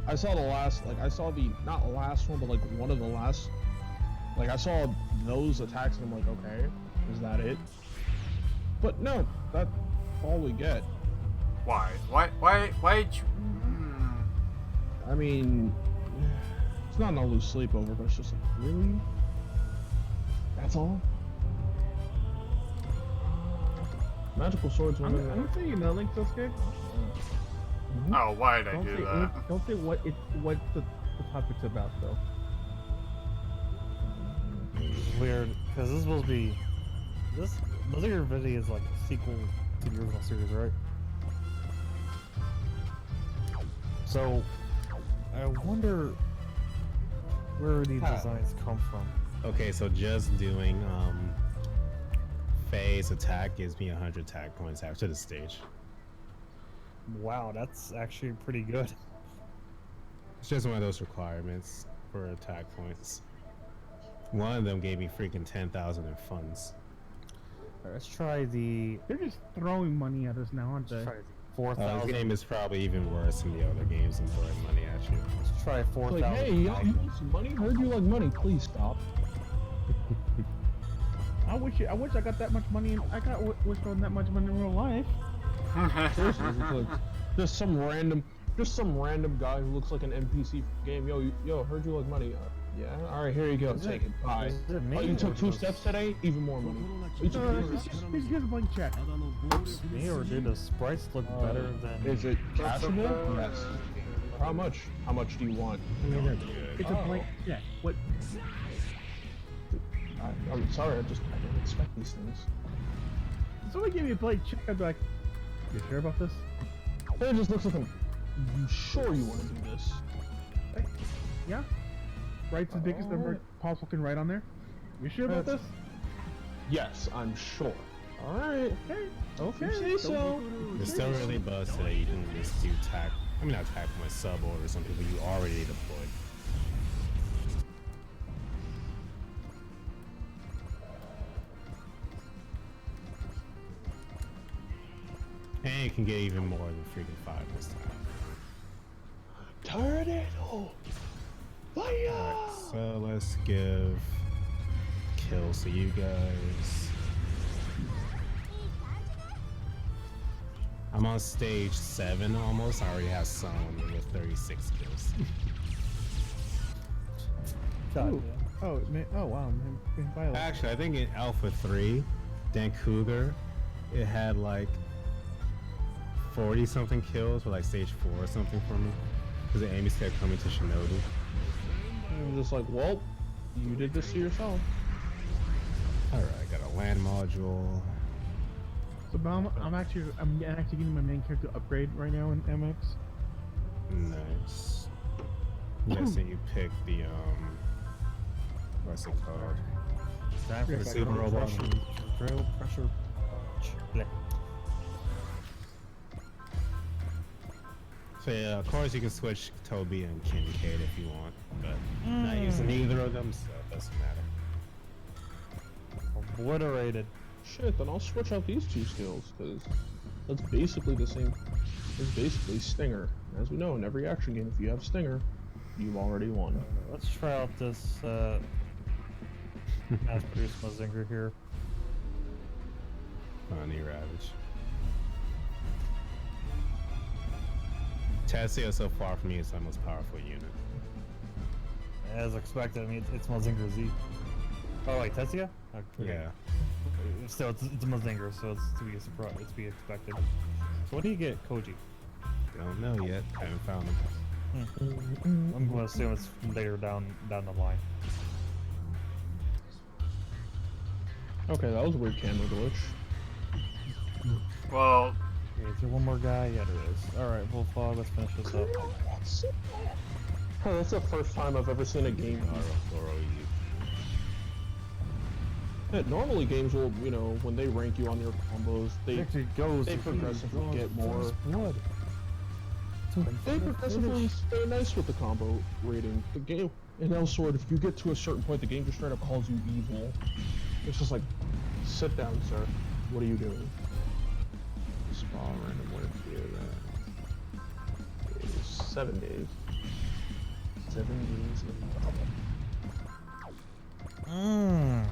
S5: I saw the last, like, I saw the, not last one, but, like, one of the last... Like, I saw those attacks, and I'm like, okay, is that it? But no, that's all we get.
S1: Why? Why did you...
S5: I mean... It's not an all-lose sleepover, but it's just like, really? That's all? Magical swords
S8: I'm
S5: women.
S8: gonna say Link, Sosuke.
S1: Oh, why did I
S8: Don't
S1: do
S8: say
S1: that?
S8: don't say what the topic's about though.
S7: Weird, because this is supposed to be Mother Video is like a sequel to the original series, right? So I wonder where these designs come from.
S2: Okay, so just doing phase attack gives me 100 attack points after the stage.
S7: Wow, that's actually pretty good.
S2: It's just one of those requirements for attack points. One of them gave me freaking 10,000 in funds.
S7: Alright, let's try the.
S8: They're just throwing money at us now, aren't they?
S7: Let's try the
S2: This
S7: 4,000.
S2: game is probably even worse than the other games and throwing money at you.
S7: Let's try 4,000.
S5: Like, hey, you want some money? Heard you like money. Please stop.
S8: I wish I got that much money. I wish I had that much money in real life.
S5: Seriously, it's like, just some random guy who looks like an NPC game. Yo, heard you like money. Yeah. All right, here you go. Take it. Bye.
S7: Is it me
S5: Oh, you
S7: or
S5: took 2
S7: just
S5: steps today. Even more money. You took
S8: Here's a blank check.
S7: me, or do the sprites look better than?
S5: Is it cashable? Yes. How much? How much do you want?
S2: I mean, they're good.
S8: It's a blank check. What?
S5: I'm sorry. I didn't expect these things.
S8: If somebody gave me a blank check, I'd be like, "You sure about this?"
S5: It just looks like you sure you want to do this?
S8: Yeah. Write's the biggest number possible can write on there. You sure about this?
S5: Yes, I'm sure. All right.
S8: Okay.
S5: You say so.
S2: It's still really buzzed that you can just do tack. I mean, not tack my sub order something, but you already deployed. And you can get even more than freaking 5 this time.
S5: Tornado. Fire.
S2: Alright, so let's give kills to you guys. I'm on stage 7 almost. I already have someone with 36 kills.
S7: God,
S8: Oh man. Oh wow. Man, violent.
S2: Actually, I think in Alpha 3, Dan Cougar, it had like 40 something kills for like stage 4 or something for me. Because the enemies kept coming to Shinobi.
S5: I'm just like, well, you did this to yourself.
S2: Alright, got a land module.
S8: So now I'm actually getting my main character upgrade right now in MX.
S2: Nice. I'm guessing you pick the what's it called?
S7: Time for
S8: Yeah,
S7: the
S8: like
S7: super
S8: a robot.
S7: drill pressure. bleh.
S2: So yeah, of course you can switch Toby and Kincaid if you want, but not using either of them, so it doesn't matter.
S7: Obliterated.
S5: Shit, then I'll switch out these two skills, because that's basically the same. It's basically Stinger. As we know, in every action game, if you have Stinger, you've already won.
S7: Let's try out this mass-produced Mazinger here.
S2: Honey Ravage. Tessia so far from me is my most powerful unit.
S7: As expected, I mean, it's Mazinger Z. Oh wait, Tessia? Okay.
S2: Yeah.
S7: Still, it's a Mazinger, so it's to be a surprise. It's to be expected. So what do you get, Koji?
S2: Don't know yet. Haven't found him.
S7: I'm going to assume it's later down the line.
S5: Okay, that was a weird camera glitch.
S1: Well,
S7: Okay, is there one more guy? Yeah, there is. Alright, Wolfog, let's finish this up.
S5: Oh, that's the first time I've ever seen a game. Yeah, normally games will, you know, when they rank you on your combos, they progressively get more.
S7: Blood.
S5: They progressively stay nice with the combo rating. The game in Elsword, if you get to a certain point, the game just straight up calls you evil. It's just like, sit down, sir. What are you doing? Spa random win here. 7 days. 7 days in
S7: Mmm.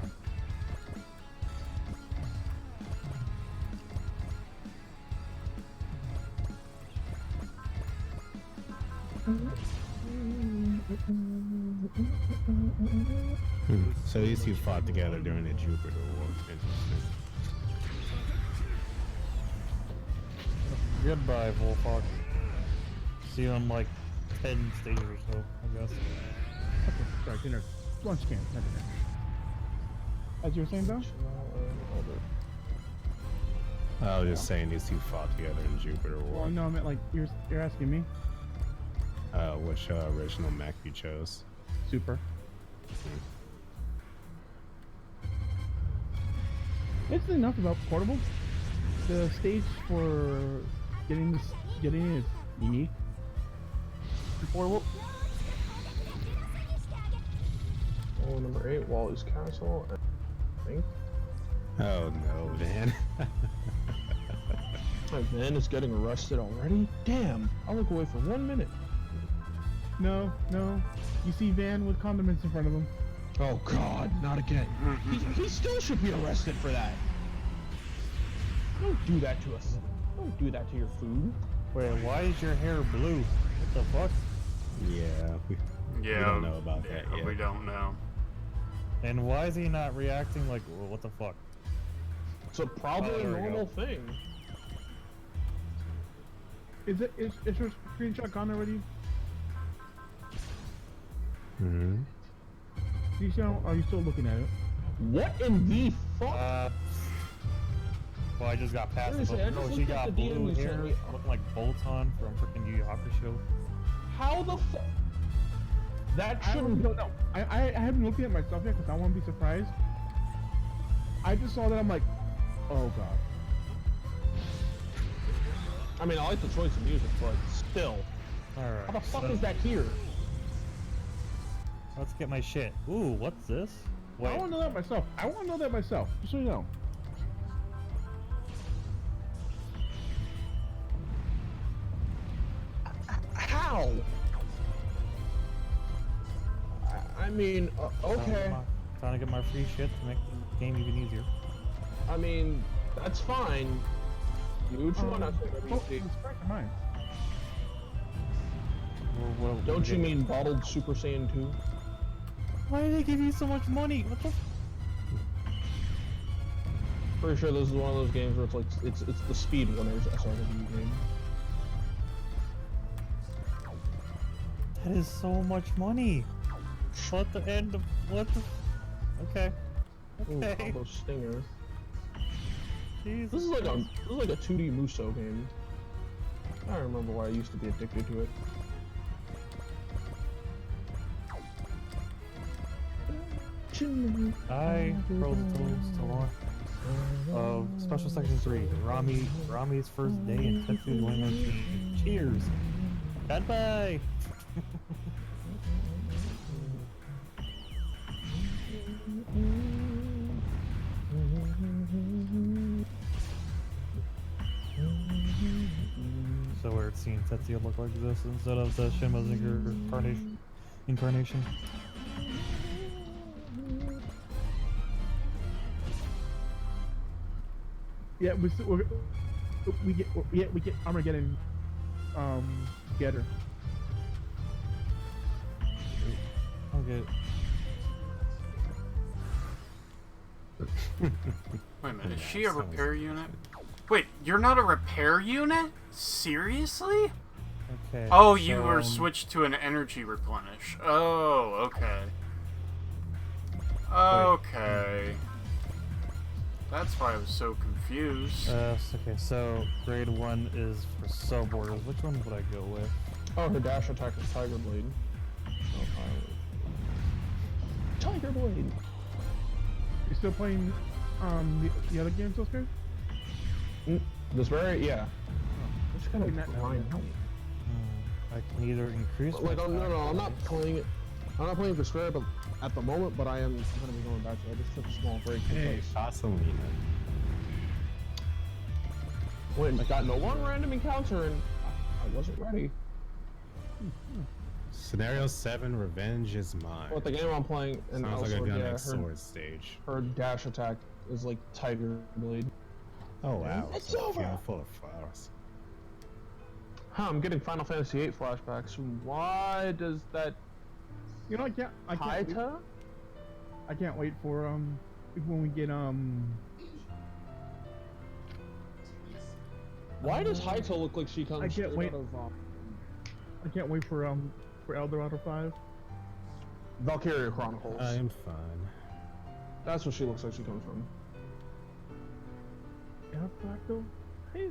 S2: So these two fought together during the Jupiter War. Interesting.
S7: Goodbye, Wolfog. See you in like 10 stages or so, I guess.
S8: Okay, sorry, dinner. Lunch can. As you were saying, though?
S2: I was just saying these two fought together in Jupiter War.
S8: Well, no, I meant like you're asking me.
S2: Which original mech you chose?
S8: Super. It's enough about portable. The stage for getting it is unique. Portable.
S5: Oh, number 8, Wally's Castle, I think.
S2: Oh no, Van.
S5: My Van is getting arrested already? Damn, I'll look away for 1 minute.
S8: No. You see Van with condiments in front of him.
S5: Oh god, not again. He still should be arrested for that. Don't do that to us. Don't do that to your food.
S7: Wait, why is your hair blue? What the fuck?
S2: Yeah, we don't know about that yet.
S1: We don't know.
S7: And why is he not reacting like, well, what the fuck?
S5: It's probably
S7: Oh,
S5: a
S7: there we
S5: normal
S7: go.
S5: thing.
S8: Is your screenshot gone already?
S2: Mm-hmm.
S8: Do you see? Are you still looking at it?
S5: What in the fuck?
S7: Well, I just got past it.
S5: Seriously, I
S7: but
S5: just
S7: no, she
S5: looked at
S7: got
S5: the DM
S7: blue
S5: you sent
S7: hair,
S5: me.
S7: looking like Bolton from freaking Yu Yu Hakusho.
S5: How the fuck? That
S8: I
S5: shouldn't
S8: don't know. I haven't looked at it myself yet because I want to be surprised. I just saw that. I'm like, oh god.
S5: I mean, I like the choice of music, but still.
S7: Alright.
S5: How the fuck is that here?
S7: Let's get my shit. Ooh, what's this?
S8: I
S7: Wait.
S8: want to know that myself. Just so you know.
S5: How? I mean, okay.
S7: Trying to get my free shit to make the game even easier.
S5: I mean, that's fine. Huge one, I think.
S8: Oh, it's back to mine.
S5: Don't you mean bottled Super Saiyan 2?
S7: Why did they give you so much money? What the?
S5: Pretty sure this is one of those games where it's like it's the Speedrunners SRW game.
S7: That is so much money. What the end of what the? Okay.
S5: Ooh,
S7: Okay.
S5: combo Stinger.
S7: Jesus.
S5: This is like a 2D Muso game. I don't remember why I used to be addicted to it.
S7: I propose to launch of Special Section 3, Rami's first day in Tetsu's winning team. Cheers! Bye-bye! So weird seeing Tetsuya look like this instead of the Shin Mazinger incarnation.
S8: Yeah, we get Armageddon Getter.
S7: Okay.
S1: Wait a minute, is she a repair unit? Wait, you're not a repair unit? Seriously?
S7: Okay.
S1: Oh, you were switched to an energy replenish. Oh, okay. Okay. That's why I was so confused.
S7: Okay, so grade 1 is for Soborders. Which one would I go with?
S5: Oh, her dash attack is Tiger Blade. Tiger Blade.
S8: You still playing the other games, those guys?
S5: This very yeah. Just kind of
S8: that
S5: grind.
S7: I can either increase.
S5: Like no, I'm not playing it. I'm not playing Vesperia, but at the moment, but I am going to be going back to it. I just took a small break
S2: Hey,
S5: because
S2: Vaseline.
S5: wait, I got no one random encounter and I wasn't ready.
S2: Scenario 7, Revenge is Mine.
S5: But the game I'm playing, and
S2: Sounds
S5: also
S2: like a gun
S5: yeah,
S2: next sword stage.
S5: her dash attack is like Tiger Blade.
S2: Oh wow,
S5: It's
S2: so
S5: over.
S2: field full of flowers.
S5: Huh, I'm getting Final Fantasy VIII flashbacks. Why does that
S8: You know, I can't wait,
S5: Kaita?
S8: I can't wait for when we get
S5: Why does Haito look like she comes
S8: I can't
S5: straight
S8: wait.
S5: out of
S8: I can't wait for Eldorado 5.
S5: Valkyria Chronicles?
S2: I am fine.
S5: That's what she looks like she comes from.
S8: Yeah, Black though. Hey,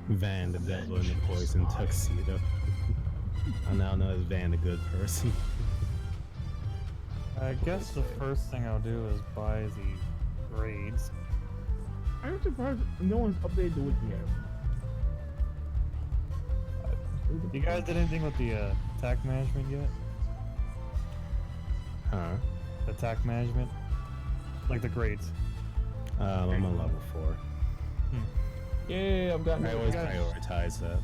S2: Van the Devil in the Poison Tuxedo. I now know as Van the Good Person.
S7: I guess the first thing I'll do is buy the grades.
S8: I'm surprised no one's updated the wiki yet.
S7: You guys did anything with the attack management yet?
S2: Huh?
S7: Attack management? Like the grades.
S2: I'm on level 4.
S5: Yeah, I've got
S2: I always prioritize that.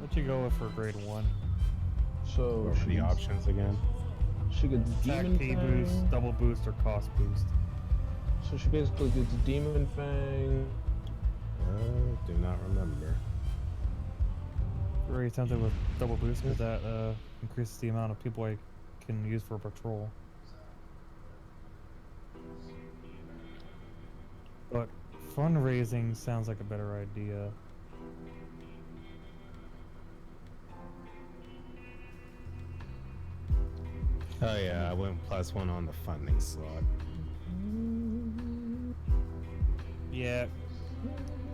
S7: What you go with for grade 1?
S5: So
S2: What were the options again?
S5: she gets
S7: Attack
S5: Demon
S7: P
S5: Fang.
S7: boost, double boost, or cost boost.
S5: So she basically gets Demon Fang.
S2: Do not remember.
S7: Very tempted with double boost because that increases the amount of people I can use for a patrol. But fundraising sounds like a better idea.
S2: Oh yeah, I went +1 on the funding slot.
S7: Yeah,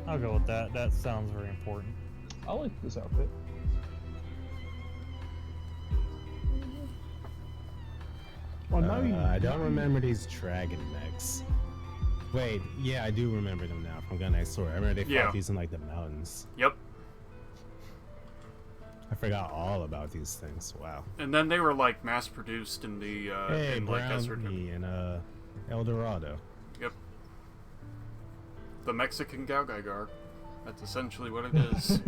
S7: I'll go with that. That sounds very important.
S5: I like this outfit.
S8: Well, now you.
S2: I don't remember these dragon mechs. Wait, yeah, I do remember them now from Gun Next Door. I remember they fought
S1: Yeah.
S2: these in like the mountains.
S1: Yep.
S2: I forgot all about these things. Wow.
S1: And then they were like mass produced in the
S2: Hey,
S1: in like SRW.
S2: Brownie and El Dorado.
S1: Yep. The Mexican Gaugygar. That's essentially what it is.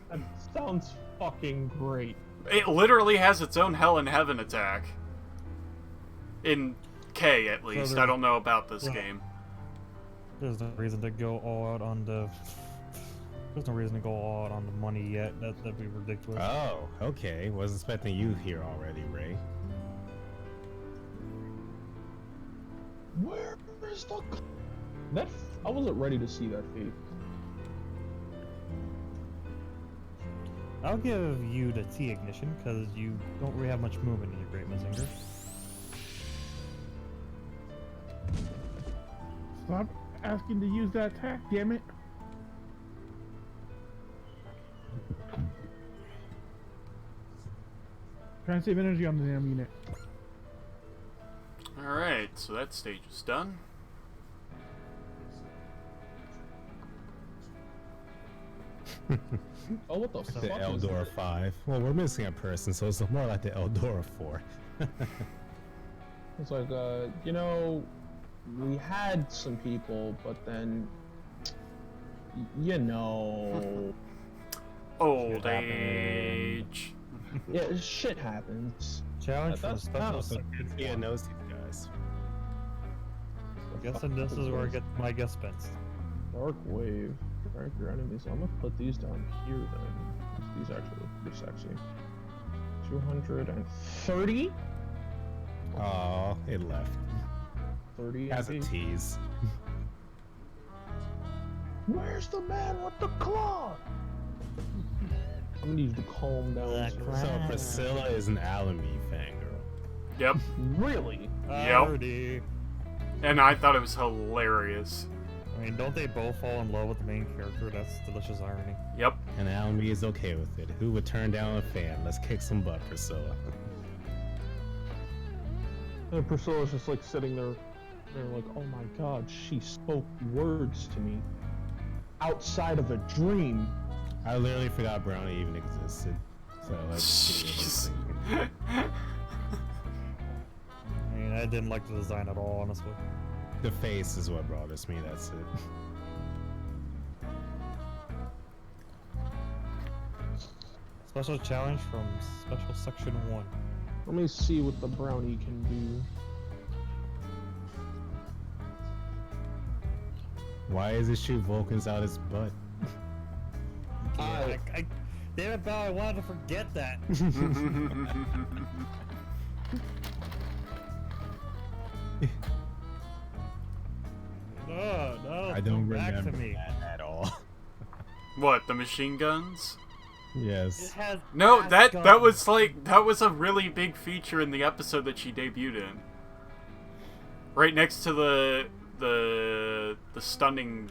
S5: That sounds fucking great.
S1: It literally has its own Hell in Heaven attack. In K, at least.
S7: there-
S1: I don't know about this
S7: yeah.
S1: game.
S7: There's no reason to go all out on the. There's no reason to go all out on the money yet. That'd be ridiculous.
S2: Oh, okay. Was expecting you here already, Ray.
S5: Where is the that? I wasn't ready to see that feat.
S7: I'll give you the T ignition because you don't really have much movement in your Great Mazinger.
S8: Stop asking to use that attack, damn it. Trying to save energy on the damn unit.
S1: so that stage is done.
S5: Oh, what the
S2: The
S5: fuck is
S2: Eldora
S5: that?
S2: 5. Well, we're missing a person, so it's more like the Eldora 4.
S5: It's like, you know, we had some people, but then, you know,
S1: Old
S7: Shit happened.
S1: age.
S5: yeah, shit happens.
S7: Challenge from a
S5: That's
S7: special
S5: not-
S2: So
S7: section
S2: yeah,
S7: one.
S2: knows these guys.
S7: I'm guessing this is where I get my guess spins.
S5: Dark wave. Track your enemies. I'm gonna put these down here then. These actually look pretty sexy. 230?
S2: Oh, it left.
S5: 30
S2: As a
S5: MP.
S2: tease.
S5: Where's the man with the claw? I'm gonna need you to calm down.
S7: The
S5: sir.
S7: claw.
S2: So Priscilla is an Alamy fangirl.
S1: Yep.
S5: Really?
S7: Already.
S1: And I thought it was hilarious.
S7: I mean, don't they both fall in love with the main character? That's delicious irony.
S1: Yep.
S2: And Alamy is okay with it. Who would turn down a fan? Let's kick some butt, Priscilla.
S5: And Priscilla's just like sitting there. They're like, oh my god, she spoke words to me outside of a dream.
S2: I literally forgot Brownie even existed. So let's see what he's thinking.
S7: I mean, I didn't like the design at all, honestly.
S2: The face is what bothers me, that's it.
S7: Special challenge from Special Section 1.
S5: Let me see what the brownie can do.
S2: Why is it shoot Vulcans out his butt?
S7: Damn it, Belle, I wanted to forget that. No,
S2: I don't
S7: come back
S2: remember
S7: to me.
S2: that at all.
S1: What, the machine guns?
S7: It
S2: Yes.
S7: has
S1: No,
S7: fast
S1: that was
S7: guns.
S1: like that was a really big feature in the episode that she debuted in. Right next to the stunning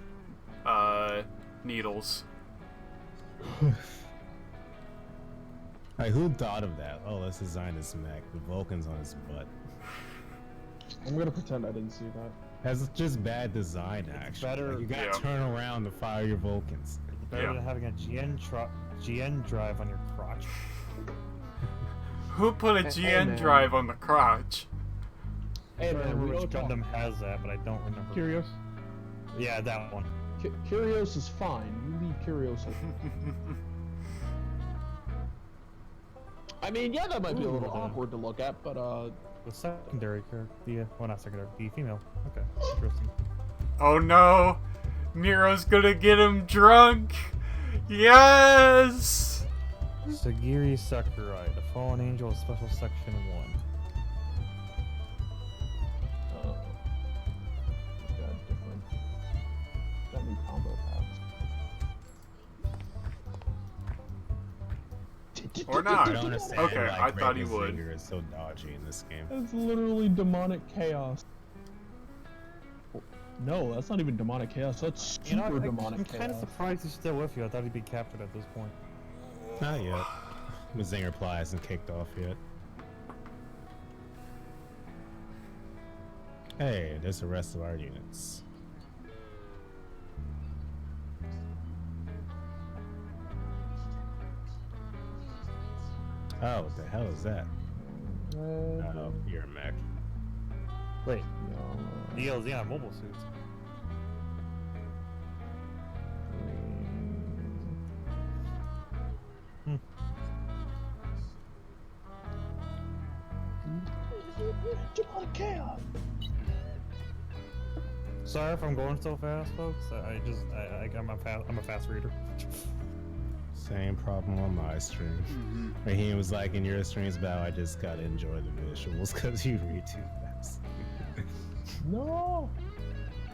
S1: needles.
S2: Like, who thought of that? Oh, let's design this mech with Vulcans on his butt.
S5: I'm gonna pretend I didn't see that.
S2: That's just bad design, actually.
S7: better-
S2: Like, you gotta
S1: Yeah.
S2: turn around to fire your Vulcans.
S7: It's better
S1: Yeah.
S7: than having a GN drive on your crotch.
S1: Who put a
S5: Hey,
S1: GN
S5: man.
S1: drive on the crotch?
S5: Hey
S7: I
S5: man,
S7: remember
S5: we
S7: which
S5: don't talk.
S7: Gundam has that, but I don't remember.
S8: Curious?
S7: Yeah, that one.
S5: Curios is fine. You leave Curios alone. I mean, yeah, that might be a little
S7: Ooh,
S5: awkward to look at, but
S7: The secondary character, well, not secondary, the female. Okay, interesting.
S1: Oh no! Nero's gonna get him drunk! Yes!
S7: Sagiri Sakurai, the fallen angel of Special Section 1.
S5: got new combo packs.
S1: Or not.
S2: I don't understand.
S1: Okay,
S2: like,
S1: I thought he
S2: Raven's
S1: would.
S2: finger is so dodgy in this game.
S5: It's literally demonic chaos. No, that's not even demonic chaos. That's
S7: You know,
S5: super
S7: I'm
S5: demonic
S7: kind of
S5: chaos.
S7: surprised he's still with you. I thought he'd be captured at this point.
S2: Not yet. Mazinger Ply hasn't kicked off yet. Hey, there's the rest of our units. Oh, what the hell is that? Oh, you're a mech.
S7: Wait,
S5: No,
S7: DLZ on mobile suits.
S5: demonic chaos.
S7: Sorry if I'm going so fast, folks. I'm a fast reader.
S2: Same problem on my stream. Raheem was like, in your streams, Bow, I just gotta enjoy the visuals because you read too fast.
S5: No.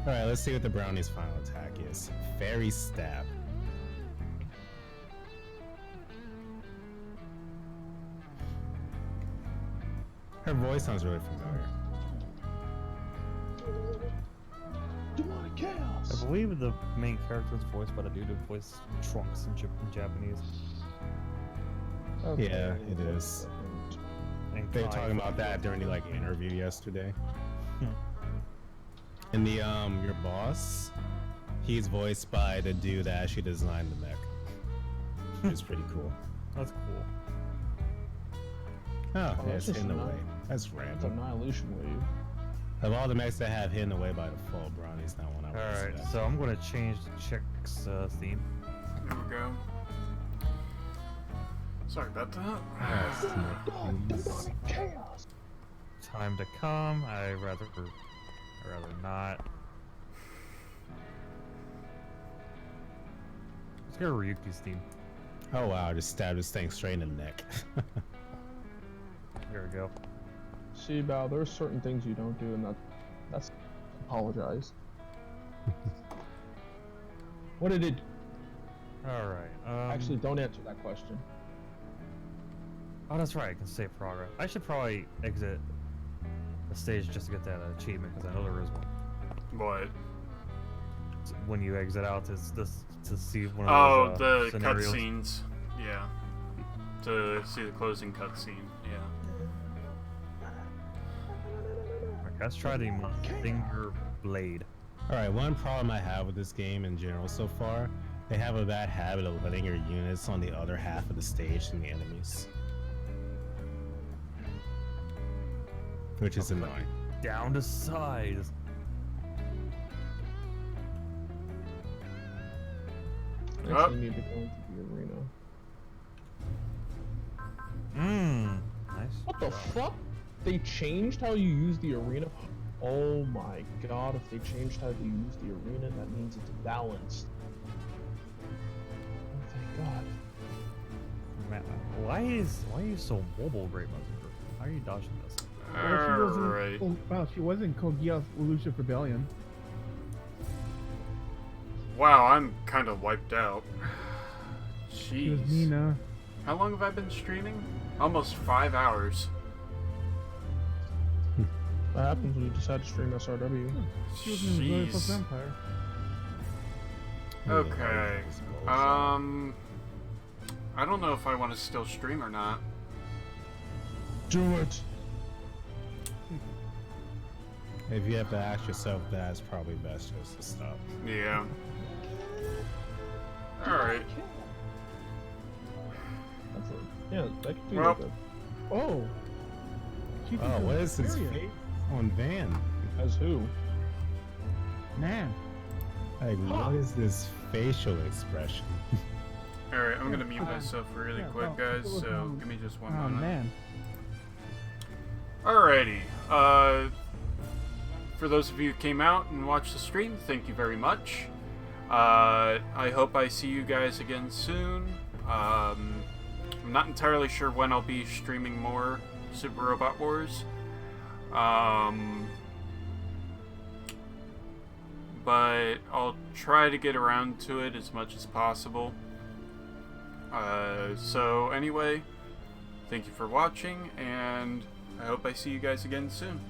S2: Alright, let's see what the brownie's final attack is. Fairy Stab. Her voice sounds really familiar.
S5: Demonic chaos.
S7: I believe the main character is voiced by the dude who voiced Trunks in Japanese.
S5: Okay,
S2: Yeah, it is.
S7: And
S2: They were
S7: Kai
S2: talking
S7: from-
S2: about that during the like interview yesterday. And the your boss, he's voiced by the dude that actually designed the mech. Which is pretty cool.
S7: That's cool.
S2: Oh,
S5: that's
S2: that's
S5: just
S2: hidden
S5: a
S2: away. That's
S5: It's
S2: random.
S5: Annihilation Wave.
S2: Of all the mechs that have hidden away by default, Brownie's not one I would
S7: Alright,
S2: select.
S7: so I'm gonna change the chick's theme.
S1: There we go. Sorry about that.
S2: Yes.
S5: Chaos.
S7: Time to come. I'd rather not. Let's go Ryuki's theme.
S2: Oh wow, I just stabbed this thing straight in the neck.
S7: There we go.
S5: See, Bao, there's certain things you don't do, and that's apologize. What did it?
S7: Alright.
S5: Actually, don't answer that question.
S7: Oh, that's right. I can save progress. I should probably exit the stage just to get that achievement because I know there is one.
S1: What?
S7: It's when you exit out, it's this to see one
S1: Oh,
S7: of
S1: the
S7: those scenarios.
S1: cutscenes. Yeah. To see the closing cutscene. Yeah.
S7: Okay, let's try the finger blade.
S2: Alright, one problem I have with this game in general so far, they have a bad habit of letting your units on the other half of the stage than the enemies. Which is annoying.
S7: Down to size.
S5: I
S1: Oh.
S5: actually need to go into the arena.
S7: Nice.
S5: What the fuck? They changed how you use the arena? Oh my god, if they changed how you use the arena, that means it's balanced. Oh thank god.
S7: Man, why are you so mobile, Great Messenger? How are you dodging this?
S1: Alright.
S8: Well, she was in Kogia's Elusive Rebellion.
S1: Wow, I'm kind of wiped out.
S8: She was
S1: Jeez.
S8: Nina.
S1: How long have I been streaming? Almost 5 hours.
S5: What happens when you decide to stream SRW?
S8: She was in Royal
S1: Jeez.
S8: Vampire.
S1: Okay. I don't know if I want to still stream or not.
S5: Do it!
S2: If you have to ask yourself that, it's probably best just to stop.
S1: Yeah. Alright.
S5: That's it. Yeah, that could be
S1: Well.
S5: good.
S8: Oh! She's
S2: Oh,
S8: in
S2: what is his
S8: Syria.
S2: face on Van?
S5: As who?
S8: Man.
S2: Like, what is this facial expression?
S1: Alright, I'm gonna mute myself really
S8: Yeah,
S1: quick,
S8: well,
S1: guys,
S8: it was,
S1: so give me just one
S8: Oh,
S1: moment.
S8: man.
S1: Alrighty. For those of you who came out and watched the stream, thank you very much. I hope I see you guys again soon. I'm not entirely sure when I'll be streaming more Super Robot Wars. But I'll try to get around to it as much as possible. So anyway, thank you for watching, and I hope I see you guys again soon.